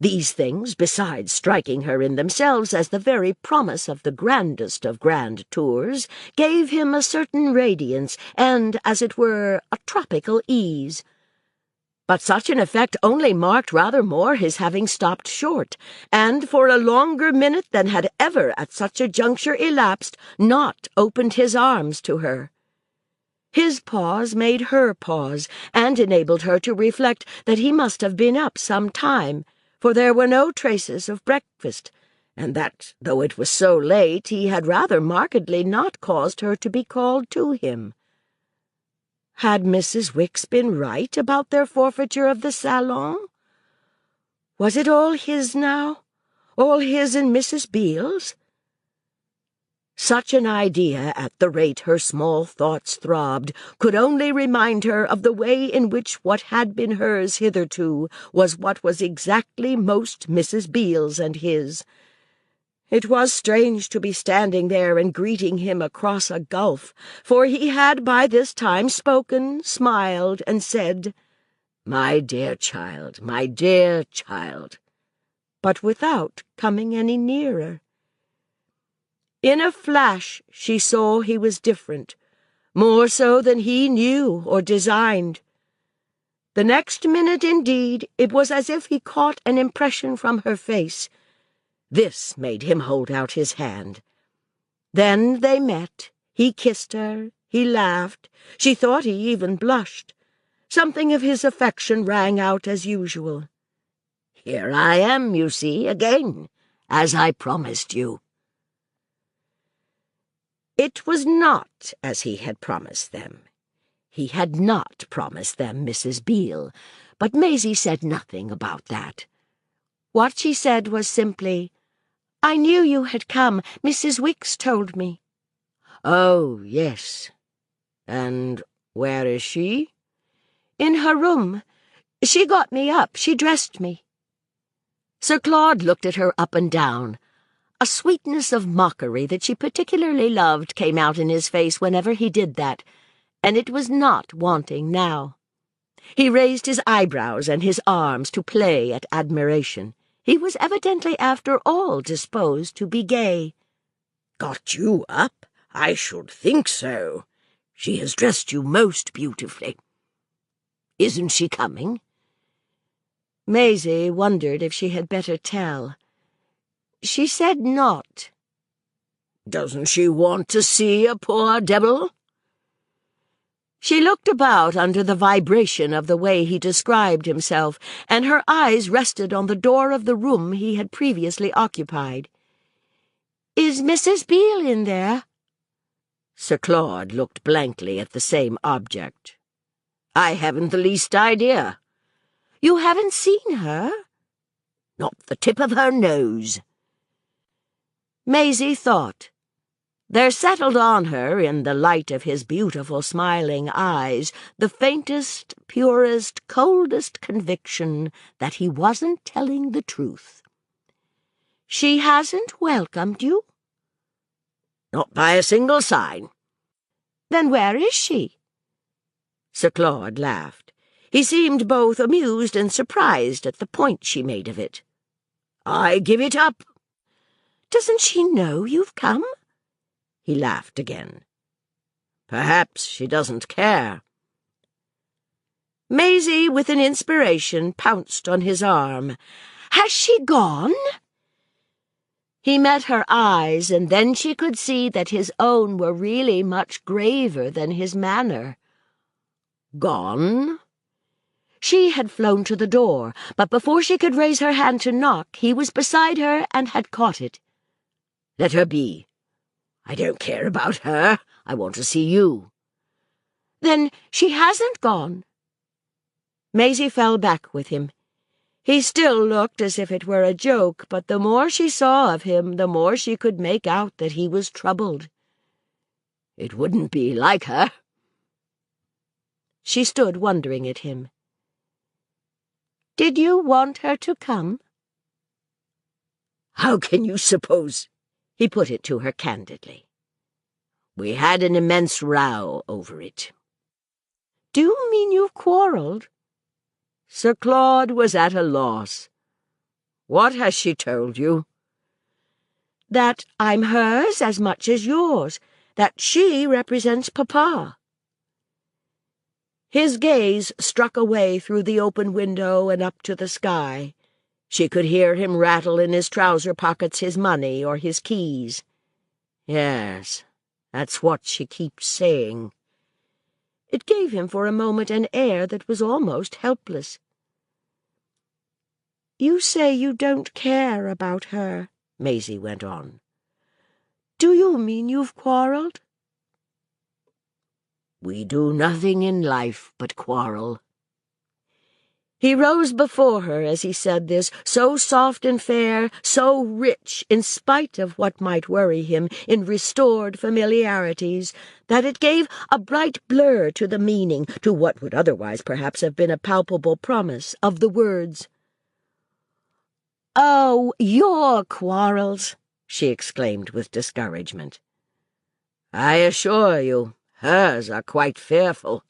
These things, besides striking her in themselves as the very promise of the grandest of grand tours, gave him a certain radiance and, as it were, a tropical ease. But such an effect only marked rather more his having stopped short, and for a longer minute than had ever at such a juncture elapsed, not opened his arms to her. His pause made her pause, and enabled her to reflect that he must have been up some time, for there were no traces of breakfast, and that, though it was so late, he had rather markedly not caused her to be called to him. Had Mrs. Wicks been right about their forfeiture of the salon? Was it all his now? All his and Mrs. Beale's? Such an idea, at the rate her small thoughts throbbed, could only remind her of the way in which what had been hers hitherto was what was exactly most Mrs. Beale's and his. It was strange to be standing there and greeting him across a gulf, for he had by this time spoken, smiled, and said, "My dear child, my dear child," but without coming any nearer. In a flash she saw he was different, more so than he knew or designed. The next minute, indeed, it was as if he caught an impression from her face. This made him hold out his hand. Then they met. He kissed her, he laughed, she thought he even blushed. Something of his affection rang out as usual. "Here I am, you see, again, as I promised you." It was not as he had promised them. He had not promised them Mrs. Beale, but Maisie said nothing about that. What she said was simply, "I knew you had come. Mrs. Wicks told me." "Oh, yes. And where is she?" "In her room. She got me up. She dressed me." Sir Claude looked at her up and down. A sweetness of mockery that she particularly loved came out in his face whenever he did that, and it was not wanting now. He raised his eyebrows and his arms to play at admiration. He was evidently, after all, disposed to be gay. "Got you up? I should think so. She has dressed you most beautifully. Isn't she coming?" Maisie wondered if she had better tell. She said not. "Doesn't she want to see a poor devil?" She looked about under the vibration of the way he described himself, and her eyes rested on the door of the room he had previously occupied. "Is Mrs. Beale in there?" Sir Claude looked blankly at the same object. "I haven't the least idea." "You haven't seen her?" "Not the tip of her nose." Maisie thought. There settled on her, in the light of his beautiful smiling eyes, the faintest, purest, coldest conviction that he wasn't telling the truth. "She hasn't welcomed you?" "Not by a single sign." "Then where is she?" Sir Claude laughed. He seemed both amused and surprised at the point she made of it. "I give it up." "Doesn't she know you've come?" He laughed again. "Perhaps she doesn't care." Maisie, with an inspiration, pounced on his arm. "Has she gone?" He met her eyes, and then she could see that his own were really much graver than his manner. "Gone?" She had flown to the door, but before she could raise her hand to knock, he was beside her and had caught it. "Let her be. I don't care about her. I want to see you." "Then she hasn't gone?" Maisie fell back with him. He still looked as if it were a joke, but the more she saw of him, the more she could make out that he was troubled. "It wouldn't be like her." She stood wondering at him. "Did you want her to come?" "How can you suppose?" He put it to her candidly. "We had an immense row over it." "Do you mean you've quarrelled?" Sir Claude was at a loss. "What has she told you?" "That I'm hers as much as yours, that she represents Papa." His gaze struck away through the open window and up to the sky. She could hear him rattle in his trouser pockets his money or his keys. "Yes, that's what she keeps saying." It gave him for a moment an air that was almost helpless. "You say you don't care about her," Maisie went on. "Do you mean you've quarrelled?" "We do nothing in life but quarrel." He rose before her as he said this, so soft and fair, so rich, in spite of what might worry him, in restored familiarities, that it gave a bright blur to the meaning, to what would otherwise perhaps have been a palpable promise, of the words. "Oh, your quarrels!" she exclaimed with discouragement. "I assure you, hers are quite fearful."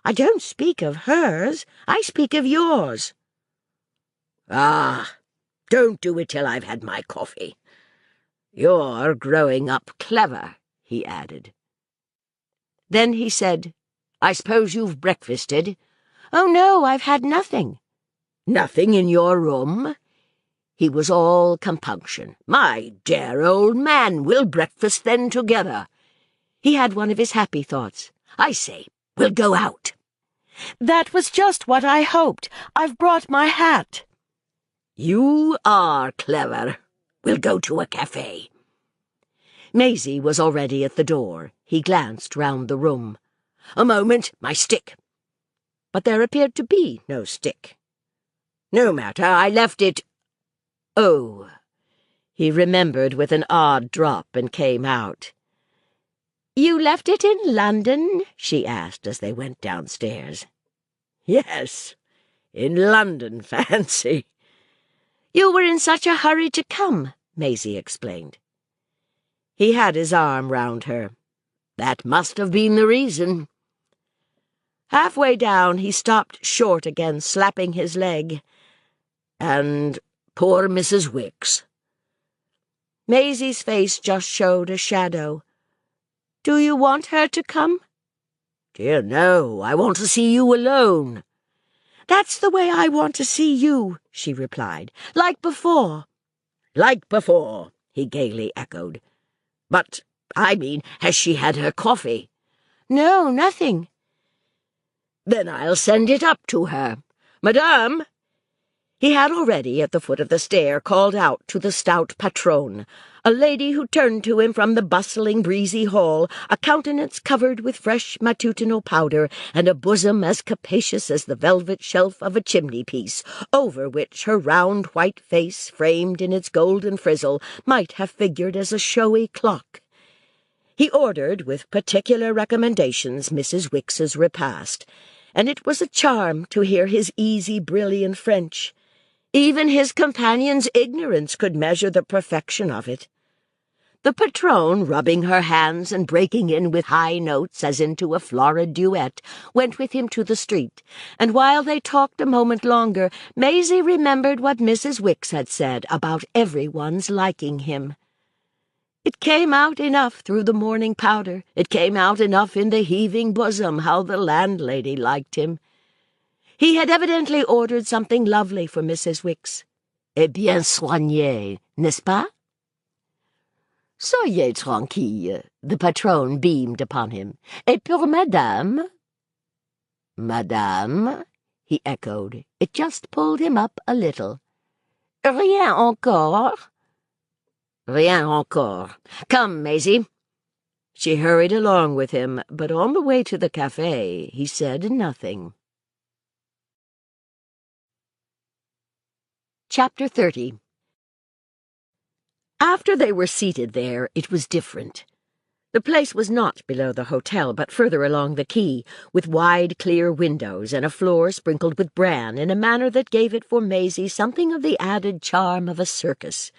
"I don't speak of hers, I speak of yours." "Ah, don't do it till I've had my coffee. You're growing up clever," he added. Then he said, "I suppose you've breakfasted?" "Oh, no, I've had nothing." "Nothing in your room?" He was all compunction. "My dear old man, we'll breakfast then together." He had one of his happy thoughts. "I say, we'll go out." "That was just what I hoped. I've brought my hat." "You are clever. We'll go to a cafe." Maisie was already at the door. He glanced round the room. "A moment, my stick." But there appeared to be no stick. "No matter, I left it—" "Oh." He remembered with an odd drop and came out. "You left it in London?" she asked as they went downstairs. "Yes, in London, fancy." "You were in such a hurry to come," Maisie explained. He had his arm round her. "That must have been the reason." Halfway down he stopped short again, slapping his leg. "And poor Mrs. Wicks." Maisie's face just showed a shadow. "Do you want her to come?" "Dear no, I want to see you alone." "That's the way I want to see you," she replied. "Like before." "Like before," he gaily echoed. "But, I mean, has she had her coffee?" "No, nothing." "Then I'll send it up to her. Madame!" He had already, at the foot of the stair, called out to the stout patronne, a lady who turned to him from the bustling, breezy hall, a countenance covered with fresh matutinal powder, and a bosom as capacious as the velvet shelf of a chimney-piece, over which her round white face, framed in its golden frizzle, might have figured as a showy clock. He ordered, with particular recommendations, Mrs. Wicks's repast, and it was a charm to hear his easy, brilliant French. Even his companion's ignorance could measure the perfection of it. The patronne, rubbing her hands and breaking in with high notes as into a florid duet, went with him to the street, and while they talked a moment longer, Maisie remembered what Mrs. Wicks had said about everyone's liking him. It came out enough through the morning powder, it came out enough in the heaving bosom, how the landlady liked him. He had evidently ordered something lovely for Mrs. Wicks. Et bien soigné, n'est-ce pas? Soyez tranquille, the patronne beamed upon him. Et pour madame? Madame? He echoed. It just pulled him up a little. Rien encore? Rien encore. Come, Maisie. She hurried along with him, but on the way to the cafe he said nothing. Chapter 30. After they were seated there, it was different. The place was not below the hotel, but further along the quay, with wide, clear windows and a floor sprinkled with bran in a manner that gave it for Maisie something of the added charm of a circus.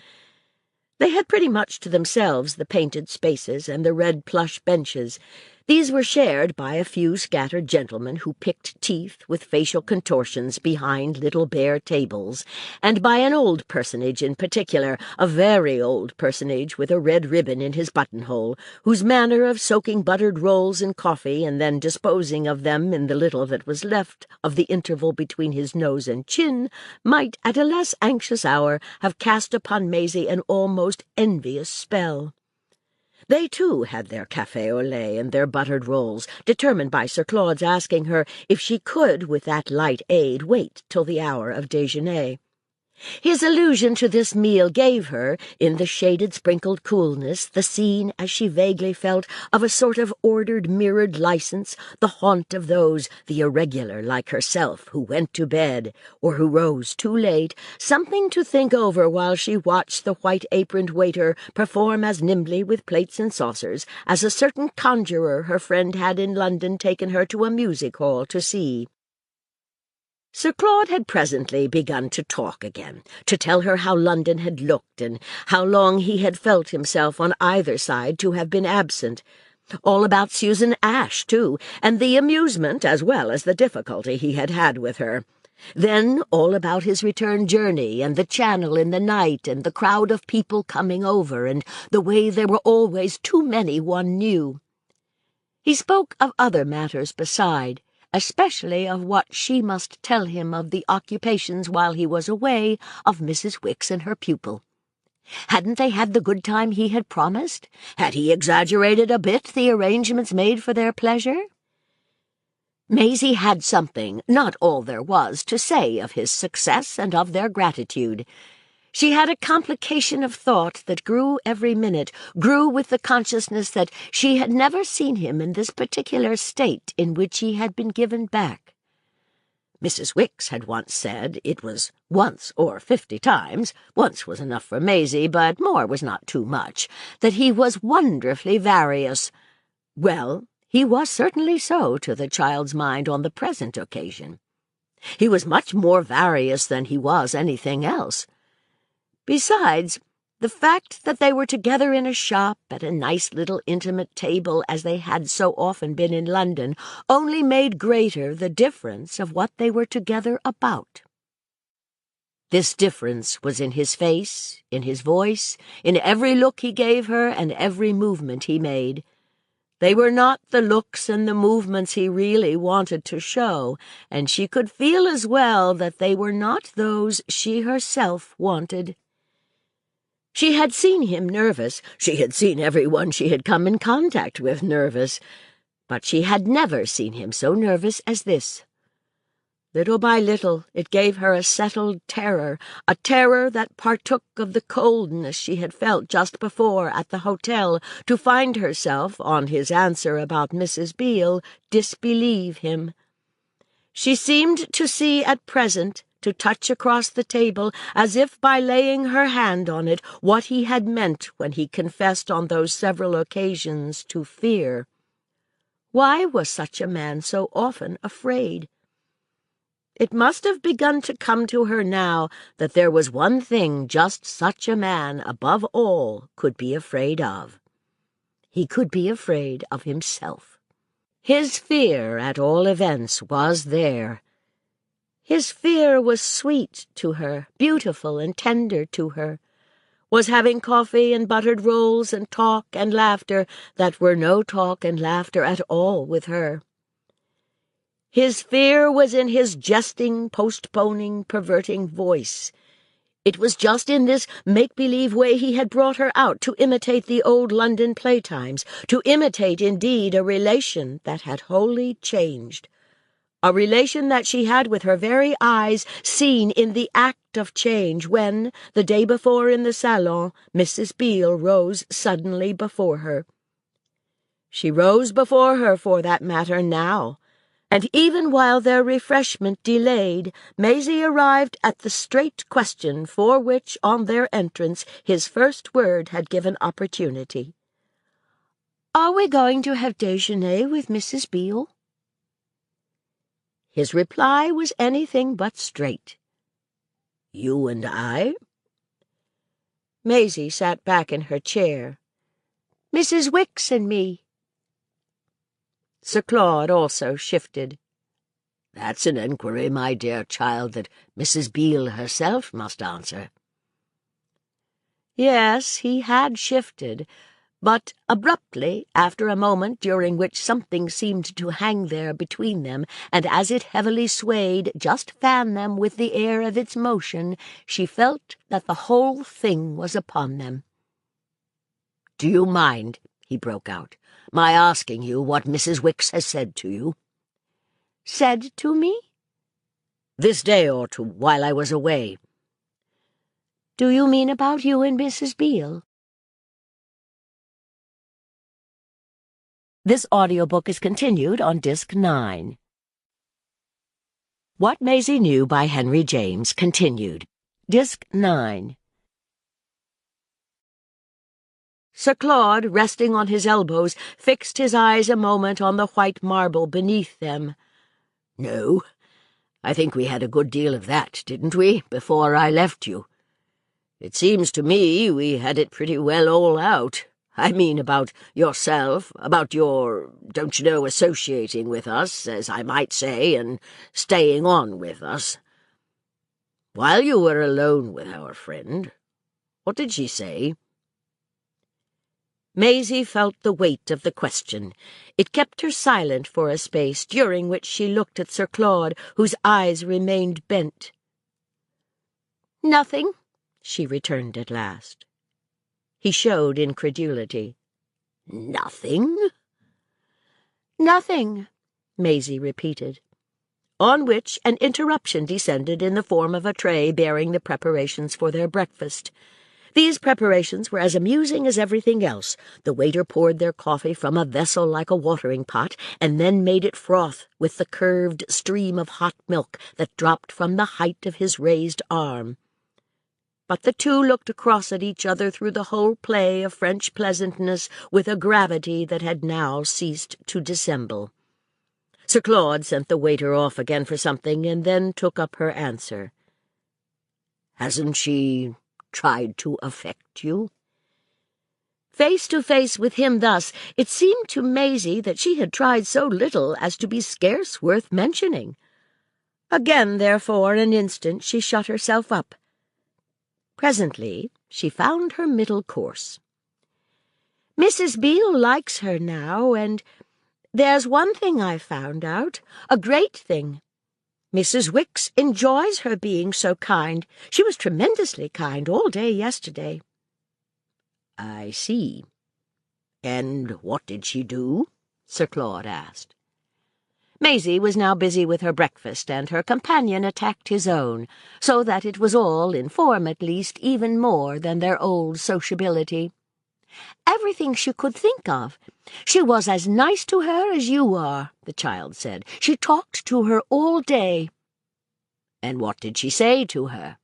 They had pretty much to themselves the painted spaces and the red plush benches. These were shared by a few scattered gentlemen who picked teeth with facial contortions behind little bare tables, and by an old personage in particular, a very old personage with a red ribbon in his buttonhole, whose manner of soaking buttered rolls in coffee and then disposing of them in the little that was left of the interval between his nose and chin might at a less anxious hour have cast upon Maisie an almost envious spell. They, too, had their café au lait and their buttered rolls, determined by Sir Claude's asking her if she could, with that light aid, wait till the hour of déjeuner. His allusion to this meal gave her, in the shaded sprinkled coolness, the scene, as she vaguely felt, of a sort of ordered mirrored license, the haunt of those, the irregular like herself, who went to bed, or who rose too late, something to think over while she watched the white-aproned waiter perform as nimbly with plates and saucers as a certain conjurer her friend had in London taken her to a music-hall to see. Sir Claude had presently begun to talk again, to tell her how London had looked and how long he had felt himself on either side to have been absent. All about Susan Ash, too, and the amusement as well as the difficulty he had had with her. Then all about his return journey and the Channel in the night and the crowd of people coming over and the way there were always too many one knew. He spoke of other matters beside, especially of what she must tell him of the occupations while he was away of Mrs. Wicks and her pupil. Hadn't they had the good time he had promised? Had he exaggerated a bit the arrangements made for their pleasure? Maisie had something, not all there was, to say of his success and of their gratitude. She had a complication of thought that grew every minute, grew with the consciousness that she had never seen him in this particular state in which he had been given back. Mrs. Wicks had once said it was once or 50 times, once was enough for Maisie, but more was not too much, that he was wonderfully various. Well, he was certainly so to the child's mind on the present occasion. He was much more various than he was anything else. Besides, the fact that they were together in a shop at a nice little intimate table as they had so often been in London only made greater the difference of what they were together about. This difference was in his face, in his voice, in every look he gave her and every movement he made. They were not the looks and the movements he really wanted to show, and she could feel as well that they were not those she herself wanted. She had seen him nervous, she had seen everyone she had come in contact with nervous, but she had never seen him so nervous as this. Little by little it gave her a settled terror, a terror that partook of the coldness she had felt just before at the hotel, to find herself, on his answer about Mrs. Beale, disbelieve him. She seemed to see at present, to touch across the table, as if by laying her hand on it, what he had meant when he confessed on those several occasions to fear. Why was such a man so often afraid? It must have begun to come to her now that there was one thing just such a man, above all, could be afraid of. He could be afraid of himself. His fear, at all events, was there. His fear was sweet to her, beautiful and tender to her, was having coffee and buttered rolls and talk and laughter that were no talk and laughter at all with her. His fear was in his jesting, postponing, perverting voice. It was just in this make-believe way he had brought her out to imitate the old London playtimes, to imitate, indeed, a relation that had wholly changed. A relation that she had with her very eyes seen in the act of change when, the day before in the salon, Mrs. Beale rose suddenly before her. She rose before her, for that matter, now, And even while their refreshment delayed, Maisie arrived at the straight question for which, on their entrance, his first word had given opportunity. "Are we going to have déjeuner with Mrs. Beale?" His reply was anything but straight. "You and I?" Maisie sat back in her chair. "Mrs. Wicks and me." Sir Claude also shifted. "That's an enquiry, my dear child, that Mrs. Beale herself must answer." Yes, he had shifted, but abruptly, after a moment during which something seemed to hang there between them, and as it heavily swayed, just fan them with the air of its motion, she felt that the whole thing was upon them. "Do you mind," he broke out, "my asking you what Mrs. Wicks has said to you?" "Said to me?" "This day or two, while I was away." "Do you mean about you and Mrs. Beale?" This audiobook is continued on Disc 9. What Maisie Knew by Henry James, continued. Disc 9. Sir Claude, resting on his elbows, fixed his eyes a moment on the white marble beneath them. "No, I think we had a good deal of that, didn't we, before I left you? It seems to me we had it pretty well all out. I mean about yourself, about your, don't you know, associating with us, as I might say, and staying on with us. While you were alone with our friend, what did she say?" Maisie felt the weight of the question. It kept her silent for a space, during which she looked at Sir Claude, whose eyes remained bent. "Nothing," she returned at last. He showed incredulity. "Nothing?" "Nothing," Maisie repeated. On which an interruption descended in the form of a tray bearing the preparations for their breakfast. These preparations were as amusing as everything else. The waiter poured their coffee from a vessel like a watering-pot, and then made it froth with the curved stream of hot milk that dropped from the height of his raised arm. But the two looked across at each other through the whole play of French pleasantness with a gravity that had now ceased to dissemble. Sir Claude sent the waiter off again for something, and then took up her answer. "Hasn't she tried to affect you?" Face to face with him thus, it seemed to Maisie that she had tried so little as to be scarce worth mentioning. Again, therefore, an instant she shut herself up. Presently she found her middle course. "Mrs. Beale likes her now, and there's one thing I've found out, a great thing. Mrs. Wicks enjoys her being so kind. She was tremendously kind all day yesterday." "I see. And what did she do?" Sir Claude asked. Maisie was now busy with her breakfast, and her companion attacked his own, so that it was all, in form at least, even more than their old sociability. "Everything she could think of. She was as nice to her as you are," the child said. "She talked to her all day." "And what did she say to her?"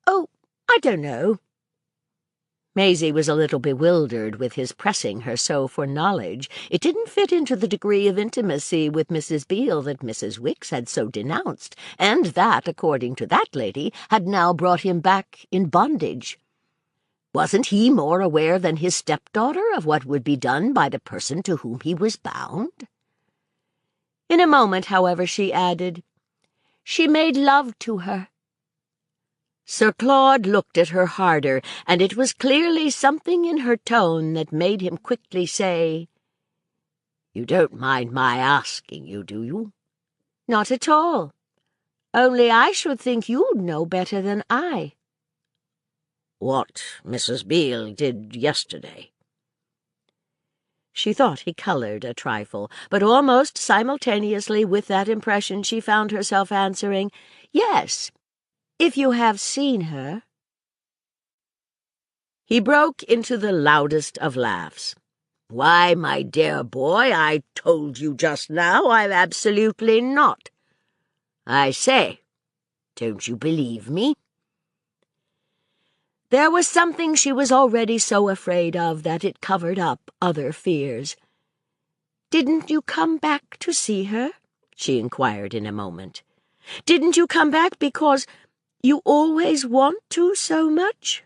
"Oh, I don't know." Maisie was a little bewildered with his pressing her so for knowledge. It didn't fit into the degree of intimacy with Mrs. Beale that Mrs. Wicks had so denounced, and that, according to that lady, had now brought him back in bondage. Wasn't he more aware than his stepdaughter of what would be done by the person to whom he was bound? In a moment, however, she added, "She made love to her." Sir Claude looked at her harder, and it was clearly something in her tone that made him quickly say, "You don't mind my asking you, do you?" "Not at all. Only I should think you'd know better than I." "What Mrs. Beale did yesterday?" She thought he coloured a trifle, but almost simultaneously with that impression she found herself answering, "Yes, if you have seen her." He broke into the loudest of laughs. Why, my dear boy, I told you just now I'm absolutely not. I say, don't you believe me? There was something she was already so afraid of that it covered up other fears. "Didn't you come back to see her?" she inquired in a moment. "Didn't you come back because you always want to so much?"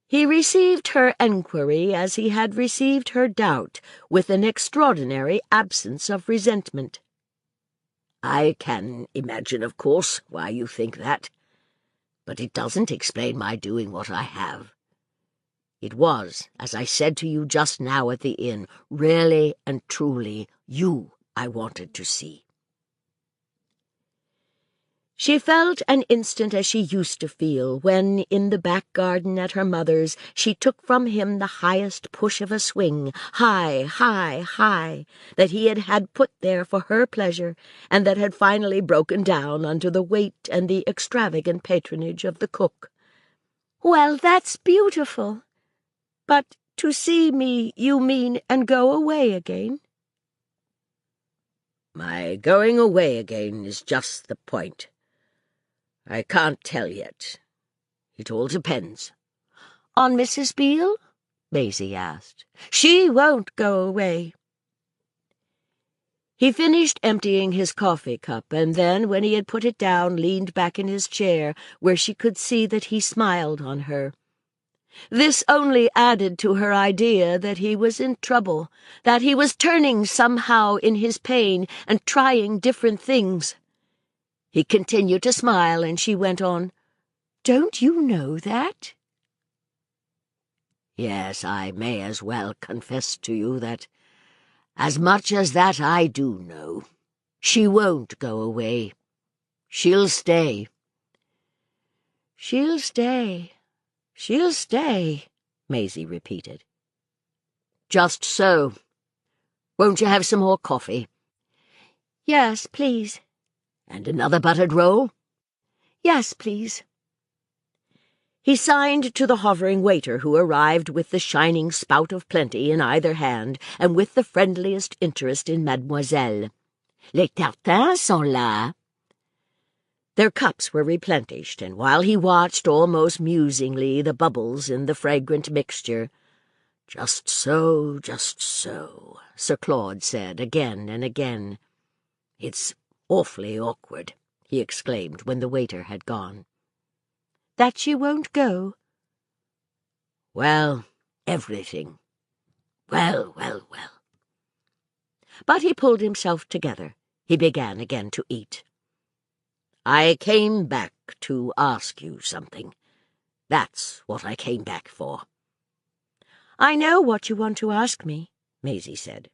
He received her enquiry as he had received her doubt, with an extraordinary absence of resentment. "I can imagine, of course, why you think that, but it doesn't explain my doing what I have. It was, as I said to you just now at the inn, really and truly you I wanted to see." She felt an instant as she used to feel when, in the back garden at her mother's, she took from him the highest push of a swing, high, high, high, that he had put there for her pleasure, and that had finally broken down under the weight and the extravagant patronage of the cook. "Well, that's beautiful. But to see me, you mean, and go away again?" "My going away again is just the point. I can't tell yet. It all depends." "On Mrs. Beale?" Maisie asked. "She won't go away." He finished emptying his coffee cup, and then, when he had put it down, leaned back in his chair, where she could see that he smiled on her. This only added to her idea that he was in trouble, that he was turning somehow in his pain and trying different things. He continued to smile, and she went on, "Don't you know that?" "Yes, I may as well confess to you that, as much as that I do know. She won't go away. She'll stay." "She'll stay. She'll stay," Maisie repeated. "Just so. Won't you have some more coffee?" "Yes, please." "And another buttered roll?" "Yes, please." He signed to the hovering waiter, who arrived with the shining spout of plenty in either hand, and with the friendliest interest in Mademoiselle. "Les tartines sont là." Their cups were replenished, and while he watched almost musingly the bubbles in the fragrant mixture, "Just so, Sir Claude said again and again. "It's awfully awkward," he exclaimed when the waiter had gone. "That she won't go?" "Well, everything. Well. But he pulled himself together. He began again to eat. "I came back to ask you something. That's what I came back for." "I know what you want to ask me," Maisie said.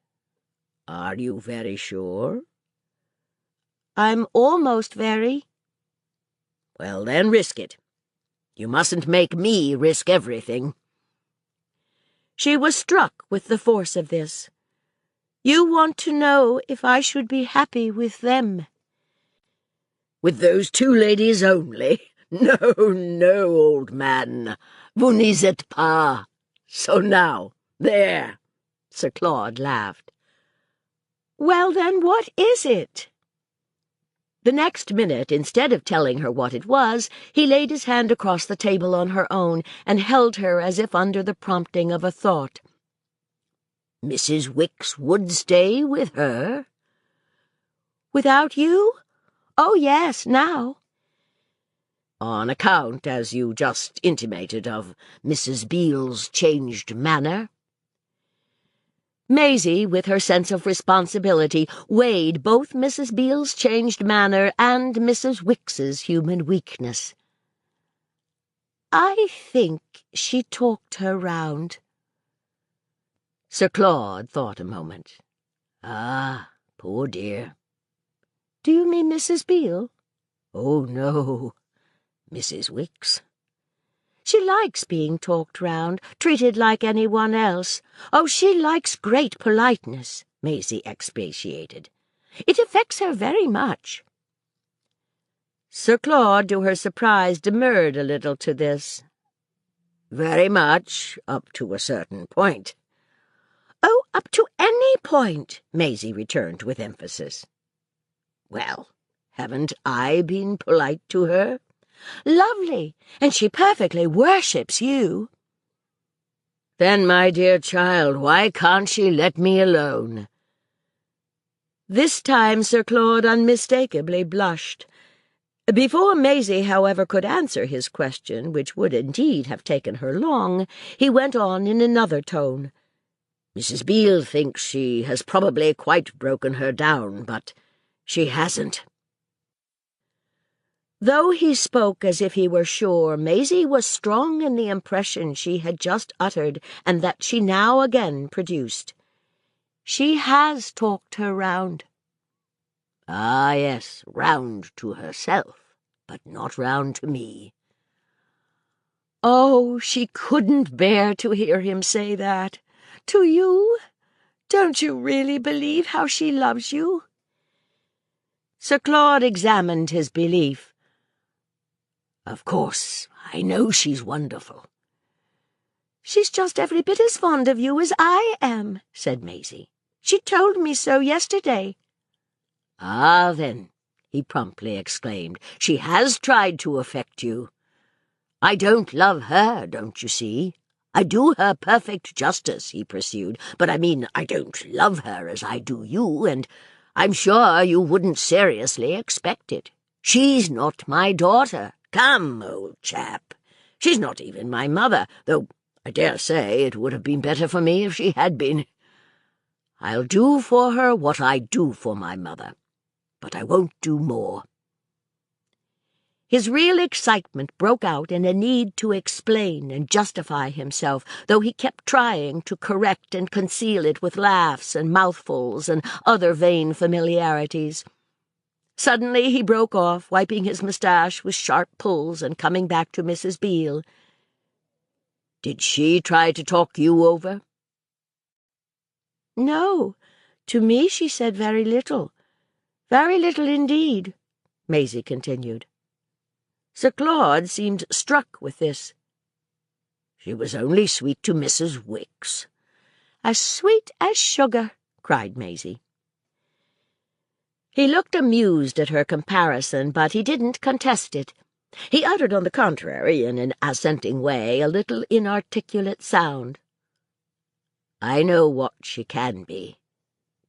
"Are you very sure?" "I'm almost very." "Well, then, risk it. You mustn't make me risk everything." She was struck with the force of this. "You want to know if I should be happy with them?" "With those two ladies only? No, old man. Vous n'y êtes pas. So now, there." Sir Claude laughed. "Well, then, what is it?" The next minute, instead of telling her what it was, he laid his hand across the table on her own and held her as if under the prompting of a thought. "Mrs. Wicks would stay with her?" "Without you? Oh, yes, now." "On account, as you just intimated, of Mrs. Beale's changed manner?" Maisie, with her sense of responsibility, weighed both Mrs. Beale's changed manner and Mrs. Wicks's human weakness. "I think she talked her round." Sir Claude thought a moment. "Ah, poor dear." "Do you mean Mrs. Beale?" "Oh, no, Mrs. Wicks." "She likes being talked round, treated like anyone else. Oh, she likes great politeness," Maisie expatiated. "It affects her very much." Sir Claude, to her surprise, demurred a little to this. "Very much, up to a certain point. "Oh, up to any point," Maisie returned with emphasis. "Well, haven't I been polite to her?" "Lovely, and she perfectly worships you." "Then, my dear child, why can't she let me alone?" This time Sir Claude unmistakably blushed. Before Maisie, however, could answer his question, which would indeed have taken her long, he went on in another tone. "Mrs. Beale thinks she has probably quite broken her down, but she hasn't." Though he spoke as if he were sure, Maisie was strong in the impression she had just uttered and that she now again produced. "She has talked her round." "Ah, yes, round to herself, but not round to me." Oh, she couldn't bear to hear him say that. "To you? Don't you really believe how she loves you?" Sir Claude examined his belief. "Of course, I know she's wonderful." "She's just every bit as fond of you as I am," said Maisie. "She told me so yesterday." "Ah, then," he promptly exclaimed, "she has tried to affect you. I don't love her, don't you see? I do her perfect justice," he pursued, "but I mean I don't love her as I do you, and I'm sure you wouldn't seriously expect it. She's not my daughter. Come, old chap. She's not even my mother, though I dare say it would have been better for me if she had been. I'll do for her what I do for my mother, but I won't do more." His real excitement broke out in a need to explain and justify himself, though he kept trying to correct and conceal it with laughs and mouthfuls and other vain familiarities. Suddenly he broke off, wiping his moustache with sharp pulls and coming back to Mrs. Beale. "Did she try to talk you over?" "No, to me she said very little indeed," Maisie continued. Sir Claude seemed struck with this. "She was only sweet to Mrs. Wicks." "As sweet as sugar," cried Maisie. He looked amused at her comparison, but he didn't contest it. He uttered, on the contrary, in an assenting way, a little inarticulate sound. "I know what she can be,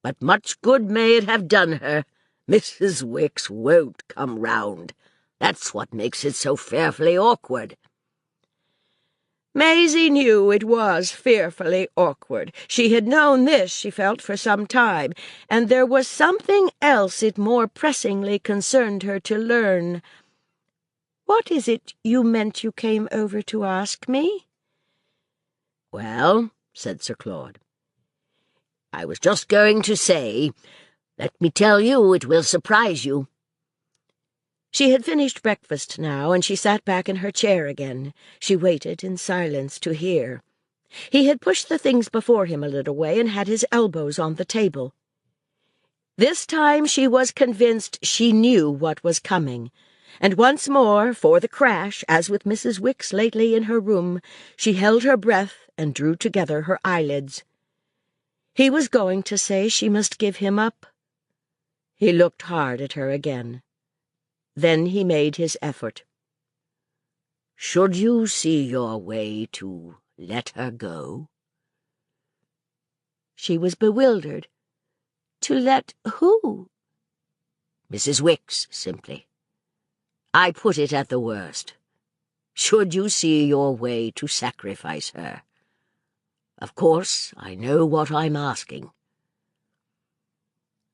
but much good may it have done her. Mrs. Wicks won't come round. That's what makes it so fearfully awkward." Maisie knew it was fearfully awkward. She had known this, she felt, for some time, and there was something else it more pressingly concerned her to learn. "What is it you meant you came over to ask me?" "Well," said Sir Claude, "I was just going to say, let me tell you, it will surprise you." She had finished breakfast now, and she sat back in her chair again. She waited in silence to hear. He had pushed the things before him a little way and had his elbows on the table. This time she was convinced she knew what was coming, and once more, for the crash, as with Mrs. Wicks lately in her room, she held her breath and drew together her eyelids. He was going to say she must give him up. He looked hard at her again. Then he made his effort. "Should you see your way to let her go?" She was bewildered. "To let who?" "Mrs. Wicks, simply. I put it at the worst. Should you see your way to sacrifice her? Of course, I know what I'm asking."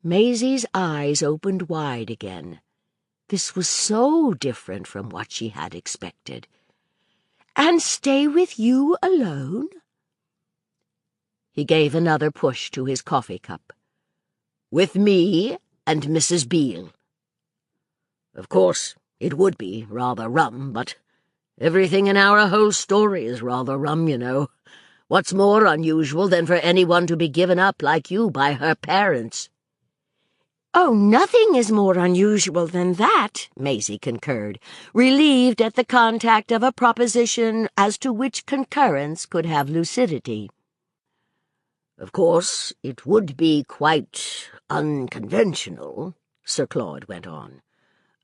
Maisie's eyes opened wide again. This was so different from what she had expected. "And stay with you alone?" He gave another push to his coffee cup. "With me and Mrs. Beale. Of course, it would be rather rum, but everything in our whole story is rather rum, you know. What's more unusual than for anyone to be given up like you by her parents?" "Oh, nothing is more unusual than that," Maisie concurred, relieved at the contact of a proposition as to which concurrence could have lucidity. Of course, it would be quite unconventional, Sir Claude went on.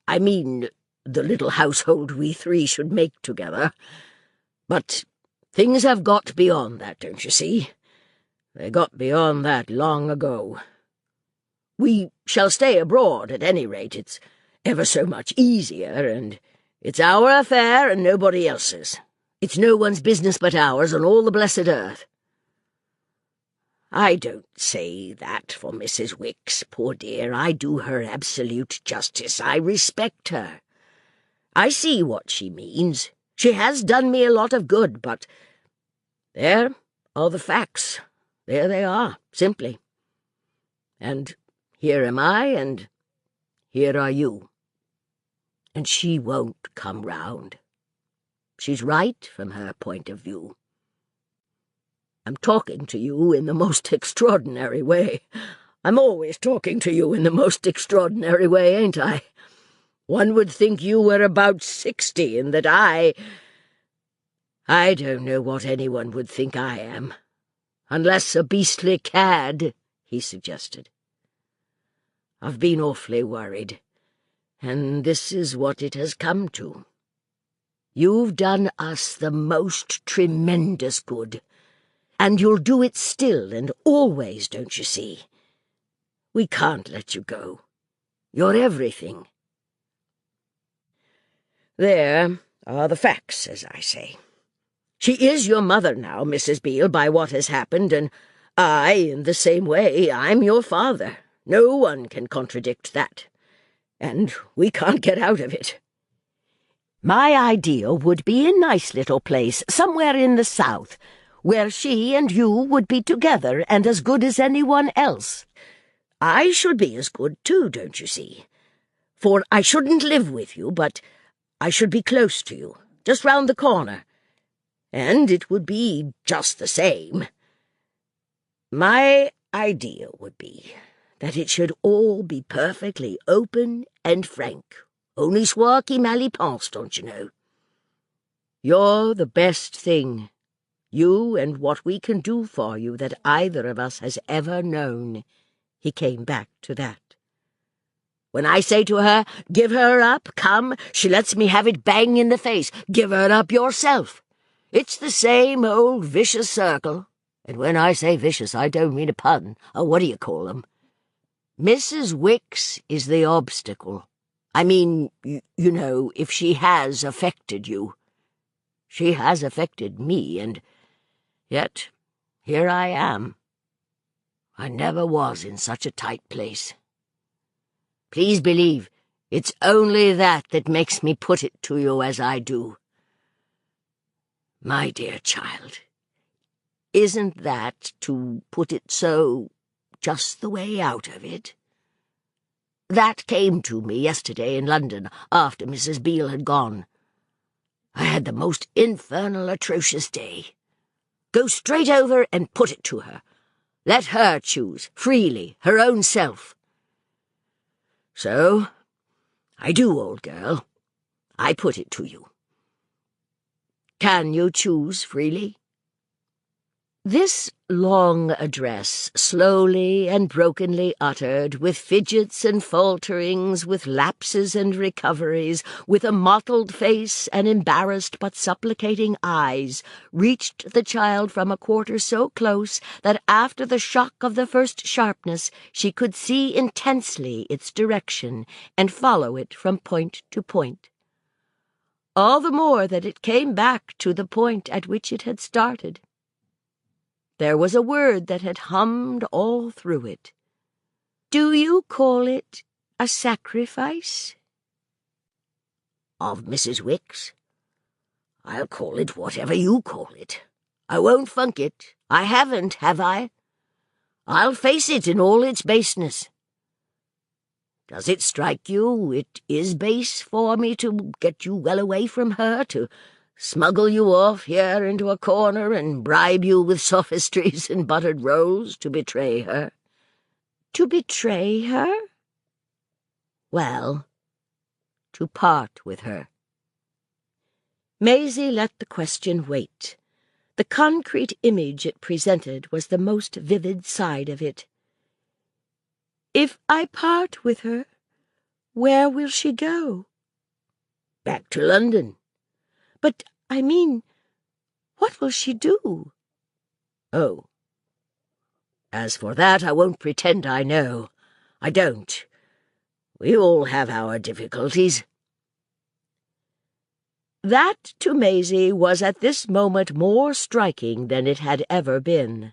I mean, the little household we three should make together. But things have got beyond that, don't you see? They got beyond that long ago. We shall stay abroad, at any rate. It's ever so much easier, and it's our affair and nobody else's. It's no one's business but ours on all the blessed earth. I don't say that for Mrs. Wicks, poor dear. I do her absolute justice. I respect her. I see what she means. She has done me a lot of good, but there are the facts. There they are, simply. And here am I, and here are you. And she won't come round. She's right from her point of view. I'm talking to you in the most extraordinary way. I'm always talking to you in the most extraordinary way, ain't I? One would think you were about 60 and that I don't know what anyone would think I am. Unless a beastly cad, he suggested. I've been awfully worried, and this is what it has come to. You've done us the most tremendous good, and you'll do it still and always, don't you see? We can't let you go. You're everything. There are the facts, as I say. She is your mother now, Mrs. Beale, by what has happened, and I, in the same way, I'm your father. No one can contradict that, and we can't get out of it. My idea would be a nice little place, somewhere in the south, where she and you would be together and as good as anyone else. I should be as good too, don't you see? For I shouldn't live with you, but I should be close to you, just round the corner. And it would be just the same. My idea would be that it should all be perfectly open and frank. Only soir qui mal y pense, don't you know? You're the best thing, you and what we can do for you, that either of us has ever known. He came back to that. When I say to her, give her up, come, she lets me have it bang in the face. Give her up yourself. It's the same old vicious circle. And when I say vicious, I don't mean a pun. Oh, what do you call 'em? Mrs. Wicks is the obstacle. I mean, you know, if she has affected you. She has affected me, and yet here I am. I never was in such a tight place. Please believe it's only that makes me put it to you as I do. My dear child, isn't that, to put it so, just the way out of it? That came to me yesterday in London, after Mrs. Beale had gone. I had the most infernal, atrocious day. Go straight over and put it to her. Let her choose, freely, her own self. So, I do, old girl. I put it to you. Can you choose freely? This long address, slowly and brokenly uttered, with fidgets and falterings, with lapses and recoveries, with a mottled face and embarrassed but supplicating eyes, reached the child from a quarter so close that after the shock of the first sharpness she could see intensely its direction and follow it from point to point. All the more that it came back to the point at which it had started. There was a word that had hummed all through it. Do you call it a sacrifice? Of Mrs. Wicks? I'll call it whatever you call it. I won't funk it. I haven't, have I? I'll face it in all its baseness. Does it strike you it is base for me to get you well away from her, to smuggle you off here into a corner and bribe you with sophistries and buttered rolls to betray her? To betray her? Well, to part with her. Maisie let the question wait. The concrete image it presented was the most vivid side of it. "If I part with her, where will she go?" "Back to London." "But, I mean, what will she do?" "Oh. As for that, I won't pretend I know. I don't. We all have our difficulties." That, to Maisie, was at this moment more striking than it had ever been.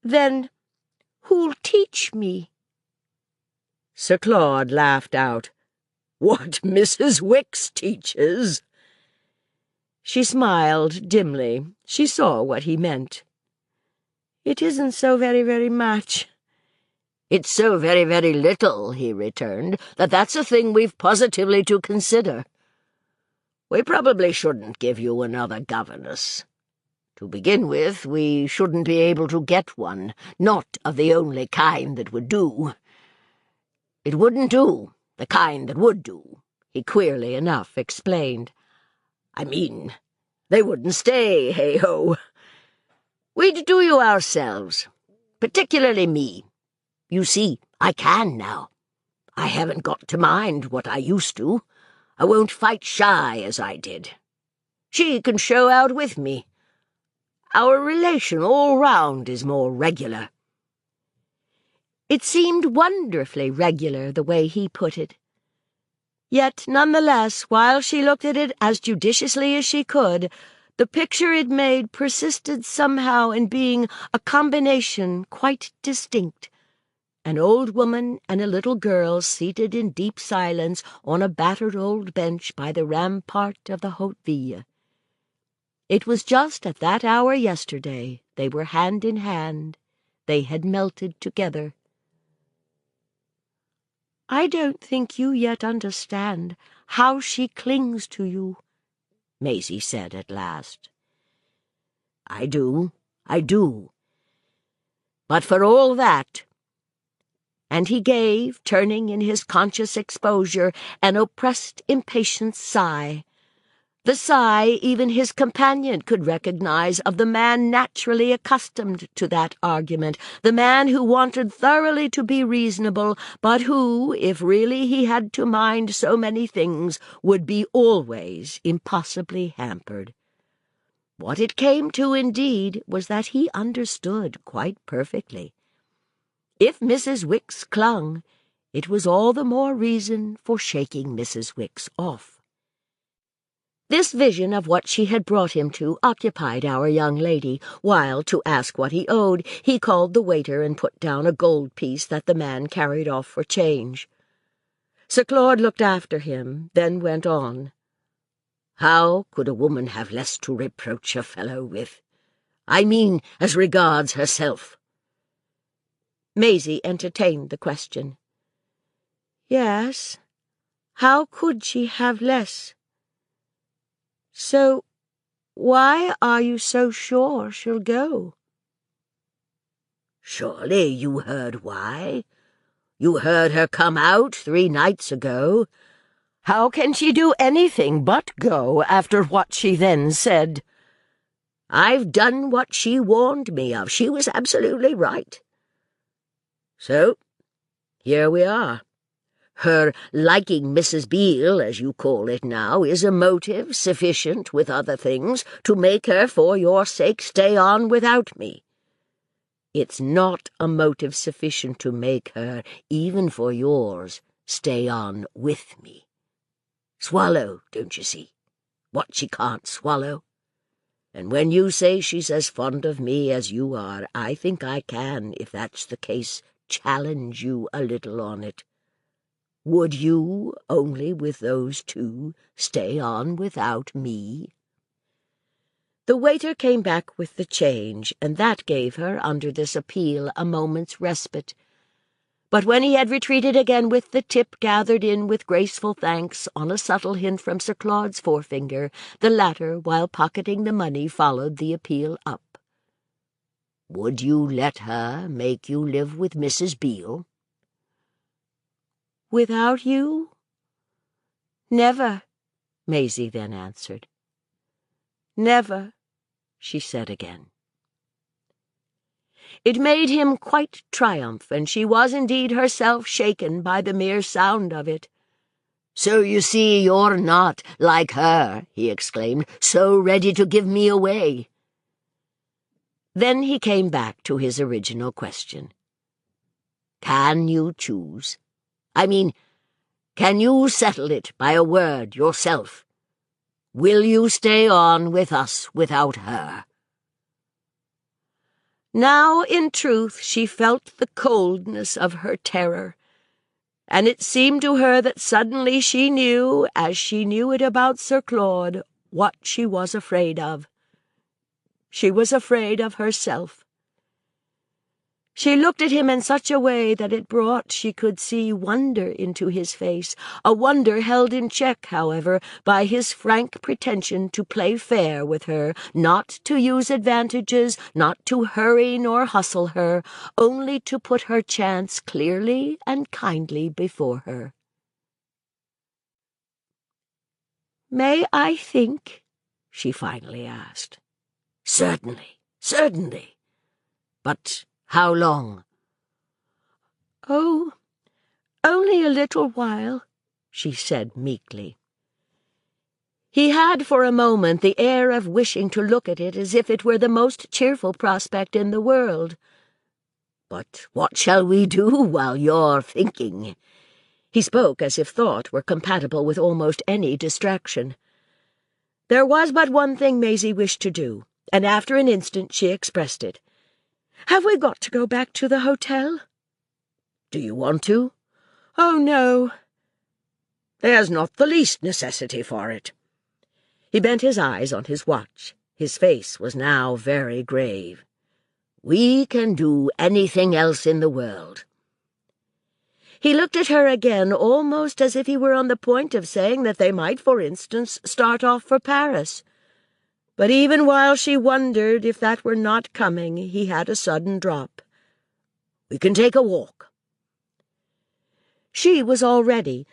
"Then who'll teach me?" Sir Claude laughed out. "What Mrs. Wicks teaches?" She smiled dimly. She saw what he meant. "It isn't so very, very much." "It's so very, very little," he returned, "that's a thing we've positively to consider. We probably shouldn't give you another governess. To begin with, we shouldn't be able to get one, not of the only kind that would do. It wouldn't do, the kind that would do," he queerly enough explained. "I mean, they wouldn't stay, hey-ho. We'd do you ourselves, particularly me. You see, I can now. I haven't got to mind what I used to. I won't fight shy as I did. She can show out with me. Our relation all round is more regular." It seemed wonderfully regular, the way he put it. Yet, nonetheless, while she looked at it as judiciously as she could, the picture it made persisted somehow in being a combination quite distinct. An old woman and a little girl seated in deep silence on a battered old bench by the rampart of the Haute Ville. It was just at that hour yesterday they were hand in hand. They had melted together. "I don't think you yet understand how she clings to you," Maisie said at last. I do. But for all that—" And he gave, turning in his conscious exposure, an oppressed, impatient sigh. The sigh even his companion could recognize of the man naturally accustomed to that argument, the man who wanted thoroughly to be reasonable, but who, if really he had to mind so many things, would be always impossibly hampered. What it came to, indeed, was that he understood quite perfectly. If Mrs. Wicks clung, it was all the more reason for shaking Mrs. Wicks off. This vision of what she had brought him to occupied our young lady, while, to ask what he owed, he called the waiter and put down a gold piece that the man carried off for change. Sir Claude looked after him, then went on. "How could a woman have less to reproach a fellow with? I mean, as regards herself." Maisie entertained the question. "Yes, how could she have less? So why are you so sure she'll go?" "Surely you heard why? You heard her come out 3 nights ago. How can she do anything but go after what she then said?" "I've done what she warned me of. She was absolutely right. So, here we are. Her liking Mrs. Beale, as you call it now, is a motive sufficient, with other things, to make her, for your sake, stay on without me. It's not a motive sufficient to make her, even for yours, stay on with me. Swallow, don't you see, what she can't swallow? And when you say she's as fond of me as you are, I think I can, if that's the case, challenge you a little on it. Would you, only with those 2, stay on without me?" The waiter came back with the change, and that gave her, under this appeal, a moment's respite. But when he had retreated again with the tip gathered in with graceful thanks, on a subtle hint from Sir Claude's forefinger, the latter, while pocketing the money, followed the appeal up. "Would you let her make you live with Mrs. Beale?" "Without you? Never," Maisie then answered. "Never," she said again. It made him quite triumph, and she was indeed herself shaken by the mere sound of it. "So you see you're not like her," he exclaimed, "so ready to give me away." Then he came back to his original question. "Can you choose? I mean, can you settle it by a word yourself? Will you stay on with us without her?" Now, in truth, she felt the coldness of her terror, and it seemed to her that suddenly she knew, as she knew it about Sir Claude, what she was afraid of. She was afraid of herself. She looked at him in such a way that it brought, she could see, wonder into his face, a wonder held in check, however, by his frank pretension to play fair with her, not to use advantages, not to hurry nor hustle her, only to put her chance clearly and kindly before her. "May I think?" she finally asked. "Certainly, certainly. But how long?" "Oh, only a little while," she said meekly. He had for a moment the air of wishing to look at it as if it were the most cheerful prospect in the world. "But what shall we do while you're thinking?" He spoke as if thought were compatible with almost any distraction. There was but one thing Maisie wished to do, and after an instant she expressed it. "Have we got to go back to the hotel?" "Do you want to?" "Oh, no." "There's not the least necessity for it." He bent his eyes on his watch. His face was now very grave. "We can do anything else in the world." He looked at her again, almost as if he were on the point of saying that they might, for instance, start off for Paris. But even while she wondered if that were not coming, he had a sudden drop. "We can take a walk." She was all ready,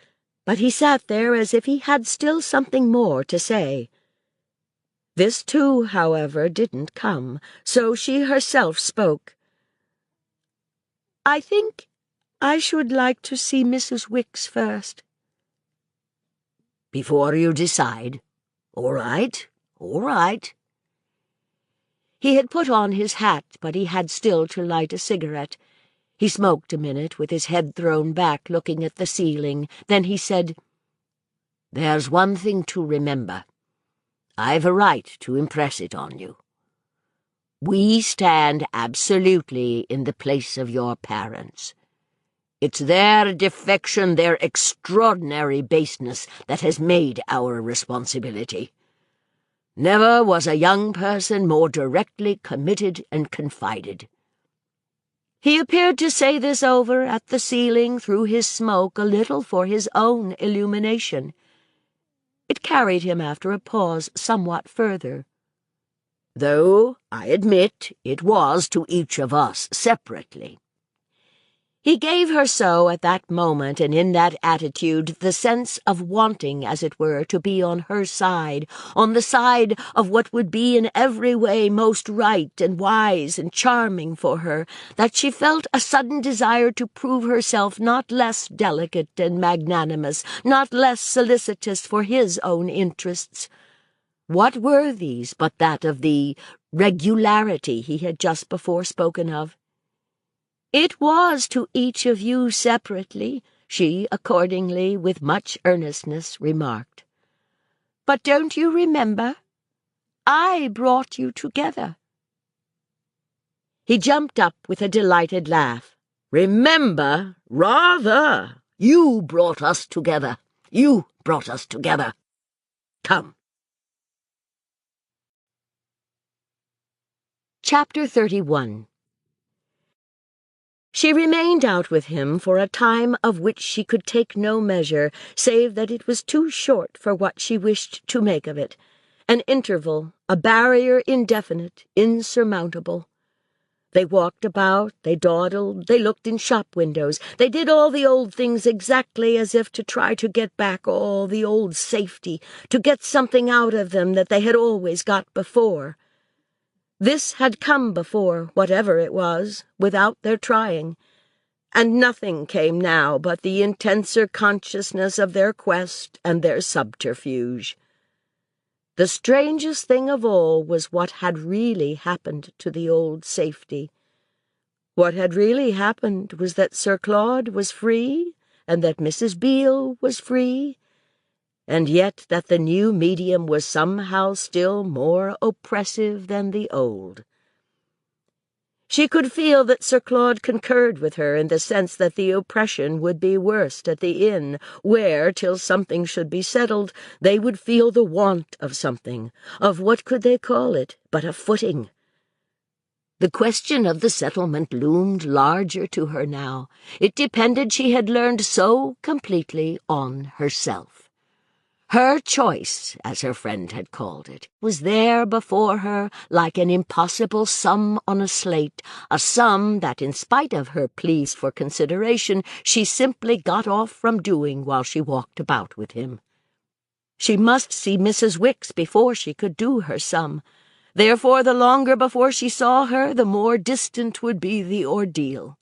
but he sat there as if he had still something more to say. This, too, however, didn't come, so she herself spoke. "I think I should like to see Mrs. Wicks first." "Before you decide? All right, all right." He had put on his hat, but he had still to light a cigarette. He smoked a minute, with his head thrown back, looking at the ceiling. Then he said, "There's one thing to remember. I've a right to impress it on you. We stand absolutely in the place of your parents. It's their defection, their extraordinary baseness, that has made our responsibility. Never was a young person more directly committed and confided." He appeared to say this over at the ceiling through his smoke a little for his own illumination. It carried him after a pause somewhat further. "Though, I admit, it was to each of us separately." He gave her so at that moment, and in that attitude, the sense of wanting, as it were, to be on her side, on the side of what would be in every way most right and wise and charming for her, that she felt a sudden desire to prove herself not less delicate and magnanimous, not less solicitous for his own interests. What were these but that of the regularity he had just before spoken of? "It was to each of you separately," she accordingly, with much earnestness, remarked. "But don't you remember? I brought you together." He jumped up with a delighted laugh. "Remember? Rather! You brought us together. You brought us together. Come." Chapter 31. She remained out with him for a time of which she could take no measure, save that it was too short for what she wished to make of it, an interval, a barrier indefinite, insurmountable. They walked about, they dawdled, they looked in shop windows, they did all the old things exactly as if to try to get back all the old safety, to get something out of them that they had always got before. This had come before, whatever it was, without their trying, and nothing came now but the intenser consciousness of their quest and their subterfuge. The strangest thing of all was what had really happened to the old safety. What had really happened was that Sir Claude was free, and that Mrs. Beale was free, and yet that the new medium was somehow still more oppressive than the old. She could feel that Sir Claude concurred with her in the sense that the oppression would be worst at the inn, where, till something should be settled, they would feel the want of something, of what could they call it, but a footing. The question of the settlement loomed larger to her now. It depended, she had learned so completely, on herself. Her choice, as her friend had called it, was there before her like an impossible sum on a slate, a sum that, in spite of her pleas for consideration, she simply got off from doing while she walked about with him. She must see Mrs. Wicks before she could do her sum. Therefore, the longer before she saw her, the more distant would be the ordeal.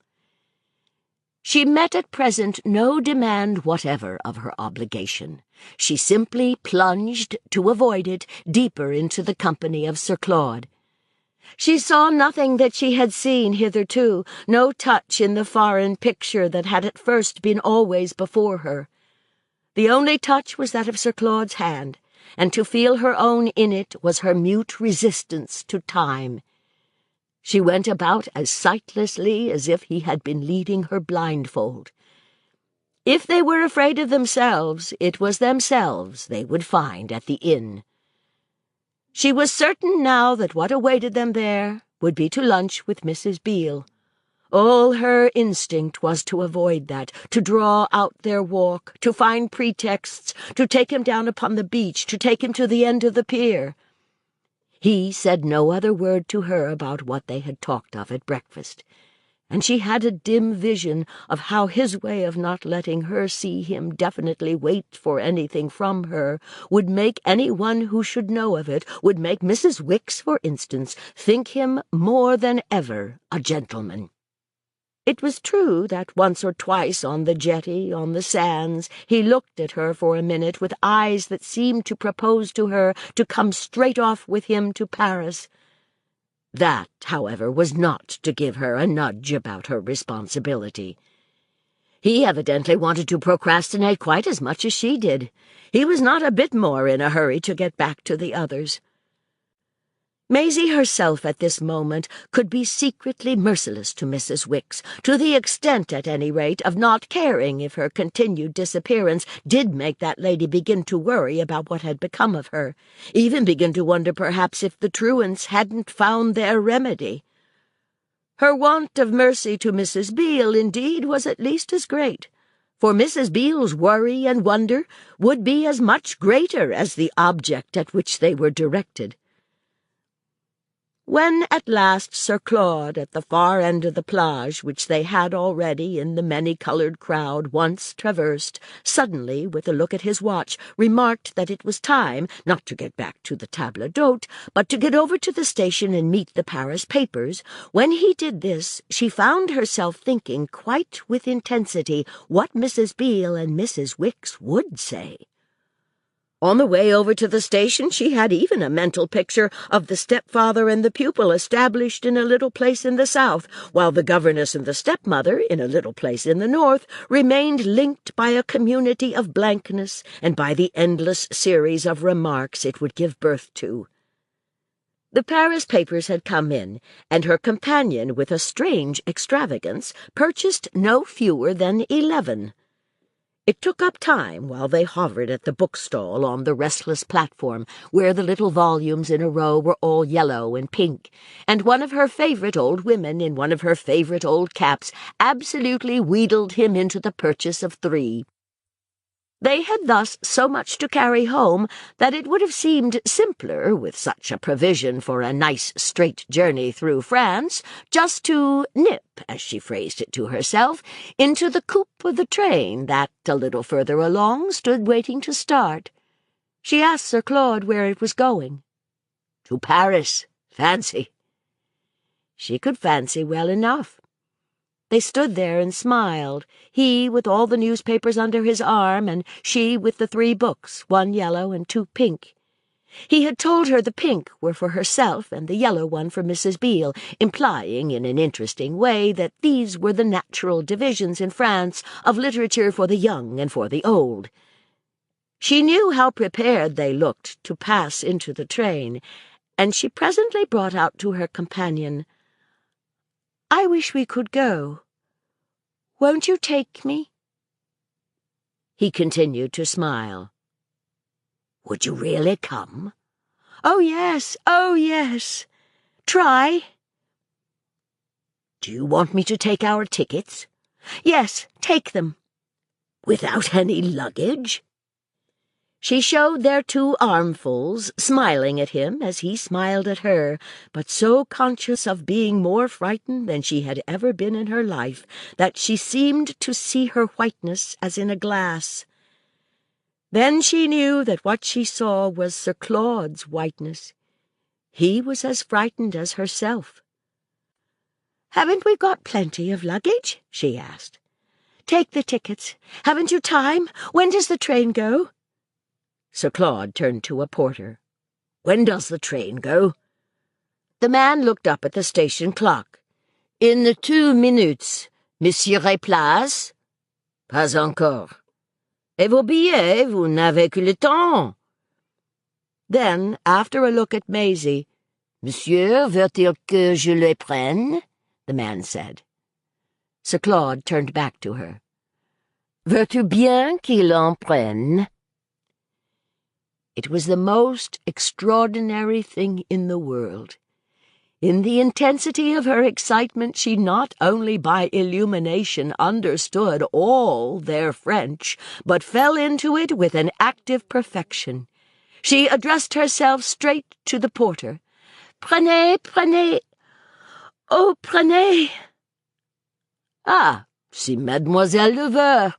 She met at present no demand whatever of her obligation. She simply plunged, to avoid it, deeper into the company of Sir Claude. She saw nothing that she had seen hitherto, no touch in the foreign picture that had at first been always before her. The only touch was that of Sir Claude's hand, and to feel her own in it was her mute resistance to time. She went about as sightlessly as if he had been leading her blindfold. If they were afraid of themselves, it was themselves they would find at the inn. She was certain now that what awaited them there would be to lunch with Mrs. Beale. All her instinct was to avoid that, to draw out their walk, to find pretexts, to take him down upon the beach, to take him to the end of the pier. He said no other word to her about what they had talked of at breakfast, and she had a dim vision of how his way of not letting her see him definitely wait for anything from her would make anyone who should know of it, would make Mrs. Wicks, for instance, think him more than ever a gentleman. It was true that once or twice on the jetty, on the sands, he looked at her for a minute with eyes that seemed to propose to her to come straight off with him to Paris. That, however, was not to give her a nudge about her responsibility. He evidently wanted to procrastinate quite as much as she did. He was not a bit more in a hurry to get back to the others. Maisie herself at this moment could be secretly merciless to Mrs. Wicks, to the extent, at any rate, of not caring if her continued disappearance did make that lady begin to worry about what had become of her, even begin to wonder perhaps if the truants hadn't found their remedy. Her want of mercy to Mrs. Beale, indeed, was at least as great, for Mrs. Beale's worry and wonder would be as much greater as the object at which they were directed. When at last Sir Claude, at the far end of the plage, which they had already, in the many-coloured crowd, once traversed, suddenly, with a look at his watch, remarked that it was time, not to get back to the table d'hôte, but to get over to the station and meet the Paris papers, when he did this, she found herself thinking quite with intensity what Mrs. Beale and Mrs. Wicks would say. On the way over to the station she had even a mental picture of the stepfather and the pupil established in a little place in the south, while the governess and the stepmother, in a little place in the north, remained linked by a community of blankness and by the endless series of remarks it would give birth to. The Paris papers had come in, and her companion, with a strange extravagance, purchased no fewer than 11. It took up time while they hovered at the bookstall on the restless platform, where the little volumes in a row were all yellow and pink, and one of her favourite old women in one of her favourite old caps absolutely wheedled him into the purchase of 3. They had thus so much to carry home that it would have seemed simpler, with such a provision for a nice straight journey through France, just to nip, as she phrased it to herself, into the coupe of the train that, a little further along, stood waiting to start. She asked Sir Claude where it was going. To Paris, fancy. she could fancy well enough. They stood there and smiled, he with all the newspapers under his arm, and she with the 3 books, 1 yellow and 2 pink. He had told her the pink were for herself and the yellow one for Mrs. Beale, implying in an interesting way that these were the natural divisions in France of literature for the young and for the old. She knew how prepared they looked to pass into the train, and she presently brought out to her companion, "I wish we could go. Won't you take me?" He continued to smile. "Would you really come?" "Oh, yes, oh, yes. Try." "Do you want me to take our tickets?" "Yes, take them." "Without any luggage?" She showed their 2 armfuls, smiling at him as he smiled at her, but so conscious of being more frightened than she had ever been in her life that she seemed to see her whiteness as in a glass. Then she knew that what she saw was Sir Claude's whiteness. He was as frightened as herself. "Haven't we got plenty of luggage?" she asked. "Take the tickets. Haven't you time? When does the train go?" Sir Claude turned to a porter. "When does the train go?" The man looked up at the station clock. "In 2 minutes. Monsieur est place?" "Pas encore." "Et vos billets, vous n'avez que le temps." Then, after a look at Maisie, "Monsieur veut-il que je les prenne?" the man said. Sir Claude turned back to her. "Veux-tu bien qu'il en prenne?" It was the most extraordinary thing in the world. In the intensity of her excitement, she not only by illumination understood all their French, but fell into it with an active perfection. She addressed herself straight to the porter. "Prenez, prenez. Oh, prenez." "Ah, si mademoiselle le veut."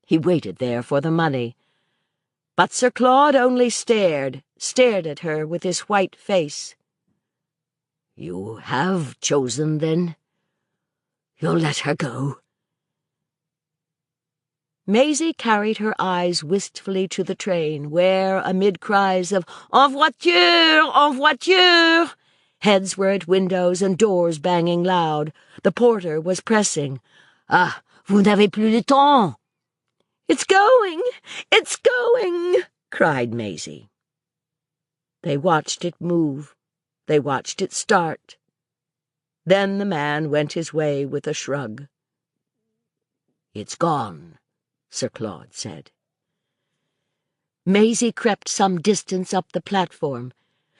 He waited there for the money. But Sir Claude only stared at her with his white face. "You have chosen, then? You'll let her go?" Maisie carried her eyes wistfully to the train, where, amid cries of "En voiture! En voiture!" heads were at windows and doors banging loud, the porter was pressing, "Ah, vous n'avez plus le temps." "It's going! It's going!" cried Maisie. They watched it move. They watched it start. Then the man went his way with a shrug. "It's gone," Sir Claude said. Maisie crept some distance up the platform.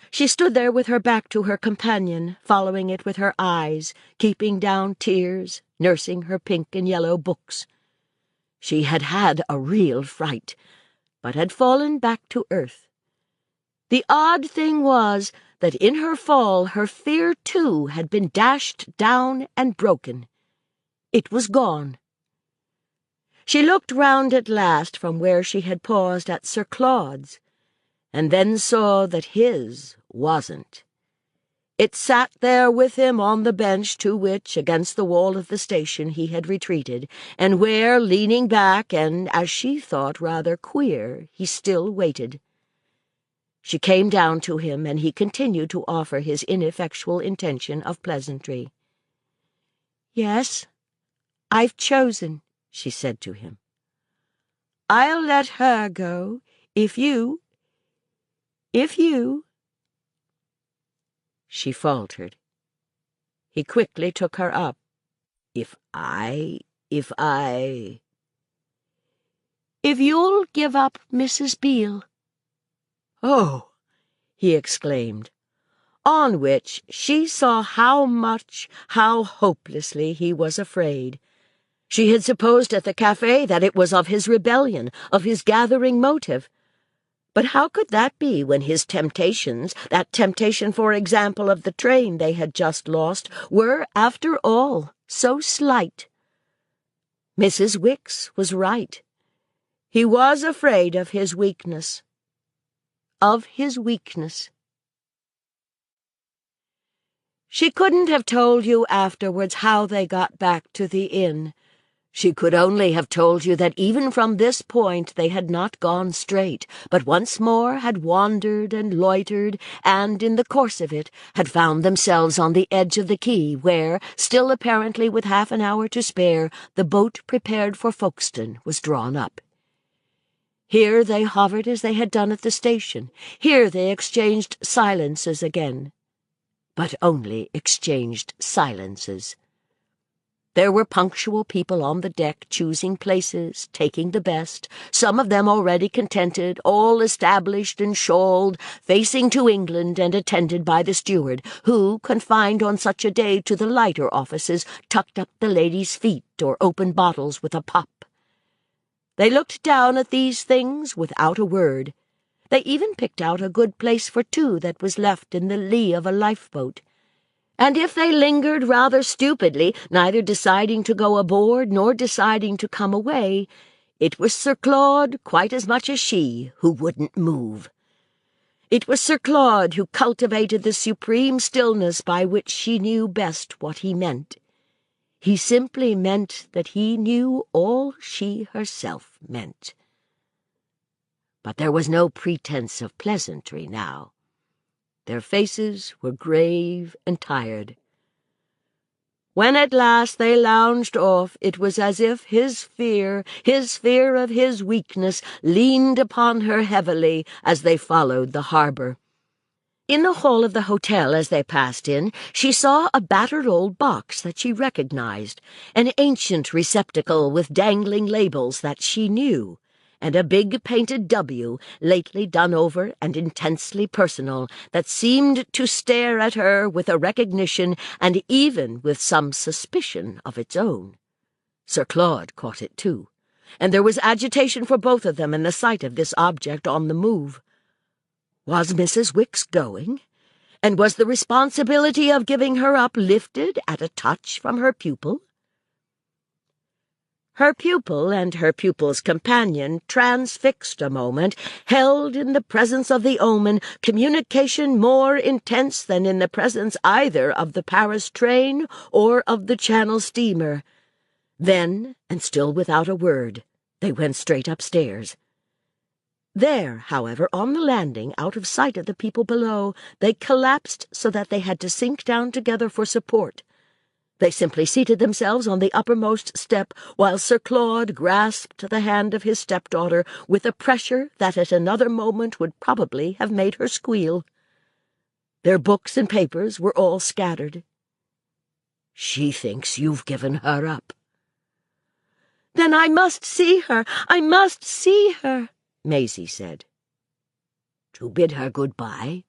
She stood there with her back to her companion, following it with her eyes, keeping down tears, nursing her pink and yellow books. She had had a real fright, but had fallen back to earth. The odd thing was that in her fall her fear, too, had been dashed down and broken. It was gone. She looked round at last from where she had paused at Sir Claude's, and then saw that his wasn't. It sat there with him on the bench to which, against the wall of the station, he had retreated, and where, leaning back and, as she thought, rather queer, he still waited. She came down to him, and he continued to offer his ineffectual intention of pleasantry. "Yes, I've chosen," she said to him. "I'll let her go, if you... She faltered. He quickly took her up. If If you'll give up Mrs. Beale." "Oh!" he exclaimed, on which she saw how much, how hopelessly he was afraid. She had supposed at the cafe that it was of his rebellion, of his gathering motive. But how could that be when his temptations, that temptation, for example, of the train they had just lost, were, after all, so slight? Mrs. Wicks was right. He was afraid of his weakness. She couldn't have told you afterwards how they got back to the inn. She could only have told you that even from this point they had not gone straight, but once more had wandered and loitered, and, in the course of it, had found themselves on the edge of the quay, where, still apparently with half an hour to spare, the boat prepared for Folkestone was drawn up. Here they hovered as they had done at the station. Here they exchanged silences again. But only exchanged silences. There were punctual people on the deck, choosing places, taking the best, some of them already contented, all established and shawled, facing to England and attended by the steward, who, confined on such a day to the lighter offices, tucked up the ladies' feet or opened bottles with a pop. They looked down at these things without a word. They even picked out a good place for two that was left in the lee of a lifeboat. And if they lingered rather stupidly, neither deciding to go aboard nor deciding to come away, it was Sir Claude, quite as much as she, who wouldn't move. It was Sir Claude who cultivated the supreme stillness by which she knew best what he meant. He simply meant that he knew all she herself meant. But there was no pretense of pleasantry now. Their faces were grave and tired. When at last they lounged off, it was as if his fear of his weakness, leaned upon her heavily as they followed the harbor. In the hall of the hotel, as they passed in, she saw a battered old box that she recognized, an ancient receptacle with dangling labels that she knew, and a big painted W, lately done over and intensely personal, that seemed to stare at her with a recognition and even with some suspicion of its own. Sir Claude caught it too, and there was agitation for both of them in the sight of this object on the move. Was Mrs. Wicks going? And was the responsibility of giving her up lifted at a touch from her pupil? Her pupil and her pupil's companion, transfixed a moment, held in the presence of the omen communication more intense than in the presence either of the Paris train or of the Channel steamer. Then, and still without a word, they went straight upstairs. There, however, on the landing, out of sight of the people below, they collapsed so that they had to sink down together for support. They simply seated themselves on the uppermost step, while Sir Claude grasped the hand of his stepdaughter with a pressure that at another moment would probably have made her squeal. Their books and papers were all scattered. "She thinks you've given her up." "Then I must see her, I must see her," Maisie said. "To bid her good-bye?"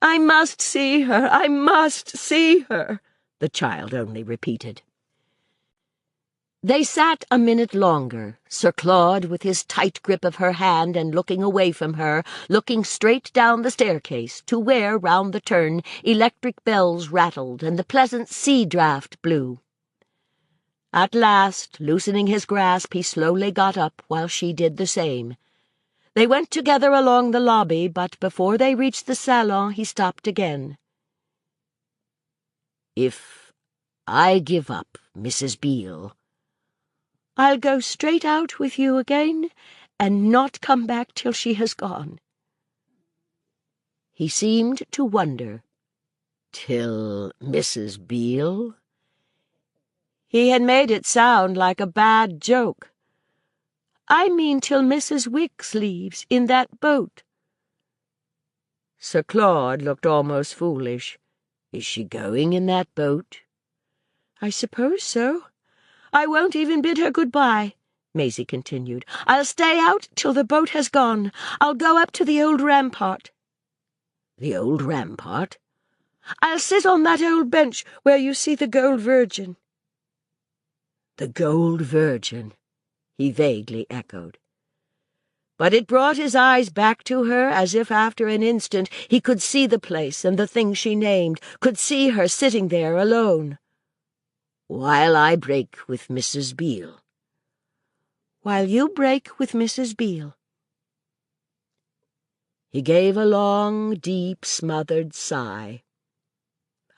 "I must see her, I must see her," the child only repeated. They sat a minute longer, Sir Claude with his tight grip of her hand and looking away from her, looking straight down the staircase to where, round the turn, electric bells rattled and the pleasant sea draught blew. At last, loosening his grasp, he slowly got up while she did the same. They went together along the lobby, but before they reached the salon he stopped again. "If I give up Mrs. Beale, I'll go straight out with you again, and not come back till she has gone." He seemed to wonder. "Till Mrs. Beale?" He had made it sound like a bad joke. "I mean till Mrs. Wicks leaves in that boat." Sir Claude looked almost foolish. "Is she going in that boat?" "I suppose so. I won't even bid her good-bye," Maisie continued. "I'll stay out till the boat has gone. I'll go up to the old rampart." "The old rampart?" "I'll sit on that old bench where you see the gold Virgin." "The gold Virgin," he vaguely echoed. But it brought his eyes back to her as if after an instant he could see the place and the thing she named, could see her sitting there alone. "While I break with Mrs. Beale." "While you break with Mrs. Beale." He gave a long, deep, smothered sigh.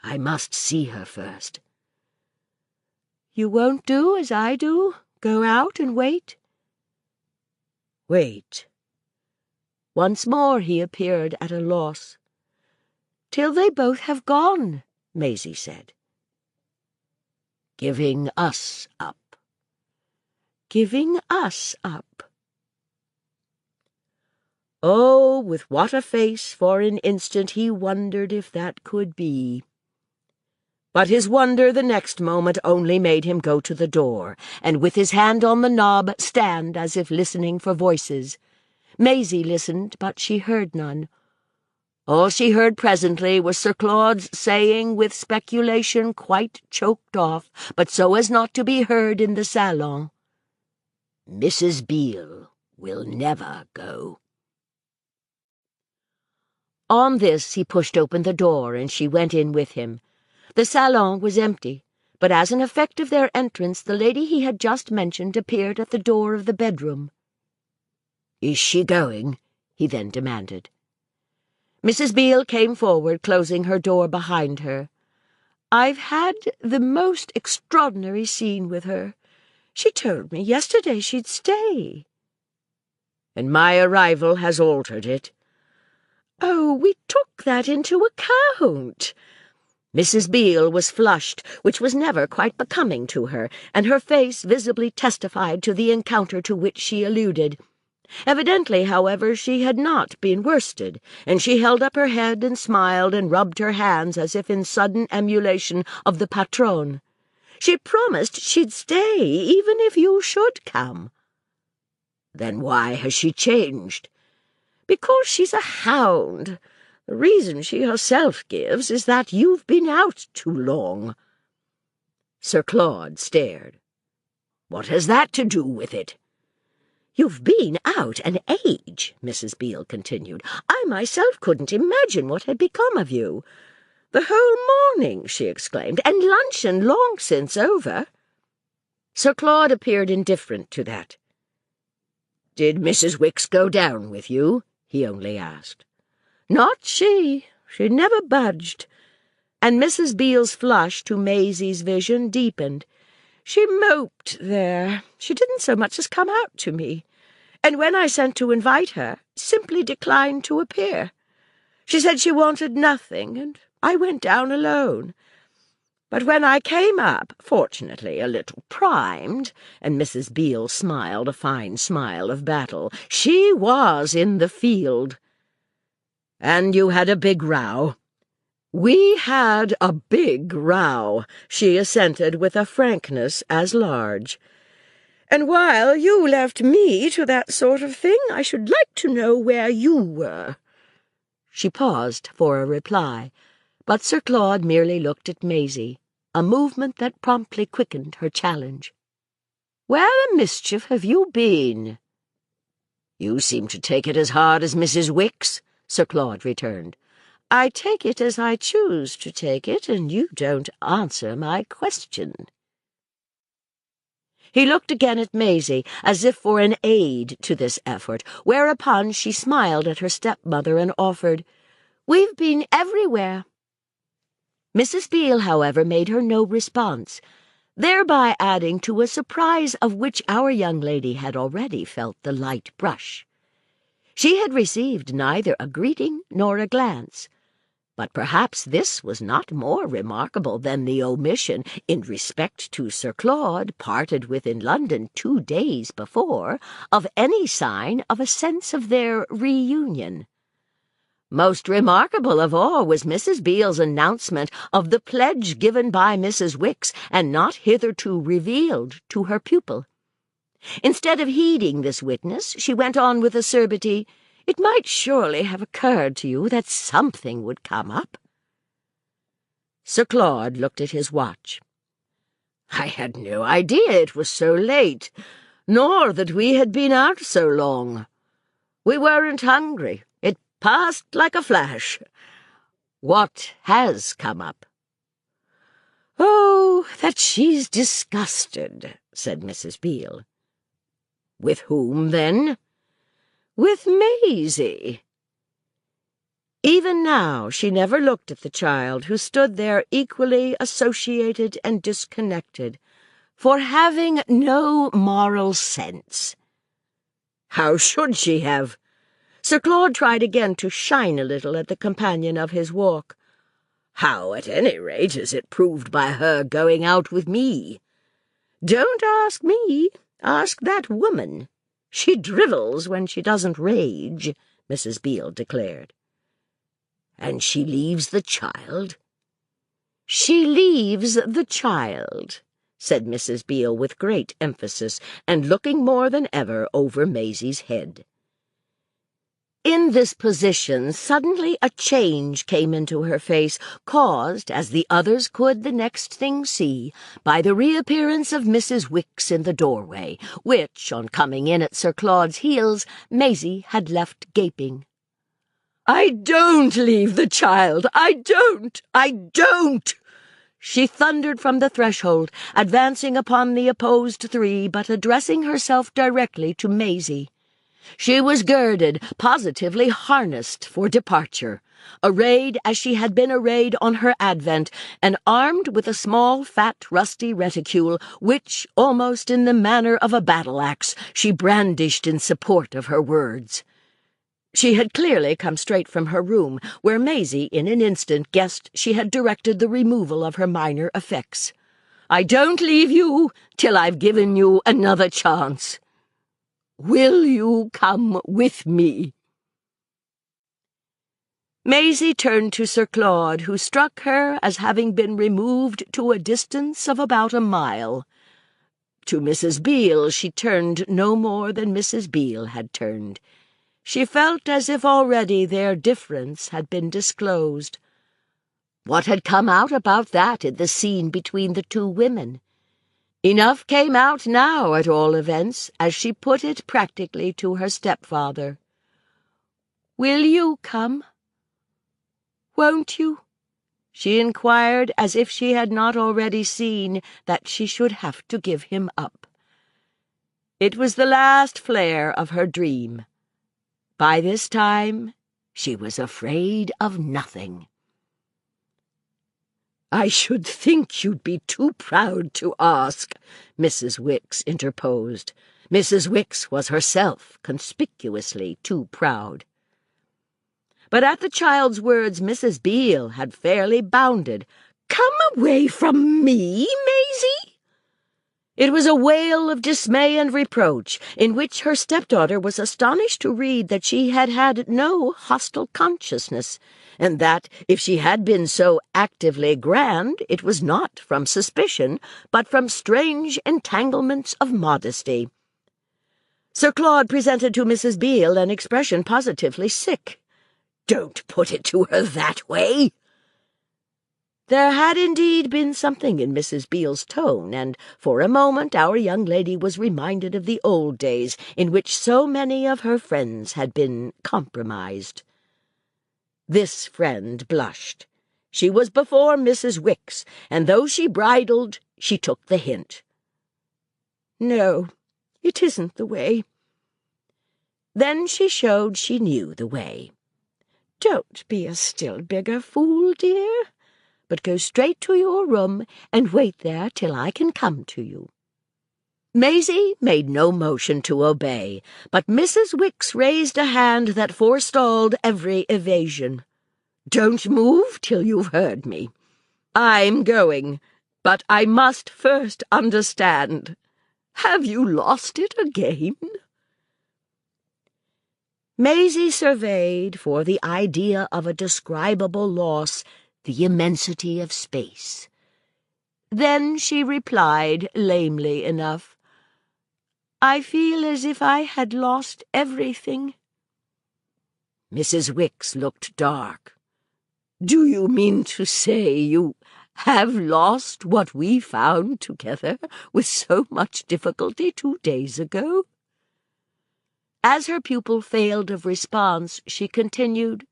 I must see her first." "You won't do as I do? Go out and wait?" "Wait." Once more he appeared at a loss. "Till they both have gone," Maisie said. "Giving us up." "Giving us up." Oh, with what a face for an instant he wondered if that could be. But his wonder the next moment only made him go to the door, and with his hand on the knob stand as if listening for voices. Maisie listened, but she heard none. All she heard presently was Sir Claude's saying with speculation quite choked off, but so as not to be heard in the salon, "Mrs. Beale will never go." On this he pushed open the door, and she went in with him. The salon was empty, but as an effect of their entrance the lady he had just mentioned appeared at the door of the bedroom. "Is she going?" he then demanded. Mrs. Beale came forward, closing her door behind her. "I've had the most extraordinary scene with her. She told me yesterday she'd stay." "And my arrival has altered it?" "Oh, we took that into account." Mrs. Beale was flushed, which was never quite becoming to her, and her face visibly testified to the encounter to which she alluded. Evidently, however, she had not been worsted, and she held up her head and smiled and rubbed her hands as if in sudden emulation of the patronne. "She promised she'd stay, even if you should come." "Then why has she changed?" "Because she's a hound. The reason she herself gives is that you've been out too long." Sir Claude stared. "What has that to do with it?" "You've been out an age," Mrs. Beale continued. "I myself couldn't imagine what had become of you. The whole morning," she exclaimed, "and luncheon long since over." Sir Claude appeared indifferent to that. "Did Mrs. Wicks go down with you?" he only asked. "Not she. She never budged." And Mrs. Beale's flush to Maisie's vision deepened. "She moped there. She didn't so much as come out to me. And when I sent to invite her, simply declined to appear. She said she wanted nothing, and I went down alone. But when I came up, fortunately a little primed," and Mrs. Beale smiled a fine smile of battle, "she was in the field." "And you had a big row?" "We had a big row," she assented with a frankness as large. "And while you left me to that sort of thing, I should like to know where you were." She paused for a reply, but Sir Claude merely looked at Maisie, a movement that promptly quickened her challenge. "Where the mischief have you been?" "You seem to take it as hard as Mrs. Wicks," Sir Claude returned. "I take it as I choose to take it, and you don't answer my question." He looked again at Maisie, as if for an aid to this effort, whereupon she smiled at her stepmother and offered, "We've been everywhere." Mrs. Beale, however, made her no response, thereby adding to a surprise of which our young lady had already felt the light brush. She had received neither a greeting nor a glance, but perhaps this was not more remarkable than the omission in respect to Sir Claude, parted with in London 2 days before, of any sign of a sense of their reunion. Most remarkable of all was Mrs. Beale's announcement of the pledge given by Mrs. Wicks and not hitherto revealed to her pupil. Instead of heeding this witness, she went on with acerbity, "It might surely have occurred to you that something would come up." Sir Claude looked at his watch. "I had no idea it was so late, nor that we had been out so long. We weren't hungry. It passed like a flash. What has come up?" "Oh, that she's disgusted," said Mrs. Beale. "With whom, then?" "With Maisie." Even now she never looked at the child, who stood there equally associated and disconnected, for having no moral sense. How should she have? Sir Claude tried again to shine a little at the companion of his walk. How, at any rate, is it proved by her going out with me? Don't ask me. Ask that woman. She drivels when she doesn't rage, Mrs. Beale declared. And she leaves the child? She leaves the child, said Mrs. Beale with great emphasis, and looking more than ever over Maisie's head. In this position, suddenly a change came into her face, caused, as the others could the next thing see, by the reappearance of Mrs. Wicks in the doorway, which, on coming in at Sir Claude's heels, Maisie had left gaping. "I don't leave the child! I don't! I don't!" she thundered from the threshold, advancing upon the opposed three, but addressing herself directly to Maisie. She was girded, positively harnessed for departure, arrayed as she had been arrayed on her advent, and armed with a small, fat, rusty reticule, which, almost in the manner of a battle-axe, she brandished in support of her words. She had clearly come straight from her room, where Maisie in an instant guessed she had directed the removal of her minor effects. "I don't leave you till I've given you another chance. Will you come with me?" Maisie turned to Sir Claude, who struck her as having been removed to a distance of about a mile. To Mrs. Beale she turned no more than Mrs. Beale had turned. She felt as if already their difference had been disclosed. What had come out about that in the scene between the two women? Enough came out now, at all events, as she put it practically to her stepfather. "Will you come? Won't you?" she inquired, as if she had not already seen that she should have to give him up. It was the last flare of her dream. By this time, she was afraid of nothing. "I should think you'd be too proud to ask," Mrs. Wicks interposed. Mrs. Wicks was herself conspicuously too proud. But at the child's words Mrs. Beale had fairly bounded. "Come away from me, Maisie?" It was a wail of dismay and reproach, in which her stepdaughter was astonished to read that she had had no hostile consciousness, and that, if she had been so actively grand, it was not from suspicion, but from strange entanglements of modesty. Sir Claude presented to Mrs. Beale an expression positively sick. "Don't put it to her that way." There had indeed been something in Mrs. Beale's tone, and for a moment our young lady was reminded of the old days in which so many of her friends had been compromised. This friend blushed. She was before Mrs. Wicks, and though she bridled, she took the hint. "No, it isn't the way." Then she showed she knew the way. "Don't be a still bigger fool, dear, but go straight to your room and wait there till I can come to you." Maisie made no motion to obey, but Mrs. Wicks raised a hand that forestalled every evasion. "Don't move till you've heard me. I'm going, but I must first understand. Have you lost it again?" Maisie surveyed, for the idea of a describable loss, the immensity of space. Then she replied, lamely enough, "I feel as if I had lost everything." Mrs. Wicks looked dark. "Do you mean to say you have lost what we found together with so much difficulty 2 days ago?" As her pupil failed of response, she continued,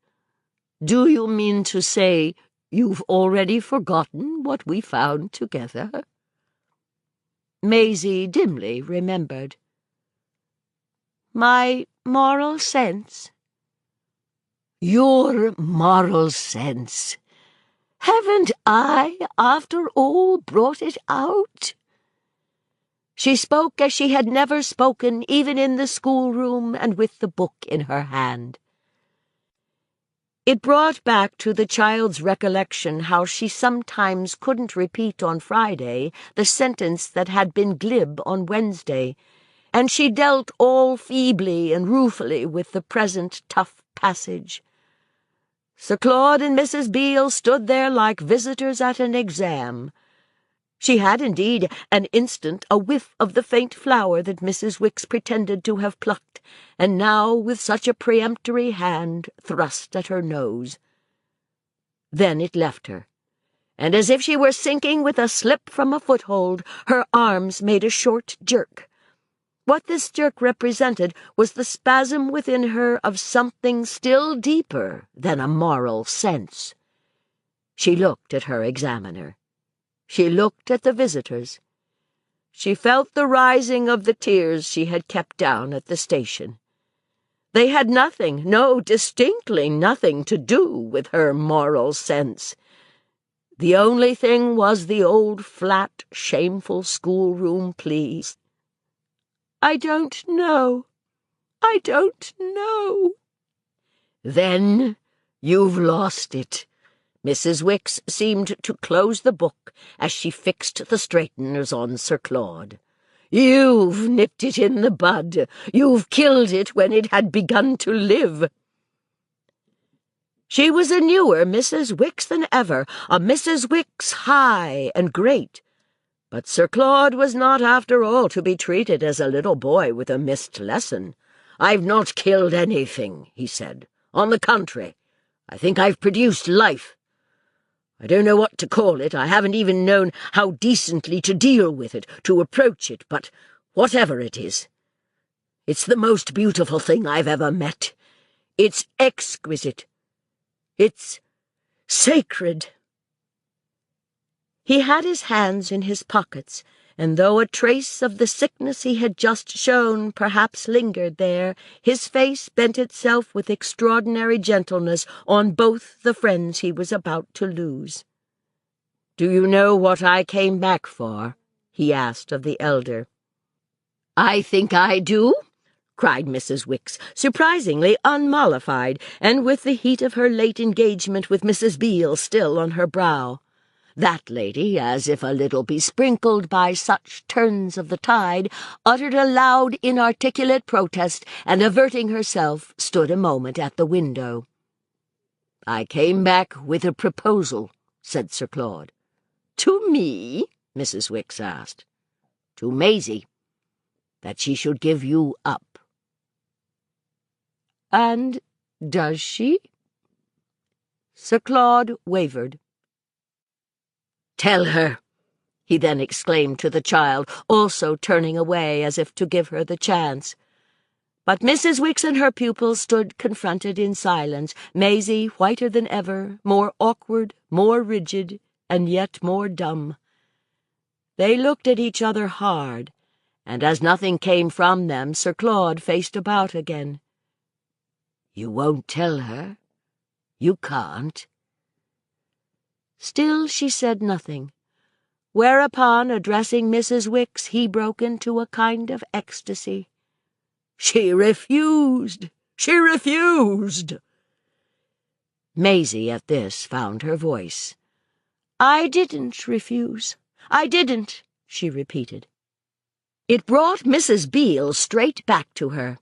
"Do you mean to say you've already forgotten what we found together?" Maisie dimly remembered. "My moral sense?" Your moral sense. Haven't I, after all, brought it out?" She spoke as she had never spoken, even in the schoolroom and with the book in her hand. It brought back to the child's recollection how she sometimes couldn't repeat on Friday the sentence that had been glib on Wednesday, and she dealt all feebly and ruefully with the present tough passage. Sir Claude and Mrs. Beale stood there like visitors at an exam. She had indeed an instant a whiff of the faint flower that Mrs. Wicks pretended to have plucked, and now with such a peremptory hand thrust at her nose. Then it left her, and as if she were sinking with a slip from a foothold, her arms made a short jerk. What this jerk represented was the spasm within her of something still deeper than a moral sense. She looked at her examiner. She looked at the visitors. She felt the rising of the tears she had kept down at the station. They had nothing, no, distinctly nothing to do with her moral sense. The only thing was the old flat, shameful schoolroom plea. "I don't know. I don't know." "Then you've lost it." Mrs. Wicks seemed to close the book as she fixed the straighteners on Sir Claude. "You've nipped it in the bud. You've killed it when it had begun to live." She was a newer Mrs. Wicks than ever, a Mrs. Wicks high and great. But Sir Claude was not, after all, to be treated as a little boy with a missed lesson. "I've not killed anything," he said. "On the contrary, I think I've produced life. I don't know what to call it. I haven't even known how decently to deal with it, to approach it, but whatever it is, it's the most beautiful thing I've ever met. It's exquisite. It's sacred." He had his hands in his pockets, and though a trace of the sickness he had just shown perhaps lingered there, his face bent itself with extraordinary gentleness on both the friends he was about to lose. "Do you know what I came back for?" he asked of the elder. "I think I do," cried Mrs. Wicks, surprisingly unmollified, and with the heat of her late engagement with Mrs. Beale still on her brow. That lady, as if a little besprinkled by such turns of the tide, uttered a loud, inarticulate protest, and, averting herself, stood a moment at the window. "I came back with a proposal," said Sir Claude. "To me?" Mrs. Wicks asked. "To Maisie, that she should give you up." "And does she?" Sir Claude wavered. "Tell her," he then exclaimed to the child, also turning away as if to give her the chance. But Mrs. Wicks and her pupil stood confronted in silence, Maisie whiter than ever, more awkward, more rigid, and yet more dumb. They looked at each other hard, and as nothing came from them, Sir Claude faced about again. "You won't tell her? You can't?" Still she said nothing, whereupon, addressing Mrs. Wicks, he broke into a kind of ecstasy. "She refused! She refused!" Maisie, at this, found her voice. "I didn't refuse. I didn't," she repeated. It brought Mrs. Beale straight back to her.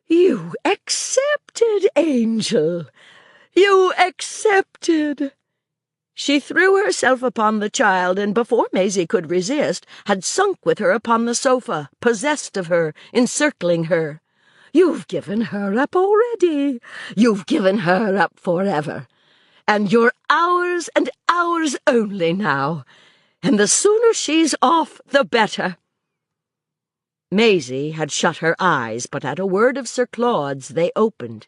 "You accepted, Angel! You accepted!" She threw herself upon the child, and before Maisie could resist, had sunk with her upon the sofa, possessed of her, encircling her. "You've given her up already. You've given her up forever. And you're ours and ours only now. And the sooner she's off, the better." Maisie had shut her eyes, but at a word of Sir Claude's they opened.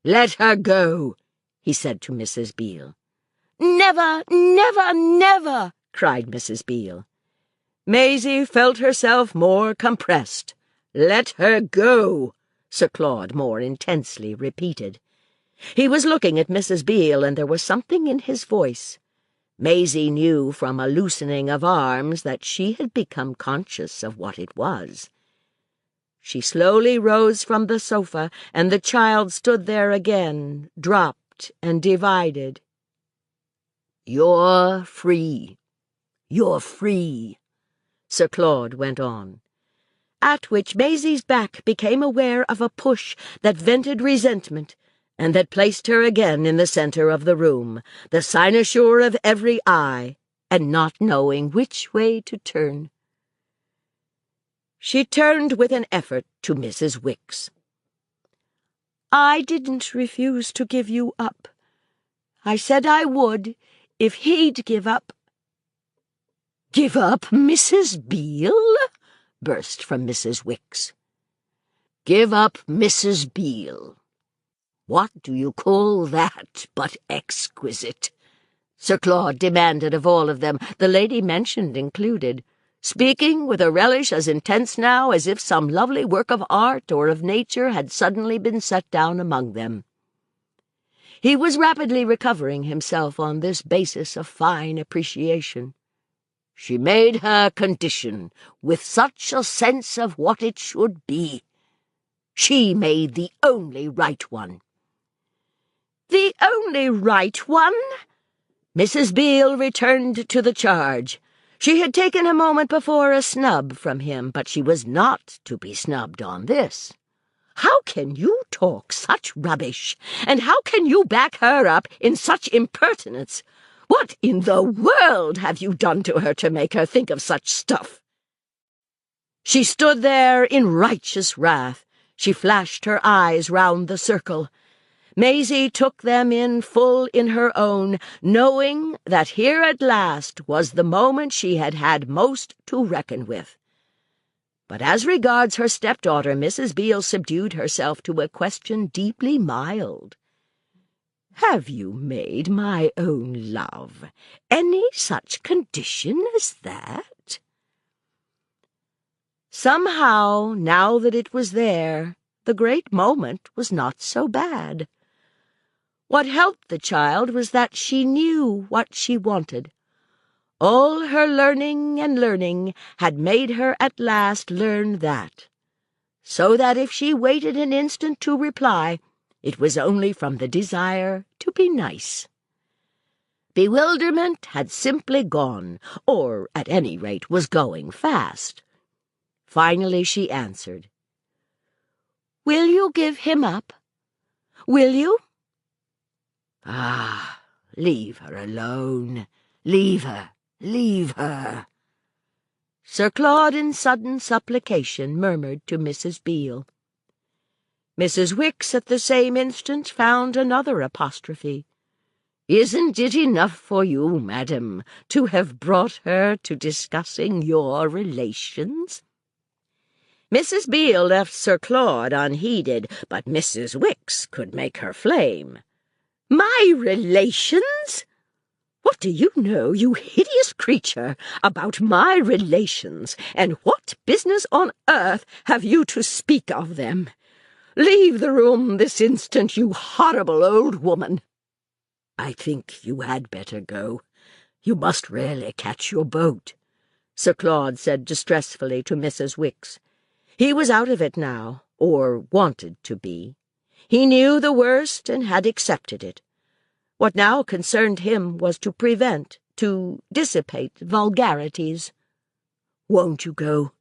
"Let her go," he said to Mrs. Beale. "Never, never, never!" cried Mrs. Beale. Maisie felt herself more compressed. "Let her go," Sir Claude more intensely repeated. He was looking at Mrs. Beale, and there was something in his voice. Maisie knew from a loosening of arms that she had become conscious of what it was. She slowly rose from the sofa, and the child stood there again, dropped and divided. "You're free. You're free," Sir Claude went on, at which Maisie's back became aware of a push that vented resentment, and that placed her again in the center of the room, the cynosure of every eye, and not knowing which way to turn. She turned with an effort to Mrs. Wicks. "I didn't refuse to give you up. I said I would, if he'd give up." "Give up Mrs. Beale?" burst from Mrs. Wicks. "Give up Mrs. Beale? What do you call that but exquisite?" Sir Claude demanded of all of them, the lady mentioned included, speaking with a relish as intense now as if some lovely work of art or of nature had suddenly been set down among them. He was rapidly recovering himself on this basis of fine appreciation. She made her condition with such a sense of what it should be. She made the only right one. "The only right one?" Mrs. Beale returned to the charge. She had taken a moment before a snub from him, but she was not to be snubbed on this. "How can you talk such rubbish? And how can you back her up in such impertinence? What in the world have you done to her to make her think of such stuff?" She stood there in righteous wrath. She flashed her eyes round the circle. Maisie took them in full in her own, knowing that here at last was the moment she had had most to reckon with. But as regards her stepdaughter, Mrs. Beale subdued herself to a question deeply mild. "Have you made my own love any such condition as that?" Somehow, now that it was there, the great moment was not so bad. What helped the child was that she knew what she wanted. All her learning and learning had made her at last learn that, so that if she waited an instant to reply, it was only from the desire to be nice. Bewilderment had simply gone, or at any rate was going fast. Finally she answered, "Will you give him up? Will you?" "Ah, leave her alone. Leave her, leave her." Sir Claude, in sudden supplication, murmured to Mrs. Beale. Mrs. Wicks at the same instant found another apostrophe. "Isn't it enough for you, madam, to have brought her to discussing your relations?" Mrs. Beale left Sir Claude unheeded, but Mrs. Wicks could make her flame. "My relations? What do you know, you hideous creature, about my relations, and what business on earth have you to speak of them? Leave the room this instant, you horrible old woman." "I think you had better go. You must really catch your boat," Sir Claude said distressfully to Mrs. Wicks. He was out of it now, or wanted to be. He knew the worst and had accepted it. What now concerned him was to prevent, to dissipate vulgarities. "Won't you go?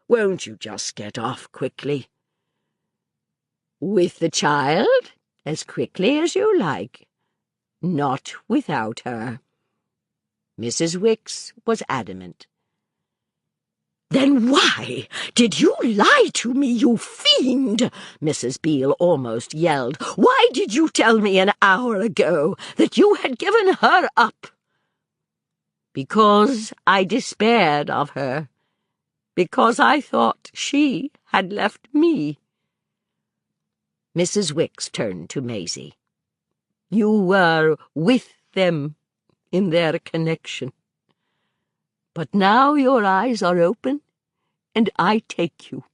Won't you just get off quickly?" "With the child? As quickly as you like. Not without her." Mrs. Wicks was adamant. "Then why did you lie to me, you fiend?" Mrs. Beale almost yelled. "Why did you tell me an hour ago that you had given her up?" "Because I despaired of her. Because I thought she had left me." Mrs. Wicks turned to Maisie. "You were with them in their connection. But now your eyes are open, and I take you."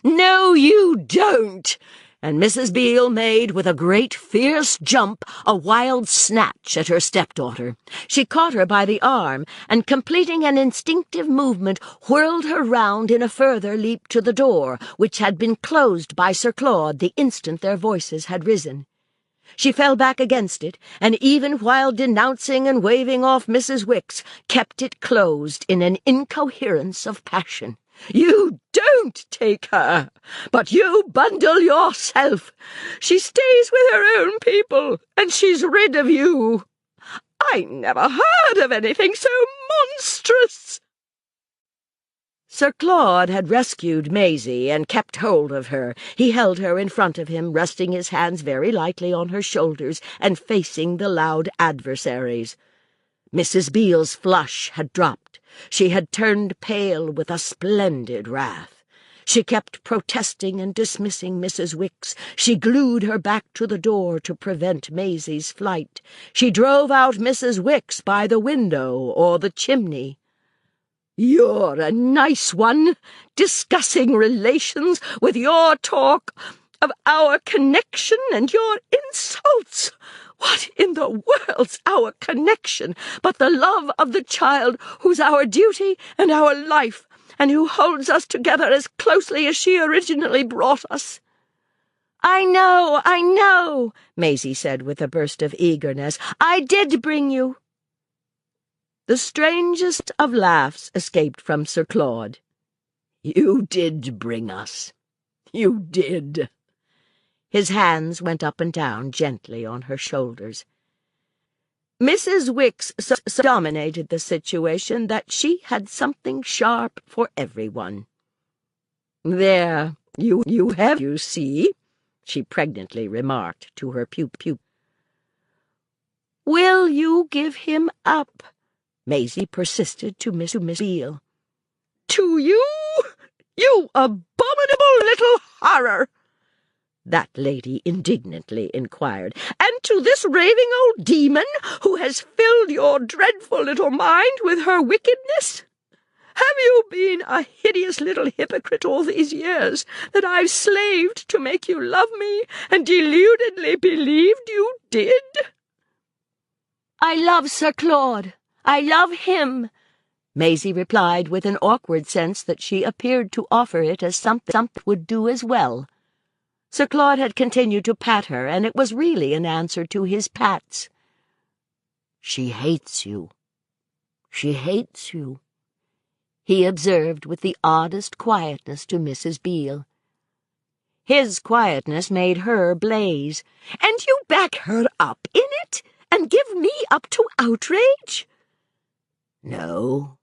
"No, you don't!" and Mrs. Beale made, with a great fierce jump, a wild snatch at her stepdaughter. She caught her by the arm, and completing an instinctive movement, whirled her round in a further leap to the door, which had been closed by Sir Claude the instant their voices had risen. She fell back against it, and even while denouncing and waving off Mrs. Wicks, kept it closed in an incoherence of passion. "You don't take her, but you bundle yourself. She stays with her own people, and she's rid of you. I never heard of anything so monstrous." Sir Claude had rescued Maisie and kept hold of her. He held her in front of him, resting his hands very lightly on her shoulders and facing the loud adversaries. Mrs. Beale's flush had dropped. She had turned pale with a splendid wrath. She kept protesting and dismissing Mrs. Wicks. She glued her back to the door to prevent Maisie's flight. She drove out Mrs. Wicks by the window or the chimney. "You're a nice one, discussing relations with your talk of our connection and your insults. What in the world's our connection but the love of the child who's our duty and our life, and who holds us together as closely as she originally brought us?" I know, Maisie said with a burst of eagerness. "I did bring you." The strangest of laughs escaped from Sir Claude. "You did bring us. You did." His hands went up and down gently on her shoulders. Mrs. Wicks so dominated the situation that she had something sharp for everyone. "There, you have, you see," she pregnantly remarked to her pupil. "Will you give him up?" Maisie persisted to Miss Beale. "To you? You abominable little horror!" that lady indignantly inquired. "And to this raving old demon who has filled your dreadful little mind with her wickedness? Have you been a hideous little hypocrite all these years, that I've slaved to make you love me and deludedly believed you did?" "I love Sir Claude. I love him," Maisie replied with an awkward sense that she appeared to offer it as something would do as well. Sir Claude had continued to pat her, and it was really an answer to his pats. "She hates you. She hates you," he observed with the oddest quietness to Mrs. Beale. His quietness made her blaze. "And you back her up in it, and give me up to outrage?" "No,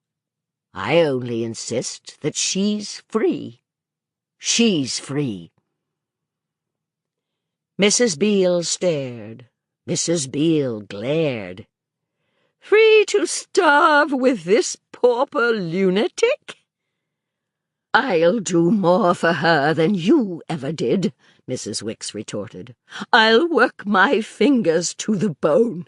I only insist that she's free. She's free." Mrs. Beale stared. Mrs. Beale glared. "Free to starve with this pauper lunatic?" "I'll do more for her than you ever did," Mrs. Wicks retorted. "I'll work my fingers to the bone."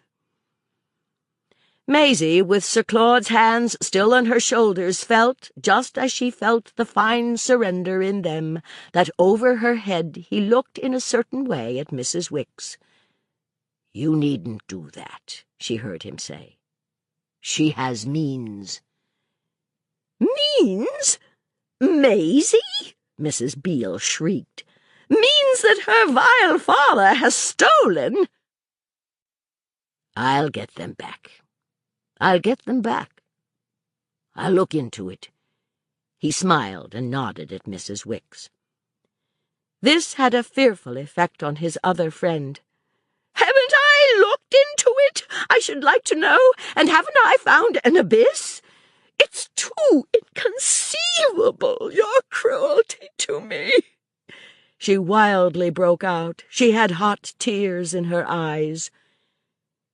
Maisie, with Sir Claude's hands still on her shoulders, felt, just as she felt the fine surrender in them, that over her head he looked in a certain way at Mrs. Wicks. "You needn't do that," she heard him say. "She has means." "Means? Maisie?" Mrs. Beale shrieked. "Means that her vile father has stolen?" "I'll get them back. I'll get them back. I'll look into it." He smiled and nodded at Mrs. Wicks. This had a fearful effect on his other friend. "Haven't I looked into it, I should like to know, and haven't I found an abyss? It's too inconceivable, your cruelty to me." She wildly broke out. She had hot tears in her eyes.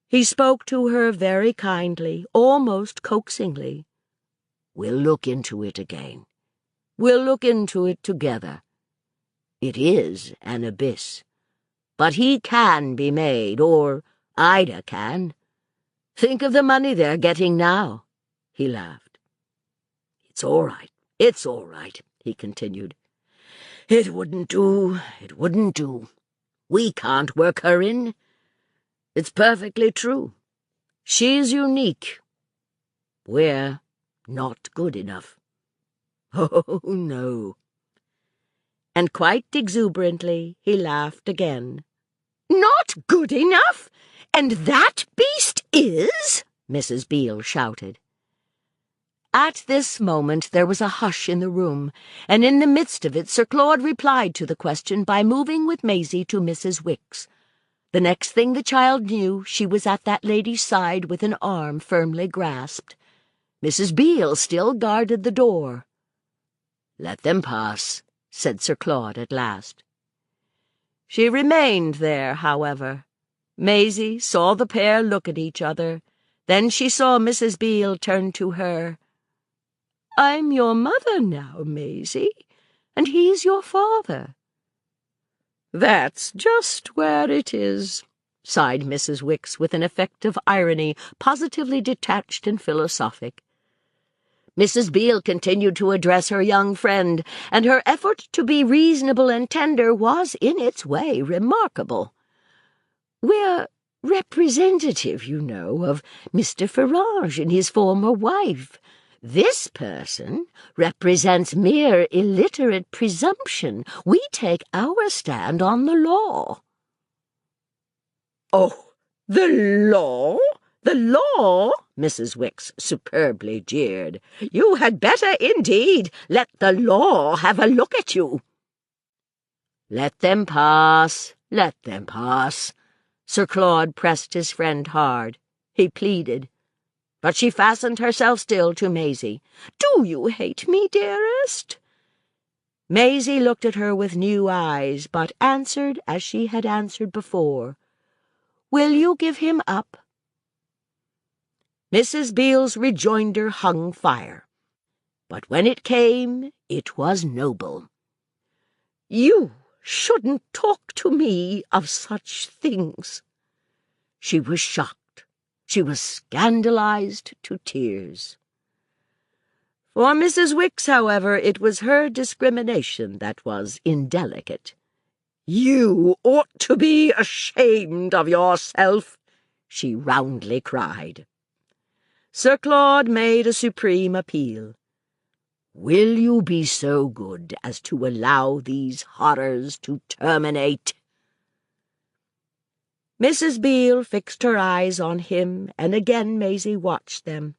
He spoke to her very kindly, almost coaxingly. "We'll look into it again. We'll look into it together. It is an abyss, but he can be made, or Ida can. Think of the money they're getting now." He laughed. It's all right, he continued. It wouldn't do. It wouldn't do. We can't work her in. It's perfectly true. She's unique. We're not good enough. Oh, no. And quite exuberantly he laughed again. Not good enough? And that beast is? Mrs. Beale shouted. At this moment there was a hush in the room, and in the midst of it Sir Claude replied to the question by moving with Maisie to Mrs. Wicks. The next thing the child knew, she was at that lady's side with an arm firmly grasped. Mrs. Beale still guarded the door. "Let them pass," said Sir Claude at last. She remained there, however. Maisie saw the pair look at each other. Then she saw Mrs. Beale turn to her. "I'm your mother now, Maisie, and he's your father." "That's just where it is," sighed Mrs. Wicks with an effect of irony positively detached and philosophic. Mrs. Beale continued to address her young friend, and her effort to be reasonable and tender was, in its way, remarkable. "We're representative, you know, of Mr. Farange and his former wife. This person represents mere illiterate presumption. We take our stand on the law." "Oh, the law? The law?" Mrs. Wicks superbly jeered. "You had better, indeed, let the law have a look at you." "Let them pass, let them pass." Sir Claude pressed his friend hard. He pleaded. But she fastened herself still to Maisie. "Do you hate me, dearest?" Maisie looked at her with new eyes, but answered as she had answered before. "Will you give him up?" Mrs. Beale's rejoinder hung fire. But when it came, it was noble. "You shouldn't talk to me of such things." She was shocked. She was scandalized to tears. For Mrs. Wicks, however, it was her discrimination that was indelicate. "You ought to be ashamed of yourself," she roundly cried. Sir Claude made a supreme appeal. "Will you be so good as to allow these horrors to terminate?" Mrs. Beale fixed her eyes on him, and again Maisie watched them.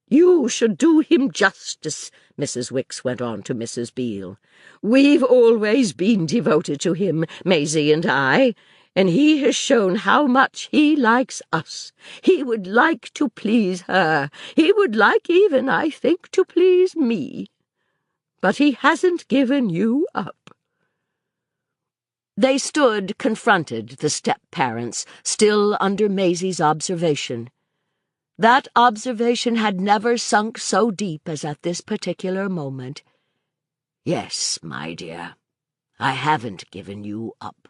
"You should do him justice," Mrs. Wicks went on to Mrs. Beale. "We've always been devoted to him, Maisie and I, and he has shown how much he likes us. He would like to please her. He would like even, I think, to please me. But he hasn't given you up." They stood confronted, the step-parents, still under Maisie's observation. That observation had never sunk so deep as at this particular moment. "Yes, my dear, I haven't given you up,"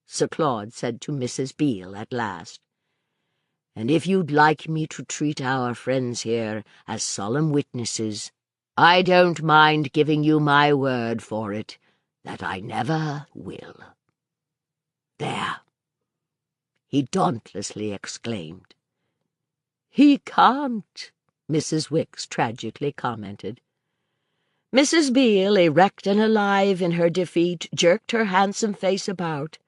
Sir Claude said to Mrs. Beale at last. "And if you'd like me to treat our friends here as solemn witnesses, I don't mind giving you my word for it that I never will." "There," he dauntlessly exclaimed. "He can't," Mrs. Wicks tragically commented. Mrs. Beale, erect and alive in her defeat, jerked her handsome face about.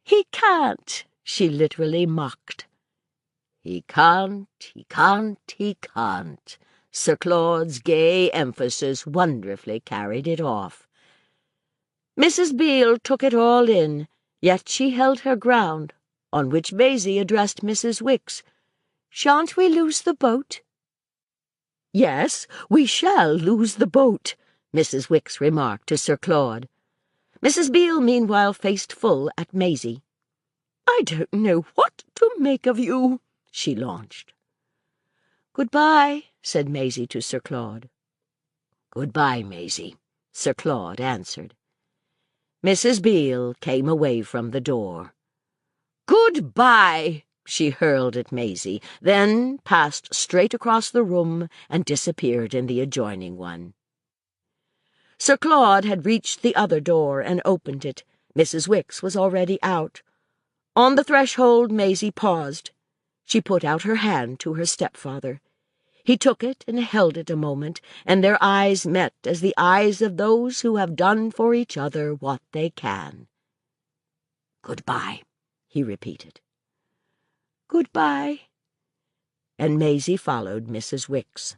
"He can't," she literally mocked. "He can't, he can't, he can't." Sir Claude's gay emphasis wonderfully carried it off. Mrs. Beale took it all in, yet she held her ground, on which Maisie addressed Mrs. Wicks. "Shan't we lose the boat?" "Yes, we shall lose the boat," Mrs. Wicks remarked to Sir Claude. Mrs. Beale meanwhile faced full at Maisie. "I don't know what to make of you," she launched. "Good-bye," said Maisie to Sir Claude. "Good-bye, Maisie," Sir Claude answered. Mrs. Beale came away from the door. "Good-bye," she hurled at Maisie, then passed straight across the room and disappeared in the adjoining one. Sir Claude had reached the other door and opened it. Mrs. Wicks was already out. On the threshold, Maisie paused. She put out her hand to her stepfather. He took it and held it a moment, and their eyes met as the eyes of those who have done for each other what they can. "Goodbye," he repeated. "Goodbye." And Maisie followed Mrs. Wicks.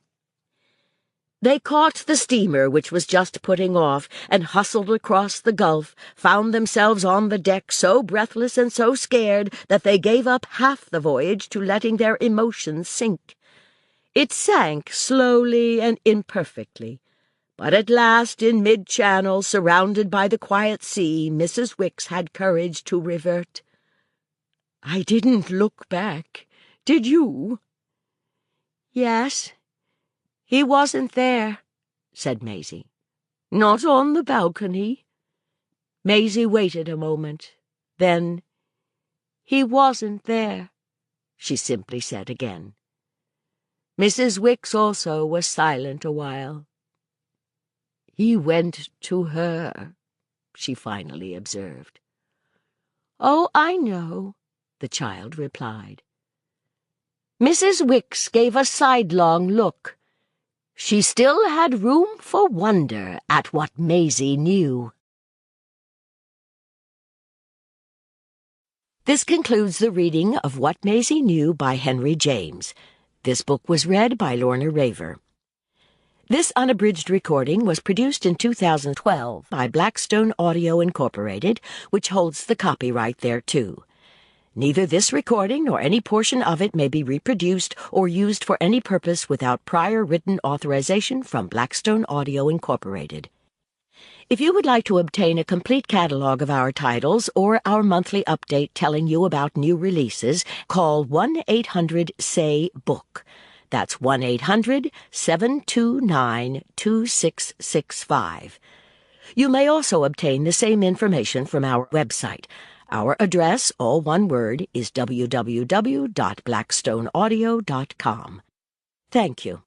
They caught the steamer, which was just putting off, and hustled across the gulf, found themselves on the deck so breathless and so scared that they gave up half the voyage to letting their emotions sink. It sank slowly and imperfectly, but at last, in mid-channel, surrounded by the quiet sea, Mrs. Wicks had courage to revert. "I didn't look back. Did you?" "Yes. He wasn't there," said Maisie. "Not on the balcony?" Maisie waited a moment. Then, "He wasn't there," she simply said again. Mrs. Wicks also was silent a while. "He went to her," she finally observed. "Oh, I know," the child replied. Mrs. Wicks gave a sidelong look. She still had room for wonder at what Maisie knew. This concludes the reading of What Maisie Knew by Henry James. This book was read by Lorna Raver. This unabridged recording was produced in 2012 by Blackstone Audio Incorporated, which holds the copyright thereto. Neither this recording nor any portion of it may be reproduced or used for any purpose without prior written authorization from Blackstone Audio Incorporated. If you would like to obtain a complete catalog of our titles or our monthly update telling you about new releases, call 1-800-SAY-BOOK. That's 1-800-729-2665. You may also obtain the same information from our website. Our address, all one word, is www.blackstoneaudio.com. Thank you.